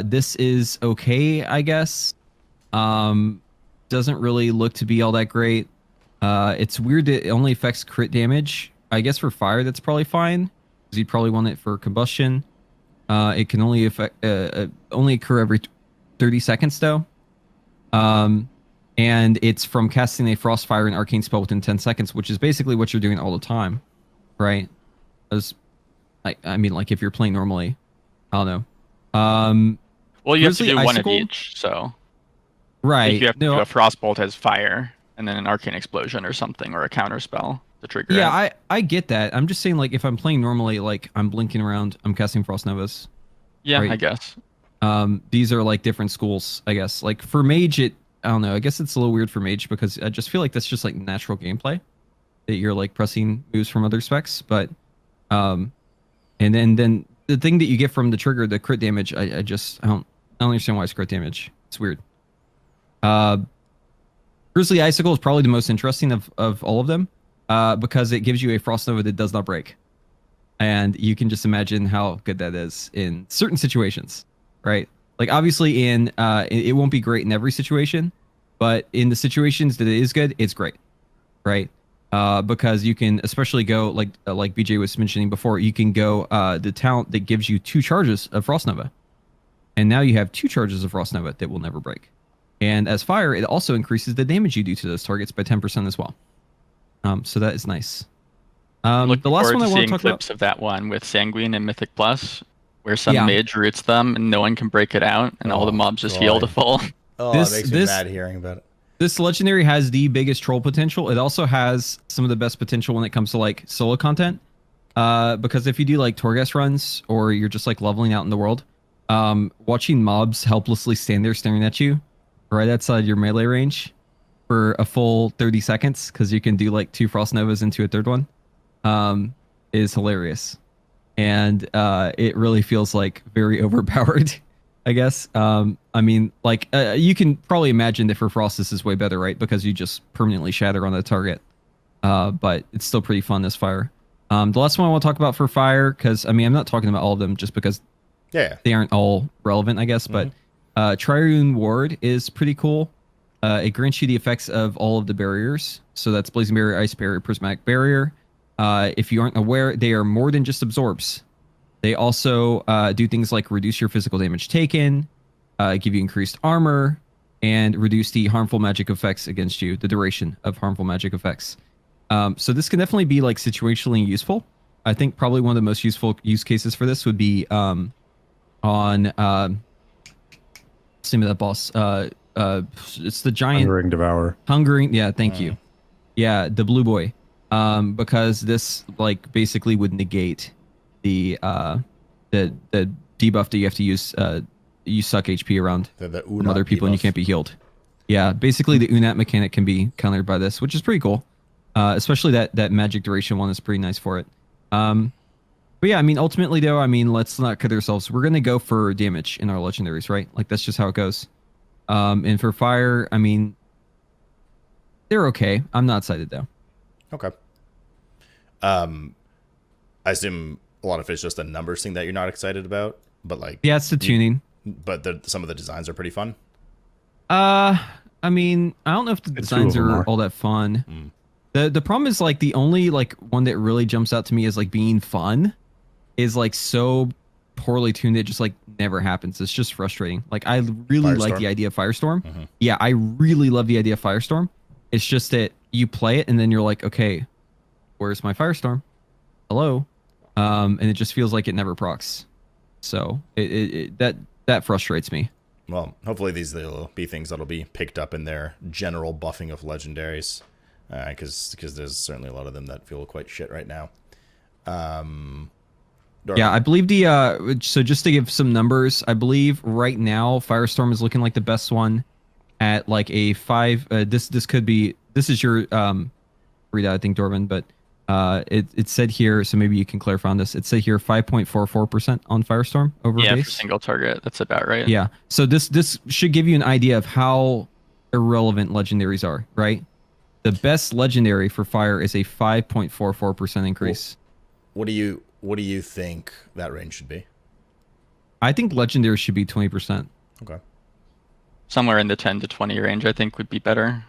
[SPEAKER 2] This is okay, I guess. Doesn't really look to be all that great. It's weird that it only affects crit damage. I guess for fire, that's probably fine, because you'd probably want it for combustion. It can only only occur every 30 seconds, though. And it's from casting a Frostfire and Arcane spell within 10 seconds, which is basically what you're doing all the time, right? I mean, like if you're playing normally, I don't know.
[SPEAKER 3] Well, you have to do one of
[SPEAKER 2] Icicle?
[SPEAKER 3] each, so
[SPEAKER 2] Right.
[SPEAKER 3] like you have to do a Frostbolt as fire, and then an Arcane Explosion or something, or a counter spell to trigger
[SPEAKER 2] Yeah,
[SPEAKER 3] it.
[SPEAKER 2] I get that. I'm just saying, like, if I'm playing normally, like, I'm blinking around, I'm casting Frost Novas.
[SPEAKER 3] Yeah,
[SPEAKER 2] right?
[SPEAKER 3] I guess.
[SPEAKER 2] These are, like, different schools, I guess. Like, for Mage, I don't know. I guess it's a little weird for Mage, because I just feel like that's just, like, natural gameplay. That you're, like, pressing moves from other specs. But, and then the thing that you get from the trigger, the crit damage, I don't understand why it's crit damage. It's weird. Grizzly Icicle is probably the most interesting of all of them. Because it gives you a Frost Nova that does not break. And you can just imagine how good that is in certain situations, right? Like, obviously, it won't be great in every situation, but in the situations that it is good, it's great, right? Because you can especially go, like BJ was mentioning before, you can go the talent that gives you 2 charges of Frost Nova. And now you have 2 charges of Frost Nova that will never break. And as fire, it also increases the damage you do to those targets by 10% as well. So that is nice.
[SPEAKER 3] Looking
[SPEAKER 2] The last
[SPEAKER 3] forward
[SPEAKER 2] one I
[SPEAKER 3] to
[SPEAKER 2] want
[SPEAKER 3] seeing
[SPEAKER 2] to talk
[SPEAKER 3] clips
[SPEAKER 2] about.
[SPEAKER 3] of that one with Sanguine and Mythic Plus, where some
[SPEAKER 2] Yeah.
[SPEAKER 3] mage roots them and no one can break it out, and all the
[SPEAKER 1] Oh,
[SPEAKER 3] mobs just heal to
[SPEAKER 1] God.
[SPEAKER 3] full.
[SPEAKER 1] Oh,
[SPEAKER 2] This-
[SPEAKER 1] it makes me
[SPEAKER 2] this-
[SPEAKER 1] mad hearing about it.
[SPEAKER 2] This legendary has the biggest troll potential. It also has some of the best potential when it comes to like solo content. Because if you do like Torghast runs or you're just like leveling out in the world, watching mobs helplessly stand there staring at you right outside your melee range for a full 30 seconds, because you can do like 2 Frost Novas into a third one, is hilarious. And it really feels like very overpowered, I guess. I mean, like, you can probably imagine that for Frost this is way better, right? Because you just permanently shatter on the target. But it's still pretty fun this fire. The last one I want to talk about for fire, because I mean, I'm not talking about all of them just because they aren't all relevant, I guess. But Trirune Ward is pretty cool. It grants you the effects of all of the barriers. So that's Blazing Barrier, Ice Barrier, Prismatic Barrier. If you aren't aware, they are more than just absorbs. They also do things like reduce your physical damage taken, give you increased armor, and reduce the harmful magic effects against you, the duration of harmful magic effects. So this can definitely be like situationally useful. I think probably one of the most useful use cases for this would be on what's the name of that boss? It's the giant
[SPEAKER 4] Hungering Devourer.
[SPEAKER 2] Hungering. Yeah, thank you. Yeah, the blue boy. Because this like basically would negate the debuff that you have to use. You suck HP around from other people and you can't be healed. Yeah, basically the Unat mechanic can be countered by this, which is pretty cool. Especially that magic duration one is pretty nice for it. But yeah, I mean, ultimately though, I mean, let's not kid ourselves. We're gonna go for damage in our legendaries, right? Like that's just how it goes. And for fire, I mean, they're okay. I'm not excited though.
[SPEAKER 1] Okay. I assume a lot of it's just a numbers thing that you're not excited about, but like
[SPEAKER 2] Yeah, it's the tuning.
[SPEAKER 1] But some of the designs are pretty fun.
[SPEAKER 2] I mean, I don't know if the designs are all that fun. The problem is like the only like one that really jumps out to me as like being fun is like so poorly tuned it just like never happens. It's just frustrating. Like I really like the idea of Firestorm. Yeah, I really love the idea of Firestorm. It's just that you play it and then you're like, okay, where's my Firestorm? Hello. And it just feels like it never procs. So that frustrates me.
[SPEAKER 1] Well, hopefully these will be things that'll be picked up in their general buffing of legendaries, because there's certainly a lot of them that feel quite shit right now.
[SPEAKER 2] Yeah, I believe the so just to give some numbers, I believe right now Firestorm is looking like the best one at like a 5. This is your readout, I think, Dorovon, but it said here, so maybe you can clarify on this. It said here 5.44% on Firestorm over base.
[SPEAKER 3] Yeah, for single target, that's about right.
[SPEAKER 2] Yeah, so this should give you an idea of how irrelevant legendaries are, right? The best legendary for fire is a 5.44% increase.
[SPEAKER 1] What do you think that range should be?
[SPEAKER 2] I think legendary should be 20%.
[SPEAKER 1] Okay.
[SPEAKER 3] Somewhere in the 10 to 20 range, I think, would be better.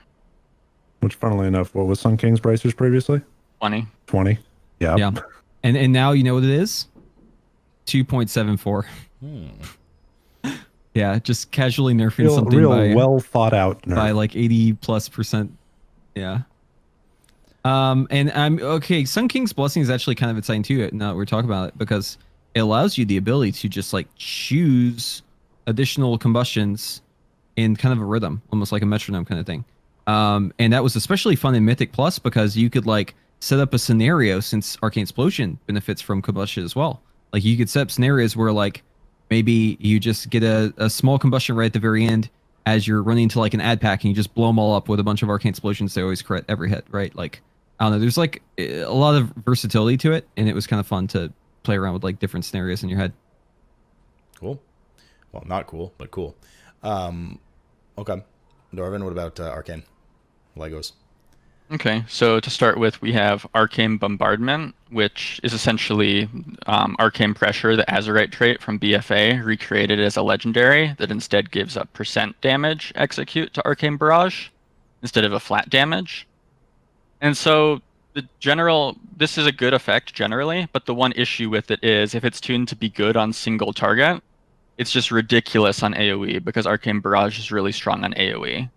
[SPEAKER 4] Which, funnily enough, what was Sun King's prices previously?
[SPEAKER 3] 20.
[SPEAKER 4] 20. Yeah.
[SPEAKER 2] Yeah. And now you know what it is? 2.74. Yeah, just casually nerfing something
[SPEAKER 4] real
[SPEAKER 2] by
[SPEAKER 4] well thought out nerf.
[SPEAKER 2] by like 80+%. Yeah. And I'm okay. Sun King's Blessing is actually kind of exciting too. Now that we're talking about it, because it allows you the ability to just like choose additional combustions in kind of a rhythm, almost like a metronome kind of thing. And that was especially fun in Mythic Plus because you could like set up a scenario, since Arcane Explosion benefits from combustion as well. Like you could set up scenarios where like maybe you just get a small combustion right at the very end as you're running to like an ad pack and you just blow them all up with a bunch of Arcane Explosions. They always crit every hit, right? Like, I don't know. There's like a lot of versatility to it, and it was kind of fun to play around with like different scenarios in your head.
[SPEAKER 1] Cool. Well, not cool, but cool. Okay. Dorovon, what about Arcane? Legos.
[SPEAKER 3] Okay, so to start with, we have Arcane Bombardment, which is essentially Arcane Pressure, the Azurite trait from BFA, recreated as a legendary that instead gives a % damage execute to Arcane Barrage instead of a flat damage. And so this is a good effect generally, but the one issue with it is if it's tuned to be good on single target, it's just ridiculous on AoE because Arcane Barrage is really strong on AoE.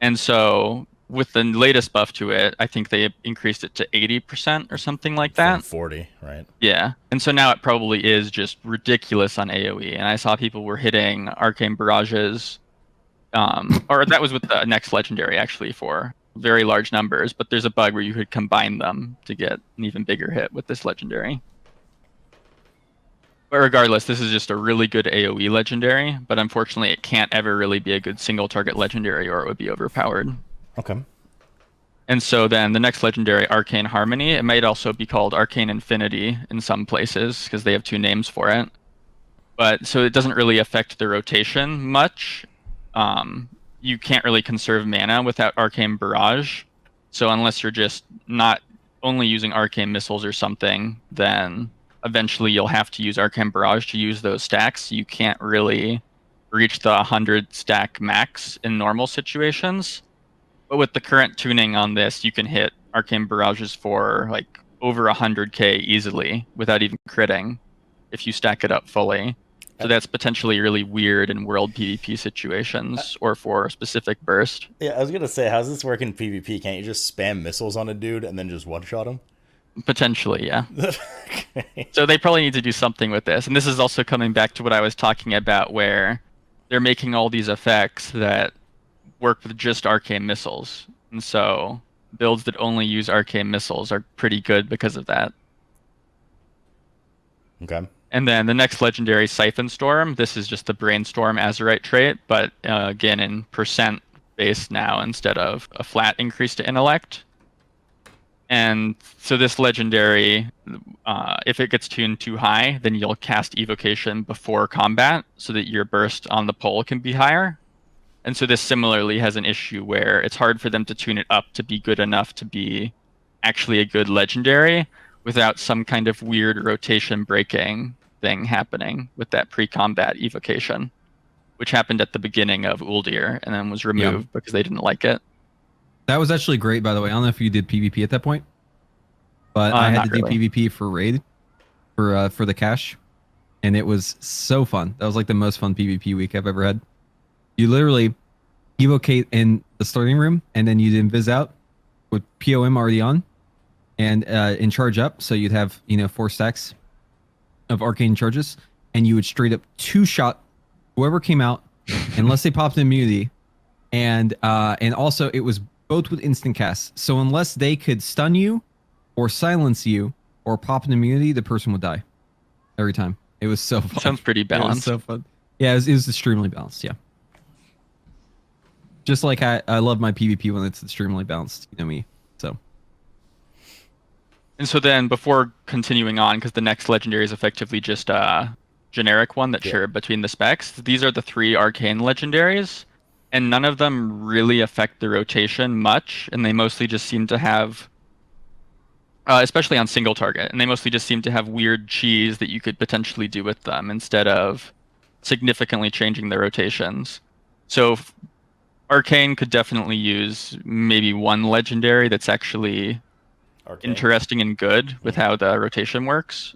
[SPEAKER 3] And so with the latest buff to it, I think they increased it to 80% or something like
[SPEAKER 1] From
[SPEAKER 3] that.
[SPEAKER 1] 40, right?
[SPEAKER 3] Yeah. And so now it probably is just ridiculous on AoE. And I saw people were hitting Arcane Barrages, or that was with the next legendary actually for very large numbers, but there's a bug where you could combine them to get an even bigger hit with this legendary. But regardless, this is just a really good AoE legendary, but unfortunately it can't ever really be a good single target legendary or it would be overpowered.
[SPEAKER 1] Okay.
[SPEAKER 3] And so then the next legendary, Arcane Harmony, it might also be called Arcane Infinity in some places because they have 2 names for it. But so it doesn't really affect the rotation much. You can't really conserve mana without Arcane Barrage. So unless you're just not only using Arcane Missiles or something, then eventually you'll have to use Arcane Barrage to use those stacks. You can't really reach the 100 stack max in normal situations. But with the current tuning on this, you can hit Arcane Barrages for like over 100k easily without even critting if you stack it up fully. So that's potentially really weird in world PvP situations or for a specific burst.
[SPEAKER 1] Yeah, I was gonna say, how's this work in PvP? Can't you just spam missiles on a dude and then just one-shot him?
[SPEAKER 3] Potentially, yeah.
[SPEAKER 1] Okay.
[SPEAKER 3] So they probably need to do something with this. And this is also coming back to what I was talking about where they're making all these effects that work with just arcane missiles. And so builds that only use arcane missiles are pretty good because of that.
[SPEAKER 1] Okay.
[SPEAKER 3] And then the next legendary, Siphon Storm. This is just the Brainstorm Azurite trait, but again in percent based now instead of a flat increase to intellect. And so this legendary, if it gets tuned too high, then you'll cast Evocation before combat so that your burst on the pole can be higher. And so this similarly has an issue where it's hard for them to tune it up to be good enough to be actually a good legendary without some kind of weird rotation breaking thing happening with that pre-combat evocation, which happened at the beginning of Uldir and then was removed because they didn't like it.
[SPEAKER 2] That was actually great, by the way. I don't know if you did PvP at that point, but I had to do PvP for raid for the cache, and it was so fun. That was like the most fun PvP week I've ever had. You literally evocate in the starting room, and then you'd invis out with POM already on, and in charge up. So you'd have 4 stacks of arcane charges, and you would straight up 2-shot whoever came out, unless they popped immunity, and also it was both with instant casts. So unless they could stun you, or silence you, or pop an immunity, the person would die every time. It was so fun.
[SPEAKER 3] Sounds pretty balanced.
[SPEAKER 2] It was so fun. Yeah, it was extremely balanced. Yeah. Just like I love my PvP when it's extremely balanced. You know me. So.
[SPEAKER 3] And so then before continuing on, because the next legendary is effectively just a generic one that's shared between the specs, these are the 3 arcane legendaries, and none of them really affect the rotation much, and they mostly just seem to have, especially on single target, and they mostly just seem to have weird cheese that you could potentially do with them instead of significantly changing the rotations. So Arcane could definitely use maybe one legendary that's actually interesting and good with how the rotation works.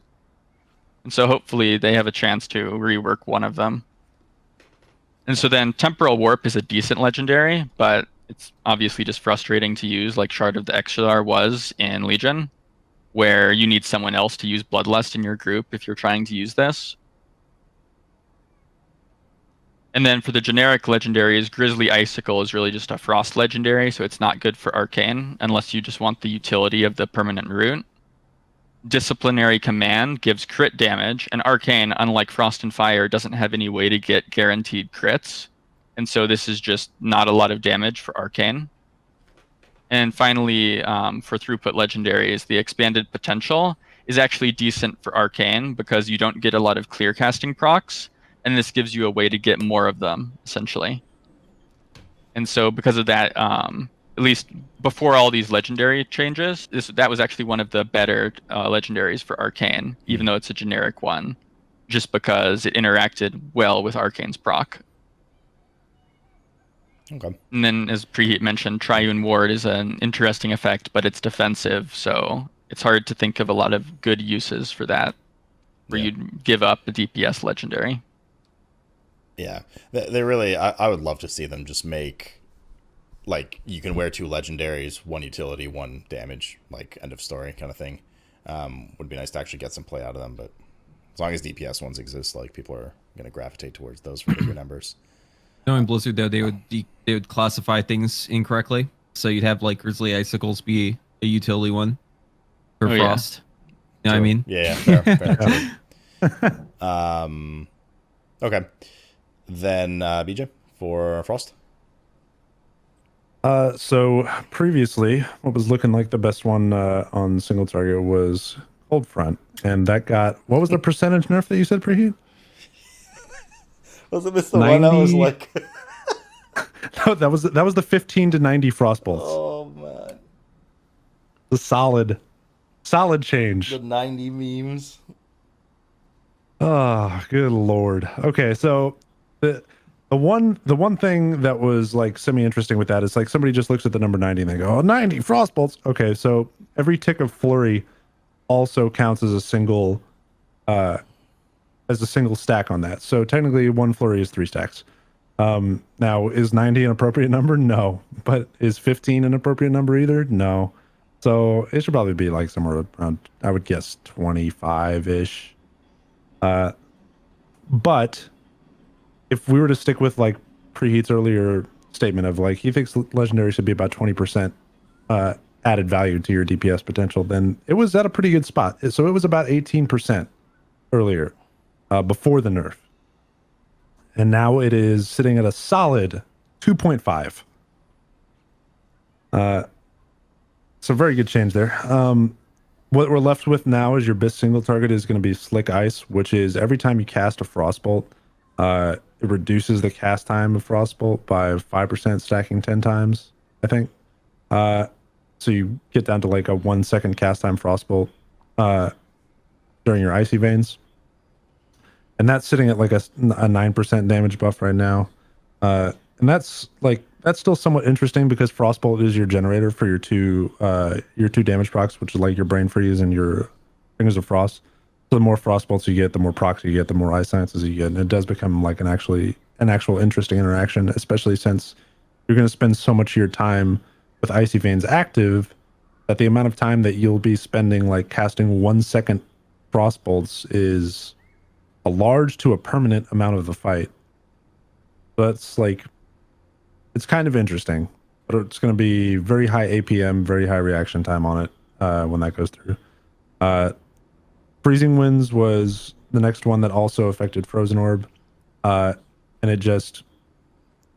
[SPEAKER 3] And so hopefully they have a chance to rework one of them. And so then Temporal Warp is a decent legendary, but it's obviously just frustrating to use like Shard of the Exelar was in Legion, where you need someone else to use Bloodlust in your group if you're trying to use this. And then for the generic legendaries, Grizzly Icicle is really just a frost legendary, so it's not good for Arcane unless you just want the utility of the permanent root. Disciplinary Command gives crit damage, and Arcane, unlike Frost and Fire, doesn't have any way to get guaranteed crits. And so this is just not a lot of damage for Arcane. And finally, for Throughput legendaries, the Expanded Potential is actually decent for Arcane because you don't get a lot of clear casting procs, and this gives you a way to get more of them, essentially. And so because of that, at least before all these legendary changes, that was actually one of the better legendaries for Arcane, even though it's a generic one, just because it interacted well with Arcane's proc.
[SPEAKER 1] Okay.
[SPEAKER 3] And then, as Preheat mentioned, Triune Ward is an interesting effect, but it's defensive, so it's hard to think of a lot of good uses for that, where you'd give up a DPS legendary.
[SPEAKER 1] Yeah, they really. I would love to see them just make like you can wear 2 legendaries, 1 utility, 1 damage, like end of story kind of thing. Would be nice to actually get some play out of them, but as long as DPS ones exist, like people are going to gravitate towards those for bigger numbers.
[SPEAKER 2] Knowing Blizzard though, they would classify things incorrectly. So you'd have like Grizzly Icicles be a utility one for
[SPEAKER 3] Oh, yeah.
[SPEAKER 2] Frost. You know what I
[SPEAKER 1] True.
[SPEAKER 2] mean?
[SPEAKER 1] Yeah, fair. Okay. Then BJ for Frost.
[SPEAKER 4] So previously, what was looking like the best one on single target was Cold Front, and that got what was the percentage nerf that you said, Preheat?
[SPEAKER 1] Was it the one that was
[SPEAKER 4] 90
[SPEAKER 1] like?
[SPEAKER 4] No, that was the 15 to 90 frost bolts.
[SPEAKER 1] Oh man,
[SPEAKER 4] The solid change.
[SPEAKER 1] the 90 memes.
[SPEAKER 4] Oh, good lord. Okay, so the one thing that was like semi interesting with that is like somebody just looks at the number 90 and they go, "Oh, 90 frost bolts." Okay, so every tick of flurry also counts as a single stack on that. So technically one flurry is 3 stacks. Now is 90 an appropriate number? No. But is 15 an appropriate number either? No. So it should probably be like somewhere around, I would guess 25-ish. But if we were to stick with like Preheat's earlier statement of like he thinks legendary should be about 20% added value to your DPS potential, then it was at a pretty good spot. So it was about 18% earlier before the nerf. And now it is sitting at a solid 2.5. So very good change there. What we're left with now is your best single target is going to be Slick Ice, which is every time you cast a Frostbolt, it reduces the cast time of Frostbolt by 5%, stacking 10 times, I think. So you get down to like a 1 second cast time Frostbolt during your Icy Veins. And that's sitting at like a 9% damage buff right now. And that's still somewhat interesting because Frostbolt is your generator for your two damage procs, which is like your Brain Freeze and your Fingers of Frost. So the more Frostbolts you get, the more procs you get, the more Ice Sciences you get. And it does become like an actual interesting interaction, especially since you're going to spend so much of your time with Icy Veins active that the amount of time that you'll be spending like casting 1 second Frostbolts is a large to a permanent amount of the fight. So that's like, it's kind of interesting, but it's going to be very high APM, very high reaction time on it when that goes through. Freezing Winds was the next one that also affected Frozen Orb, and it just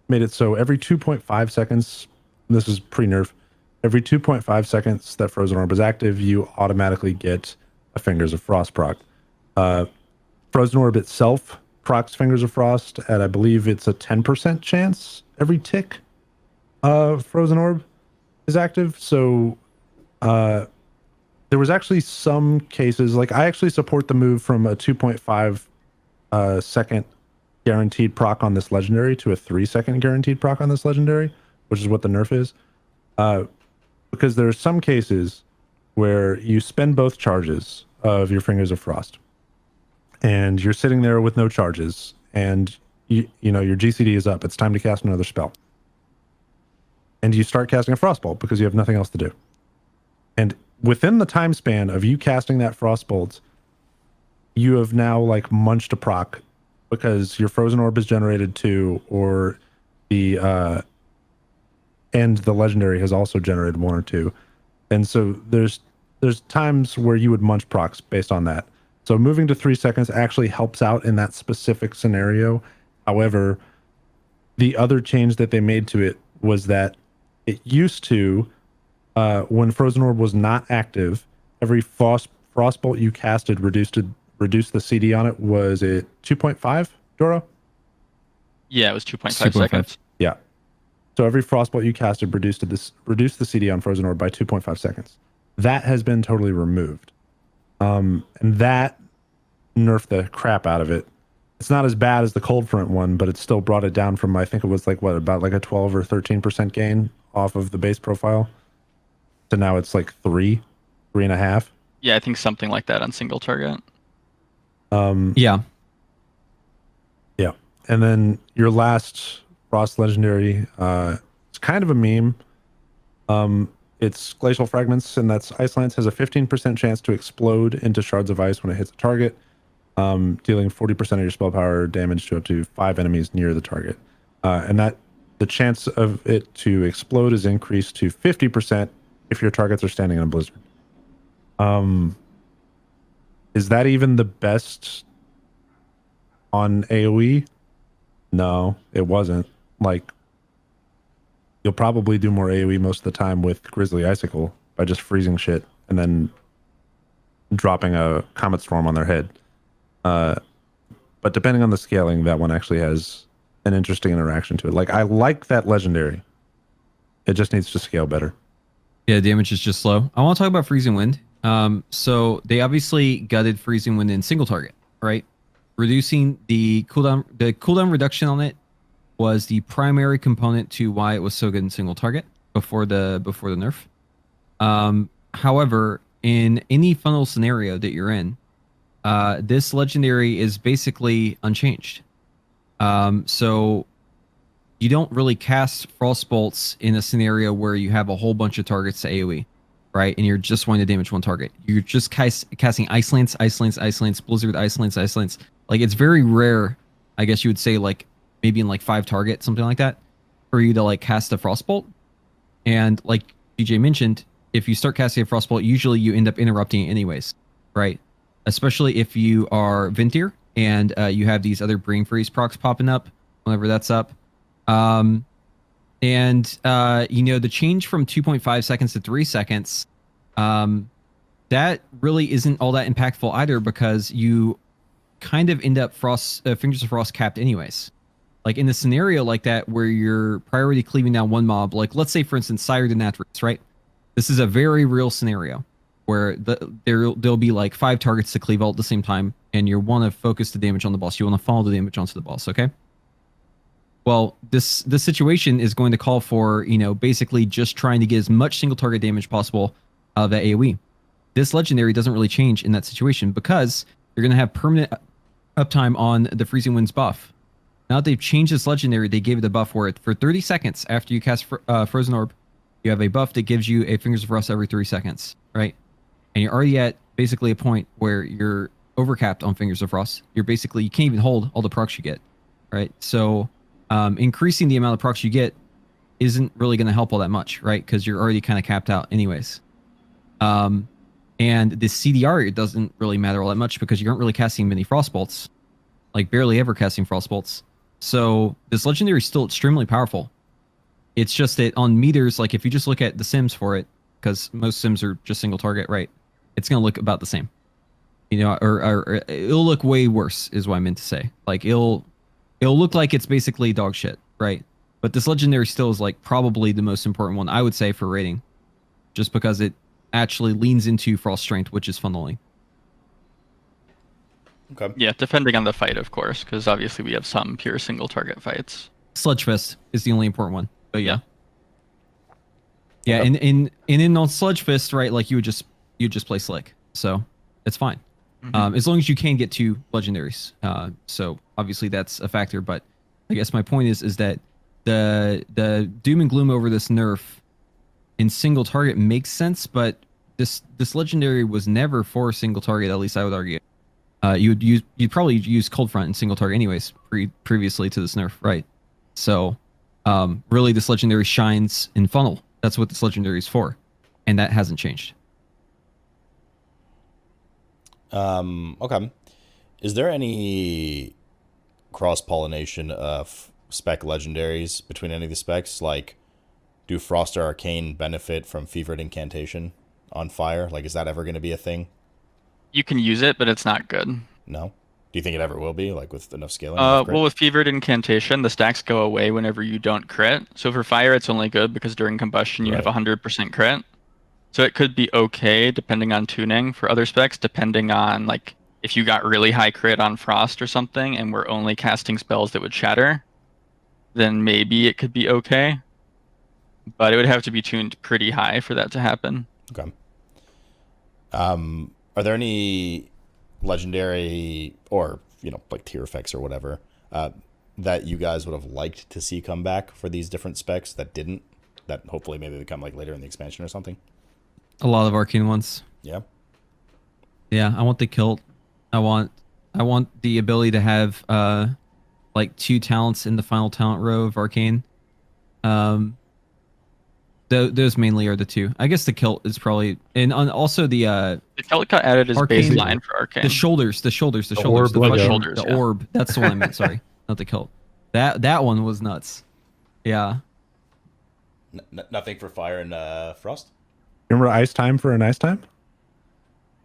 [SPEAKER 4] made it so every 2.5 seconds, this is pre-nerf, every 2.5 seconds that Frozen Orb is active, you automatically get a Fingers of Frost proc. Frozen Orb itself procs Fingers of Frost at, I believe it's a 10% chance every tick Frozen Orb is active. So there was actually some cases, like I actually support the move from a 2.5 second guaranteed proc on this legendary to a 3 second guaranteed proc on this legendary, which is what the nerf is. Because there are some cases where you spend both charges of your Fingers of Frost and you're sitting there with no charges and you know your GCD is up. It's time to cast another spell. And you start casting a Frostbolt because you have nothing else to do. And within the time span of you casting that Frostbolt, you have now like munched a proc because your Frozen Orb is generated too, or the and the legendary has also generated 1 or 2. And so there's times where you would munch procs based on that. So moving to 3 seconds actually helps out in that specific scenario. However, the other change that they made to it was that it used to, when Frozen Orb was not active, every Frostbolt you casted reduced the CD on it. Was it 2.5, Doro?
[SPEAKER 3] Yeah, it was 2.5 seconds.
[SPEAKER 4] Yeah. So every Frostbolt you casted reduced the CD on Frozen Orb by 2.5 seconds. That has been totally removed. And that nerfed the crap out of it. It's not as bad as the Cold Front one, but it still brought it down from, I think it was like what, about like a 12 or 13% gain off of the base profile. So now it's like 3.5.
[SPEAKER 3] Yeah, I think something like that on single target.
[SPEAKER 2] Yeah.
[SPEAKER 4] Yeah. And then your last Frost legendary, it's kind of a meme. It's Glacial Fragments, and that's Ice Lance has a 15% chance to explode into shards of ice when it hits a target, dealing 40% of your spell power damage to up to 5 enemies near the target. And that the chance of it to explode is increased to 50% if your targets are standing in a blizzard. Is that even the best on AoE? No, it wasn't. Like, you'll probably do more AoE most of the time with Grizzly Icicle by just freezing shit and then dropping a Comet Storm on their head. But depending on the scaling, that one actually has an interesting interaction to it. Like, I like that legendary. It just needs to scale better.
[SPEAKER 2] Yeah, damage is just slow. I want to talk about Freezing Wind. So they obviously gutted Freezing Wind in single target, right? Reducing the cooldown. The cooldown reduction on it was the primary component to why it was so good in single target before the nerf. However, in any funnel scenario that you're in, this legendary is basically unchanged. So you don't really cast Frost Bolts in a scenario where you have a whole bunch of targets to AoE, right? And you're just wanting to damage one target. You're just casting Ice Lance, Blizzard, Ice Lance. Like, it's very rare, I guess you would say, like, maybe in like 5 targets, something like that, for you to like cast a Frostbolt. And like DJ mentioned, if you start casting a Frostbolt, usually you end up interrupting it anyways, right? Especially if you are Ventir and you have these other Brain Freeze procs popping up whenever that's up. You know, the change from 2.5 seconds to 3 seconds, that really isn't all that impactful either, because you kind of end up Fingers of Frost capped anyways. Like, in a scenario like that where you're priority cleaving down one mob, like let's say for instance Sire Denaturus, right? This is a very real scenario where there'll be like 5 targets to cleave all at the same time, and you want to focus the damage on the boss. You want to follow the damage onto the boss, okay? Well, this situation is going to call for, you know, basically just trying to get as much single target damage possible out of that AoE. This legendary doesn't really change in that situation because you're going to have permanent uptime on the Freezing Winds buff. Now that they've changed this legendary, they gave it a buff where for 30 seconds after you cast Frozen Orb, you have a buff that gives you a Fingers of Frost every 3 seconds, right? And you're already at basically a point where you're overcapped on Fingers of Frost. You can't even hold all the procs you get, right? So increasing the amount of procs you get isn't really going to help all that much, right? Because you're already kind of capped out anyways. And the CDR, it doesn't really matter all that much because you aren't really casting many Frostbolts, like barely ever casting Frostbolts. So this legendary is still extremely powerful. It's just that on meters, like if you just look at the sims for it, because most sims are just single target, right? It's going to look about the same, you know, or it'll look way worse is what I meant to say. Like it'll look like it's basically dog shit, right? But this legendary still is like probably the most important one, I would say, for rating, just because it actually leans into Frost Strength, which is funneling.
[SPEAKER 1] Okay.
[SPEAKER 3] Yeah, depending on the fight, of course, because obviously we have some pure single target fights.
[SPEAKER 2] Sludgefest is the only important one, but yeah. Yeah,
[SPEAKER 1] Okay.
[SPEAKER 2] and on Sludgefest, right? Like you just play slick, so it's fine. As long as you can get 2 legendaries. So obviously that's a factor, but I guess my point is that the doom and gloom over this nerf in single target makes sense, but this legendary was never for single target. At least I would argue. You'd probably use Cold Front in single target anyways, previously to this nerf, right? So really this legendary shines in funnel. That's what this legendary is for, and that hasn't changed.
[SPEAKER 1] Okay. Is there any cross-pollination of spec legendaries between any of the specs? Like, do Frost or Arcane benefit from Fevered Incantation on fire? Like, is that ever going to be a thing?
[SPEAKER 3] You can use it, but it's not good.
[SPEAKER 1] No? Do you think it ever will be, like, with enough scaling?
[SPEAKER 3] Well, with Fevered Incantation, the stacks go away whenever you don't crit. So for fire, it's only good because during combustion, you have 100% crit. So it could be okay depending on tuning. For other specs, depending on, like, if you got really high crit on Frost or something and we're only casting spells that would shatter, then maybe it could be okay. But it would have to be tuned pretty high for that to happen.
[SPEAKER 1] Okay. Are there any legendary or, you know, like tier effects or whatever that you guys would have liked to see come back for these different specs that didn't? That hopefully maybe they come like later in the expansion or something.
[SPEAKER 2] A lot of Arcane ones.
[SPEAKER 1] Yeah.
[SPEAKER 2] Yeah, I want the kilt. I want the ability to have like 2 talents in the final talent row of Arcane. Those mainly are the 2. I guess the kilt is probably, and also the
[SPEAKER 3] kilt got added as
[SPEAKER 2] Arcane,
[SPEAKER 3] baseline for Arcane.
[SPEAKER 2] the shoulders, the
[SPEAKER 4] orb,
[SPEAKER 2] the
[SPEAKER 4] Lego.
[SPEAKER 3] Shoulders,
[SPEAKER 2] the
[SPEAKER 3] yeah.
[SPEAKER 2] orb. That's the one I meant. Sorry, not the kilt. That one was nuts. Yeah.
[SPEAKER 1] Nothing for fire and frost.
[SPEAKER 4] Remember ice time for an ice time?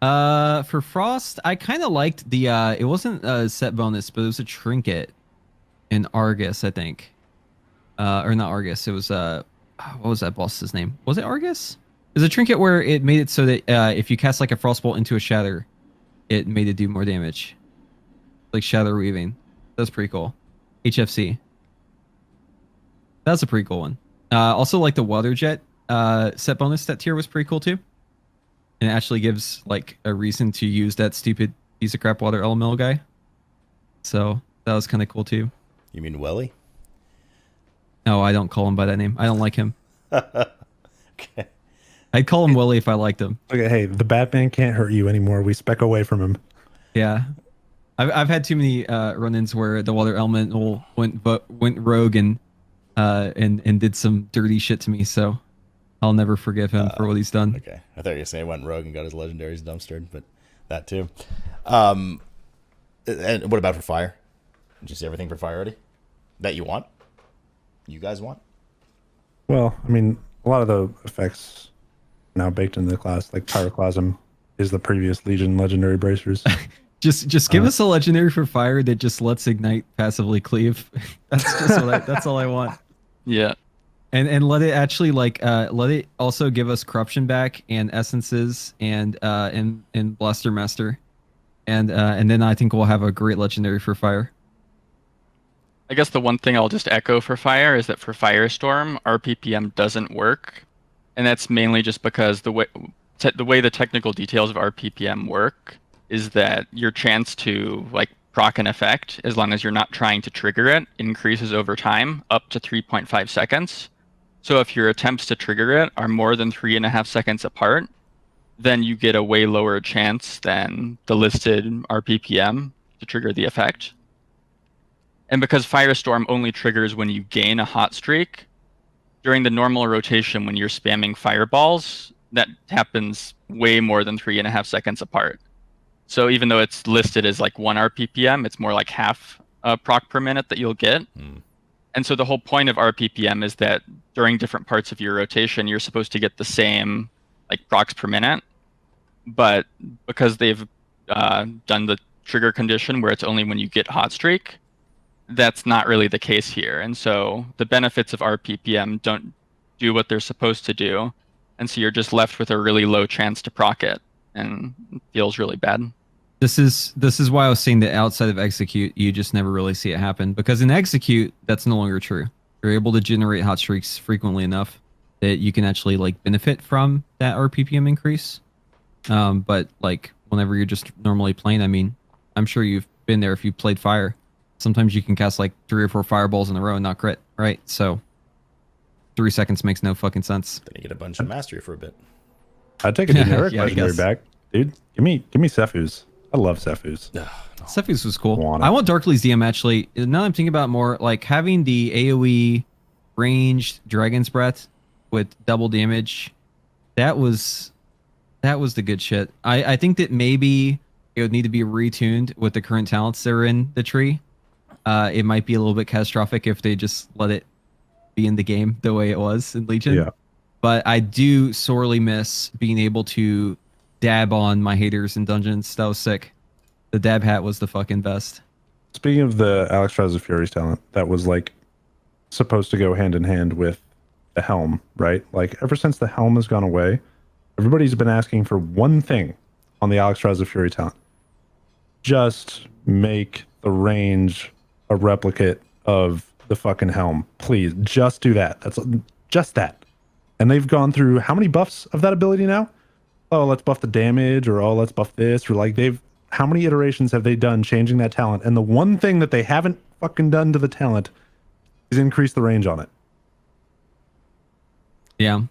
[SPEAKER 2] For frost, I kind of liked the it wasn't a set bonus, but it was a trinket in Argus, I think. Or not Argus. It was what was that boss's name? Was it Argus? It was a trinket where it made it so that if you cast like a frostbolt into a shatter, it made it do more damage. Like shatter weaving. That's pretty cool. HFC. That's a pretty cool one. Also like the water jet set bonus, that tier was pretty cool too. And it actually gives like a reason to use that stupid piece of crap water elemental guy. So that was kind of cool too.
[SPEAKER 1] You mean Welly?
[SPEAKER 2] No, I don't call him by that name. I don't like him.
[SPEAKER 1] Okay.
[SPEAKER 2] I'd call him Willie if I liked him.
[SPEAKER 4] Okay, hey, the Batman can't hurt you anymore. We spec away from him.
[SPEAKER 2] Yeah. I've had too many run-ins where the water elemental went rogue and did some dirty shit to me, so I'll never forgive him for what he's done.
[SPEAKER 1] Okay. I thought you were saying he went rogue and got his legendaries dumpstered, but that too. And what about for fire? Did you see everything for fire already? That you want? You guys want?
[SPEAKER 4] Well, I mean, a lot of the effects now baked into the class, like Pyroclasm is the previous Legion legendary bracers.
[SPEAKER 2] Just give us a legendary for fire that just lets Ignite passively cleave. That's all I want.
[SPEAKER 3] Yeah.
[SPEAKER 2] And let it actually like let it also give us corruption back and essences and Blaster Master. And then I think we'll have a great legendary for fire.
[SPEAKER 3] I guess the one thing I'll just echo for fire is that for Firestorm, RPPM doesn't work. And that's mainly just because the way the technical details of RPPM work is that your chance to like proc an effect, as long as you're not trying to trigger it, increases over time up to 3.5 seconds. So if your attempts to trigger it are more than 3.5 seconds apart, then you get a way lower chance than the listed RPPM to trigger the effect. And because Firestorm only triggers when you gain a hot streak, during the normal rotation when you're spamming fireballs, that happens way more than 3.5 seconds apart. So even though it's listed as like 1 RPPM, it's more like half proc per minute that you'll get. And so the whole point of RPPM is that during different parts of your rotation, you're supposed to get the same like procs per minute. But because they've done the trigger condition where it's only when you get hot streak, that's not really the case here. And so the benefits of RPPM don't do what they're supposed to do. And so you're just left with a really low chance to proc it, and it feels really bad.
[SPEAKER 2] This is why I was saying that outside of Execute, you just never really see it happen. Because in Execute, that's no longer true. You're able to generate hot streaks frequently enough that you can actually like benefit from that RPPM increase. But like whenever you're just normally playing, I mean, I'm sure you've been there if you played Fire. Sometimes you can cast like 3 or 4 fireballs in a row and not crit, right? So 3 seconds makes no fucking sense.
[SPEAKER 1] Then you get a bunch of mastery for a bit.
[SPEAKER 4] I'd take a generic
[SPEAKER 2] Yeah, I
[SPEAKER 4] legendary
[SPEAKER 2] guess.
[SPEAKER 4] back, dude. Give me Sephuz. I love Sephuz.
[SPEAKER 2] Sephuz was cool.
[SPEAKER 4] Want it.
[SPEAKER 2] I want Darkly's DM actually. Now that I'm thinking about it more, like having the AoE ranged Dragon's Breath with double damage, that was the good shit. I think that maybe it would need to be retuned with the current talents that are in the tree. It might be a little bit catastrophic if they just let it be in the game the way it was in Legion.
[SPEAKER 4] Yeah.
[SPEAKER 2] But I do sorely miss being able to dab on my haters in dungeons. That was sick. The dab hat was the fucking best.
[SPEAKER 4] Speaking of the Alex Trials of Fury's talent, that was like supposed to go hand in hand with the helm, right? Like ever since the helm has gone away, everybody's been asking for one thing on the Alex Trials of Fury talent. Just make the range a replicate of the fucking helm. Please, just do that. That's just that. And they've gone through how many buffs of that ability now? Oh, let's buff the damage, or oh, let's buff this, or like how many iterations have they done changing that talent? And the one thing that they haven't fucking done to the talent is increase the range on it.
[SPEAKER 2] Yeah.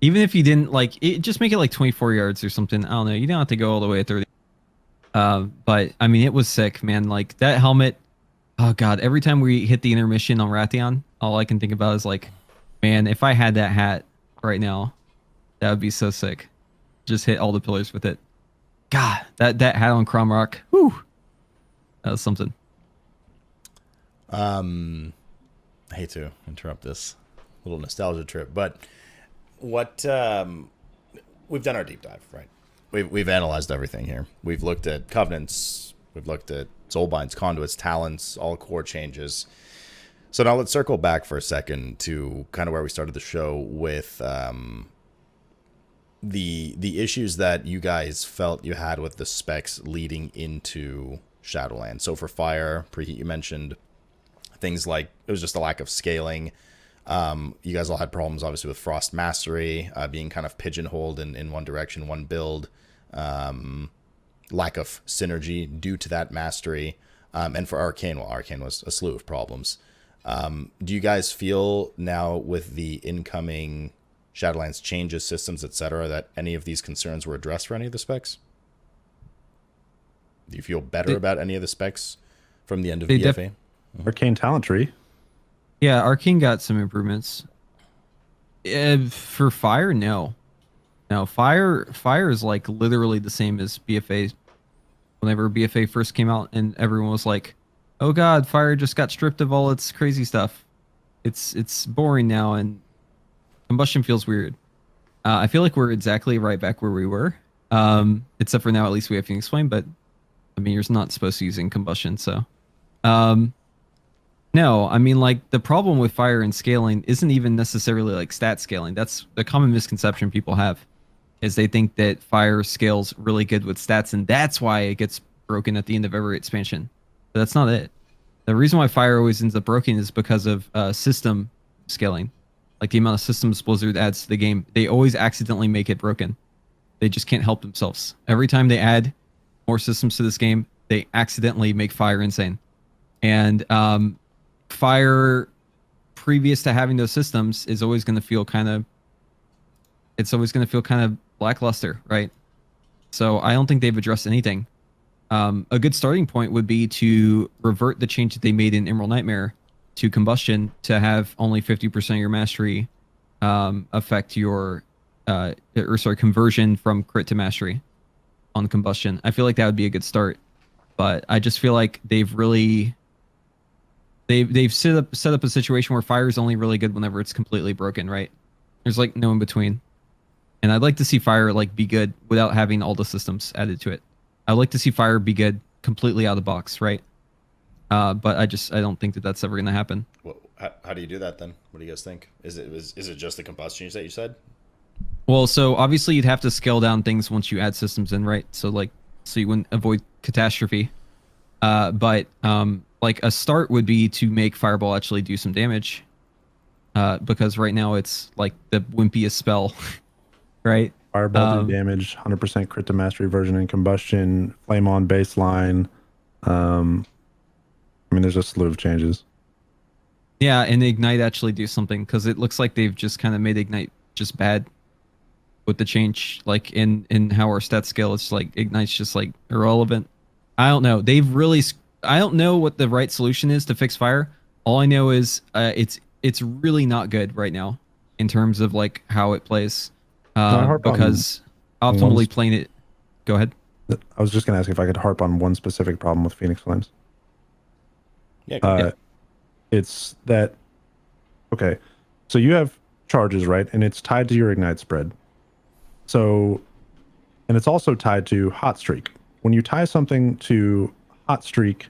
[SPEAKER 2] Even if you didn't like it, just make it like 24 yards or something. I don't know. You don't have to go all the way at 30. But I mean, it was sick, man. Like that helmet. Oh god, every time we hit the intermission on Rathion, all I can think about is like, man, if I had that hat right now, that would be so sick. Just hit all the pillars with it. God, that hat on Cromrock. Whew. That was something.
[SPEAKER 1] I hate to interrupt this little nostalgia trip, but what we've done our deep dive, right? We've analyzed everything here. We've looked at covenants, we've looked at Soulbinds, conduits, talents, all core changes. So now let's circle back for a second to kind of where we started the show with the issues that you guys felt you had with the specs leading into Shadowlands. So for fire, Preheat, you mentioned things like it was just a lack of scaling. You guys all had problems, obviously, with Frost Mastery, being kind of pigeonholed in one direction, one build. Lack of synergy due to that mastery. And for Arcane, well, Arcane was a slew of problems. Do you guys feel now with the incoming Shadowlands changes, systems, etc., that any of these concerns were addressed for any of the specs? Do you feel better about any of the specs from the end of BFA?
[SPEAKER 4] Arcane talent tree.
[SPEAKER 2] Yeah, Arcane got some improvements. For fire, no. No, fire is like literally the same as BFA. Whenever BFA first came out and everyone was like, oh god, fire just got stripped of all its crazy stuff. It's boring now and combustion feels weird. I feel like we're exactly right back where we were. Except for now, at least we have Phoenix Flame, but I mean, you're not supposed to using combustion, so. No, I mean, like, the problem with fire and scaling isn't even necessarily, like, stat scaling. That's the common misconception people have, is they think that fire scales really good with stats, and that's why it gets broken at the end of every expansion. But that's not it. The reason why fire always ends up broken is because of system scaling. Like, the amount of systems Blizzard adds to the game, they always accidentally make it broken. They just can't help themselves. Every time they add more systems to this game, they accidentally make fire insane. And, fire previous to having those systems is always going to feel kind of lackluster, right? So I don't think they've addressed anything. A good starting point would be to revert the change that they made in Emerald Nightmare to combustion to have only 50% of your mastery affect your conversion from crit to mastery on combustion. I feel like that would be a good start, but I just feel like they've set up a situation where fire is only really good whenever it's completely broken, right? There's like no in between. And I'd like to see fire like be good without having all the systems added to it. I'd like to see fire be good completely out of the box, right? But I don't think that that's ever going to happen.
[SPEAKER 1] Well, how do you do that then? What do you guys think? Is it just the combustion that you said?
[SPEAKER 2] Well, so obviously you'd have to scale down things once you add systems in, right? So you wouldn't avoid catastrophe. But like a start would be to make Fireball actually do some damage. Because right now it's like the wimpiest spell, right?
[SPEAKER 4] Fireball do damage, 100% crit to mastery version in combustion, flame on baseline. I mean, there's a slew of changes.
[SPEAKER 2] Yeah, and Ignite actually do something because it looks like they've just kind of made Ignite just bad with the change, like in how our stat scale. It's like Ignite's just like irrelevant. I don't know. I don't know what the right solution is to fix fire. All I know is it's really not good right now in terms of like how it plays. Because optimally playing it. Go ahead.
[SPEAKER 4] I was just going to ask if I could harp on one specific problem with Phoenix Flames.
[SPEAKER 1] Yeah.
[SPEAKER 4] It's that, okay, so you have charges, right? And it's tied to your Ignite spread. So, and it's also tied to Hot Streak. When you tie something to Hot Streak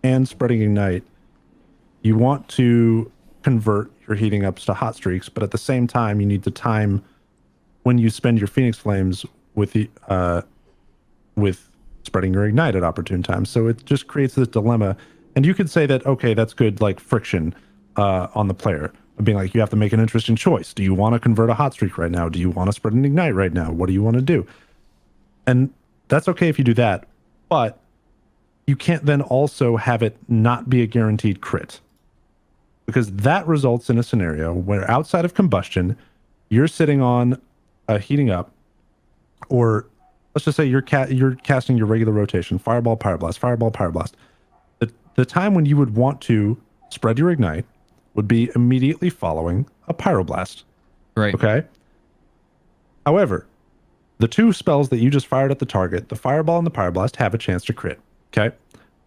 [SPEAKER 4] and spreading Ignite, you want to convert your heating ups to Hot Streaks, but at the same time, you need to time when you spend your Phoenix Flames with spreading your Ignite at opportune times. So it just creates this dilemma. And you could say that, okay, that's good, like friction on the player. Being like, you have to make an interesting choice. Do you want to convert a Hot Streak right now? Do you want to spread an Ignite right now? What do you want to do? And that's okay if you do that. But you can't then also have it not be a guaranteed crit, because that results in a scenario where outside of combustion, you're sitting on a heating up, or let's just say you're casting your regular rotation, fireball, pyroblast, fireball, pyroblast. The time when you would want to spread your ignite would be immediately following a pyroblast.
[SPEAKER 2] Right.
[SPEAKER 4] Okay. However, the two spells that you just fired at the target, the fireball and the pyroblast, have a chance to crit. Okay.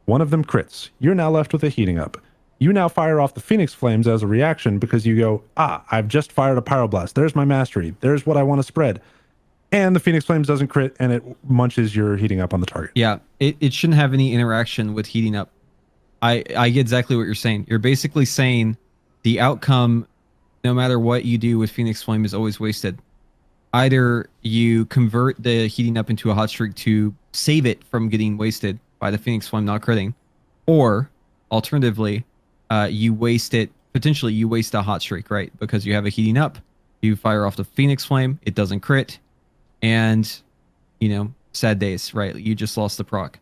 [SPEAKER 4] One of them crits. You're now left with a heating up. You now fire off the Phoenix Flames as a reaction because you go, I've just fired a pyroblast. There's my mastery. There's what I want to spread. And the Phoenix Flames doesn't crit, and it munches your heating up on the target.
[SPEAKER 2] Yeah, it shouldn't have any interaction with heating up. I get exactly what you're saying. You're basically saying the outcome, no matter what you do with Phoenix Flame, is always wasted. Either you convert the heating up into a hot streak to save it from getting wasted by the Phoenix Flame not critting, or alternatively, you waste it. Potentially, you waste a hot streak, right? Because you have a heating up, you fire off the Phoenix Flame, it doesn't crit, and sad days, right? You just lost the proc.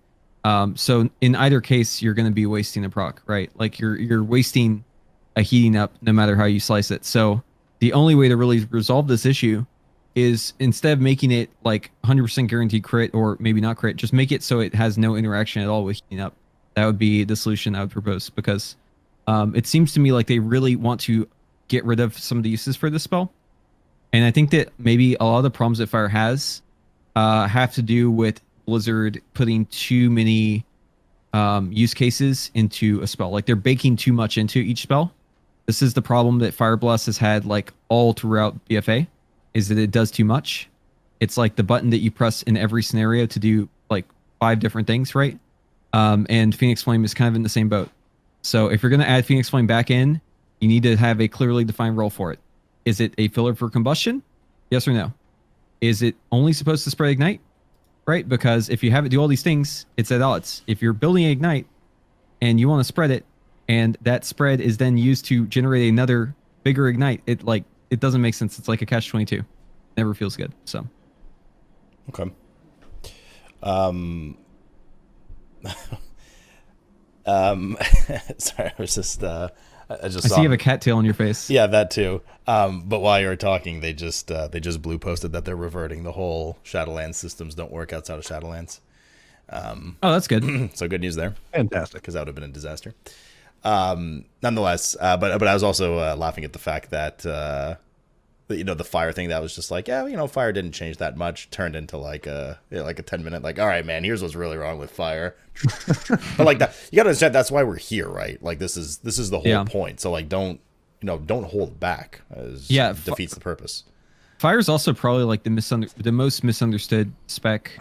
[SPEAKER 2] So in either case, you're going to be wasting a proc, right? Like you're wasting a heating up no matter how you slice it. So the only way to really resolve this issue is, instead of making it like 100% guaranteed crit, or maybe not crit, just make it so it has no interaction at all with heating up. That would be the solution I would propose, because it seems to me like they really want to get rid of some of the uses for this spell. And I think that maybe a lot of the problems that Fire has have to do with Blizzard putting too many use cases into a spell. Like they're baking too much into each spell. This is the problem that Fire Blast has had like all throughout BFA, is that it does too much. It's like the button that you press in every scenario to do like 5 different things, right? And Phoenix Flame is kind of in the same boat. So if you're going to add Phoenix Flame back in, you need to have a clearly defined role for it. Is it a filler for combustion? Yes or no? Is it only supposed to spread ignite? Right? Because if you have it do all these things, it's at odds. If you're building ignite and you want to spread it, and that spread is then used to generate another bigger ignite, it doesn't make sense. It's like a catch-22. Never feels good. So
[SPEAKER 1] okay. Sorry, I was just I
[SPEAKER 2] see you have a cattail on your face.
[SPEAKER 1] Yeah, that too. But while you were talking, they just blue posted that they're reverting the whole Shadowlands systems don't work outside of Shadowlands.
[SPEAKER 2] Oh, that's good.
[SPEAKER 1] So good news there.
[SPEAKER 4] Fantastic,
[SPEAKER 1] because that would have been a disaster. Nonetheless, but I was also laughing at the fact that the fire thing that was just like, fire didn't change that much, turned into like a 10-minute like, all right, man, here's what's really wrong with fire. But like that, you gotta understand, that's why we're here, right? Like this is the whole point. So like don't hold back, as defeats the purpose.
[SPEAKER 2] Fire is also probably like the most misunderstood spec,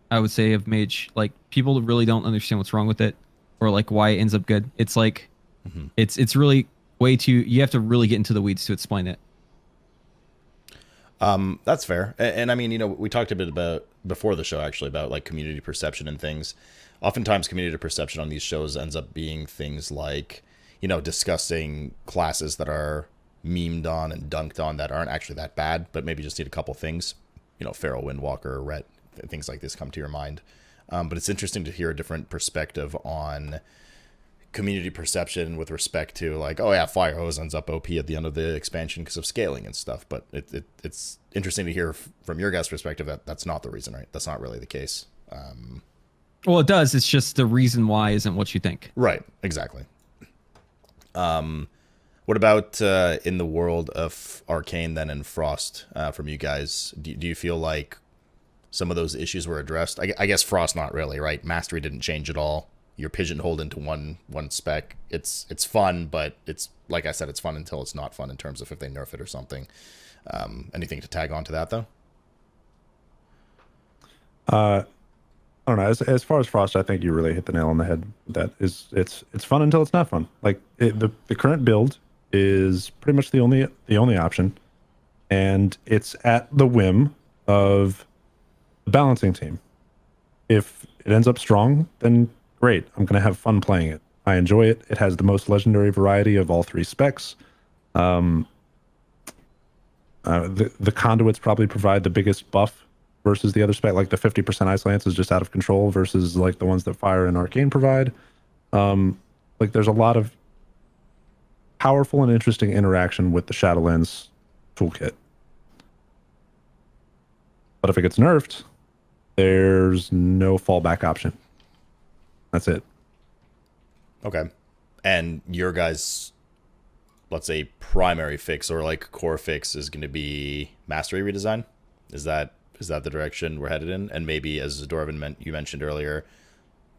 [SPEAKER 2] I would say, of Mage. Like people really don't understand what's wrong with it, or like why it ends up good. It's like it's really you have to really get into the weeds to explain it.
[SPEAKER 1] That's fair. And I mean, we talked a bit about before the show actually about like community perception and things. Oftentimes community perception on these shows ends up being things like, discussing classes that are memed on and dunked on that aren't actually that bad, but maybe just need a couple things, Feral, Windwalker, Ret, things like this come to your mind. But it's interesting to hear a different perspective on community perception with respect to like, oh yeah, Fire Hose ends up OP at the end of the expansion because of scaling and stuff. But it's interesting to hear from your guys' perspective that that's not the reason, right? That's not really the case.
[SPEAKER 2] Well, it does. It's just the reason why isn't what you think.
[SPEAKER 1] Right. Exactly. What about in the world of Arcane then and Frost from you guys? Do you feel like some of those issues were addressed? I guess Frost not really, right? Mastery didn't change at all. You're pigeonholed into one spec. It's fun, but it's like I said, it's fun until it's not fun in terms of if they nerf it or something. Anything to tag on to that though?
[SPEAKER 4] I don't know. As far as Frost, I think you really hit the nail on the head. That is, it's fun until it's not fun. Like the current build is pretty much the only option, and it's at the whim of the balancing team. If it ends up strong, then great. I'm going to have fun playing it. I enjoy it. It has the most legendary variety of all 3 specs. The conduits probably provide the biggest buff versus the other spec. Like the 50% Ice Lance is just out of control versus like the ones that Fire and Arcane provide. Like there's a lot of powerful and interesting interaction with the Shadowlands toolkit. But if it gets nerfed, there's no fallback option. That's it.
[SPEAKER 1] Okay. And your guys', let's say, primary fix or like core fix is going to be mastery redesign? Is that the direction we're headed in? And maybe, as Dorovon you mentioned earlier,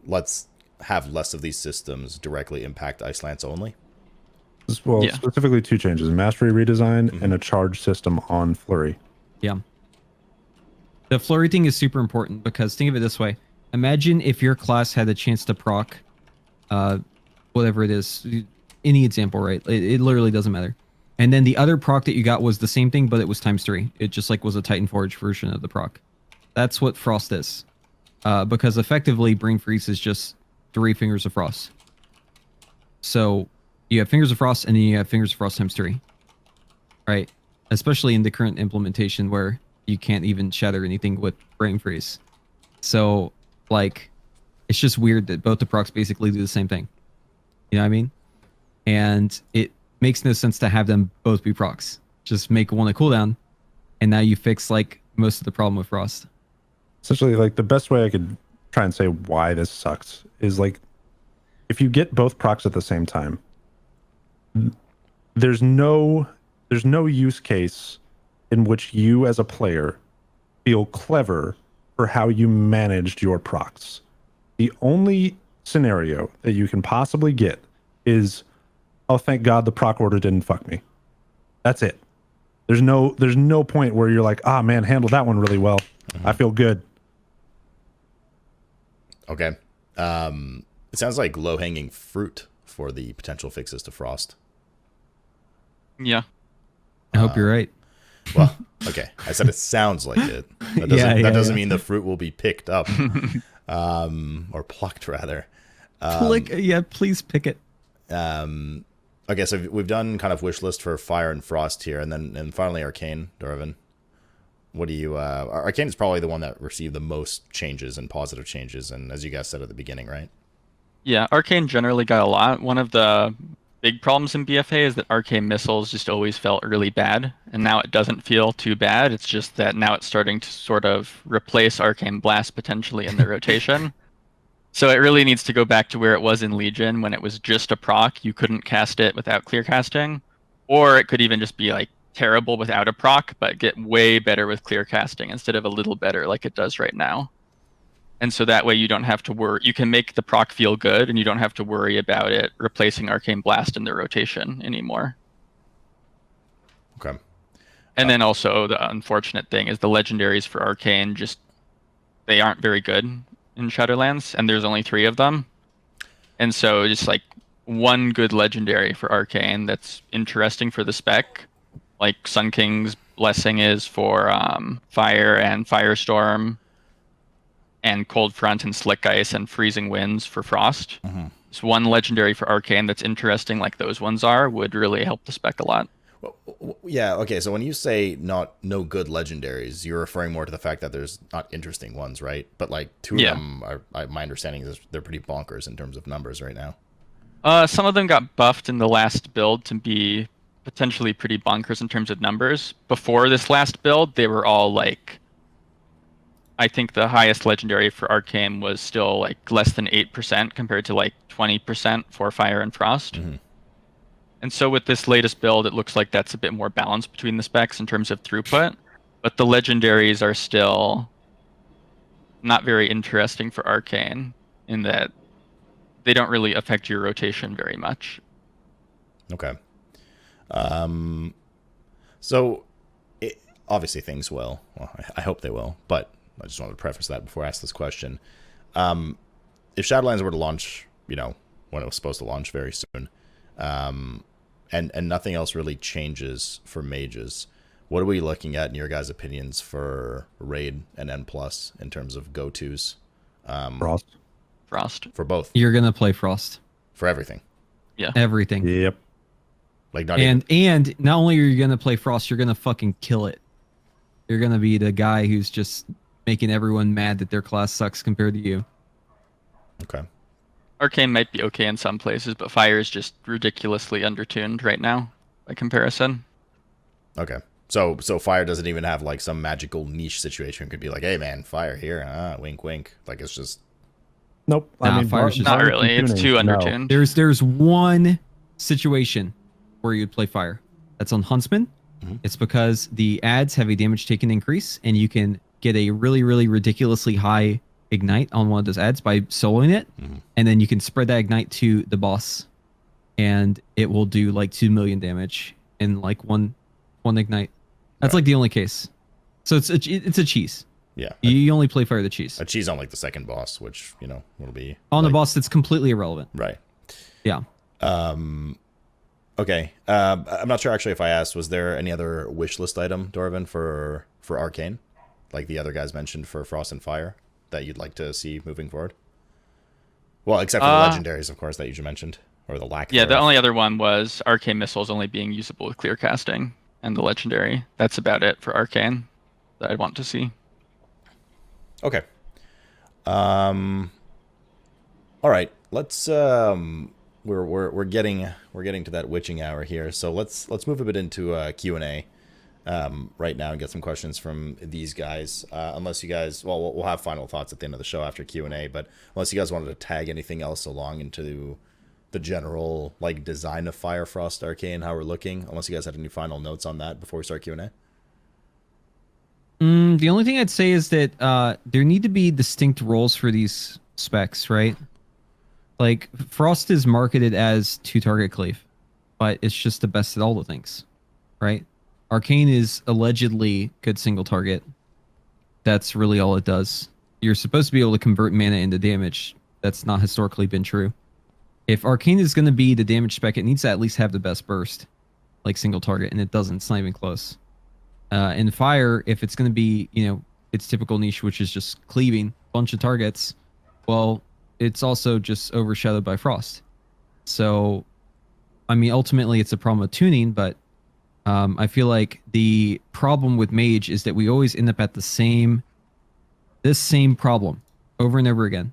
[SPEAKER 1] let's have less of these systems directly impact Ice Lance only?
[SPEAKER 4] Well,
[SPEAKER 3] Yeah.
[SPEAKER 4] specifically 2 changes: mastery redesign and a charge system on Flurry.
[SPEAKER 2] Yeah. The flurry thing is super important because think of it this way. Imagine if your class had a chance to proc whatever it is, any example, right? It literally doesn't matter. And then the other proc that you got was the same thing, but it was ×3. It just like was a Titan Forge version of the proc. That's what Frost is. Because effectively Brain Freeze is just 3 Fingers of Frost. So you have Fingers of Frost and then you have Fingers of Frost ×3. Right? Especially in the current implementation where you can't even shatter anything with Brain Freeze. So, like, it's just weird that both the procs basically do the same thing. You know what I mean? And it makes no sense to have them both be procs. Just make one a cooldown, and now you fix, like, most of the problem with Frost.
[SPEAKER 4] Essentially, like, the best way I could try and say why this sucks is, like, if you get both procs at the same time, there's no use case in which you as a player feel clever for how you managed your procs. The only scenario that you can possibly get is, oh, thank God the proc order didn't fuck me. That's it. There's no point where you're like, ah, man, handled that one really well. I feel good.
[SPEAKER 1] Okay. It sounds like low-hanging fruit for the potential fixes to Frost.
[SPEAKER 3] Yeah.
[SPEAKER 2] I hope you're right.
[SPEAKER 1] Well, okay. I said it sounds like it. That doesn't mean the fruit will be picked up, or plucked rather.
[SPEAKER 2] Please pick it.
[SPEAKER 1] Okay, so we've done kind of wish list for Fire and Frost here, and finally Arcane, Dorovon. What do you? Arcane is probably the one that received the most changes and positive changes, and as you guys said at the beginning, right?
[SPEAKER 3] Yeah, Arcane generally got a lot. One of the big problems in BFA is that Arcane missiles just always felt really bad, and now it doesn't feel too bad. It's just that now it's starting to sort of replace Arcane Blast potentially in the rotation. So it really needs to go back to where it was in Legion when it was just a proc. You couldn't cast it without clear casting, or it could even just be like terrible without a proc, but get way better with clear casting instead of a little better like it does right now. And so that way you don't have to worry. You can make the proc feel good, and you don't have to worry about it replacing Arcane Blast in the rotation anymore.
[SPEAKER 1] Okay.
[SPEAKER 3] And then also the unfortunate thing is the legendaries for Arcane they aren't very good in Shadowlands, and there's only 3 of them. And so just like one good legendary for Arcane that's interesting for the spec, like Sun King's Blessing is for Fire and Firestorm, and Cold Front and Slick Ice and Freezing Winds for Frost.
[SPEAKER 1] Mm-hmm.
[SPEAKER 3] So one legendary for Arcane that's interesting like those ones would really help the spec a lot.
[SPEAKER 1] Well, yeah, okay, so when you say no good legendaries, you're referring more to the fact that there's not interesting ones, right? But like 2 of them are my understanding is they're pretty bonkers in terms of numbers right now.
[SPEAKER 3] Some of them got buffed in the last build to be potentially pretty bonkers in terms of numbers. Before this last build, they were all like, I think the highest legendary for Arcane was still like less than 8% compared to like 20% for Fire and Frost.
[SPEAKER 1] Mm-hmm.
[SPEAKER 3] And so with this latest build, it looks like that's a bit more balanced between the specs in terms of throughput, but the legendaries are still not very interesting for Arcane in that they don't really affect your rotation very much.
[SPEAKER 1] Okay. So obviously things will. Well, I hope they will, but I just wanted to preface that before I ask this question. If Shadowlands were to launch, when it was supposed to launch very soon, and nothing else really changes for mages, what are we looking at in your guys' opinions for Raid and N+ in terms of go-tos?
[SPEAKER 3] Frost.
[SPEAKER 1] For both.
[SPEAKER 2] You're gonna play Frost.
[SPEAKER 1] For everything.
[SPEAKER 3] Yeah.
[SPEAKER 2] Everything.
[SPEAKER 4] Yep.
[SPEAKER 1] Like not even...
[SPEAKER 2] And not only are you gonna play Frost, you're gonna fucking kill it. You're gonna be the guy who's just making everyone mad that their class sucks compared to you.
[SPEAKER 1] Okay.
[SPEAKER 3] Arcane might be okay in some places, but Fire is just ridiculously undertuned right now by comparison.
[SPEAKER 1] Okay. So fire doesn't even have like some magical niche situation. It could be like, hey man, fire here. Wink, wink. Like it's just.
[SPEAKER 4] Nope.
[SPEAKER 2] Nah,
[SPEAKER 4] I mean,
[SPEAKER 2] fire's just-
[SPEAKER 3] Not
[SPEAKER 4] varnish
[SPEAKER 3] really.
[SPEAKER 4] and
[SPEAKER 3] It's
[SPEAKER 4] tuning,
[SPEAKER 3] too
[SPEAKER 4] no.
[SPEAKER 3] undertuned.
[SPEAKER 2] There's one situation where you'd play fire. That's on Huntsman.
[SPEAKER 1] Mhm.
[SPEAKER 2] It's because the ads have a damage taken increase, and you can get a really, really ridiculously high ignite on one of those ads by soloing it,
[SPEAKER 1] Mhm.
[SPEAKER 2] and then you can spread that ignite to the boss, and it will do like 2 million damage in like one ignite. That's
[SPEAKER 1] Right.
[SPEAKER 2] like the only case. So it's a cheese.
[SPEAKER 1] Yeah.
[SPEAKER 2] You only play fire the cheese.
[SPEAKER 1] A cheese on like the second boss, which will be
[SPEAKER 2] On the
[SPEAKER 1] like-
[SPEAKER 2] boss, that's completely irrelevant.
[SPEAKER 1] Right.
[SPEAKER 2] Yeah.
[SPEAKER 1] Okay. I'm not sure actually if I asked. Was there any other wish list item, Dorovon, for Arcane, like the other guys mentioned for Frost and Fire, that you'd like to see moving forward? Well, except for the legendaries, of course, that you just mentioned, or the lack.
[SPEAKER 3] Yeah, the
[SPEAKER 1] thereof.
[SPEAKER 3] only other one was Arcane Missiles only being usable with clear casting and the legendary. That's about it for Arcane that I'd want to see.
[SPEAKER 1] Okay. All right. Let's we're getting to that witching hour here. So let's move a bit into Q&A right now and get some questions from these guys. Unless you guys, well, we'll have final thoughts at the end of the show after Q&A, but unless you guys wanted to tag anything else along into the general like design of Fire, Frost, Arcane, how we're looking, unless you guys had any final notes on that before we start Q&A.
[SPEAKER 2] The only thing I'd say is that there need to be distinct roles for these specs, right? Like, Frost is marketed as 2-target cleave, but it's just the best at all the things, right? Arcane is allegedly good single target. That's really all it does. You're supposed to be able to convert mana into damage. That's not historically been true. If Arcane is going to be the damage spec, it needs to at least have the best burst, like single target, and it doesn't. It's not even close. In Fire, if it's going to be, its typical niche, which is just cleaving a bunch of targets, well, it's also just overshadowed by Frost. So, I mean, ultimately, it's a problem of tuning, but I feel like the problem with Mage is that we always end up at this same problem over and over again.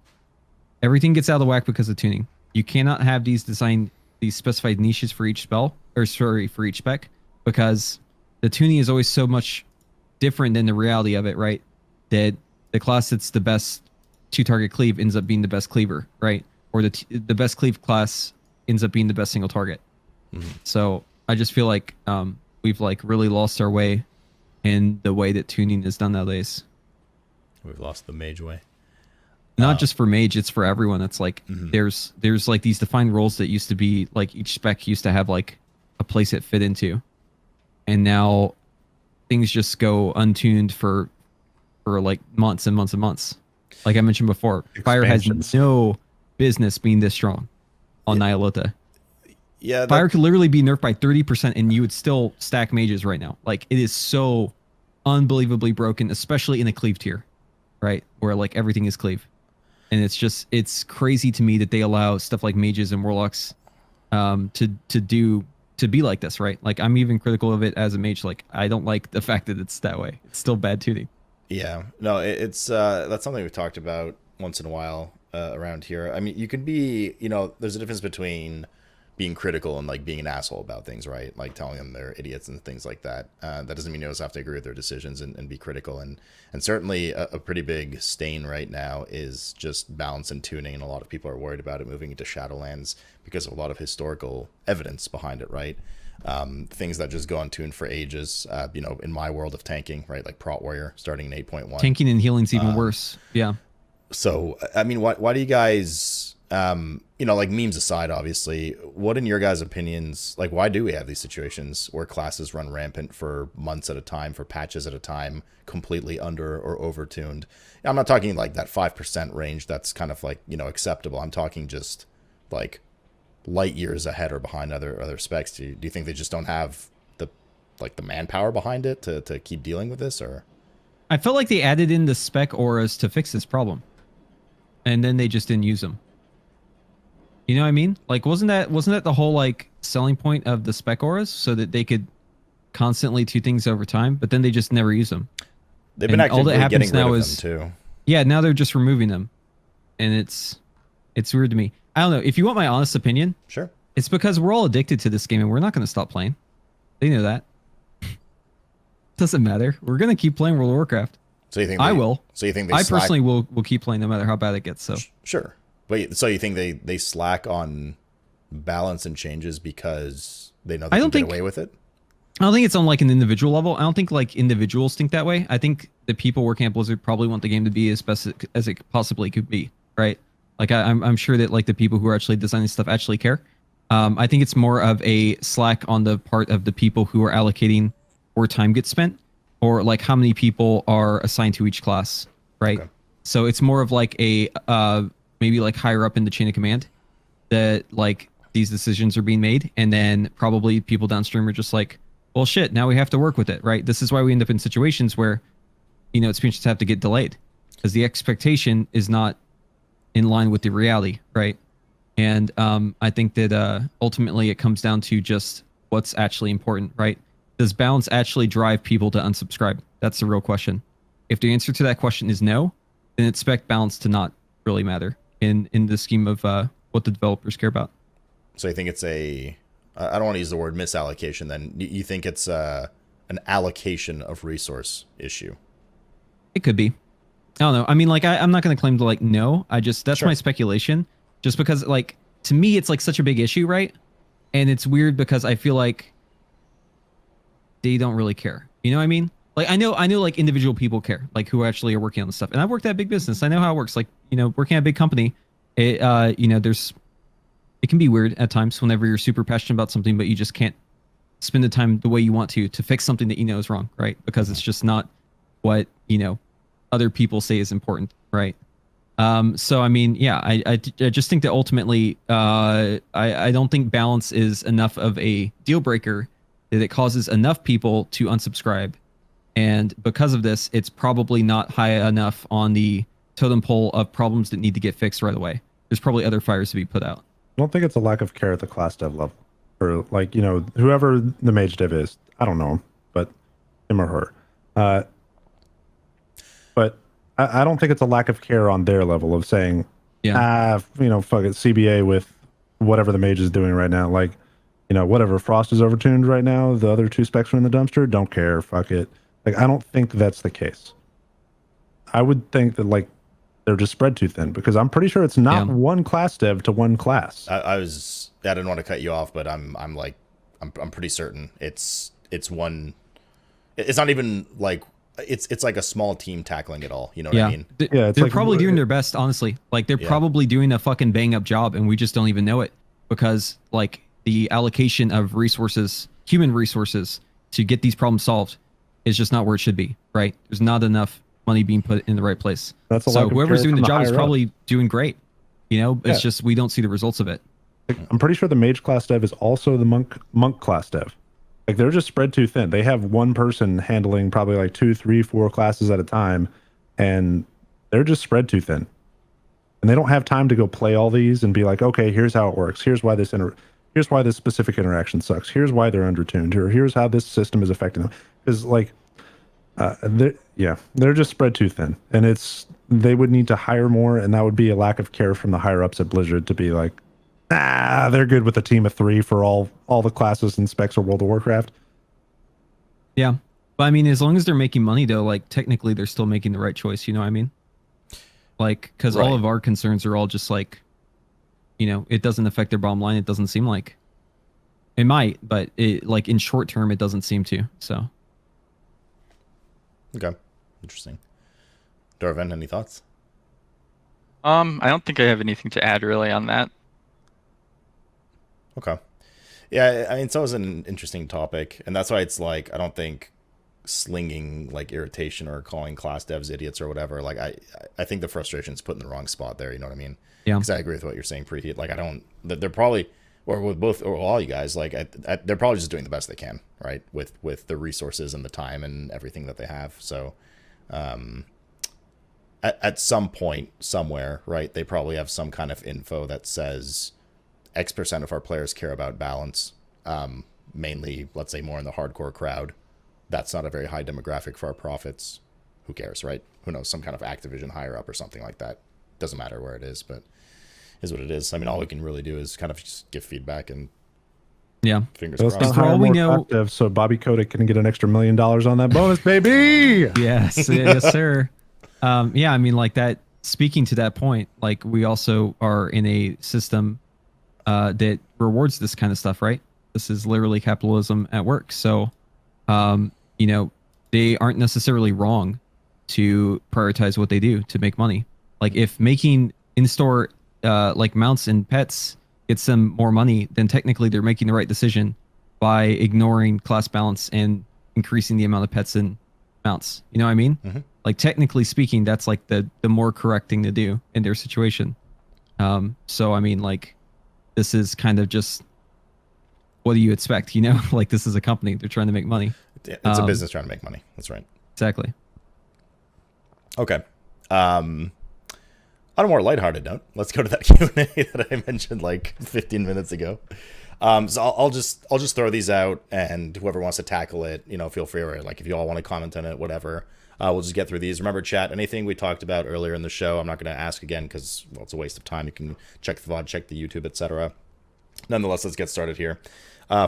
[SPEAKER 2] Everything gets out of whack because of tuning. You cannot have these specified niches for each spell, or sorry, for each spec, because the tuning is always so much different than the reality of it, right? That the class that's the best 2-target cleave ends up being the best cleaver, right? Or the best cleave class ends up being the best single target.
[SPEAKER 1] Mm-hmm.
[SPEAKER 2] So I just feel like we've like really lost our way in the way that tuning is done nowadays.
[SPEAKER 1] We've lost the Mage way.
[SPEAKER 2] Not just for Mage, it's for everyone. It's like
[SPEAKER 1] Mhm.
[SPEAKER 2] there's like these defined roles that used to be like each spec used to have like a place it fit into, and now things just go untuned for like months and months and months. Like I mentioned before, Fire has
[SPEAKER 4] Expansions.
[SPEAKER 2] no business being this strong on Nyalota.
[SPEAKER 1] Yeah.
[SPEAKER 2] Fire could literally be nerfed by 30% and you would still stack mages right now. Like it is so unbelievably broken, especially in a cleave tier, right? Where like everything is cleave. And it's crazy to me that they allow stuff like mages and warlocks to be like this, right? Like I'm even critical of it as a mage. Like I don't like the fact that it's that way. It's still bad tuning.
[SPEAKER 1] Yeah, no, it's that's something we've talked about once in a while around here. I mean, you can be, there's a difference between being critical and like being an asshole about things, right? Like telling them they're idiots and things like that. That doesn't mean you always have to agree with their decisions and be critical. And certainly a pretty big stain right now is just balance and tuning, and a lot of people are worried about it moving into Shadowlands because of a lot of historical evidence behind it, right? Things that just go untuned for ages, in my world of tanking, right? Like Prot Warrior starting in 8.1.
[SPEAKER 2] Tanking and healing's even worse. Yeah.
[SPEAKER 1] So, I mean, why do you guys, like memes aside, obviously, what in your guys' opinions, like why do we have these situations where classes run rampant for months at a time, for patches at a time, completely under or over tuned? I'm not talking like that 5% range that's kind of like, acceptable. I'm talking just like light years ahead or behind other specs. Do you think they just don't have the manpower behind it to keep dealing with this? Or
[SPEAKER 2] I felt like they added in the spec auras to fix this problem, and then they just didn't use them. You know what I mean? Like, wasn't that the whole like selling point of the spec auras, so that they could constantly do things over time? But then they just never use them.
[SPEAKER 1] They've been
[SPEAKER 2] And all that
[SPEAKER 1] actively
[SPEAKER 2] happens
[SPEAKER 1] getting rid
[SPEAKER 2] now
[SPEAKER 1] of
[SPEAKER 2] is
[SPEAKER 1] them too.
[SPEAKER 2] yeah, now they're just removing them, and it's weird to me. I don't know. If you want my honest opinion,
[SPEAKER 1] Sure.
[SPEAKER 2] it's because we're all addicted to this game, and we're not going to stop playing. They know that. Doesn't matter. We're going to keep playing World of Warcraft.
[SPEAKER 1] So you think
[SPEAKER 2] I will.
[SPEAKER 1] So you think they
[SPEAKER 2] I
[SPEAKER 1] slack?
[SPEAKER 2] personally will keep playing no matter how bad it gets. So
[SPEAKER 1] Sure. But so you think they slack on balance and changes because they know they can get away with it?
[SPEAKER 2] I don't think it's on like an individual level. I don't think like individuals think that way. I think the people working at Blizzard probably want the game to be as best as it possibly could be, right? Like I'm sure that like the people who are actually designing stuff actually care. I think it's more of a slack on the part of the people who are allocating where time gets spent, or like how many people are assigned to each class, right?
[SPEAKER 1] Okay.
[SPEAKER 2] So it's more of like a maybe like higher up in the chain of command that like these decisions are being made, and then probably people downstream are just like, well, shit, now we have to work with it, right? This is why we end up in situations where, you know, expansions have to get delayed because the expectation is not in line with the reality, right? And I think that ultimately it comes down to just what's actually important, right? Does balance actually drive people to unsubscribe? That's the real question. If the answer to that question is no, then expect balance to not really matter in the scheme of what the developers care about.
[SPEAKER 1] So you think it's I don't want to use the word misallocation then. You think it's an allocation of resource issue?
[SPEAKER 2] It could be. I don't know. I mean, like, I'm not going to claim to, like, no. That's
[SPEAKER 1] Sure.
[SPEAKER 2] my speculation. Just because, like, to me, it's, like, such a big issue, right? And it's weird because I feel like they don't really care. You know what I mean? Like, I know, like, individual people care, like, who actually are working on the stuff. And I've worked at a big business. I know how it works. Like, you know, working at a big company, you know, it can be weird at times whenever you're super passionate about something, but you just can't spend the time the way you want to fix something that you know is wrong, right? Because it's just not what, you know, other people say is important, right? So I mean, yeah, I just think that ultimately, I don't think balance is enough of a deal breaker that it causes enough people to unsubscribe, and because of this, it's probably not high enough on the totem pole of problems that need to get fixed right away. There's probably other fires to be put out.
[SPEAKER 4] I don't think it's a lack of care at the class dev level, or like, you know, whoever the mage dev is. I don't know him, but him or her. But I don't think it's a lack of care on their level of saying, you know, fuck it, CBA with whatever the mage is doing right now. Like, you know, whatever, Frost is overtuned right now. The other two specs are in the dumpster. Don't care. Fuck it. Like, I don't think that's the case. I would think that, like, they're just spread too thin, because I'm pretty sure it's not one class dev to one class.
[SPEAKER 1] I didn't want to cut you off, but I'm pretty certain it's one. It's not even like it's like a small team tackling it all. You know what I mean?
[SPEAKER 4] Yeah,
[SPEAKER 2] they're probably doing their best, honestly. Like, they're probably doing a fucking bang up job, and we just don't even know it, because like the allocation of resources, human resources, to get these problems solved is just not where it should be. Right? There's not enough money being put in the right place. So whoever's doing the job is probably doing great. You know, it's just we don't see the results of it.
[SPEAKER 4] Like, I'm pretty sure the mage class dev is also the monk class dev. Like, they're just spread too thin. They have one person handling probably like 2, 3, 4 classes at a time, and they're just spread too thin. And they don't have time to go play all these and be like, okay, here's how it works. Here's why this specific interaction sucks. Here's why they're undertuned, or here's how this system is affecting them. Because like, they're just spread too thin, and they would need to hire more, and that would be a lack of care from the higher ups at Blizzard to be like, they're good with a team of 3 for all the classes and specs of World of Warcraft.
[SPEAKER 2] Yeah, but I mean, as long as they're making money, though, like technically they're still making the right choice. You know what I mean? Like, because all of our concerns are all just like, you know, it doesn't affect their bottom line. It doesn't seem like it might, but it, like, in short term, it doesn't seem to. So.
[SPEAKER 1] Okay, interesting. Dorovon, any thoughts?
[SPEAKER 3] I don't think I have anything to add really on that.
[SPEAKER 1] Okay. Yeah, I mean, it's always an interesting topic, and that's why it's like, I don't think slinging like irritation or calling class devs idiots or whatever, like I think the frustration's put in the wrong spot there, you know what I mean?
[SPEAKER 2] Yeah.
[SPEAKER 1] Because I agree with what you're saying, Preheat. Like, they're probably, or with both, or all you guys, like, they're probably just doing the best they can, right? With the resources and the time and everything that they have. So, at some point, somewhere, right, they probably have some kind of info that says X% of our players care about balance. Mainly, let's say, more in the hardcore crowd. That's not a very high demographic for our profits, who cares, right? Who knows, some kind of Activision higher up or something like that. Doesn't matter where it is, but is what it is. I mean, all we can really do is kind of just give feedback and
[SPEAKER 2] Yeah.
[SPEAKER 1] fingers
[SPEAKER 4] So let's
[SPEAKER 1] crossed.
[SPEAKER 2] For all we know-
[SPEAKER 4] so Bobby Kotick can get an extra $1 million on that bonus, baby.
[SPEAKER 2] Yes, yes, sir. Yeah, I mean, like that. Speaking to that point, like we also are in a system that rewards this kind of stuff, right? This is literally capitalism at work. So, you know, they aren't necessarily wrong to prioritize what they do to make money. Like if making in-store like mounts and pets gets them more money, then technically they're making the right decision by ignoring class balance and increasing the amount of pets and mounts. You know what I mean?
[SPEAKER 1] Mm-hmm.
[SPEAKER 2] Like technically speaking, that's like the more correct thing to do in their situation. So I mean, like this is kind of just, what do you expect? You know, like this is a company, they're trying to make money.
[SPEAKER 1] It's a business trying to make money. That's right.
[SPEAKER 2] Exactly.
[SPEAKER 1] Okay. On a more lighthearted note, let's go to that Q&A that I mentioned like 15 minutes ago. So I'll just throw these out, and whoever wants to tackle it, you know, feel free. Or like if you all want to comment on it, whatever. We'll just get through these. Remember, chat, anything we talked about earlier in the show, I'm not going to ask again because, well, it's a waste of time. You can check the VOD, check the YouTube, etc. Nonetheless, let's get started here.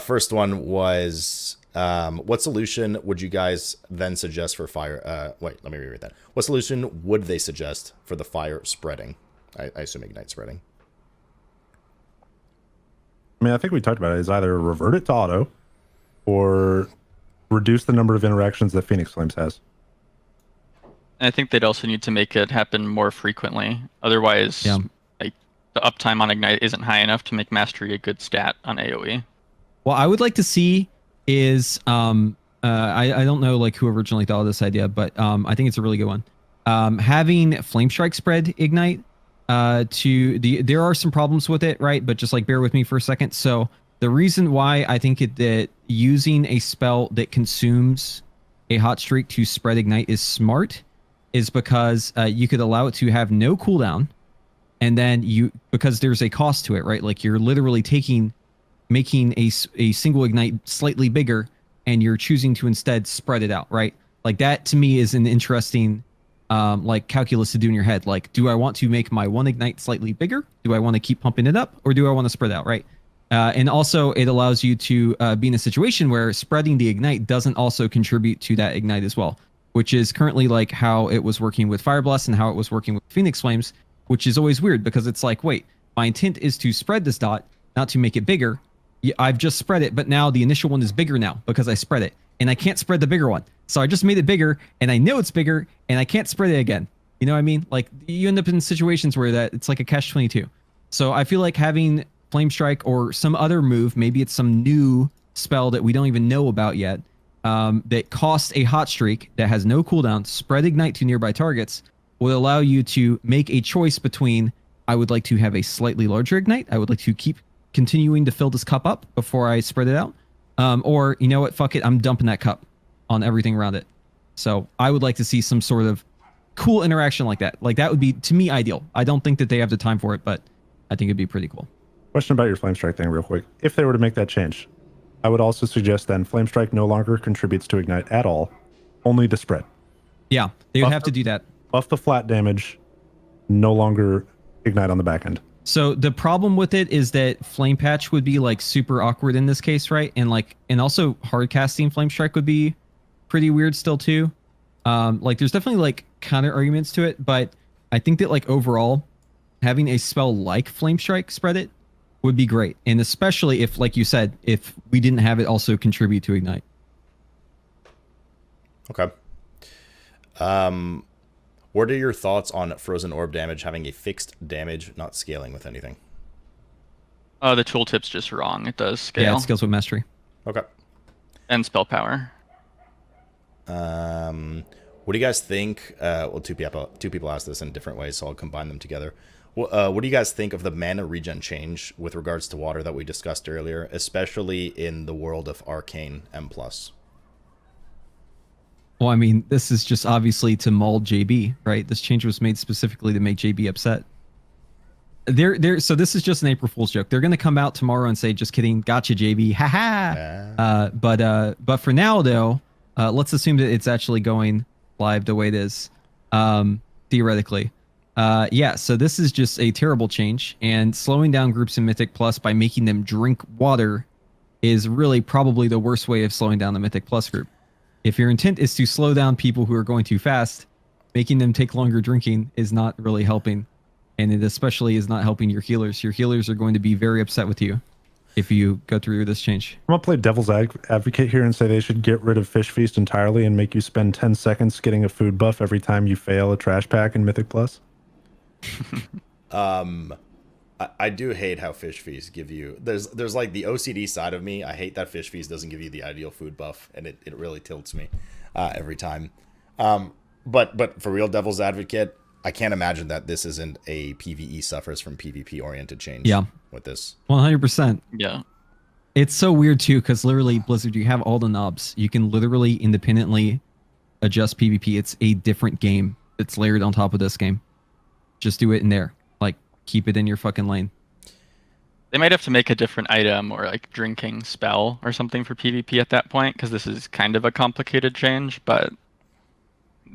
[SPEAKER 1] First one was, what solution would you guys then suggest for fire? Wait, let me reread that. What solution would they suggest for the fire spreading? I assume ignite spreading.
[SPEAKER 4] I mean, I think we talked about it. Is either revert it to auto or reduce the number of interactions that Phoenix Flames has.
[SPEAKER 3] And I think they'd also need to make it happen more frequently. Otherwise, like the uptime on Ignite isn't high enough to make Mastery a good stat on AoE.
[SPEAKER 2] What I would like to see is, I don't know like who originally thought of this idea, but I think it's a really good one. Having Flame Strike spread Ignite, there are some problems with it, right? But just like bear with me for a second. So the reason why I think that using a spell that consumes a hot streak to spread Ignite is smart is because you could allow it to have no cooldown, and then because there's a cost to it, right? Like you're literally making a single Ignite slightly bigger, and you're choosing to instead spread it out, right? Like that to me is an interesting like calculus to do in your head. Like, do I want to make my one Ignite slightly bigger? Do I want to keep pumping it up, or do I want to spread out, right? And also it allows you to be in a situation where spreading the Ignite doesn't also contribute to that Ignite as well, which is currently like how it was working with Fire Blast and how it was working with Phoenix Flames, which is always weird because it's like, wait, my intent is to spread this dot, not to make it bigger. I've just spread it, but now the initial one is bigger now because I spread it, and I can't spread the bigger one. So I just made it bigger, and I know it's bigger, and I can't spread it again. You know what I mean? Like you end up in situations where it's like a catch-22. So I feel like having Flame Strike or some other move, maybe it's some new spell that we don't even know about yet, that costs a hot streak that has no cooldown, spread Ignite to nearby targets, will allow you to make a choice between, I would like to have a slightly larger Ignite, I would like to keep continuing to fill this cup up before I spread it out, or you know what, fuck it, I'm dumping that cup on everything around it. So I would like to see some sort of cool interaction like that. Like that would be, to me, ideal. I don't think that they have the time for it, but I think it'd be pretty cool.
[SPEAKER 4] Question about your Flame Strike thing real quick. If they were to make that change, I would also suggest then Flame Strike no longer contributes to Ignite at all, only to spread.
[SPEAKER 2] Yeah, they would have to do that.
[SPEAKER 4] Buff the flat damage, no longer Ignite on the back end.
[SPEAKER 2] So the problem with it is that Flame Patch would be like super awkward in this case, right? And also hard casting Flame Strike would be pretty weird still too. Like there's definitely like counter arguments to it, but I think that like overall having a spell like Flame Strike spread it would be great. And especially if, like you said, if we didn't have it also contribute to Ignite.
[SPEAKER 1] Okay. What are your thoughts on Frozen Orb damage having a fixed damage, not scaling with anything?
[SPEAKER 3] The tooltip's just wrong. It does scale.
[SPEAKER 2] Yeah, it scales with Mastery.
[SPEAKER 1] Okay.
[SPEAKER 3] And spell power.
[SPEAKER 1] What do you guys think? Well, two people asked this in different ways, so I'll combine them together. What do you guys think of the mana regen change with regards to water that we discussed earlier, especially in the world of Arcane M+?
[SPEAKER 2] Well, I mean, this is just obviously to maul JB, right? This change was made specifically to make JB upset. So this is just an April Fool's joke. They're going to come out tomorrow and say, just kidding, gotcha, JB, haha. But for now, though, let's assume that it's actually going live the way it is, theoretically. Yeah, so this is just a terrible change, and slowing down groups in Mythic Plus by making them drink water is really probably the worst way of slowing down the Mythic Plus group. If your intent is to slow down people who are going too fast, making them take longer drinking is not really helping, and it especially is not helping your healers. Your healers are going to be very upset with you if you go through this change.
[SPEAKER 4] I'm gonna play devil's advocate here and say they should get rid of Fish Feast entirely and make you spend 10 seconds getting a food buff every time you fail a trash pack in Mythic Plus.
[SPEAKER 1] I do hate how Fish Feast give you. There's like the OCD side of me. I hate that Fish Feast doesn't give you the ideal food buff, and it really tilts me every time. But for real devil's advocate, I can't imagine that this isn't a PvE suffers from PvP oriented change.
[SPEAKER 2] Yeah.
[SPEAKER 1] With this.
[SPEAKER 2] 100%.
[SPEAKER 3] Yeah.
[SPEAKER 2] It's so weird too, because literally Blizzard, you have all the knobs. You can literally independently adjust PvP. It's a different game that's layered on top of this game. Just do it in there. Like, keep it in your fucking lane.
[SPEAKER 3] They might have to make a different item or like drinking spell or something for PvP at that point, because this is kind of a complicated change, but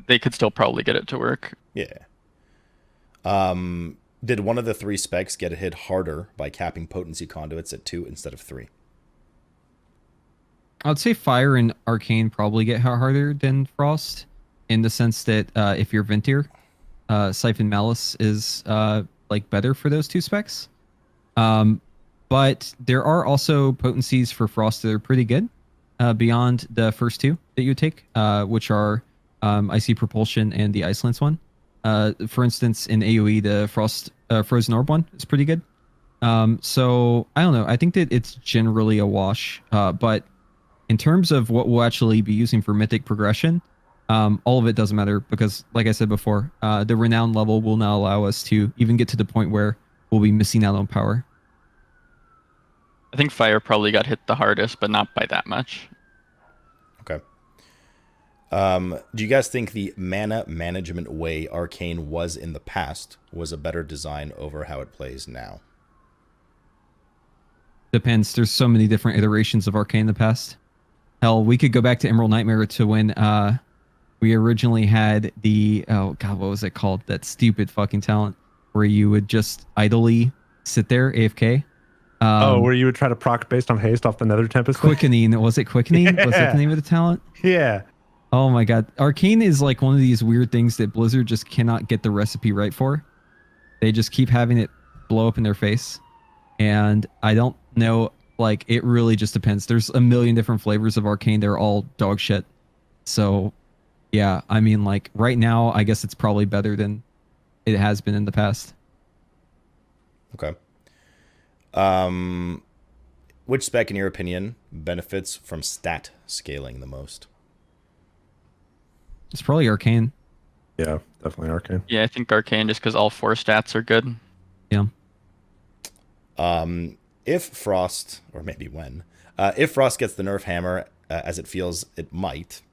[SPEAKER 3] they could still probably get it to work.
[SPEAKER 1] Yeah. Did one of the 3 specs get hit harder by capping potency conduits at 2 instead of 3?
[SPEAKER 2] I would say Fire and Arcane probably get harder than Frost, in the sense that if you're Ventir, Siphon Malice is like better for those 2 specs. But there are also potencies for Frost that are pretty good beyond the first 2 that you would take, which are Icy Propulsion and the Ice Lance one. For instance, in AoE, the Frozen Orb one is pretty good. So I don't know. I think that it's generally a wash. But in terms of what we'll actually be using for Mythic progression, all of it doesn't matter because, like I said before, the Renown level will not allow us to even get to the point where we'll be missing out on power.
[SPEAKER 3] I think Fire probably got hit the hardest, but not by that much.
[SPEAKER 1] Okay. Do you guys think the mana management way Arcane was in the past was a better design over how it plays now?
[SPEAKER 2] Depends. There's so many different iterations of Arcane in the past. Hell, we could go back to Emerald Nightmare to when we originally had the, oh god, what was it called? That stupid fucking talent where you would just idly sit there, AFK.
[SPEAKER 4] Where you would try to proc based on haste off the Nether Tempest?
[SPEAKER 2] Quickening. Was it Quickening?
[SPEAKER 4] Yeah.
[SPEAKER 2] Was that the name of the talent?
[SPEAKER 4] Yeah.
[SPEAKER 2] Oh my god. Arcane is like one of these weird things that Blizzard just cannot get the recipe right for. They just keep having it blow up in their face. And I don't know, like, it really just depends. There's a million different flavors of Arcane. They're all dog shit. So, yeah, I mean, like, right now, I guess it's probably better than it has been in the past.
[SPEAKER 1] Okay. Which spec, in your opinion, benefits from stat scaling the most?
[SPEAKER 2] It's probably Arcane.
[SPEAKER 4] Yeah, definitely Arcane.
[SPEAKER 3] Yeah, I think Arcane just because all 4 stats are good.
[SPEAKER 2] Yeah.
[SPEAKER 1] If Frost, or maybe when, if Frost gets the nerf hammer, as it feels it might,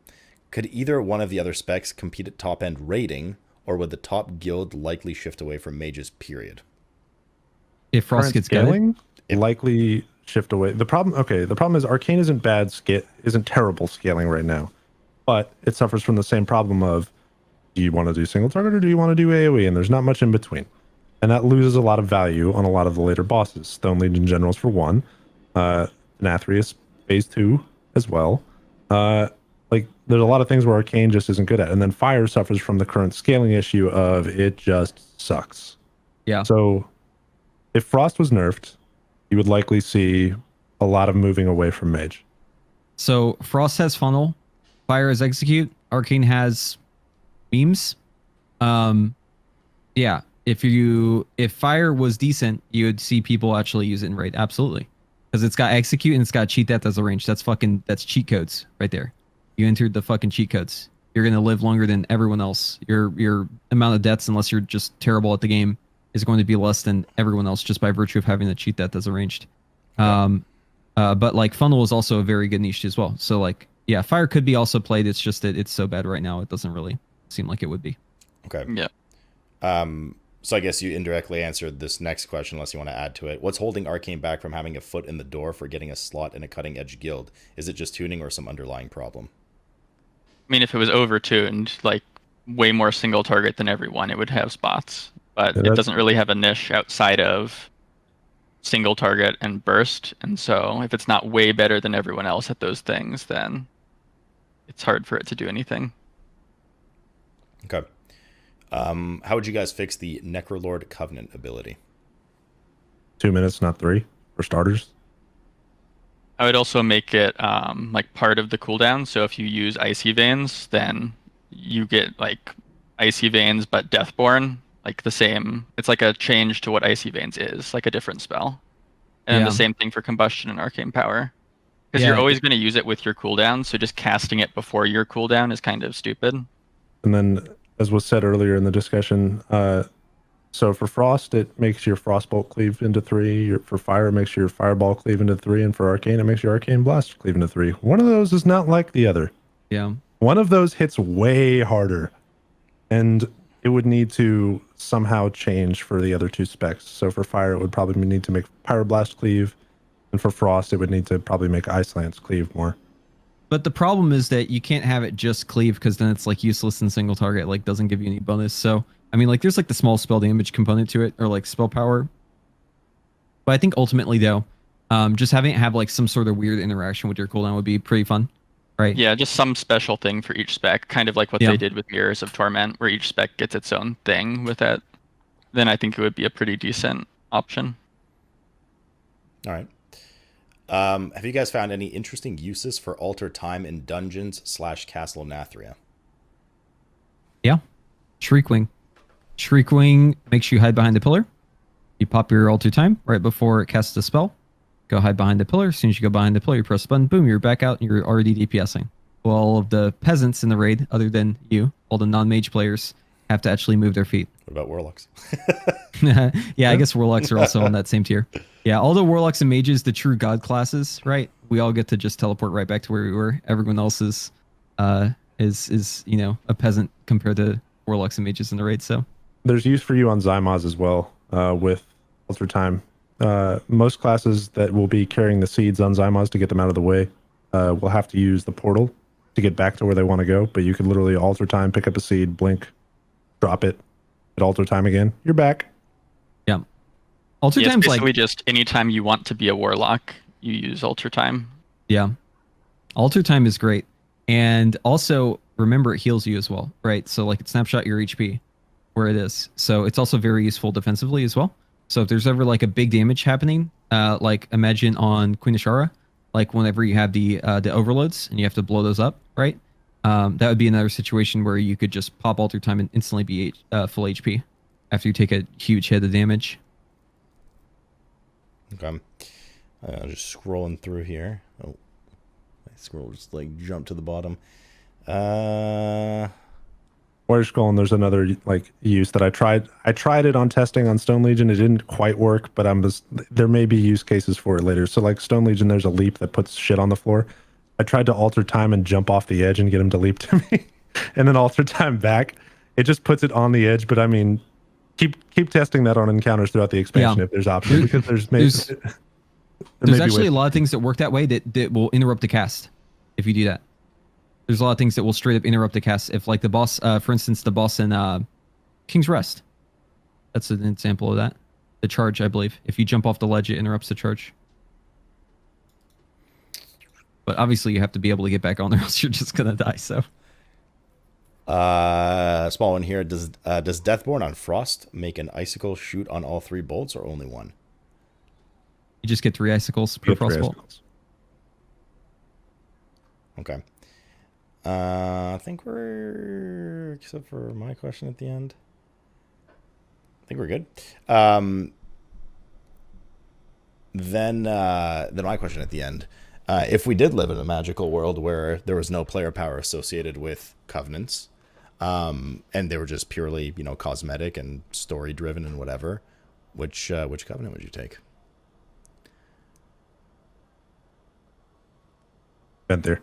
[SPEAKER 1] could either one of the other specs compete at top-end rating, or would the top guild likely shift away from mages, period?
[SPEAKER 2] If Frost
[SPEAKER 4] Current
[SPEAKER 2] gets
[SPEAKER 4] scaling, likely shift away. The problem is Arcane isn't terrible scaling right now, but it suffers from the same problem of, do you want to do single target or do you want to do AoE? And there's not much in between. And that loses a lot of value on a lot of the later bosses. Stone Legion Generals for one, Nathrius Phase 2 as well. Like, there's a lot of things where Arcane just isn't good at. And then Fire suffers from the current scaling issue of it just sucks.
[SPEAKER 2] Yeah.
[SPEAKER 4] So if Frost was nerfed, you would likely see a lot of moving away from Mage.
[SPEAKER 2] So Frost has Funnel, Fire has Execute, Arcane has Beams. Yeah. If Fire was decent, you would see people actually use it in raid. Absolutely. Because it's got Execute and it's got Cheat Death as a range. That's cheat codes right there. You entered the fucking cheat codes. You're gonna live longer than everyone else. Your amount of deaths, unless you're just terrible at the game, is going to be less than everyone else just by virtue of having the cheat death as arranged. But like Funnel is also a very good niche as well. So like, yeah, Fire could be also played. It's just that it's so bad right now. It doesn't really seem like it would be.
[SPEAKER 1] Okay.
[SPEAKER 3] Yeah.
[SPEAKER 1] So I guess you indirectly answered this next question, unless you want to add to it. What's holding Arcane back from having a foot in the door for getting a slot in a cutting edge guild? Is it just tuning or some underlying problem?
[SPEAKER 3] mean, if it was overtuned, like way more single target than everyone, it would have spots. But
[SPEAKER 4] Yeah,
[SPEAKER 3] it doesn't really have a niche outside of single target and burst. And so if it's not way better than everyone else at those things, then it's hard for it to do anything.
[SPEAKER 1] Okay. How would you guys fix the Necrolord Covenant ability?
[SPEAKER 4] 2 minutes, not 3, for starters.
[SPEAKER 3] I would also make it like part of the cooldown. So if you use Icy Veins, then you get like Icy Veins but Deathborn, like the same. It's like a change to what Icy Veins is, like a different spell. And
[SPEAKER 2] Yeah.
[SPEAKER 3] the same thing for Combustion and Arcane Power. Because
[SPEAKER 2] Yeah.
[SPEAKER 3] you're always going to use it with your cooldown, so just casting it before your cooldown is kind of stupid.
[SPEAKER 4] And then, as was said earlier in the discussion, so for Frost, it makes your Frostbolt cleave into 3. For Fire, it makes your Fireball cleave into 3. And for Arcane, it makes your Arcane Blast cleave into 3. One of those is not like the other.
[SPEAKER 2] Yeah.
[SPEAKER 4] One of those hits way harder. And it would need to somehow change for the other 2 specs. So for Fire, it would probably need to make Pyroblast cleave. And for Frost, it would need to probably make Ice Lance cleave more.
[SPEAKER 2] But the problem is that you can't have it just cleave because then it's like useless in single target, like doesn't give you any bonus. So I mean, like there's like the small spell damage component to it, or like spell power. But I think ultimately though, just having it have like some sort of weird interaction with your cooldown would be pretty fun, right?
[SPEAKER 3] Yeah, just some special thing for each spec, kind of like what they did with Mirrors of Torment, where each spec gets its own thing with it. Then I think it would be a pretty decent option.
[SPEAKER 1] All right. Have you guys found any interesting uses for alter time in dungeons / Castle Nathria?
[SPEAKER 2] Yeah. Shriekwing. Shriekwing makes you hide behind the pillar. You pop your alter time right before it casts a spell. Go hide behind the pillar. As soon as you go behind the pillar, you press the button. Boom, you're back out and you're already DPSing. Well, all of the peasants in the raid, other than you, all the non-mage players, have to actually move their feet.
[SPEAKER 1] What about Warlocks?
[SPEAKER 2] Yeah, I guess Warlocks are also on that same tier. Yeah, all the Warlocks and Mages, the true god classes, right? We all get to just teleport right back to where we were. Everyone else is you know, a peasant compared to Warlocks and Mages in the raid, so.
[SPEAKER 4] There's use for you on Zymaz as well, with Alter Time. Most classes that will be carrying the seeds on Zymaz to get them out of the way will have to use the portal to get back to where they want to go, but you can literally alter time, pick up a seed, blink, drop it, hit alter time again. You're back.
[SPEAKER 2] Yeah. Alter
[SPEAKER 3] Yeah, it's
[SPEAKER 2] time's
[SPEAKER 3] basically
[SPEAKER 2] like,
[SPEAKER 3] just anytime you want to be a warlock, you use alter time.
[SPEAKER 2] yeah. Alter time is great. And also remember it heals you as well, right? So like it snapshot your HP where it is. So it's also very useful defensively as well. So if there's ever like a big damage happening, like imagine on Queen Ashara, like whenever you have the overloads and you have to blow those up, right? That would be another situation where you could just pop alter time and instantly be full HP after you take a huge hit of damage.
[SPEAKER 1] Okay. Just scrolling through here. Oh, my scroll just like jumped to the bottom.
[SPEAKER 4] While you're scrolling, there's another like use that I tried. I tried it on testing on Stone Legion. It didn't quite work, but there may be use cases for it later. So like Stone Legion, there's a leap that puts shit on the floor. I tried to alter time and jump off the edge and get him to leap to me, and then alter time back. It just puts it on the edge. But I mean, keep testing that on encounters throughout the expansion if there's options, because there's
[SPEAKER 2] actually a lot of things that work that way that will interrupt the cast if you do that. There's a lot of things that will straight up interrupt the cast. If like the boss, for instance, the boss in King's Rest, that's an example of that. The charge, I believe. If you jump off the ledge, it interrupts the charge. But obviously, you have to be able to get back on, or else you're just gonna die. So.
[SPEAKER 1] Small one here. Does Deathborn on Frost make an icicle shoot on all 3 bolts or only 1?
[SPEAKER 2] You just get 3 icicles per frost bolt.
[SPEAKER 1] Okay. I think we're, except for my question at the end, I think we're good. Then my question at the end, if we did live in a magical world where there was no player power associated with covenants, and they were just purely, you know, cosmetic and story driven and whatever, which covenant would you take?
[SPEAKER 4] Been there.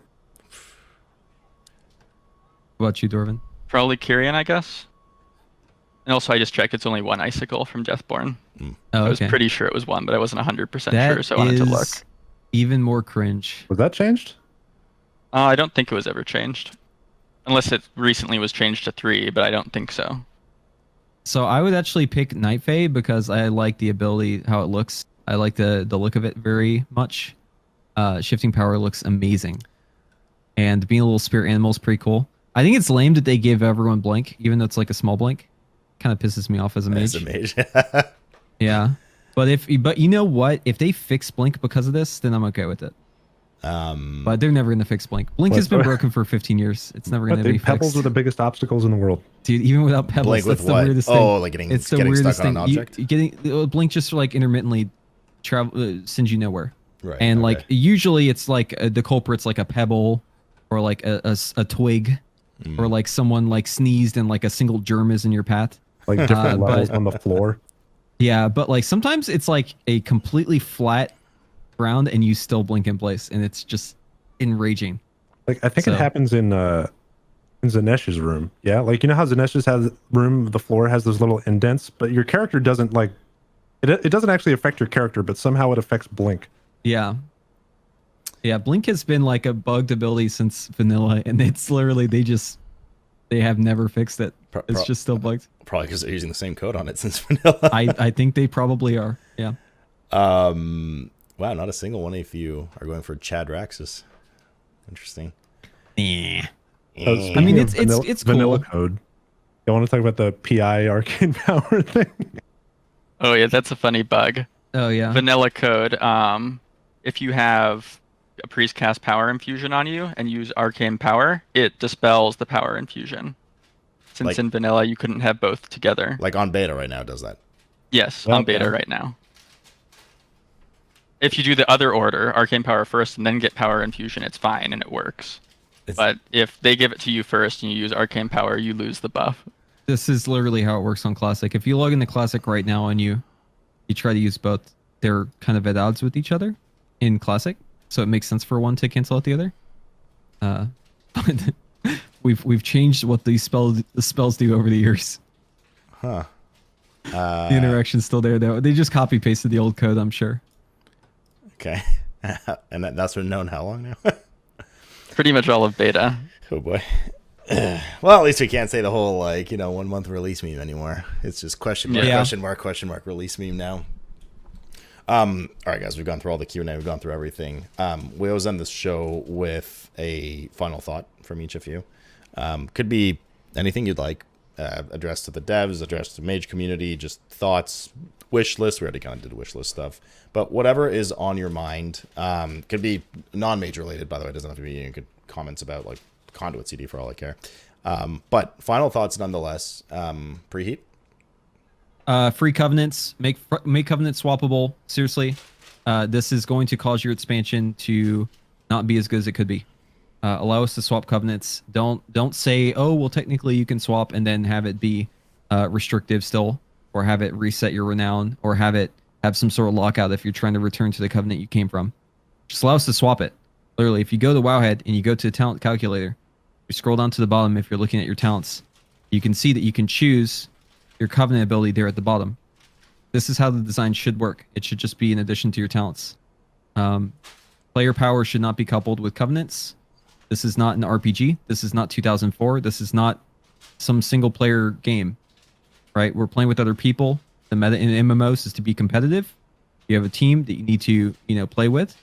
[SPEAKER 2] What about you, Dorovon?
[SPEAKER 3] Probably Kyrian, I guess. And also, I just checked; it's only 1 icicle from Deathborn.
[SPEAKER 2] Oh,
[SPEAKER 3] I was pretty sure it was 1, but I wasn't 100%
[SPEAKER 2] that
[SPEAKER 3] sure, so I wanted to look.
[SPEAKER 2] Even more cringe.
[SPEAKER 4] Was that changed?
[SPEAKER 3] I don't think it was ever changed. Unless it recently was changed to 3, but I don't think so.
[SPEAKER 2] So I would actually pick Night Fae because I like the ability, how it looks. I like the look of it very much. Shifting power looks amazing. And being a little spirit animal is pretty cool. I think it's lame that they give everyone blink, even though it's like a small blink. Kind of pisses me off as a mage.
[SPEAKER 1] As a mage.
[SPEAKER 2] Yeah. But you know what? If they fix blink because of this, then I'm okay with it. But they're never gonna fix blink. Blink has been broken for 15 years. It's never gonna be
[SPEAKER 4] Pebbles
[SPEAKER 2] fixed.
[SPEAKER 4] are the biggest obstacles in the world.
[SPEAKER 2] Dude, even without pebbles,
[SPEAKER 1] Blink with
[SPEAKER 2] that's the
[SPEAKER 1] what?
[SPEAKER 2] weirdest thing.
[SPEAKER 1] Oh, like getting stuck on an object?
[SPEAKER 2] Blink just like intermittently travel sends you nowhere.
[SPEAKER 1] Right.
[SPEAKER 2] And
[SPEAKER 1] okay.
[SPEAKER 2] like usually it's like the culprit's like a pebble or like a twig or like someone like sneezed and like a single germ is in your path.
[SPEAKER 4] Like different levels on the floor.
[SPEAKER 2] Yeah, but like sometimes it's like a completely flat ground and you still blink in place and it's just enraging.
[SPEAKER 4] Like I think it happens in Zanesh's room. Yeah, like you know how Zanesh's has room, the floor has those little indents, but your character doesn't like it doesn't actually affect your character, but somehow it affects blink.
[SPEAKER 2] Yeah. Yeah, blink has been like a bugged ability since vanilla and it's literally they have never fixed it. It's just still bugged.
[SPEAKER 1] Probably because they're using the same code on it since vanilla.
[SPEAKER 2] I think they probably are. Yeah.
[SPEAKER 1] Wow, not a single one of you are going for Chad Raxus. Interesting.
[SPEAKER 2] Yeah.
[SPEAKER 4] I
[SPEAKER 2] mean, it's
[SPEAKER 4] vanilla
[SPEAKER 2] cool.
[SPEAKER 4] code. You want to talk about the PI arcane power thing?
[SPEAKER 3] Oh yeah, that's a funny bug.
[SPEAKER 2] Oh yeah.
[SPEAKER 3] Vanilla code. If you have a priest cast power infusion on you and use arcane power, it dispels the power infusion. Since
[SPEAKER 1] Like-
[SPEAKER 3] in vanilla you couldn't have both together.
[SPEAKER 1] Like on beta right now, it does that.
[SPEAKER 3] Yes, on beta right now. If you do the other order, arcane power first and then get power infusion, it's fine and it works. But if they give it to you first and you use arcane power, you lose the buff.
[SPEAKER 2] This is literally how it works on Classic. If you log into Classic right now and you try to use both, they're kind of at odds with each other in Classic, so it makes sense for one to cancel out the other. But we've changed what the spells do over the years.
[SPEAKER 1] Huh.
[SPEAKER 2] The interaction's still there though. They just copy pasted the old code, I'm sure.
[SPEAKER 1] Okay. And that's been known how long now?
[SPEAKER 3] Pretty much all of beta.
[SPEAKER 1] Oh boy. Well, at least we can't say the whole 1 month release meme anymore. It's just question mark release meme now. All right, guys, we've gone through all the Q&A. We've gone through everything. We always end this show with a final thought from each of you. Could be anything you'd like, addressed to the devs, addressed to the Mage community, just thoughts, wish list. We already kind of did wish list stuff, but whatever is on your mind. Could be non-Mage related, by the way. It doesn't have to be good comments about like Conduit CD for all I care. But final thoughts nonetheless. Preheat.
[SPEAKER 2] Free covenants, make covenant swappable. Seriously, this is going to cause your expansion to not be as good as it could be. Allow us to swap covenants. Don't say, oh well, technically you can swap and then have it be restrictive still, or have it reset your renown, or have some sort of lockout if you're trying to return to the covenant you came from. Just allow us to swap it. Literally, if you go to Wowhead and you go to the talent calculator, you scroll down to the bottom. If you're looking at your talents, you can see that you can choose your covenant ability there at the bottom. This is how the design should work. It should just be in addition to your talents. Player power should not be coupled with covenants. This is not an RPG. This is not 2004. This is not some single player game, right? We're playing with other people. The meta in MMOs is to be competitive. You have a team that you need to, play with,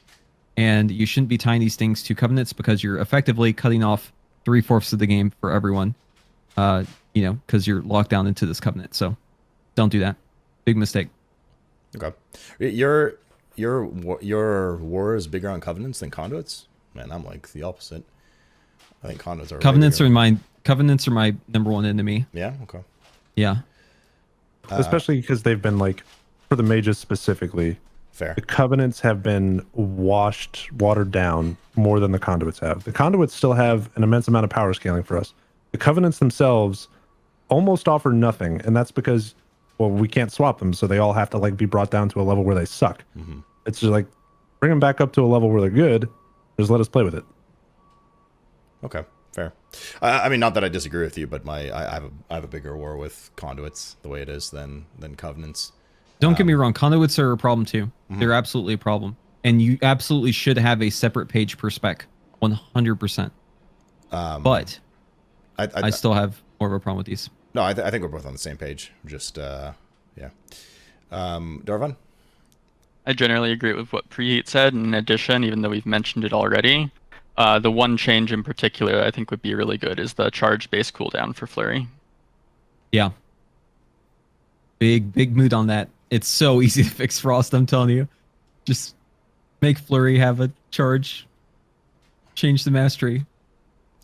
[SPEAKER 2] and you shouldn't be tying these things to covenants because you're effectively cutting off 3/4 of the game for everyone. Because you're locked down into this covenant. So don't do that. Big mistake.
[SPEAKER 1] Okay. Your war is bigger on covenants than conduits? Man, I'm like the opposite. I think conduits are
[SPEAKER 2] covenants are my number one enemy.
[SPEAKER 1] Yeah, okay.
[SPEAKER 2] Yeah.
[SPEAKER 4] Especially because they've been like, for the mages specifically,
[SPEAKER 1] fair.
[SPEAKER 4] The covenants have been watered down more than the conduits have. The conduits still have an immense amount of power scaling for us. The covenants themselves almost offer nothing, and that's because, well, we can't swap them, so they all have to like be brought down to a level where they suck. Mm-hmm. It's just like bring them back up to a level where they're good. Just let us play with it.
[SPEAKER 1] Okay, fair. I mean, not that I disagree with you, but I have a bigger war with conduits the way it is than covenants.
[SPEAKER 2] Don't get me wrong, conduits are a problem too. Mm-hmm. They're absolutely a problem, and you absolutely should have a separate page per spec, 100%. But I still have more of a problem with these.
[SPEAKER 1] No, I think we're both on the same page. Just yeah. Dorovon?
[SPEAKER 3] I generally agree with what Preheat said. In addition, even though we've mentioned it already, the one change in particular I think would be really good is the charge-based cooldown for Flurry.
[SPEAKER 2] Yeah. Big mood on that. It's so easy to fix Frost, I'm telling you. Just make Flurry have a charge. Change the mastery.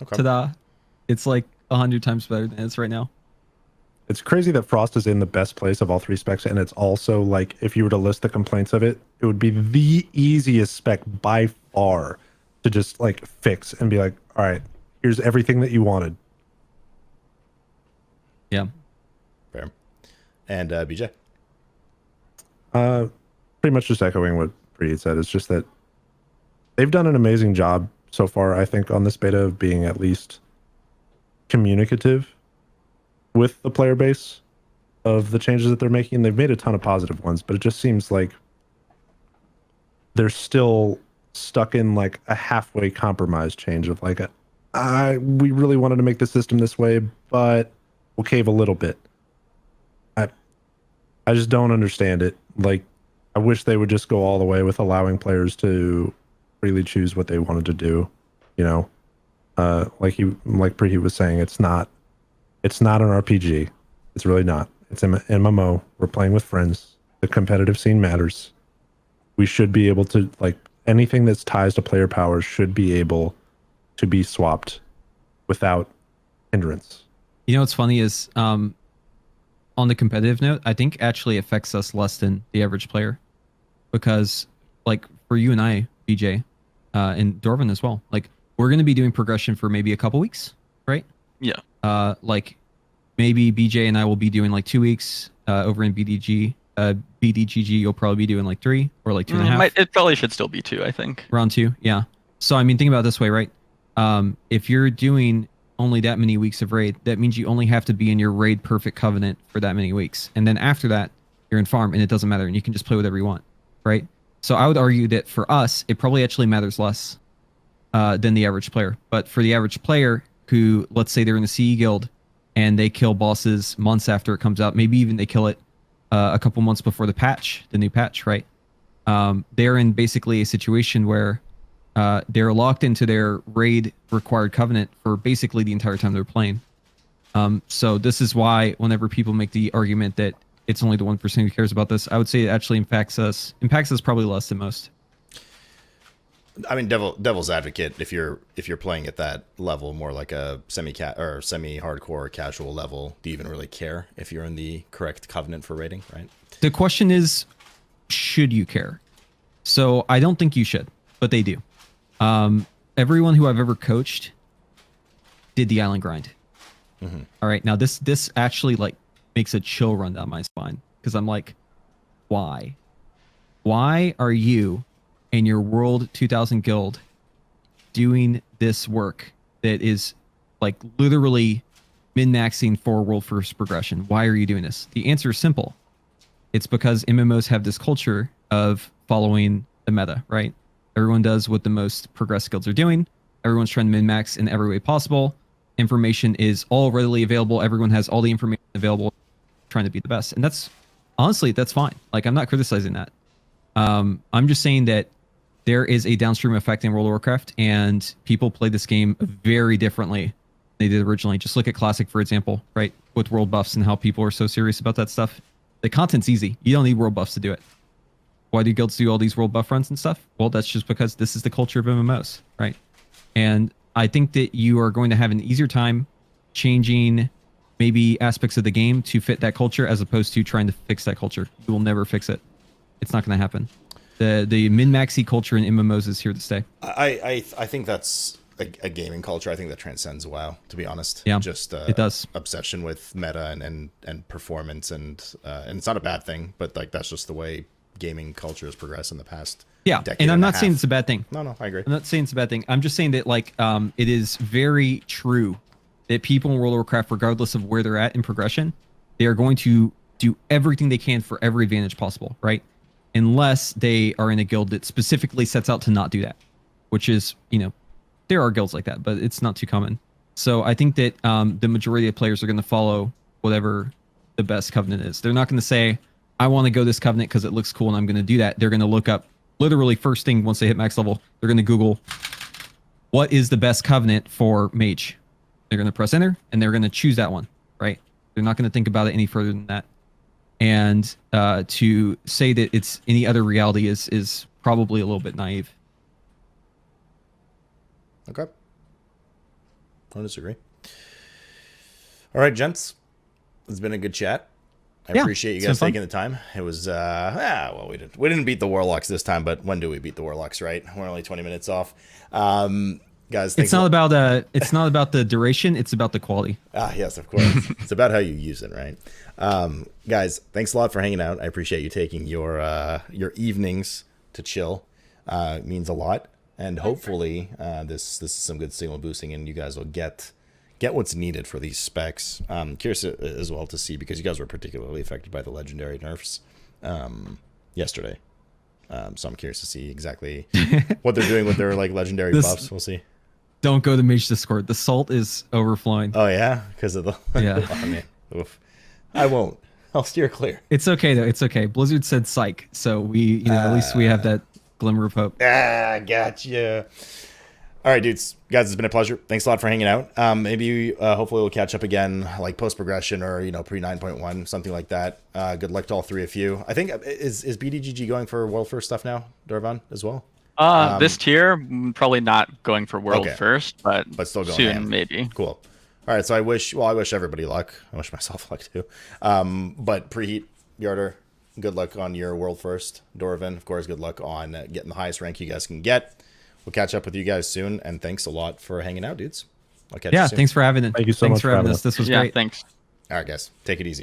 [SPEAKER 1] Okay.
[SPEAKER 2] Ta-da. It's like 100 times better than it's right now.
[SPEAKER 4] It's crazy that Frost is in the best place of all 3 specs, and it's also like, if you were to list the complaints of it, it would be the easiest spec by far to just like fix and be like, all right, here's everything that you wanted.
[SPEAKER 2] Yeah.
[SPEAKER 1] Fair. And BJ?
[SPEAKER 4] Pretty much just echoing what Preheat said. It's just that they've done an amazing job so far, I think, on this beta of being at least communicative with the player base of the changes that they're making. They've made a ton of positive ones, but it just seems like they're still stuck in like a halfway compromise change of like we really wanted to make the system this way, but we'll cave a little bit. I just don't understand it. Like, I wish they would just go all the way with allowing players to freely choose what they wanted to do. You know, like Preheat was saying, it's not an RPG. It's really not. It's an MMO. We're playing with friends. The competitive scene matters. We should be able to, like, anything that ties to player power should be able to be swapped without hindrance.
[SPEAKER 2] You know what's funny is on the competitive note, I think actually affects us less than the average player, because like for you and I, BJ, and Dorovon as well, like we're going to be doing progression for maybe a couple weeks, right?
[SPEAKER 3] Yeah.
[SPEAKER 2] Like maybe BJ and I will be doing like 2 weeks over in BDG. BDGG, you'll probably be doing like 3 or like 2.5.
[SPEAKER 3] It probably should still be 2, I think.
[SPEAKER 2] Round 2, yeah. So I mean, think about it this way, right? If you're doing only that many weeks of raid, that means you only have to be in your raid perfect covenant for that many weeks, and then after that you're in farm and it doesn't matter and you can just play whatever you want, right? So I would argue that for us it probably actually matters less than the average player. But for the average player who, let's say they're in the CE guild and they kill bosses months after it comes out, maybe even they kill it a couple months before the new patch, right? They're in basically a situation where they're locked into their raid required covenant for basically the entire time they're playing. So this is why whenever people make the argument that it's only the 1% who cares about this, I would say it actually impacts us probably less than most.
[SPEAKER 1] I mean, devil's advocate, if you're playing at that level, more like a semi-hardcore casual level, do you even really care if you're in the correct covenant for raiding, right?
[SPEAKER 2] The question is, should you care? So I don't think you should, but they do. Everyone who I've ever coached did the island grind.
[SPEAKER 1] Mm-hmm.
[SPEAKER 2] All right, now this actually like makes a chill run down my spine, because I'm like, why are you and your World 2000 guild doing this work that is like literally min-maxing for world first progression? Why are you doing this? The answer is simple. It's because MMOs have this culture of following the meta, right? Everyone does what the most progressed guilds are doing. Everyone's trying to min-max in every way possible. Information is all readily available. Everyone has all the information available, trying to be the best. And that's, honestly, that's fine. Like, I'm not criticizing that. I'm just saying that there is a downstream effect in World of Warcraft, and people play this game very differently than they did originally. Just look at Classic, for example, right? With world buffs and how people are so serious about that stuff. The content's easy. You don't need world buffs to do it. Why do guilds do all these world buff runs and stuff? Well, that's just because this is the culture of MMOs, right? And I think that you are going to have an easier time changing maybe aspects of the game to fit that culture, as opposed to trying to fix that culture. You will never fix it. It's not going to happen. The min-maxy culture in MMOs is here to stay.
[SPEAKER 1] I think that's a gaming culture. I think that transcends WoW, to be honest.
[SPEAKER 2] Yeah,
[SPEAKER 1] just
[SPEAKER 2] it does.
[SPEAKER 1] Obsession with meta and performance, and it's not a bad thing, but like that's just the way gaming culture has progressed in the past.
[SPEAKER 2] Yeah, and I'm not saying it's a bad thing.
[SPEAKER 1] No, I agree.
[SPEAKER 2] I'm not saying it's a bad thing. I'm just saying that like it is very true that people in World of Warcraft, regardless of where they're at in progression, they are going to do everything they can for every advantage possible, right? Unless they are in a guild that specifically sets out to not do that, which is, you know, there are guilds like that, but it's not too common. So I think that the majority of players are going to follow whatever the best covenant is. They're not going to say, I want to go this covenant because it looks cool and I'm going to do that. They're going to look up literally first thing once they hit max level. They're going to Google what is the best covenant for Mage. They're going to press enter and they're going to choose that one, right? They're not going to think about it any further than that. And to say that it's any other reality is probably a little bit naive.
[SPEAKER 1] Okay. I don't disagree. All right, gents. It's been a good chat. I appreciate you guys taking the time. It was well, we didn't beat the Warlocks this time, but when do we beat the Warlocks, right? We're only 20 minutes off. Guys,
[SPEAKER 2] it's not about the duration, it's about the quality.
[SPEAKER 1] Yes, of course. It's about how you use it, right? Guys, thanks a lot for hanging out. I appreciate you taking your evenings to chill. It means a lot. And hopefully this is some good signal boosting and you guys will get what's needed for these specs. Curious as well to see, because you guys were particularly affected by the legendary nerfs yesterday. So I'm curious to see exactly what they're doing with their like legendary buffs. We'll see.
[SPEAKER 2] Don't go to Mage Discord. The salt is overflowing.
[SPEAKER 1] Oh yeah, because of the oh, man. Oof. I won't. I'll steer clear.
[SPEAKER 2] It's okay though. It's okay. Blizzard said psych, so we at least we have that glimmer of hope.
[SPEAKER 1] Gotcha. All right, dudes. Guys, it's been a pleasure. Thanks a lot for hanging out. Maybe, hopefully we'll catch up again, like post-progression or, pre 9.1, something like that. Good luck to all three of you. I think, is BDGG going for World First stuff now, Dorovon, as well?
[SPEAKER 3] This tier, probably not going for World First, but
[SPEAKER 1] still going
[SPEAKER 3] soon, maybe.
[SPEAKER 1] Cool. All right, so I wish everybody luck. I wish myself luck, too. But Preheat, Bjartuur, good luck on your World First. Dorovon, of course, good luck on getting the highest rank you guys can get. We'll catch up with you guys soon, and thanks a lot for hanging out, dudes. I'll catch you soon.
[SPEAKER 2] Thanks for having it.
[SPEAKER 4] Thank you so much
[SPEAKER 2] for having us. This was great.
[SPEAKER 3] Thanks.
[SPEAKER 1] All right, guys. Take it easy.